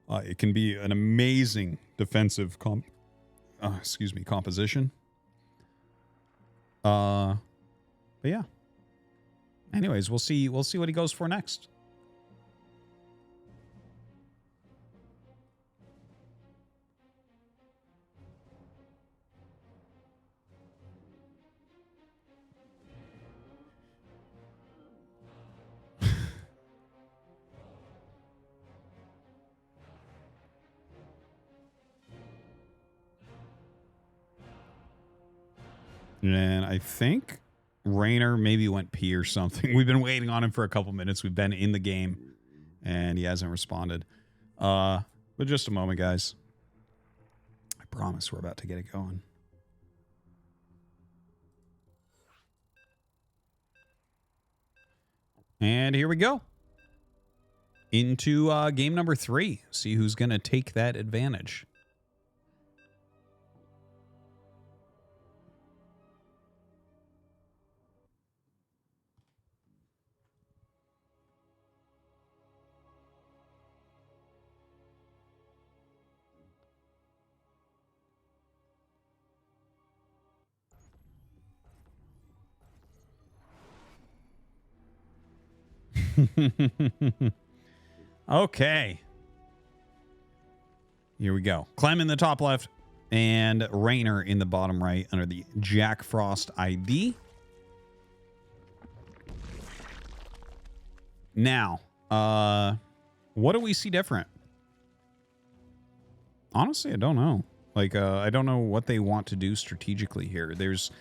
Speaker 1: It can be an amazing defensive composition. But yeah. Anyways, we'll see what he goes for next. And I think Raynor maybe went pee or something. We've been waiting on him for a couple minutes. We've been in the game, and he hasn't responded. But just a moment, guys. I promise we're about to get it going. And here we go. Into game number 3. See who's going to take that advantage. Okay. Here we go. Clem in the top left and Raynor in the bottom right under the Jack Frost ID. Now, what do we see different? Honestly, I don't know. Like, I don't know what they want to do strategically here. There's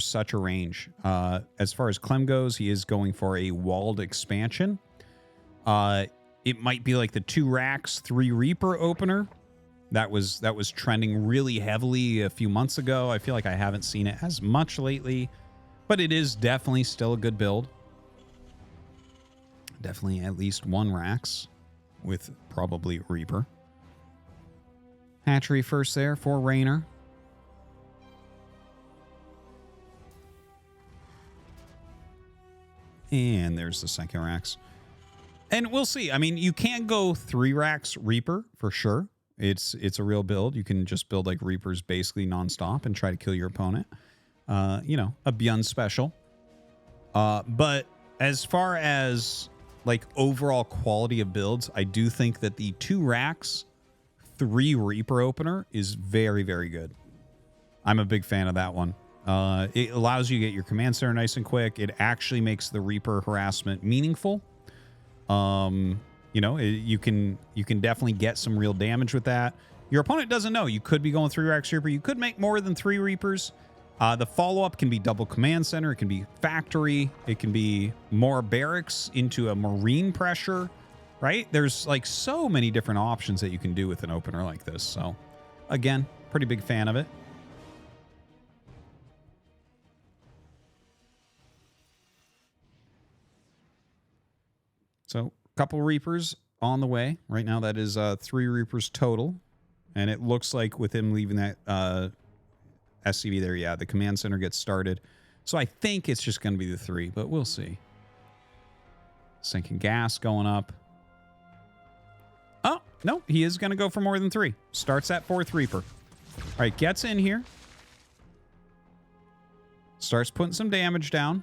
Speaker 1: such a range. As far as Clem goes, he is going for a walled expansion. It might be like the 2 racks, 3 Reaper opener. That was trending really heavily a few months ago. I feel like I haven't seen it as much lately, but it is definitely still a good build. Definitely at least 1 racks with probably Reaper. Hatchery first there for Raynor. And there's the second racks. And we'll see. I mean, you can go 3 racks Reaper for sure. It's a real build. You can just build like Reapers basically nonstop and try to kill your opponent. You know, a Beyond special. But as far as like overall quality of builds, I do think that the 2 racks, 3 Reaper opener is very, very good. I'm a big fan of that one. It allows you to get your command center nice and quick. It actually makes the Reaper harassment meaningful. You know, you can definitely get some real damage with that. Your opponent doesn't know. You could be going 3 racks Reaper. You could make more than 3 Reapers. The follow-up can be double command center. It can be factory. It can be more barracks into a marine pressure, right? There's like so many different options that you can do with an opener like this. So again, pretty big fan of it. So a couple Reapers on the way. Right now that is 3 Reapers total. And it looks like with him leaving that SCV there, yeah, the command center gets started. So I think it's just going to be the 3, but we'll see. Sinking gas going up. Oh, no, he is going to go for more than 3. Starts that 4th Reaper. All right, gets in here. Starts putting some damage down.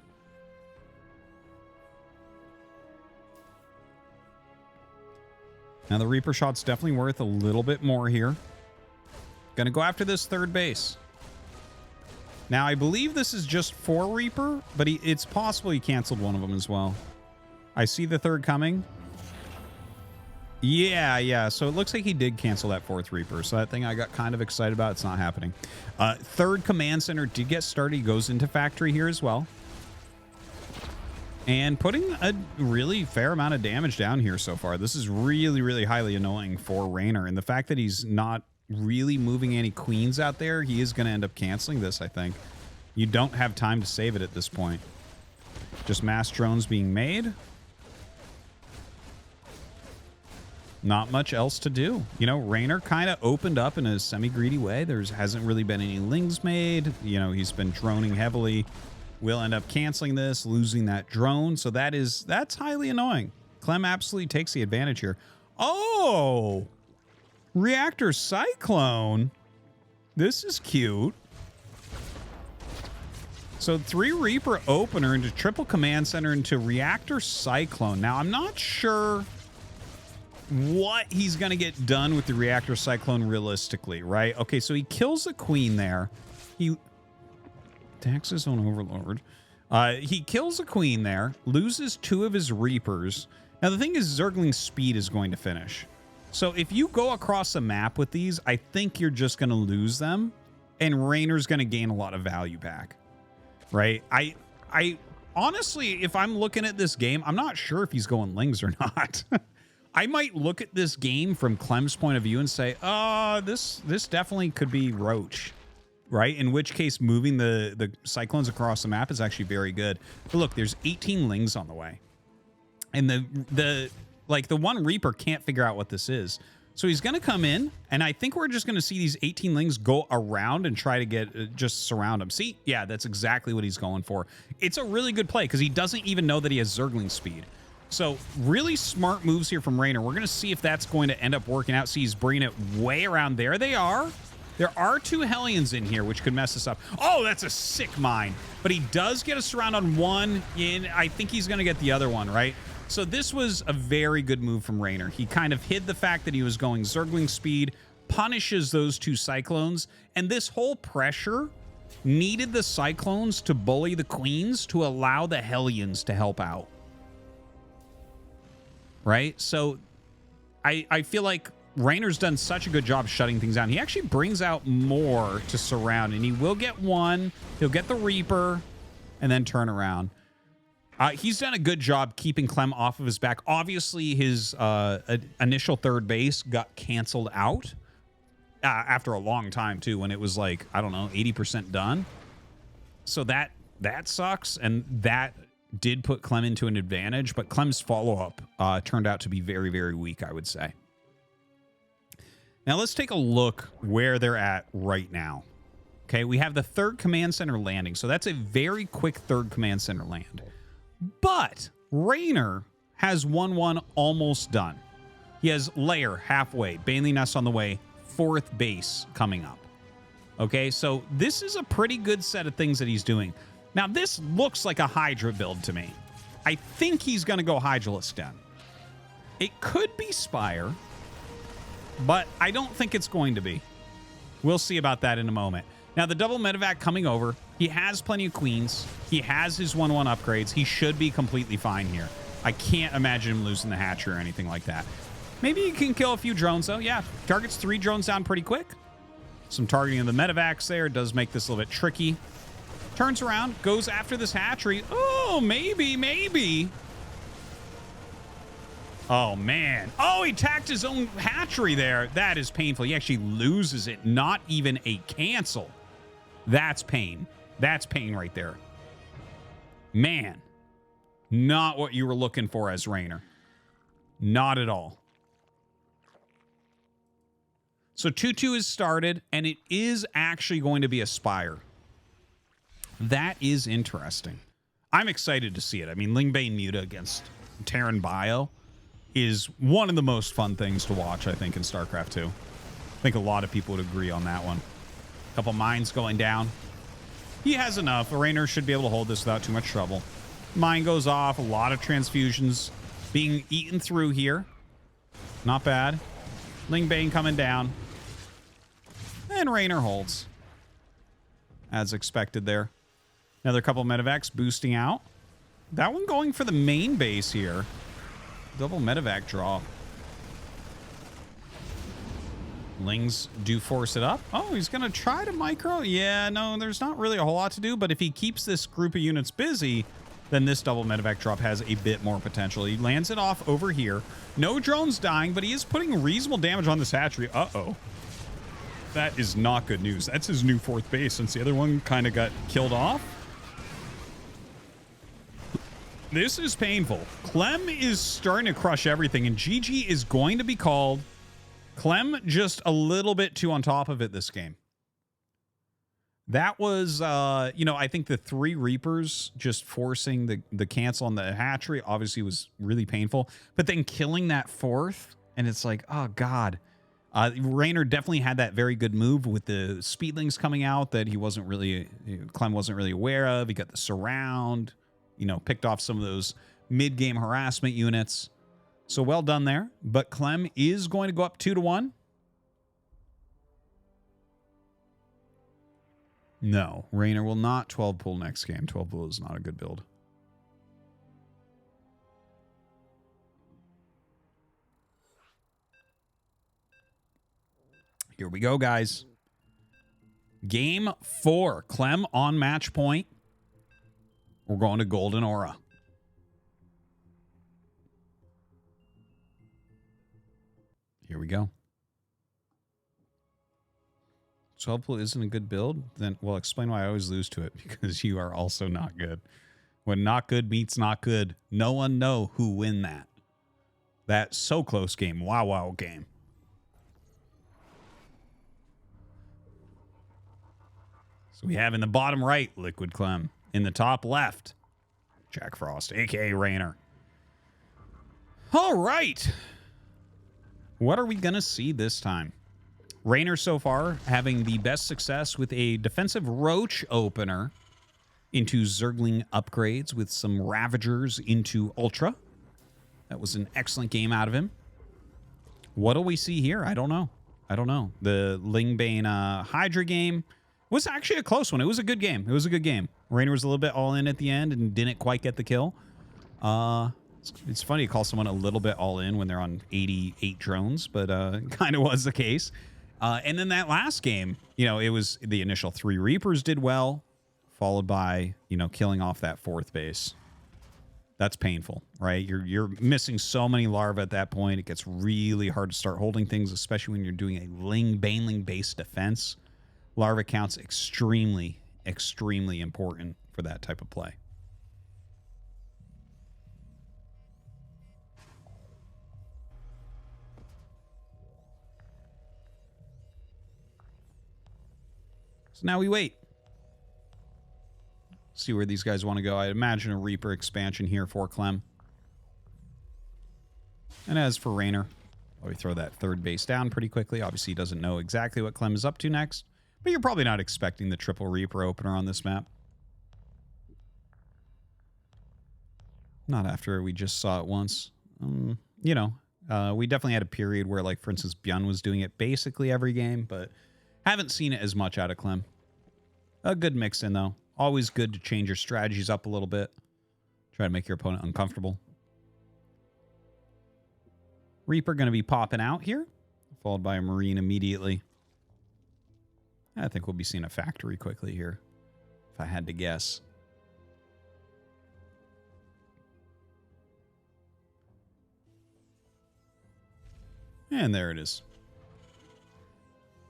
Speaker 1: Now, the Reaper shot's definitely worth a little bit more here. Going to go after this 3rd base. Now, I believe this is just 4 Reaper, but it's possible he canceled one of them as well. I see the 3rd coming. Yeah. So it looks like he did cancel that 4th Reaper. So that thing I got kind of excited about, it's not happening. 3rd Command Center did get started. He goes into factory here as well. And putting a really fair amount of damage down here so far. This is really, really highly annoying for Raynor. And the fact that he's not really moving any queens out there, he is going to end up canceling this, I think. You don't have time to save it at this point. Just mass drones being made. Not much else to do. You know, Raynor kind of opened up in a semi-greedy way. There hasn't really been any lings made. You know, he's been droning heavily. We'll end up canceling this, losing that drone. So that's highly annoying. Clem absolutely takes the advantage here. Oh! Reactor Cyclone. This is cute. So 3 Reaper opener into triple command center into Reactor Cyclone. Now, I'm not sure what he's going to get done with the Reactor Cyclone realistically, right? Okay, so he kills the queen there. He attacks his own overlord. He kills the queen there, loses 2 of his Reapers. Now, the thing is, Zergling's speed is going to finish. So if you go across the map with these, I think you're just going to lose them, and Raynor's going to gain a lot of value back, right? I honestly, if I'm looking at this game, I'm not sure if he's going lings or not. I might look at this game from Clem's point of view and say, oh, this definitely could be Roach, right? In which case, moving the Cyclones across the map is actually very good. But look, there's 18 lings on the way. And the 1 Reaper can't figure out what this is. So he's going to come in, and I think we're just going to see these 18 lings go around and try to get just surround him. See? Yeah, that's exactly what he's going for. It's a really good play because he doesn't even know that he has Zergling speed. So really smart moves here from Raynor. We're going to see if that's going to end up working out. See, he's bringing it way around. There they are. There are 2 Hellions in here, which could mess us up. Oh, that's a sick mine. But he does get a surround on one. I think he's going to get the other one, right? So this was a very good move from Raynor. He kind of hid the fact that he was going Zergling speed, punishes those 2 Cyclones, and this whole pressure needed the Cyclones to bully the Queens to allow the Hellions to help out. Right? So I feel like Raynor's done such a good job shutting things down. He actually brings out more to surround, and he will get 1. He'll get the Reaper and then turn around. He's done a good job keeping Clem off of his back. Obviously, his initial 3rd base got canceled out after a long time, too, when it was like, I don't know, 80% done. So that sucks, and that did put Clem into an advantage, but Clem's follow-up turned out to be very, very weak, I would say. Now, let's take a look where they're at right now. Okay, we have the 3rd Command Center landing, so that's a very quick 3rd Command Center land. But Raynor has 1-1 almost done. He has Lair halfway, Bailey Nest on the way, 4th base coming up. Okay, so this is a pretty good set of things that he's doing. Now, this looks like a Hydra build to me. I think he's going to go Hydralisk Den. It could be Spire, but I don't think it's going to be. We'll see about that in a moment. Now, the double medevac coming over. He has plenty of queens. He has his 1-1 upgrades. He should be completely fine here. I can't imagine him losing the hatchery or anything like that. Maybe he can kill a few drones, though. Yeah, targets 3 drones down pretty quick. Some targeting of the medevacs there does make this a little bit tricky. Turns around, goes after this hatchery. Oh, maybe. Oh, man. Oh, he tacked his own hatchery there. That is painful. He actually loses it. Not even a cancel. That's pain. That's pain right there. Man, not what you were looking for as Raynor. Not at all. So 2-2 is started, and it is actually going to be a Spire. That is interesting. I'm excited to see it. I mean, Lingbane Muta against Terran Bio is one of the most fun things to watch, I think, in StarCraft 2. I think a lot of people would agree on that one. A couple mines going down. He has enough. Raynor should be able to hold this without too much trouble. Mine goes off. A lot of transfusions being eaten through here. Not bad. Lingbane coming down. And Raynor holds. As expected there. Another couple of medevacs boosting out. That one going for the main base here. Double medevac draw. Lings do force it up. Oh, he's going to try to micro. Yeah, no, there's not really a whole lot to do. But if he keeps this group of units busy, then this double medevac drop has a bit more potential. He lands it off over here. No drones dying, but he is putting reasonable damage on this hatchery. Uh-oh. That is not good news. That's his new 4th base since the other one kind of got killed off. This is painful. Clem is starting to crush everything, and GG is going to be called. Clem just a little bit too on top of it this game. That was, I think the 3 Reapers just forcing the cancel on the hatchery obviously was really painful. But then killing that 4th, and it's like, oh, God. Raynor definitely had that very good move with the speedlings coming out that Clem wasn't really aware of. He got the surround, picked off some of those mid-game harassment units. So well done there. But Clem is going to go up 2-1. No, Raynor will not 12 pull next game. 12 pull is not a good build. Here we go, guys. Game 4. Clem on match point. We're going to Golden Aura. Here we go. 12 pull isn't a good build? Then, well, explain why I always lose to it. Because you are also not good. When not good meets not good, no one know who win that. That so close game. Wow game. So we have in the bottom right, Liquid Clem. In the top left, Jack Frost, a.k.a. Raynor. All right. What are we going to see this time? Raynor so far having the best success with a defensive Roach opener into Zergling upgrades with some Ravagers into Ultra. That was an excellent game out of him. What do we see here? I don't know. The Lingbane Hydra game was actually a close one. It was a good game. Raynor was a little bit all in at the end and didn't quite get the kill. It's funny to call someone a little bit all in when they're on 88 drones, but kind of was the case. And then that last game, it was the initial 3 Reapers did well, followed by, killing off that 4th base. That's painful, right? You're missing so many larvae at that point. It gets really hard to start holding things, especially when you're doing a Baneling-based defense. Larva count's extremely, extremely important for that type of play. So now we wait. See where these guys want to go. I imagine a Reaper expansion here for Clem. And as for Raynor, we throw that 3rd base down pretty quickly. Obviously, he doesn't know exactly what Clem is up to next. But you're probably not expecting the triple Reaper opener on this map. Not after we just saw it once. We definitely had a period where, like, for instance, Bjorn was doing it basically every game, but haven't seen it as much out of Clem. A good mix in, though. Always good to change your strategies up a little bit. Try to make your opponent uncomfortable. Reaper going to be popping out here, followed by a Marine immediately. I think we'll be seeing a factory quickly here, if I had to guess. And there it is.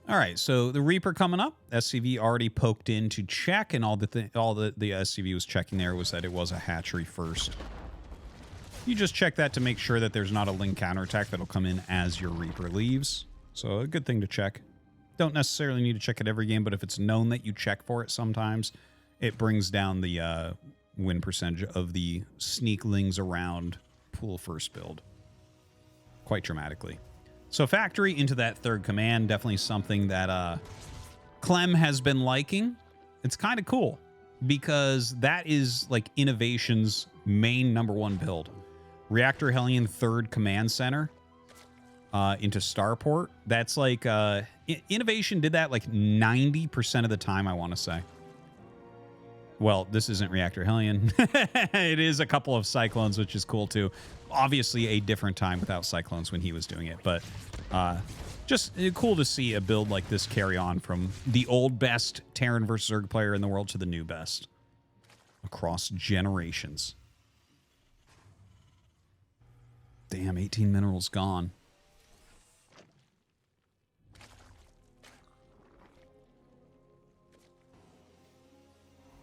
Speaker 1: All right, so the Reaper coming up. SCV already poked in to check, and all the SCV was checking there was that it was a hatchery first. You just check that to make sure that there's not a Ling counterattack that'll come in as your Reaper leaves. So a good thing to check. Don't necessarily need to check it every game, but if it's known that you check for it sometimes, it brings down the win percentage of the sneak Lings around pool first build quite dramatically. So factory into that third command, definitely something that Clem has been liking. It's kind of cool because that is like Innovation's main #1 build. Reactor Hellion third command center into Starport. That's like Innovation did that like 90% of the time, I want to say. Well, this isn't Reactor Hellion. It is a couple of Cyclones, which is cool too. Obviously a different time without Cyclones when he was doing it, but just cool to see a build like this carry on from the old best Terran versus Zerg player in the world to the new best across generations. Damn, 18 minerals gone.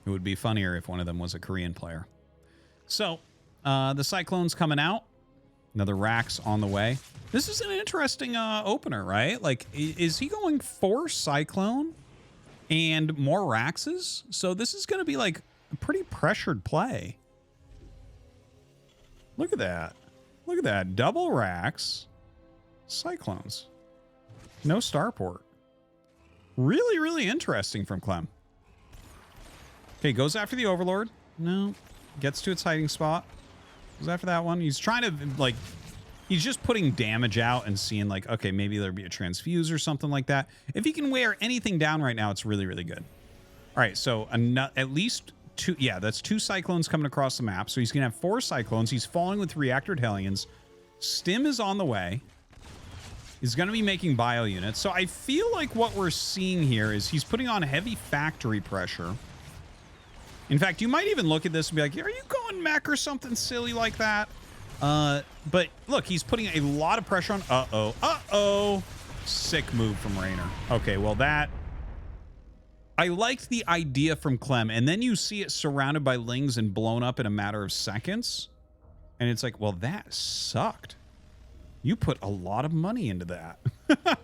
Speaker 1: It would be funnier if one of them was a Korean player. So, the Cyclone's coming out. Another Rax on the way. This is an interesting opener, right? Like, is he going for Cyclone and more Raxes? So this is going to be like a pretty pressured play. Look at that. Look at that. Double Rax. Cyclones. No Starport. Really, really interesting from Clem. Okay, goes after the Overlord. No. Gets to its hiding spot. Goes after that one. He's trying to, like, he's just putting damage out and seeing, like, okay, maybe there'll be a transfuse or something like that. If he can wear anything down right now, it's really, really good. All right, so at least two, yeah, that's 2 Cyclones coming across the map. So he's going to have 4 Cyclones. He's falling with Reactored Hellions. Stim is on the way. He's going to be making bio units. So I feel like what we're seeing here is he's putting on heavy factory pressure. In fact, you might even look at this and be like, are you going mech or something silly like that? But look, he's putting a lot of pressure on. Uh-oh. Sick move from Raynor. Okay, well that... I liked the idea from Clem, and then you see it surrounded by Lings and blown up in a matter of seconds. And it's like, well, that sucked. You put a lot of money into that.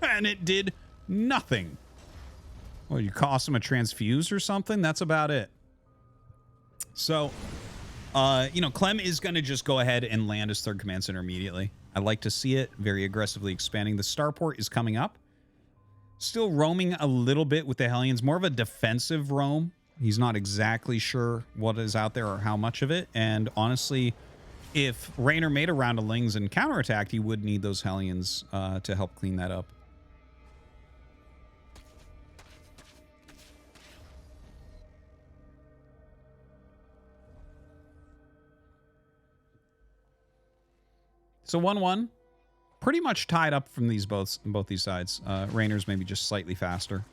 Speaker 1: And it did nothing. Well, you cost him a transfuse or something? That's about it. So, you know, Clem is going to just go ahead and land his third command center immediately. I like to see it very aggressively expanding. The Starport is coming up. Still roaming a little bit with the Hellions. More of a defensive roam. He's not exactly sure what is out there or how much of it. And honestly, if Raynor made a round of Lings and counterattacked, he would need those Hellions to help clean that up. So 1-1, pretty much tied up from these both these sides. Raynor's maybe just slightly faster.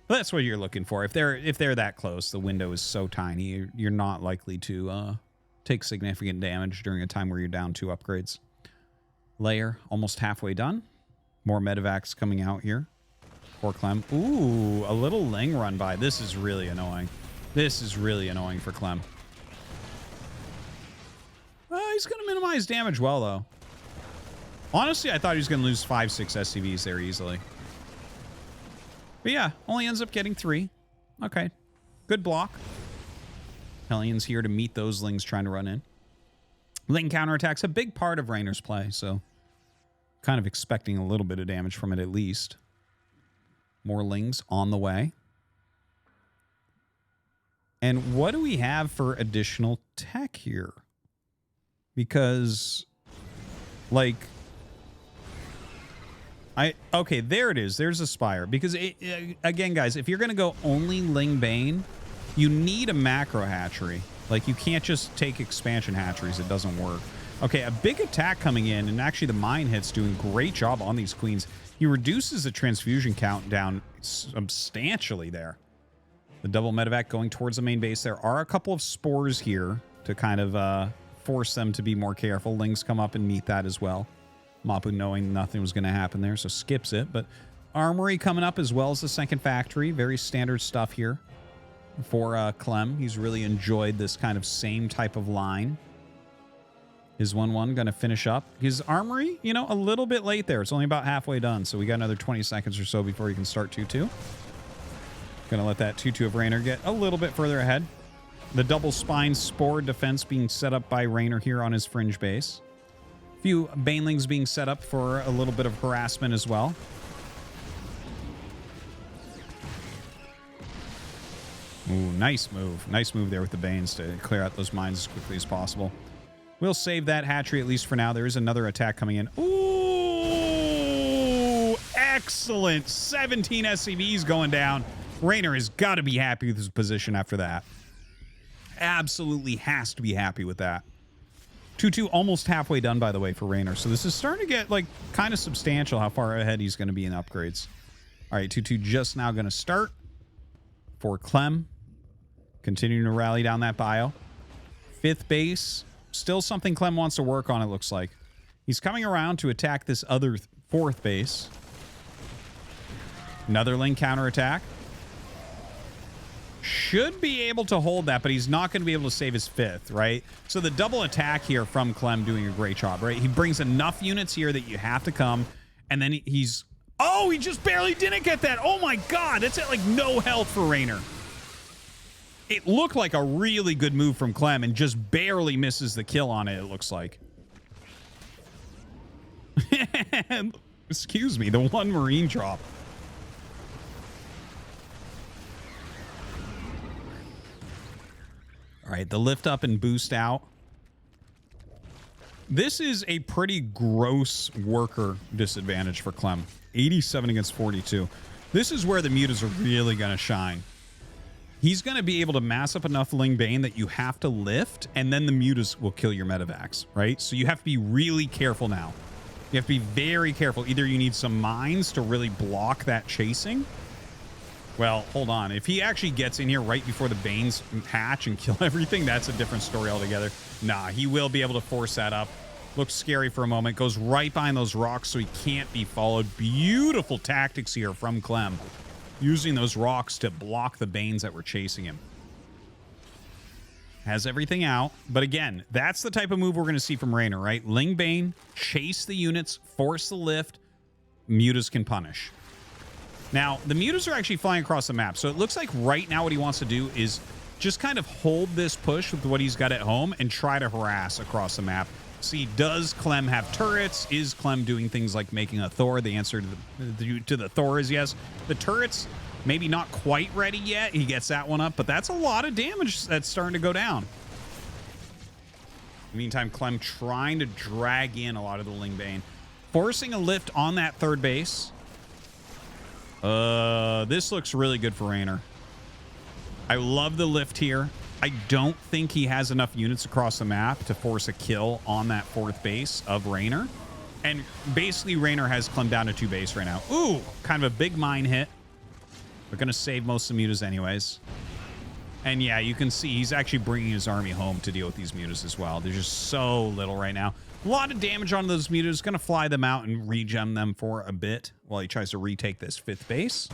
Speaker 1: But that's what you're looking for. If they're that close, the window is so tiny, you're not likely to take significant damage during a time where you're down 2 upgrades. Layer almost halfway done. More medevacs coming out here. Poor Clem. Ooh, a little Ling run by. This is really annoying. This is really annoying for Clem. He's going to minimize damage well, though. Honestly, I thought he was going to lose 5-6 SCVs there easily. But yeah, only ends up getting 3. Okay. Good block. Hellions here to meet those Lings trying to run in. Ling counterattack's a big part of Raynor's play, so kind of expecting a little bit of damage from it at least. More Lings on the way. And what do we have for additional tech here? Because, like, okay, there it is. There's a Spire. Because, again, guys, if you're going to go only Ling Bane, you need a macro hatchery. Like, you can't just take expansion hatcheries. It doesn't work. Okay, a big attack coming in, and actually the mine hit's doing a great job on these queens. He reduces the transfusion count down substantially there. The double medevac going towards the main base. There are a couple of spores here to kind of force them to be more careful. Lings come up and meet that as well. Mapu knowing nothing was going to happen there, so skips it. But Armory coming up as well as the second factory. Very standard stuff here for Clem. He's really enjoyed this kind of same type of line. His 1-1 going to finish up. His armory, you know, a little bit late there. It's only about halfway done, so we got another 20 seconds or so before he can start 2-2. Going to let that 2-2 of Raynor get a little bit further ahead. The double spine spore defense being set up by Raynor here on his fringe base. A few banelings being set up for a little bit of harassment as well. Ooh, nice move. Nice move there with the Banes to clear out those mines as quickly as possible. We'll save that hatchery at least for now. There is another attack coming in. Ooh, excellent. 17 SCVs going down. Raynor has got to be happy with his position after that. Absolutely has to be happy with that. 2-2 almost halfway done, by the way, for Raynor. So this is starting to get, like, kind of substantial how far ahead he's going to be in upgrades. All right, 2-2 just now going to start for Clem. Continuing to rally down that bio. 5th base. Still something Clem wants to work on, it looks like. He's coming around to attack this other 4th base. Another Ling counterattack. Should be able to hold that, but he's not going to be able to save his 5th, right? So the double attack here from Clem doing a great job, right? He brings enough units here that you have to come, and then he's... Oh, he just barely didn't get that. Oh my god, that's at like no health for Raynor. It looked like a really good move from Clem and just barely misses the kill on it, it looks like. Excuse me, the 1 Marine drop. All right, the lift up and boost out. This is a pretty gross worker disadvantage for Clem. 87 against 42. This is where the mutas are really going to shine. He's going to be able to mass up enough Ling Bane that you have to lift, and then the mutas will kill your medevacs, right? So you have to be really careful now. You have to be very careful. Either you need some mines to really block that chasing. Well, hold on. If he actually gets in here right before the Banes hatch and kill everything, that's a different story altogether. Nah, he will be able to force that up. Looks scary for a moment. Goes right behind those rocks so he can't be followed. Beautiful tactics here from Clem. Using those rocks to block the Banes that were chasing him. Has everything out. But again, that's the type of move we're going to see from Raynor, right? Ling Bane, chase the units, force the lift. Mutas can punish. Now, the mutas are actually flying across the map. So it looks like right now what he wants to do is just kind of hold this push with what he's got at home and try to harass across the map. See, does Clem have turrets? Is Clem doing things like making a Thor? The answer to the Thor is yes. The turrets, maybe not quite ready yet. He gets that one up, but that's a lot of damage that's starting to go down. In the meantime, Clem trying to drag in a lot of the Ling Bane. Forcing a lift on that 3rd base. This looks really good for Raynor. I love the lift here. I don't think he has enough units across the map to force a kill on that 4th base of Raynor. And basically, Raynor has Clem down to 2 base right now. Ooh, kind of a big mine hit. We're going to save most of the mutas anyways. And yeah, you can see he's actually bringing his army home to deal with these mutas as well. There's just so little right now. A lot of damage on those mutas. Going to fly them out and regen them for a bit while he tries to retake this 5th base.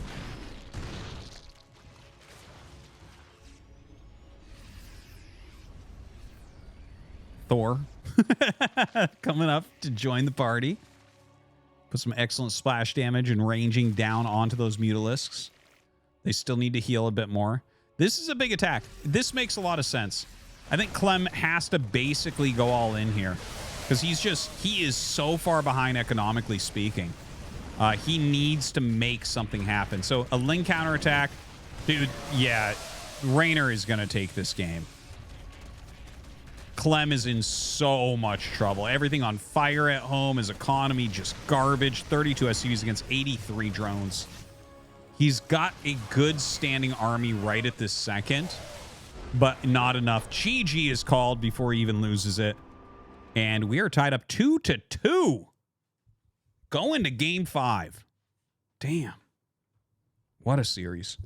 Speaker 1: Thor coming up to join the party. Put some excellent splash damage and ranging down onto those mutalisks. They still need to heal a bit more. This is a big attack. This makes a lot of sense. I think Clem has to basically go all in here because he is so far behind economically speaking. He needs to make something happen. So a Ling counterattack, dude, yeah, Raynor is going to take this game. Clem is in so much trouble. Everything on fire at home. His economy just garbage. 32 SCVs against 83 drones. He's got a good standing army right at this second, but not enough. GG is called before he even loses it. And we are tied up 2-2. Going to game 5. Damn. What a series.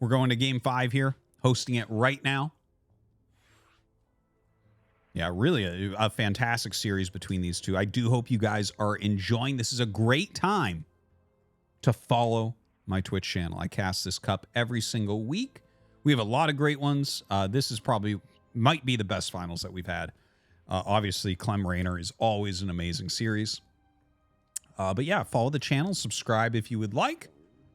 Speaker 1: We're going to game 5 here, hosting it right now. Yeah, really a fantastic series between these two. I do hope you guys are enjoying. This is a great time to follow my Twitch channel. I cast this cup every single week. We have a lot of great ones. This is probably might be the best finals that we've had. Obviously, Clem Rainer is always an amazing series. But yeah, follow the channel, subscribe if you would like.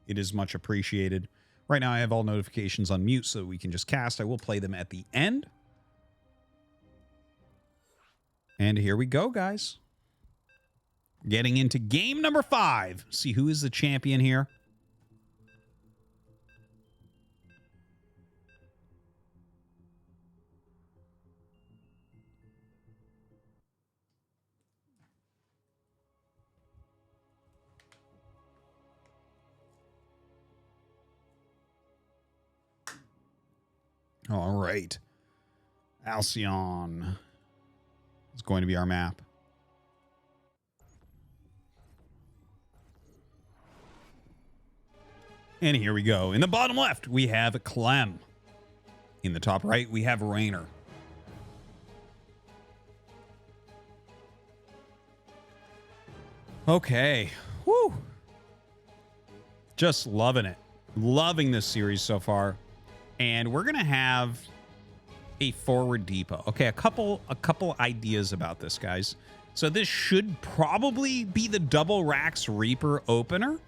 Speaker 1: It is much appreciated. Right now, I have all notifications on mute so that we can just cast. I will play them at the end. And here we go, guys. Getting into game number 5. See who is the champion here. All right. Alcyon is going to be our map. And here we go. In the bottom left, we have Clem. In the top right, we have Rainer. Okay. Woo. Just loving it. Loving this series so far. And we're going to have a forward depot. Okay, a couple ideas about this, guys. So this should probably be the double Rax Reaper opener,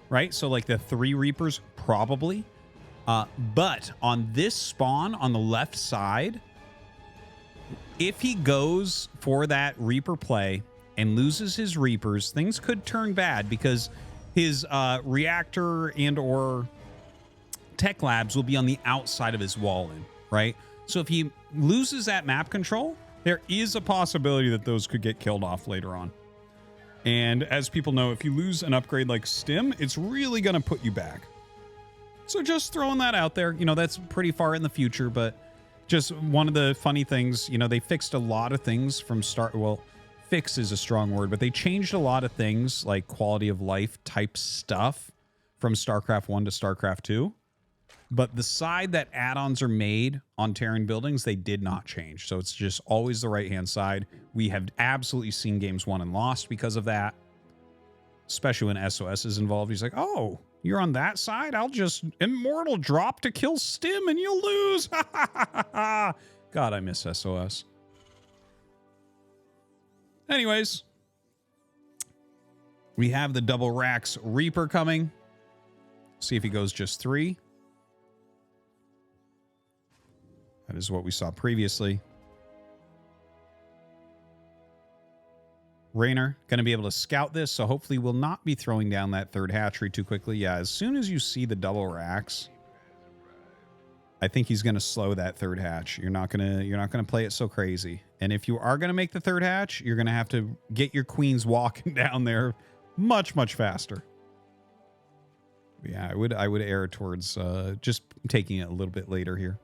Speaker 1: right? So like the 3 Reapers, probably. But on this spawn on the left side, if he goes for that Reaper play and loses his Reapers, things could turn bad because his reactor and or tech labs will be on the outside of his wall in, right? So if he loses that map control, there is a possibility that those could get killed off later on. And as people know, if you lose an upgrade like Stim, it's really going to put you back. So just throwing that out there, you know, that's pretty far in the future, but just one of the funny things, you know, they fixed a lot of things from fix is a strong word, but they changed a lot of things like quality of life type stuff from StarCraft 1 to StarCraft 2. But the side that add-ons are made on Terran buildings, they did not change. So it's just always the right-hand side. We have absolutely seen games won and lost because of that. Especially when SOS is involved. He's like, oh, you're on that side? I'll just immortal drop to kill Stim and you'll lose. God, I miss SOS. Anyways. We have the double Rax Reaper coming. See if he goes just 3. That is what we saw previously. Rainer going to be able to scout this, so hopefully we'll not be throwing down that 3rd hatchery too quickly. Yeah, as soon as you see the double Rax, I think he's going to slow that 3rd hatch. You're not going to play it so crazy. And if you are going to make the 3rd hatch, you're going to have to get your queens walking down there much, much faster. Yeah, I would err towards just taking it a little bit later here.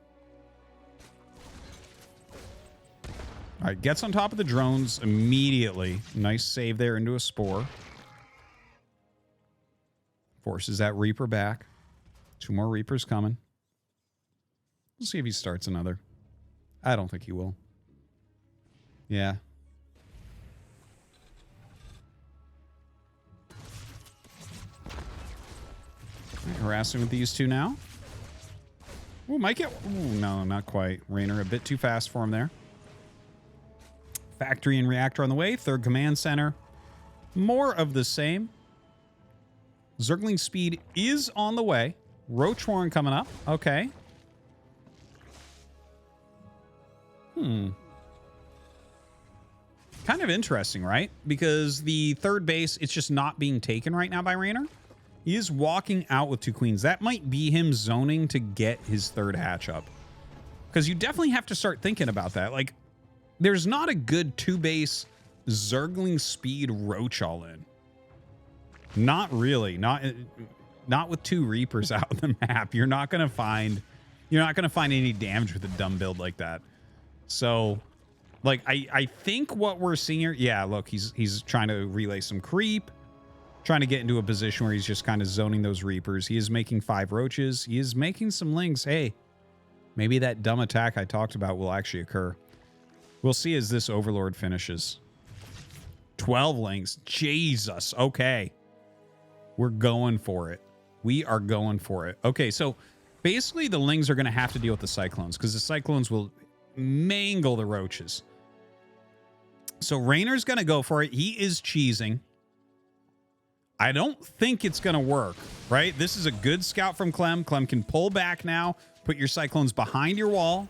Speaker 1: All right, gets on top of the drones immediately. Nice save there into a spore. Forces that Reaper back. 2 more Reapers coming. We'll see if he starts another. I don't think he will. Yeah. Right, harassing with these 2 now. Ooh, might get... Ooh, no, not quite. Rainer a bit too fast for him there. Factory and reactor on the way. 3rd command center. More of the same. Zergling speed is on the way. Roach Warren coming up. Okay. Kind of interesting, right? Because the 3rd base, it's just not being taken right now by Rainer. He is walking out with 2 queens. That might be him zoning to get his 3rd hatch up. Because you definitely have to start thinking about that. Like, there's not a good 2-base Zergling speed Roach all in. Not really. Not with 2 Reapers out on the map. You're not gonna find any damage with a dumb build like that. So, like, I think what we're seeing here, yeah, look, he's trying to relay some creep, trying to get into a position where he's just kind of zoning those Reapers. He is making 5 Roaches. He is making some Lings. Hey, maybe that dumb attack I talked about will actually occur. We'll see as this Overlord finishes. 12 links. Jesus. Okay. We're going for it. We are going for it. Okay, so basically the Lings are going to have to deal with the Cyclones because the Cyclones will mangle the Roaches. So Raynor's going to go for it. He is cheesing. I don't think it's going to work, right? This is a good scout from Clem. Clem can pull back now. Put your Cyclones behind your wall.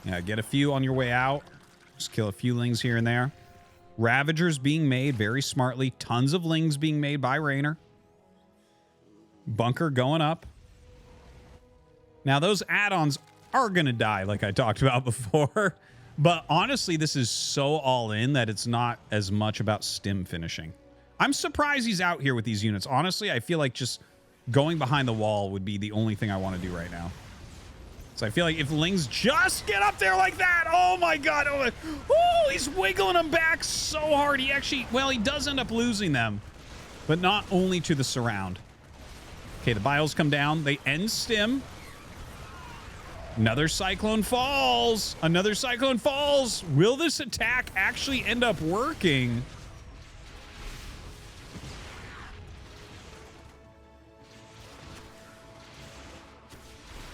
Speaker 1: Yeah, get a few on your way out. Just kill a few Lings here and there. Ravagers being made very smartly. Tons of Lings being made by Raynor. Bunker going up. Now, those add-ons are going to die, like I talked about before. But honestly, this is so all-in that it's not as much about stim finishing. I'm surprised he's out here with these units. Honestly, I feel like just going behind the wall would be the only thing I want to do right now. So I feel like if Lings just get up there like that, oh my god, oh, he's wiggling them back so hard. He actually, well, he does end up losing them, but not only to the surround. Okay, the Biles come down. They end stim. Another Cyclone falls. Another Cyclone falls. Will this attack actually end up working?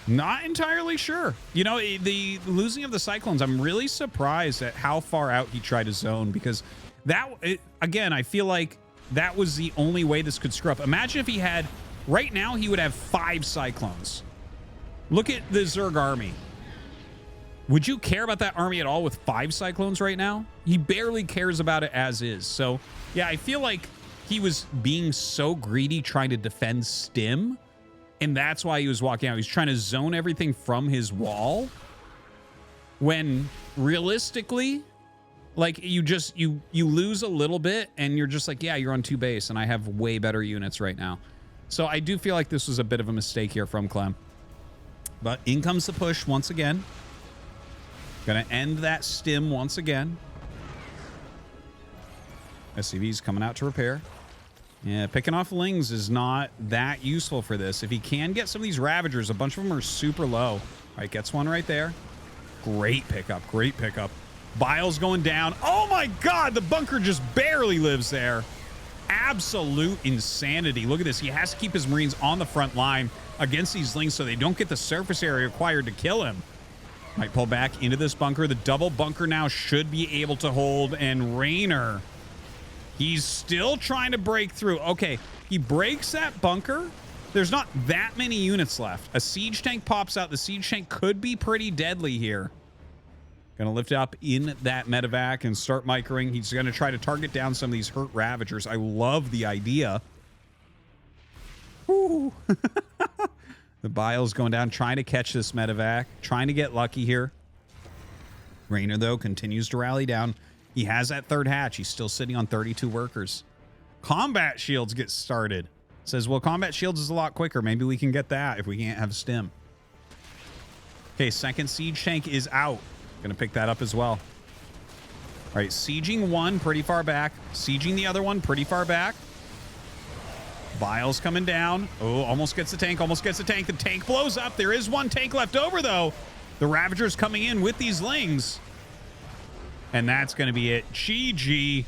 Speaker 1: Not entirely sure. You know, the losing of the Cyclones, I'm really surprised at how far out he tried to zone because that, again, I feel like that was the only way this could screw up. Imagine if he had, right now, he would have 5 Cyclones. Look at the Zerg army. Would you care about that army at all with 5 Cyclones right now? He barely cares about it as is. So, yeah, I feel like he was being so greedy trying to defend stim. And that's why he was walking out. He's trying to zone everything from his wall. When realistically, like you lose a little bit and you're just like, yeah, you're on 2 base and I have way better units right now. So I do feel like this was a bit of a mistake here from Clem. But in comes the push once again. Gonna end that stim once again. SCV's coming out to repair. Yeah, picking off Lings is not that useful for this. If he can get some of these Ravagers, a bunch of them are super low. All right, gets one right there. Great pickup, great pickup. Biles going down. Oh my god, the bunker just barely lives there. Absolute insanity. Look at this. He has to keep his Marines on the front line against these Lings so they don't get the surface area required to kill him. Might pull back into this bunker. The double bunker now should be able to hold. And Raynor, he's still trying to break through. Okay, he breaks that bunker. There's not that many units left. A siege tank pops out. The siege tank could be pretty deadly here. Gonna lift up in that medevac and start microing. He's gonna try to target down some of these hurt Ravagers. I love the idea. Ooh. The Bile's going down, trying to catch this medevac, trying to get lucky here. Raynor, though, continues to rally down. He has that 3rd hatch. He's still sitting on 32 workers. Combat shields get started. Says, well, combat shields is a lot quicker. Maybe we can get that if we can't have stim. Okay, 2nd siege tank is out. Gonna pick that up as well. All right, sieging one pretty far back. Sieging the other one pretty far back. Biles coming down. Oh, almost gets the tank, almost gets the tank. The tank blows up. There is one tank left over, though. The Ravagers coming in with these Lings. And that's going to be it. GG.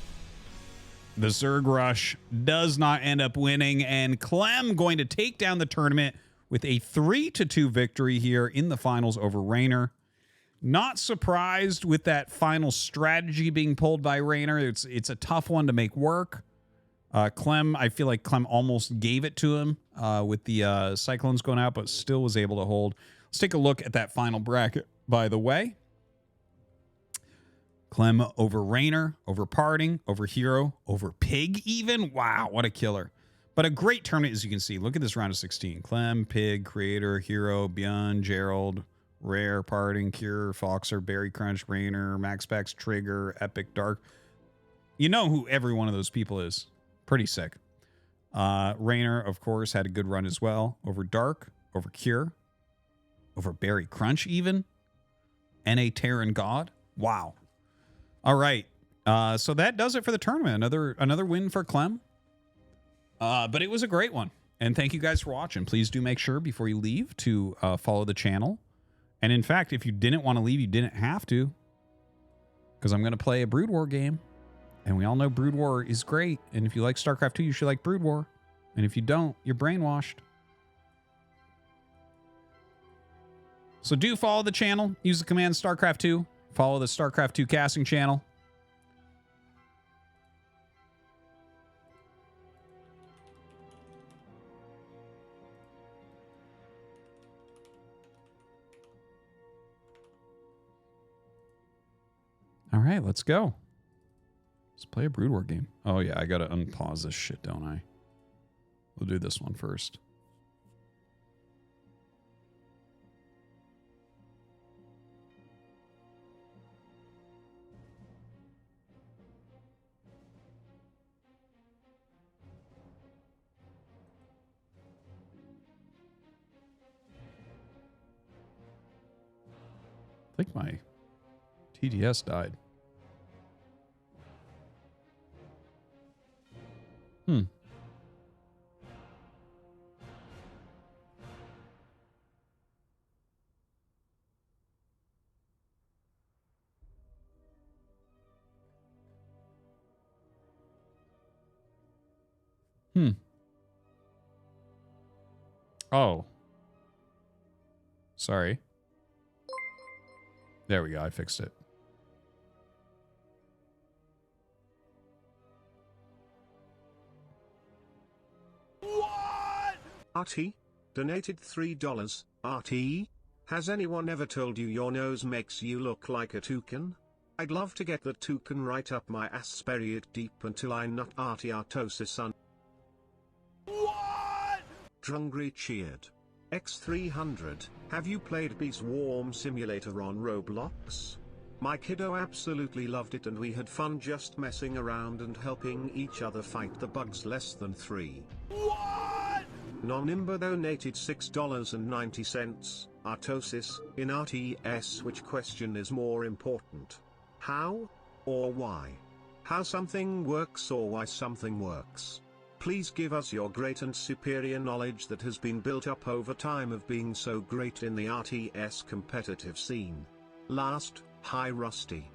Speaker 1: The Zerg Rush does not end up winning. And Clem going to take down the tournament with a 3-2 victory here in the finals over Raynor. Not surprised with that final strategy being pulled by Raynor. It's a tough one to make work. Clem, I feel like Clem almost gave it to him with the Cyclones going out, but still was able to hold. Let's take a look at that final bracket, by the way. Clem over Raynor, over Parting, over Hero, over Pig even. Wow, what a killer. But a great tournament, as you can see. Look at this round of 16. Clem, Pig, Creator, Hero, Beyond, Gerald, Rare, Parting, Cure, Foxer, Berry Crunch, Raynor, Max Specs, Trigger, Epic, Dark. You know who every one of those people is. Pretty sick. Raynor, of course, had a good run as well. Over Dark, over Cure, over Berry Crunch even. NA Terran God. Wow. All right. So that does it for the tournament. Another win for Clem. But it was a great one. And thank you guys for watching. Please do make sure before you leave to follow the channel And in fact, if you didn't want to leave, you didn't have to. Because I'm going to play a Brood War game. And we all know Brood War is great. And if you like StarCraft 2, you should like Brood War. And if you don't, you're brainwashed. So do follow the channel. Use the command StarCraft 2. Follow the StarCraft 2 casting channel. All right, let's go. Let's play a Brood War game. Oh, yeah, I got to unpause this shit, don't I? We'll do this one first. I think my TDS died. Oh. Sorry. There we go. I fixed it.
Speaker 4: RT donated $3. RT, has anyone ever told you your nose makes you look like a toucan? I'd love to get the toucan right up my ass, bury it deep until I nut Artosis on. Drungry cheered. X300, have you played Beast Warm Simulator on Roblox? My kiddo absolutely loved it and we had fun just messing around and helping each other fight the bugs. Less than 3. Nonimba donated $6.90. Artosis, in RTS, which question is more important? How? Or why? How something works or why something works? Please give us your great and superior knowledge that has been built up over time of being so great in the RTS competitive scene. Last, hi Rusty.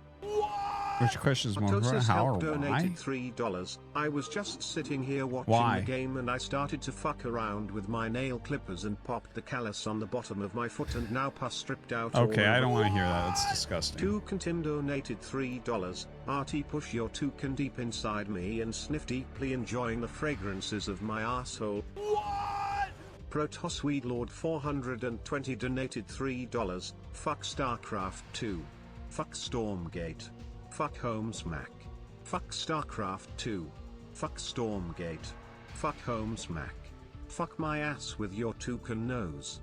Speaker 1: Which question is more
Speaker 4: Artosis
Speaker 1: how or
Speaker 4: donated
Speaker 1: why?
Speaker 4: $3. I was just sitting here watching
Speaker 1: Why?
Speaker 4: the game and I started to fuck around with my nail clippers and popped the callus on the bottom of my foot and now pus stripped out.
Speaker 1: Okay,
Speaker 4: all
Speaker 1: I
Speaker 4: over.
Speaker 1: don't want to hear that. That's disgusting.
Speaker 4: Toucan Tim donated $3. RT, push your toucan deep inside me and sniff deeply, enjoying the fragrances of my asshole. Protosweet Lord 420 donated $3. Fuck StarCraft 2. Fuck Stormgate. Fuck Holmes Mac. Fuck StarCraft 2. Fuck Stormgate. Fuck Holmes Mac. Fuck my ass with your toucan nose.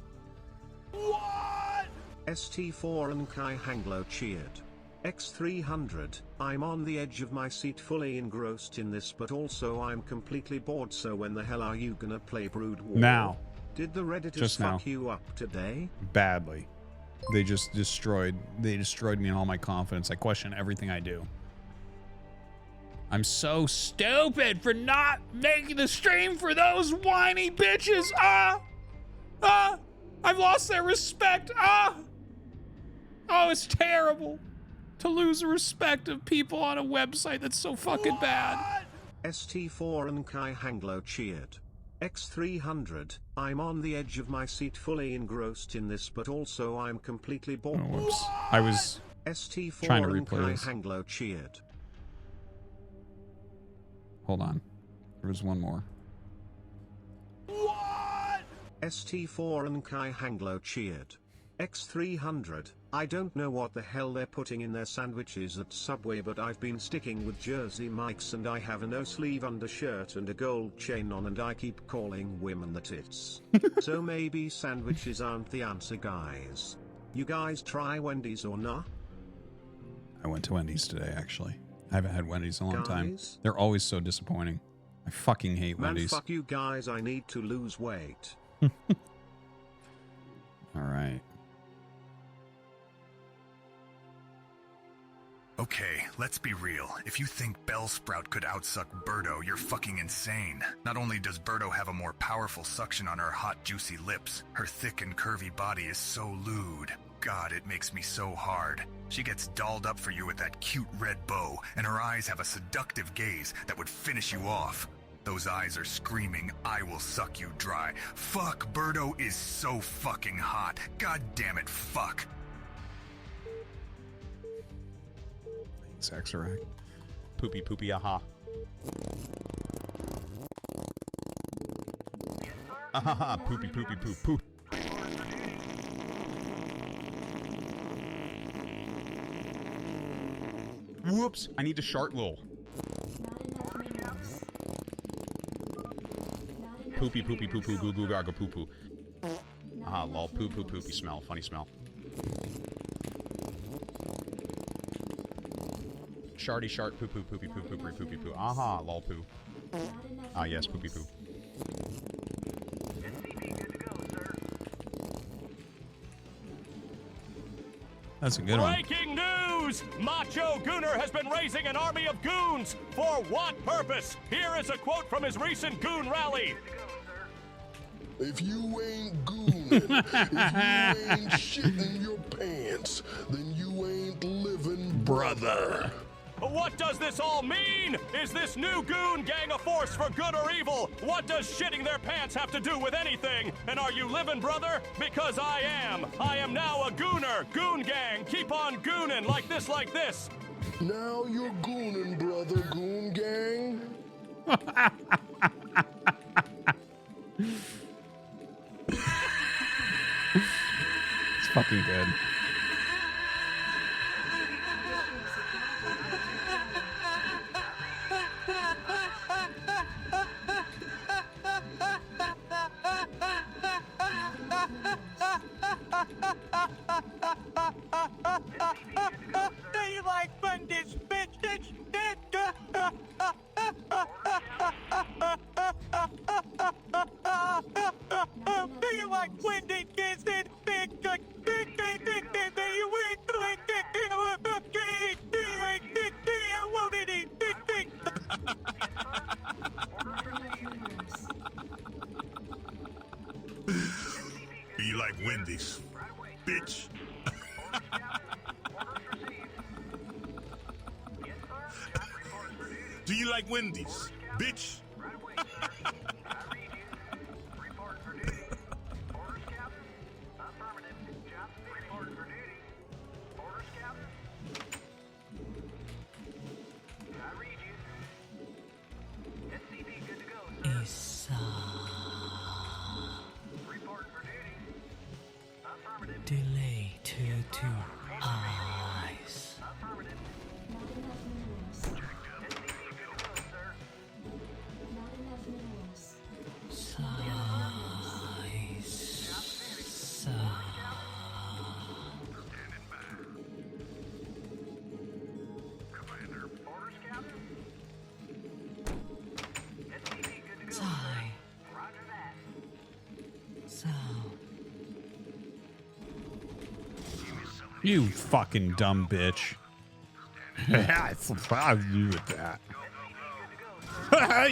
Speaker 4: ST4 and Kai Hanglo cheered. X300, I'm on the edge of my seat fully engrossed in this, but also I'm completely bored, so when the hell are you gonna play Brood War?
Speaker 1: Now.
Speaker 4: Did the Redditors
Speaker 1: Just now.
Speaker 4: fuck you up today?
Speaker 1: Badly. They just destroyed me in all my confidence. I question everything I do. I'm so stupid for not making the stream for those whiny bitches. I've lost their respect. Oh, it's terrible to lose the respect of people on a website that's so fucking bad.
Speaker 4: ST4 and Kai Hanglo cheered. X300, I'm on the edge of my seat fully engrossed in this, but also I'm completely bored.
Speaker 1: Oh, whoops. I was
Speaker 4: ST4
Speaker 1: trying to
Speaker 4: and
Speaker 1: replay
Speaker 4: Kai
Speaker 1: this.
Speaker 4: Hanglo cheered.
Speaker 1: Hold on. There was one more.
Speaker 4: ST4 and Kai Hanglo cheered. X300, I don't know what the hell they're putting in their sandwiches at Subway, but I've been sticking with Jersey Mike's and I have a no-sleeve undershirt and a gold chain on and I keep calling women the tits. So maybe sandwiches aren't the answer, guys. You guys try Wendy's or not?
Speaker 1: I went to Wendy's today, actually. I haven't had Wendy's in a long time.
Speaker 4: Guys?
Speaker 1: They're always so disappointing. I fucking hate
Speaker 4: Man,
Speaker 1: Wendy's.
Speaker 4: fuck you guys, I need to lose weight.
Speaker 1: All right.
Speaker 11: Okay, let's be real. If you think Bellsprout could outsuck Birdo, you're fucking insane. Not only does Birdo have a more powerful suction on her hot, juicy lips, her thick and curvy body is so lewd. God, it makes me so hard. She gets dolled up for you with that cute red bow, and her eyes have a seductive gaze that would finish you off. Those eyes are screaming, I will suck you dry. Fuck, Birdo is so fucking hot. God damn it, fuck.
Speaker 1: Saxarac.
Speaker 8: Poopy poopy aha. Ahaha, poopy poopy poop poop. Whoops, I need to shart lol. Poopy poopy poo poo goo goo gaga poo poo. Ah, lol, poo poo poopy smell, funny smell. Shardy shart poo poo poopy poo poopery poopy poo. Aha, lol poo. Ah yes, poopy poo.
Speaker 1: That's a good one.
Speaker 15: Breaking news! Macho Gooner has been raising an army of goons. For what purpose? Here is a quote from his recent goon rally.
Speaker 6: If you ain't gooning, if you ain't shitting your pants, then you ain't living, brother.
Speaker 15: What does this all mean? Is this new goon gang a force for good or evil? What does shitting their pants have to do with anything? And are you living, brother? Because I am. I am now a gooner. Goon gang. Keep on gooning like this, like this.
Speaker 6: Now you're gooning, brother, goon gang.
Speaker 1: It's fucking good.
Speaker 15: Do you like when this bitch do you like when this gets it big?
Speaker 11: Do you like Wendy's, bitch? Do you like Wendy's, bitch?
Speaker 10: Delay to eyes.
Speaker 1: You fucking dumb bitch. I surprised you with that.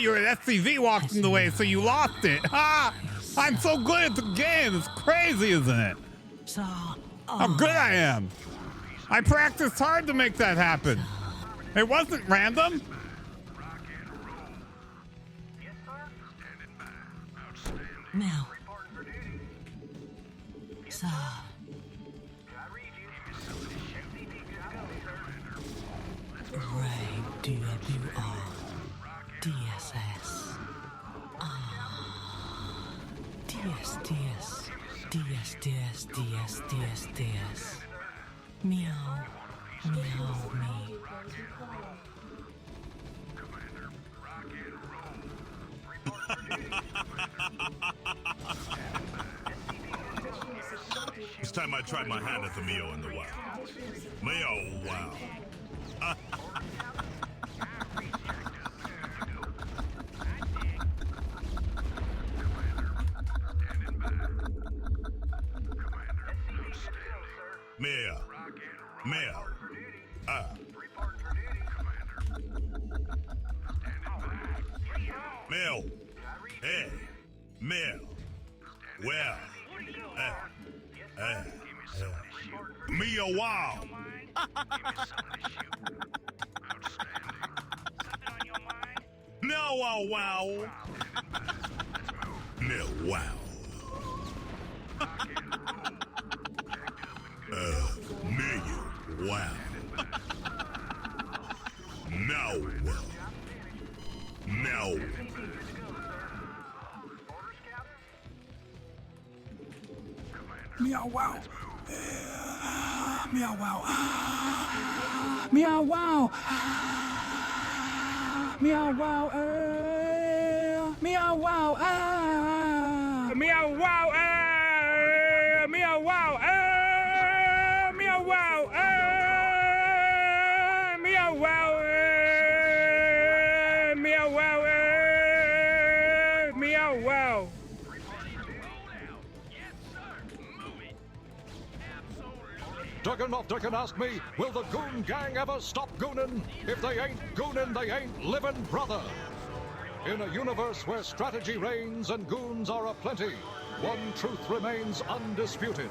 Speaker 1: Your SCV walked in the way, so you lost it. Ha! I'm so good at the game. It's crazy, isn't it? How good I am. I practiced hard to make that happen. It wasn't random.
Speaker 10: Now. Ray DWR DSS DS Meow Meow me.
Speaker 11: It's time I tried my hand at the Mio in the wild. Mio, wow. Mia. Mia. Mel. Hey. Mel. Well. Mia wow. No wow wow. No wow. Million wow. No. No.
Speaker 14: Meow wow. Meow wow. Meow wow. Meow wow. Meow wow. Meow wow. Meow wow. Meow wow. Meow wow. Meow wow. Meow wow.
Speaker 5: Duggan asked me, will the Goon Gang ever stop goonin'? If they ain't goonin', they ain't livin', brother. In a universe where strategy reigns and goons are aplenty, one truth remains undisputed.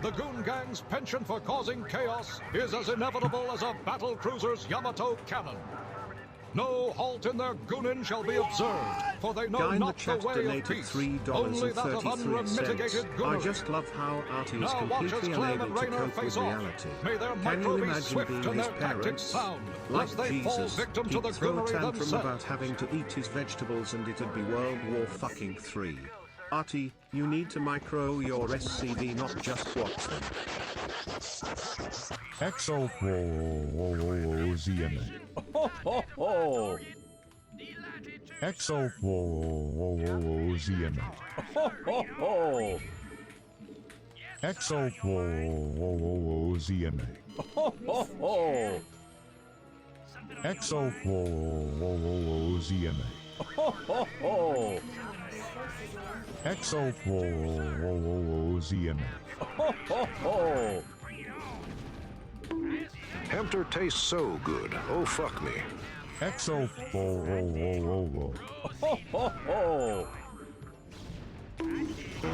Speaker 5: The Goon Gang's penchant for causing chaos is as inevitable as a battle cruiser's Yamato cannon. No halt in their goonin' shall be observed, for they know
Speaker 4: Guy in the
Speaker 5: not the
Speaker 4: chat
Speaker 5: way of
Speaker 4: donated
Speaker 5: peace, only that of
Speaker 4: $3.33.
Speaker 5: unmitigated
Speaker 4: I
Speaker 5: goonery.
Speaker 4: just love how Artie is
Speaker 5: Now watch as
Speaker 4: completely
Speaker 5: Clem
Speaker 4: unable
Speaker 5: and
Speaker 4: to
Speaker 5: Raynor
Speaker 4: cope with
Speaker 5: face off.
Speaker 4: reality.
Speaker 5: May their
Speaker 4: Can you
Speaker 5: micro be
Speaker 4: imagine
Speaker 5: swift
Speaker 4: being
Speaker 5: and
Speaker 4: his
Speaker 5: their tactics
Speaker 4: parents?
Speaker 5: sound,
Speaker 4: Like
Speaker 5: lest they fall
Speaker 4: Jesus,
Speaker 5: victim to
Speaker 4: he'd
Speaker 5: the
Speaker 4: throw a
Speaker 5: goonery
Speaker 4: tantrum
Speaker 5: themselves.
Speaker 4: about having to eat his vegetables and it'd be World War fucking 3. Artie, you need to micro your SCV, not just watch them.
Speaker 20: ZMA.
Speaker 23: Ho ho ho!
Speaker 20: ZMA.
Speaker 23: Ho ho ho!
Speaker 20: ZMA.
Speaker 23: Ho ho ho!
Speaker 20: ZMA.
Speaker 23: Ho ho ho!
Speaker 20: ZMA.
Speaker 23: Ho ho ho!
Speaker 21: Hamter tastes so good. Oh, fuck me.
Speaker 23: Ho ho ho!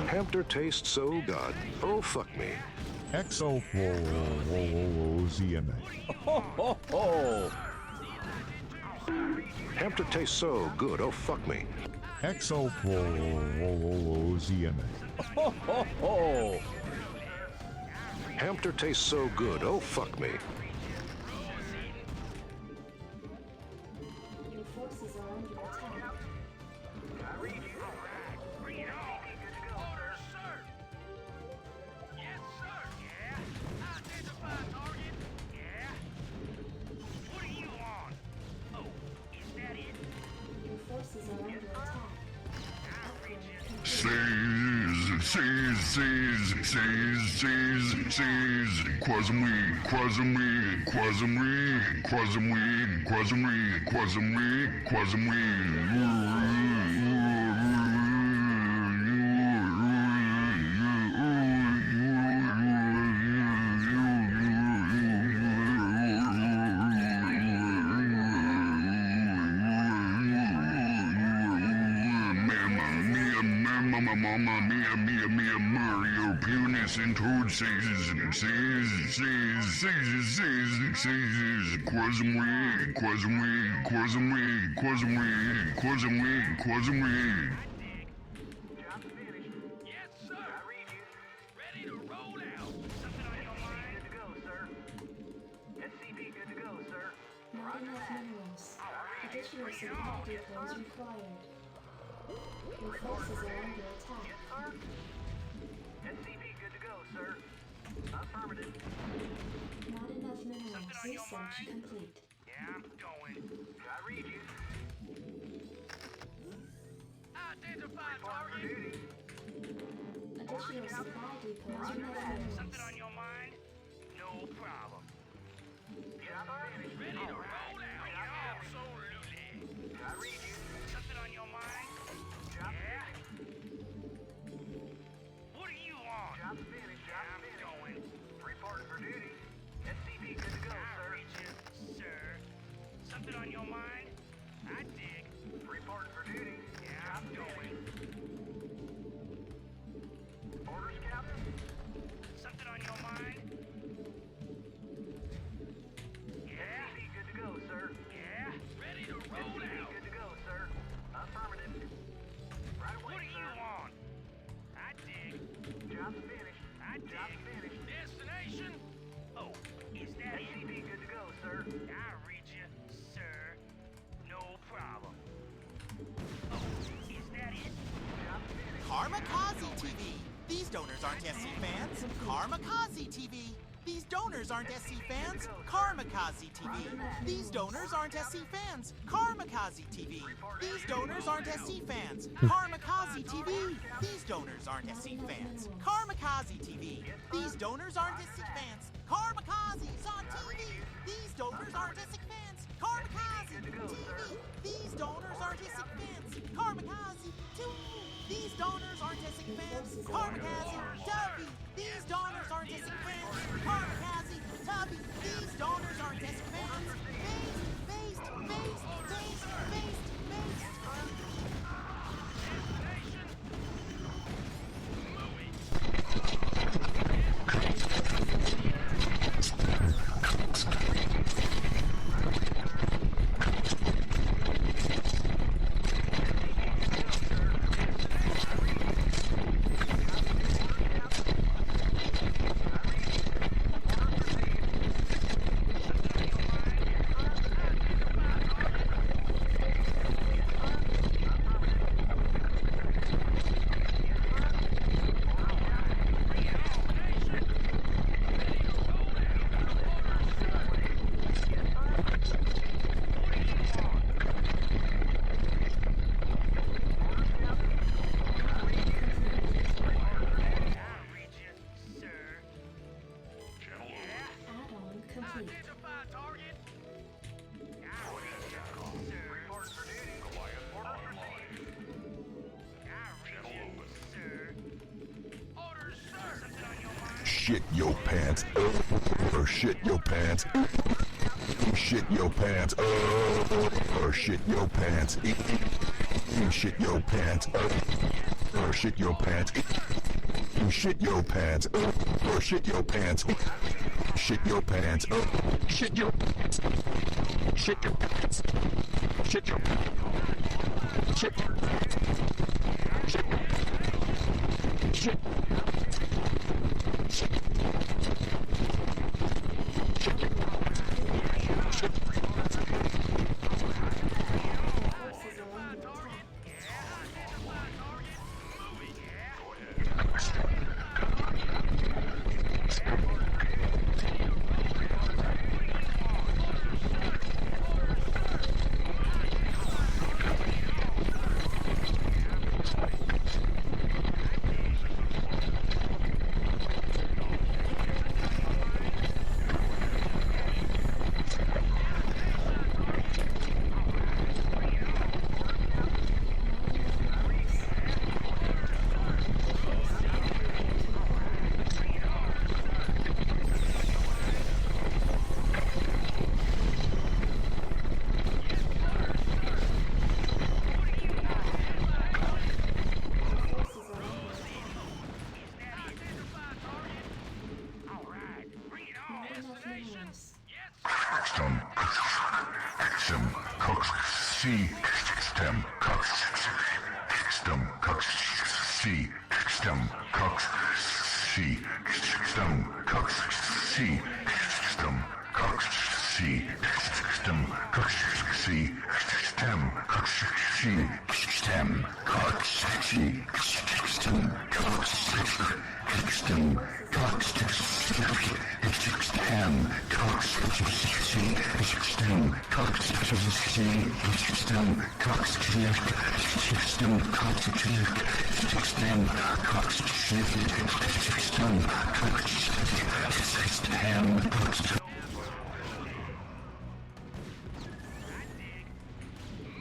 Speaker 21: Hamter tastes so good. Oh, fuck me.
Speaker 20: ZMA.
Speaker 23: Ho ho ho!
Speaker 21: Hamter tastes so good. Oh, fuck me.
Speaker 20: ZMA.
Speaker 23: Ho ho ho!
Speaker 21: Hamter tastes so good. Oh, fuck me.
Speaker 24: Your forces are under attack. Your forces are under attack. Not enough minerals. Additional supply depots required. Your forces are under attack. Not enough minerals. Research complete.
Speaker 25: Yeah, I'm going. I read you. Identify target.
Speaker 24: Additional supply depots required.
Speaker 25: Something on your mind? No problem. Ready to roll out? Absolutely. I read you. Something on your mind? Yeah. What do you want? Job finished. I'm going. Reporting for duty. SCP good to go, sir. Read you, sir. Something on your mind? I dig. Reporting for duty. Yeah, I'm going. Orders, Captain? Something on your mind?
Speaker 3: Karmakaze TV. These donors aren't SC fans. Karmakaze TV. These donors aren't SC fans. Karmakaze TV. These donors aren't SC fans. Karmakaze TV. These donors aren't SC fans. Karmakaze TV. These donors aren't SC fans. Karmakaze TV. These donors aren't SC fans. Karmakaze's on TV. These donors aren't SC fans. Karmakaze TV. These donors aren't SC fans. Karmakaze TV. These donors aren't SC fans. Karmakaze Tubby. These donors aren't SC fans. Karmakaze Tubby. These donors aren't SC fans. Based.
Speaker 13: Shit your pants, or shit your pants, shit your pants, or shit your pants, shit your pants, or shit your pants, shit your pants, or shit your pants, shit your pants, shit your pants, shit your pants, shit your shit shit shit.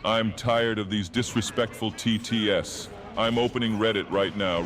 Speaker 9: I'm tired of these disrespectful TTS. I'm opening Reddit right now.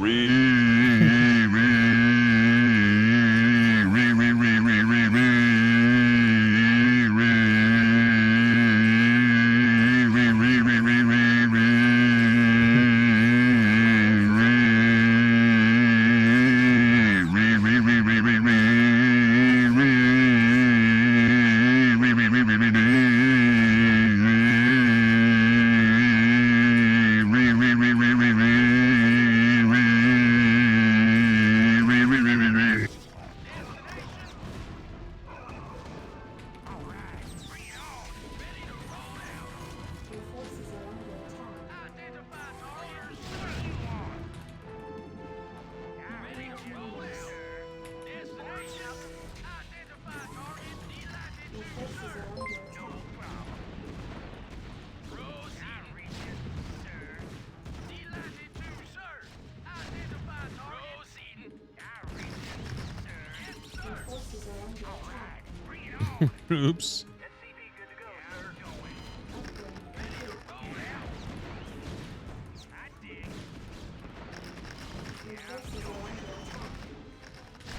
Speaker 1: Oops.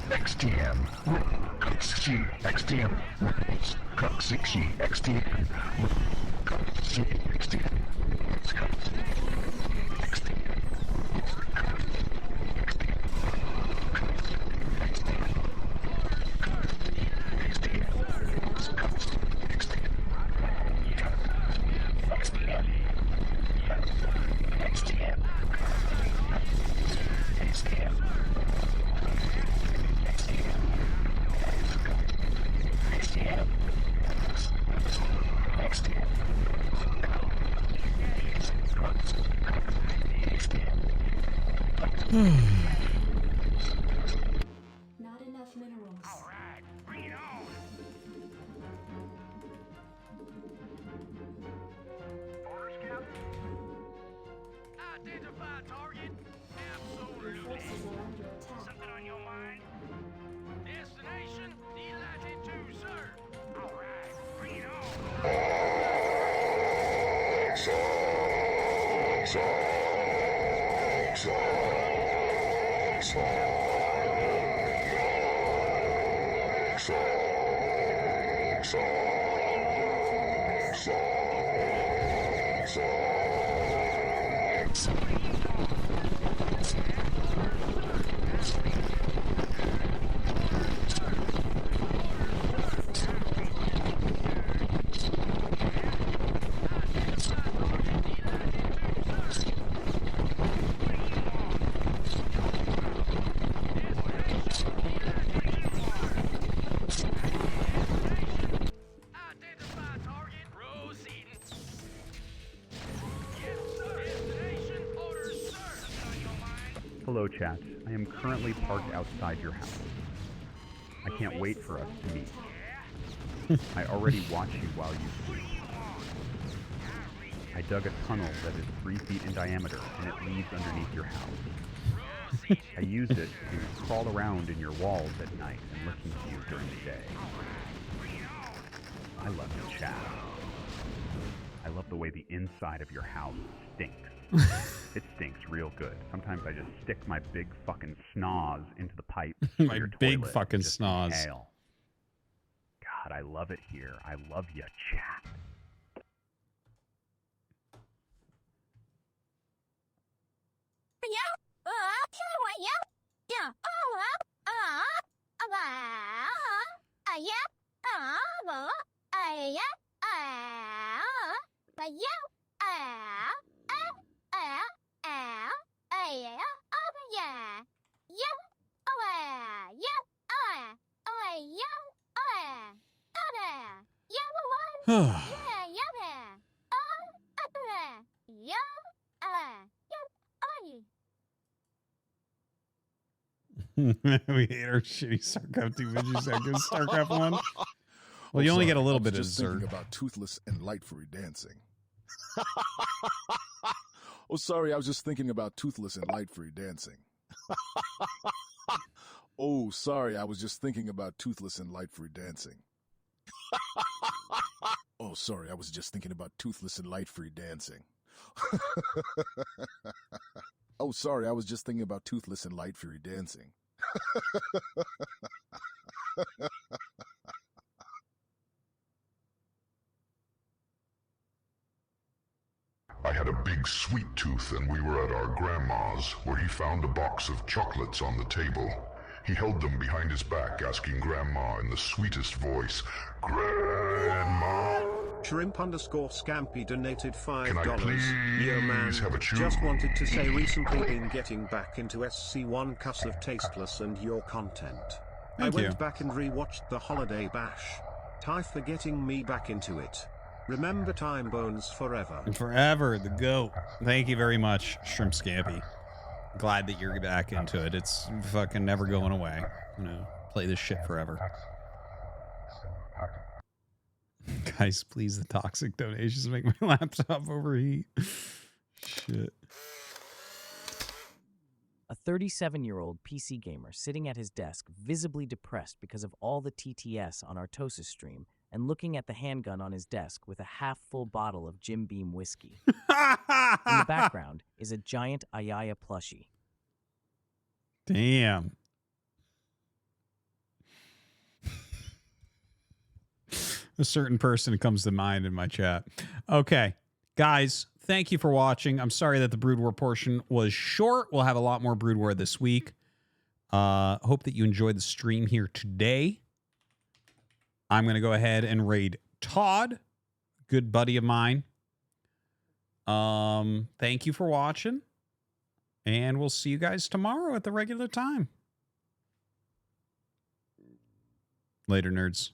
Speaker 13: XTM. XTM. XTM. XTM.
Speaker 24: Not enough minerals.
Speaker 14: Alright, bring it on. Orders, Captain. Identify target. Absolutely.
Speaker 24: Your forces are under attack.
Speaker 14: Something on your mind? Destination delighted to serve. Alright, bring it on. Identify target. Proceeding. Yes, sir. Destination orders, sir. Something on your mind?
Speaker 8: Hello, chat. I am currently parked outside your house. I can't wait for us to meet. I already watch you while you sleep. I dug a tunnel that is 3 feet in diameter, and it leads underneath your house. I used it to crawl around in your walls at night and listen to you during the day. I love your chat. I love the way the inside of your house stinks. It stinks real good. Sometimes I just stick my big fucking snoz into the pipe.
Speaker 1: My
Speaker 8: your
Speaker 1: big
Speaker 8: toilet
Speaker 1: fucking
Speaker 8: and just
Speaker 1: snoz.
Speaker 8: inhale. God, I love it here. I love ya, chat.
Speaker 1: We hate our shitty Starcraft 2 videos. Starcraft 1. Well, you only get a little bit of
Speaker 7: just thinking
Speaker 1: Zerg.
Speaker 7: about toothless and light furry dancing. Oh, sorry, I was just thinking about toothless and light furry dancing. Oh, sorry, I was just thinking about toothless and light furry dancing. Oh, sorry, I was just thinking about toothless and light furry dancing. Oh, sorry, I was just thinking about toothless and light furry dancing.
Speaker 13: I had a big sweet tooth and we were at our grandma's where he found a box of chocolates on the table. He held them behind his back, asking Grandma in the sweetest voice, "Grandma?"
Speaker 4: Shrimp_Scampy donated $5.
Speaker 13: Can I please
Speaker 4: Yo man,
Speaker 13: have a chew?
Speaker 4: just wanted to say recently been getting back into SC1 cuss of Tasteless and your content.
Speaker 1: Thank
Speaker 4: I went
Speaker 1: you.
Speaker 4: back and rewatched the Holiday Bash. Ty for getting me back into it. Remember Time Bones forever.
Speaker 1: And forever, the GOAT. Thank you very much, Shrimp Scampy. Glad that you're back into it. It's fucking never going away. You know, play this shit forever. Guys, please, the toxic donations make my laptop overheat. Shit.
Speaker 12: 37-year-old PC gamer sitting at his desk, visibly depressed because of all the TTS on Artosis stream, and looking at the handgun on his desk with a half-full bottle of Jim Beam whiskey. In the background is a giant Ayaya plushie.
Speaker 1: Damn. A certain person comes to mind in my chat. Okay, guys, thank you for watching. I'm sorry that the Brood War portion was short. We'll have a lot more Brood War this week. Hope that you enjoyed the stream here today. I'm going to go ahead and raid Todd, good buddy of mine. Thank you for watching, and we'll see you guys tomorrow at the regular time. Later, nerds.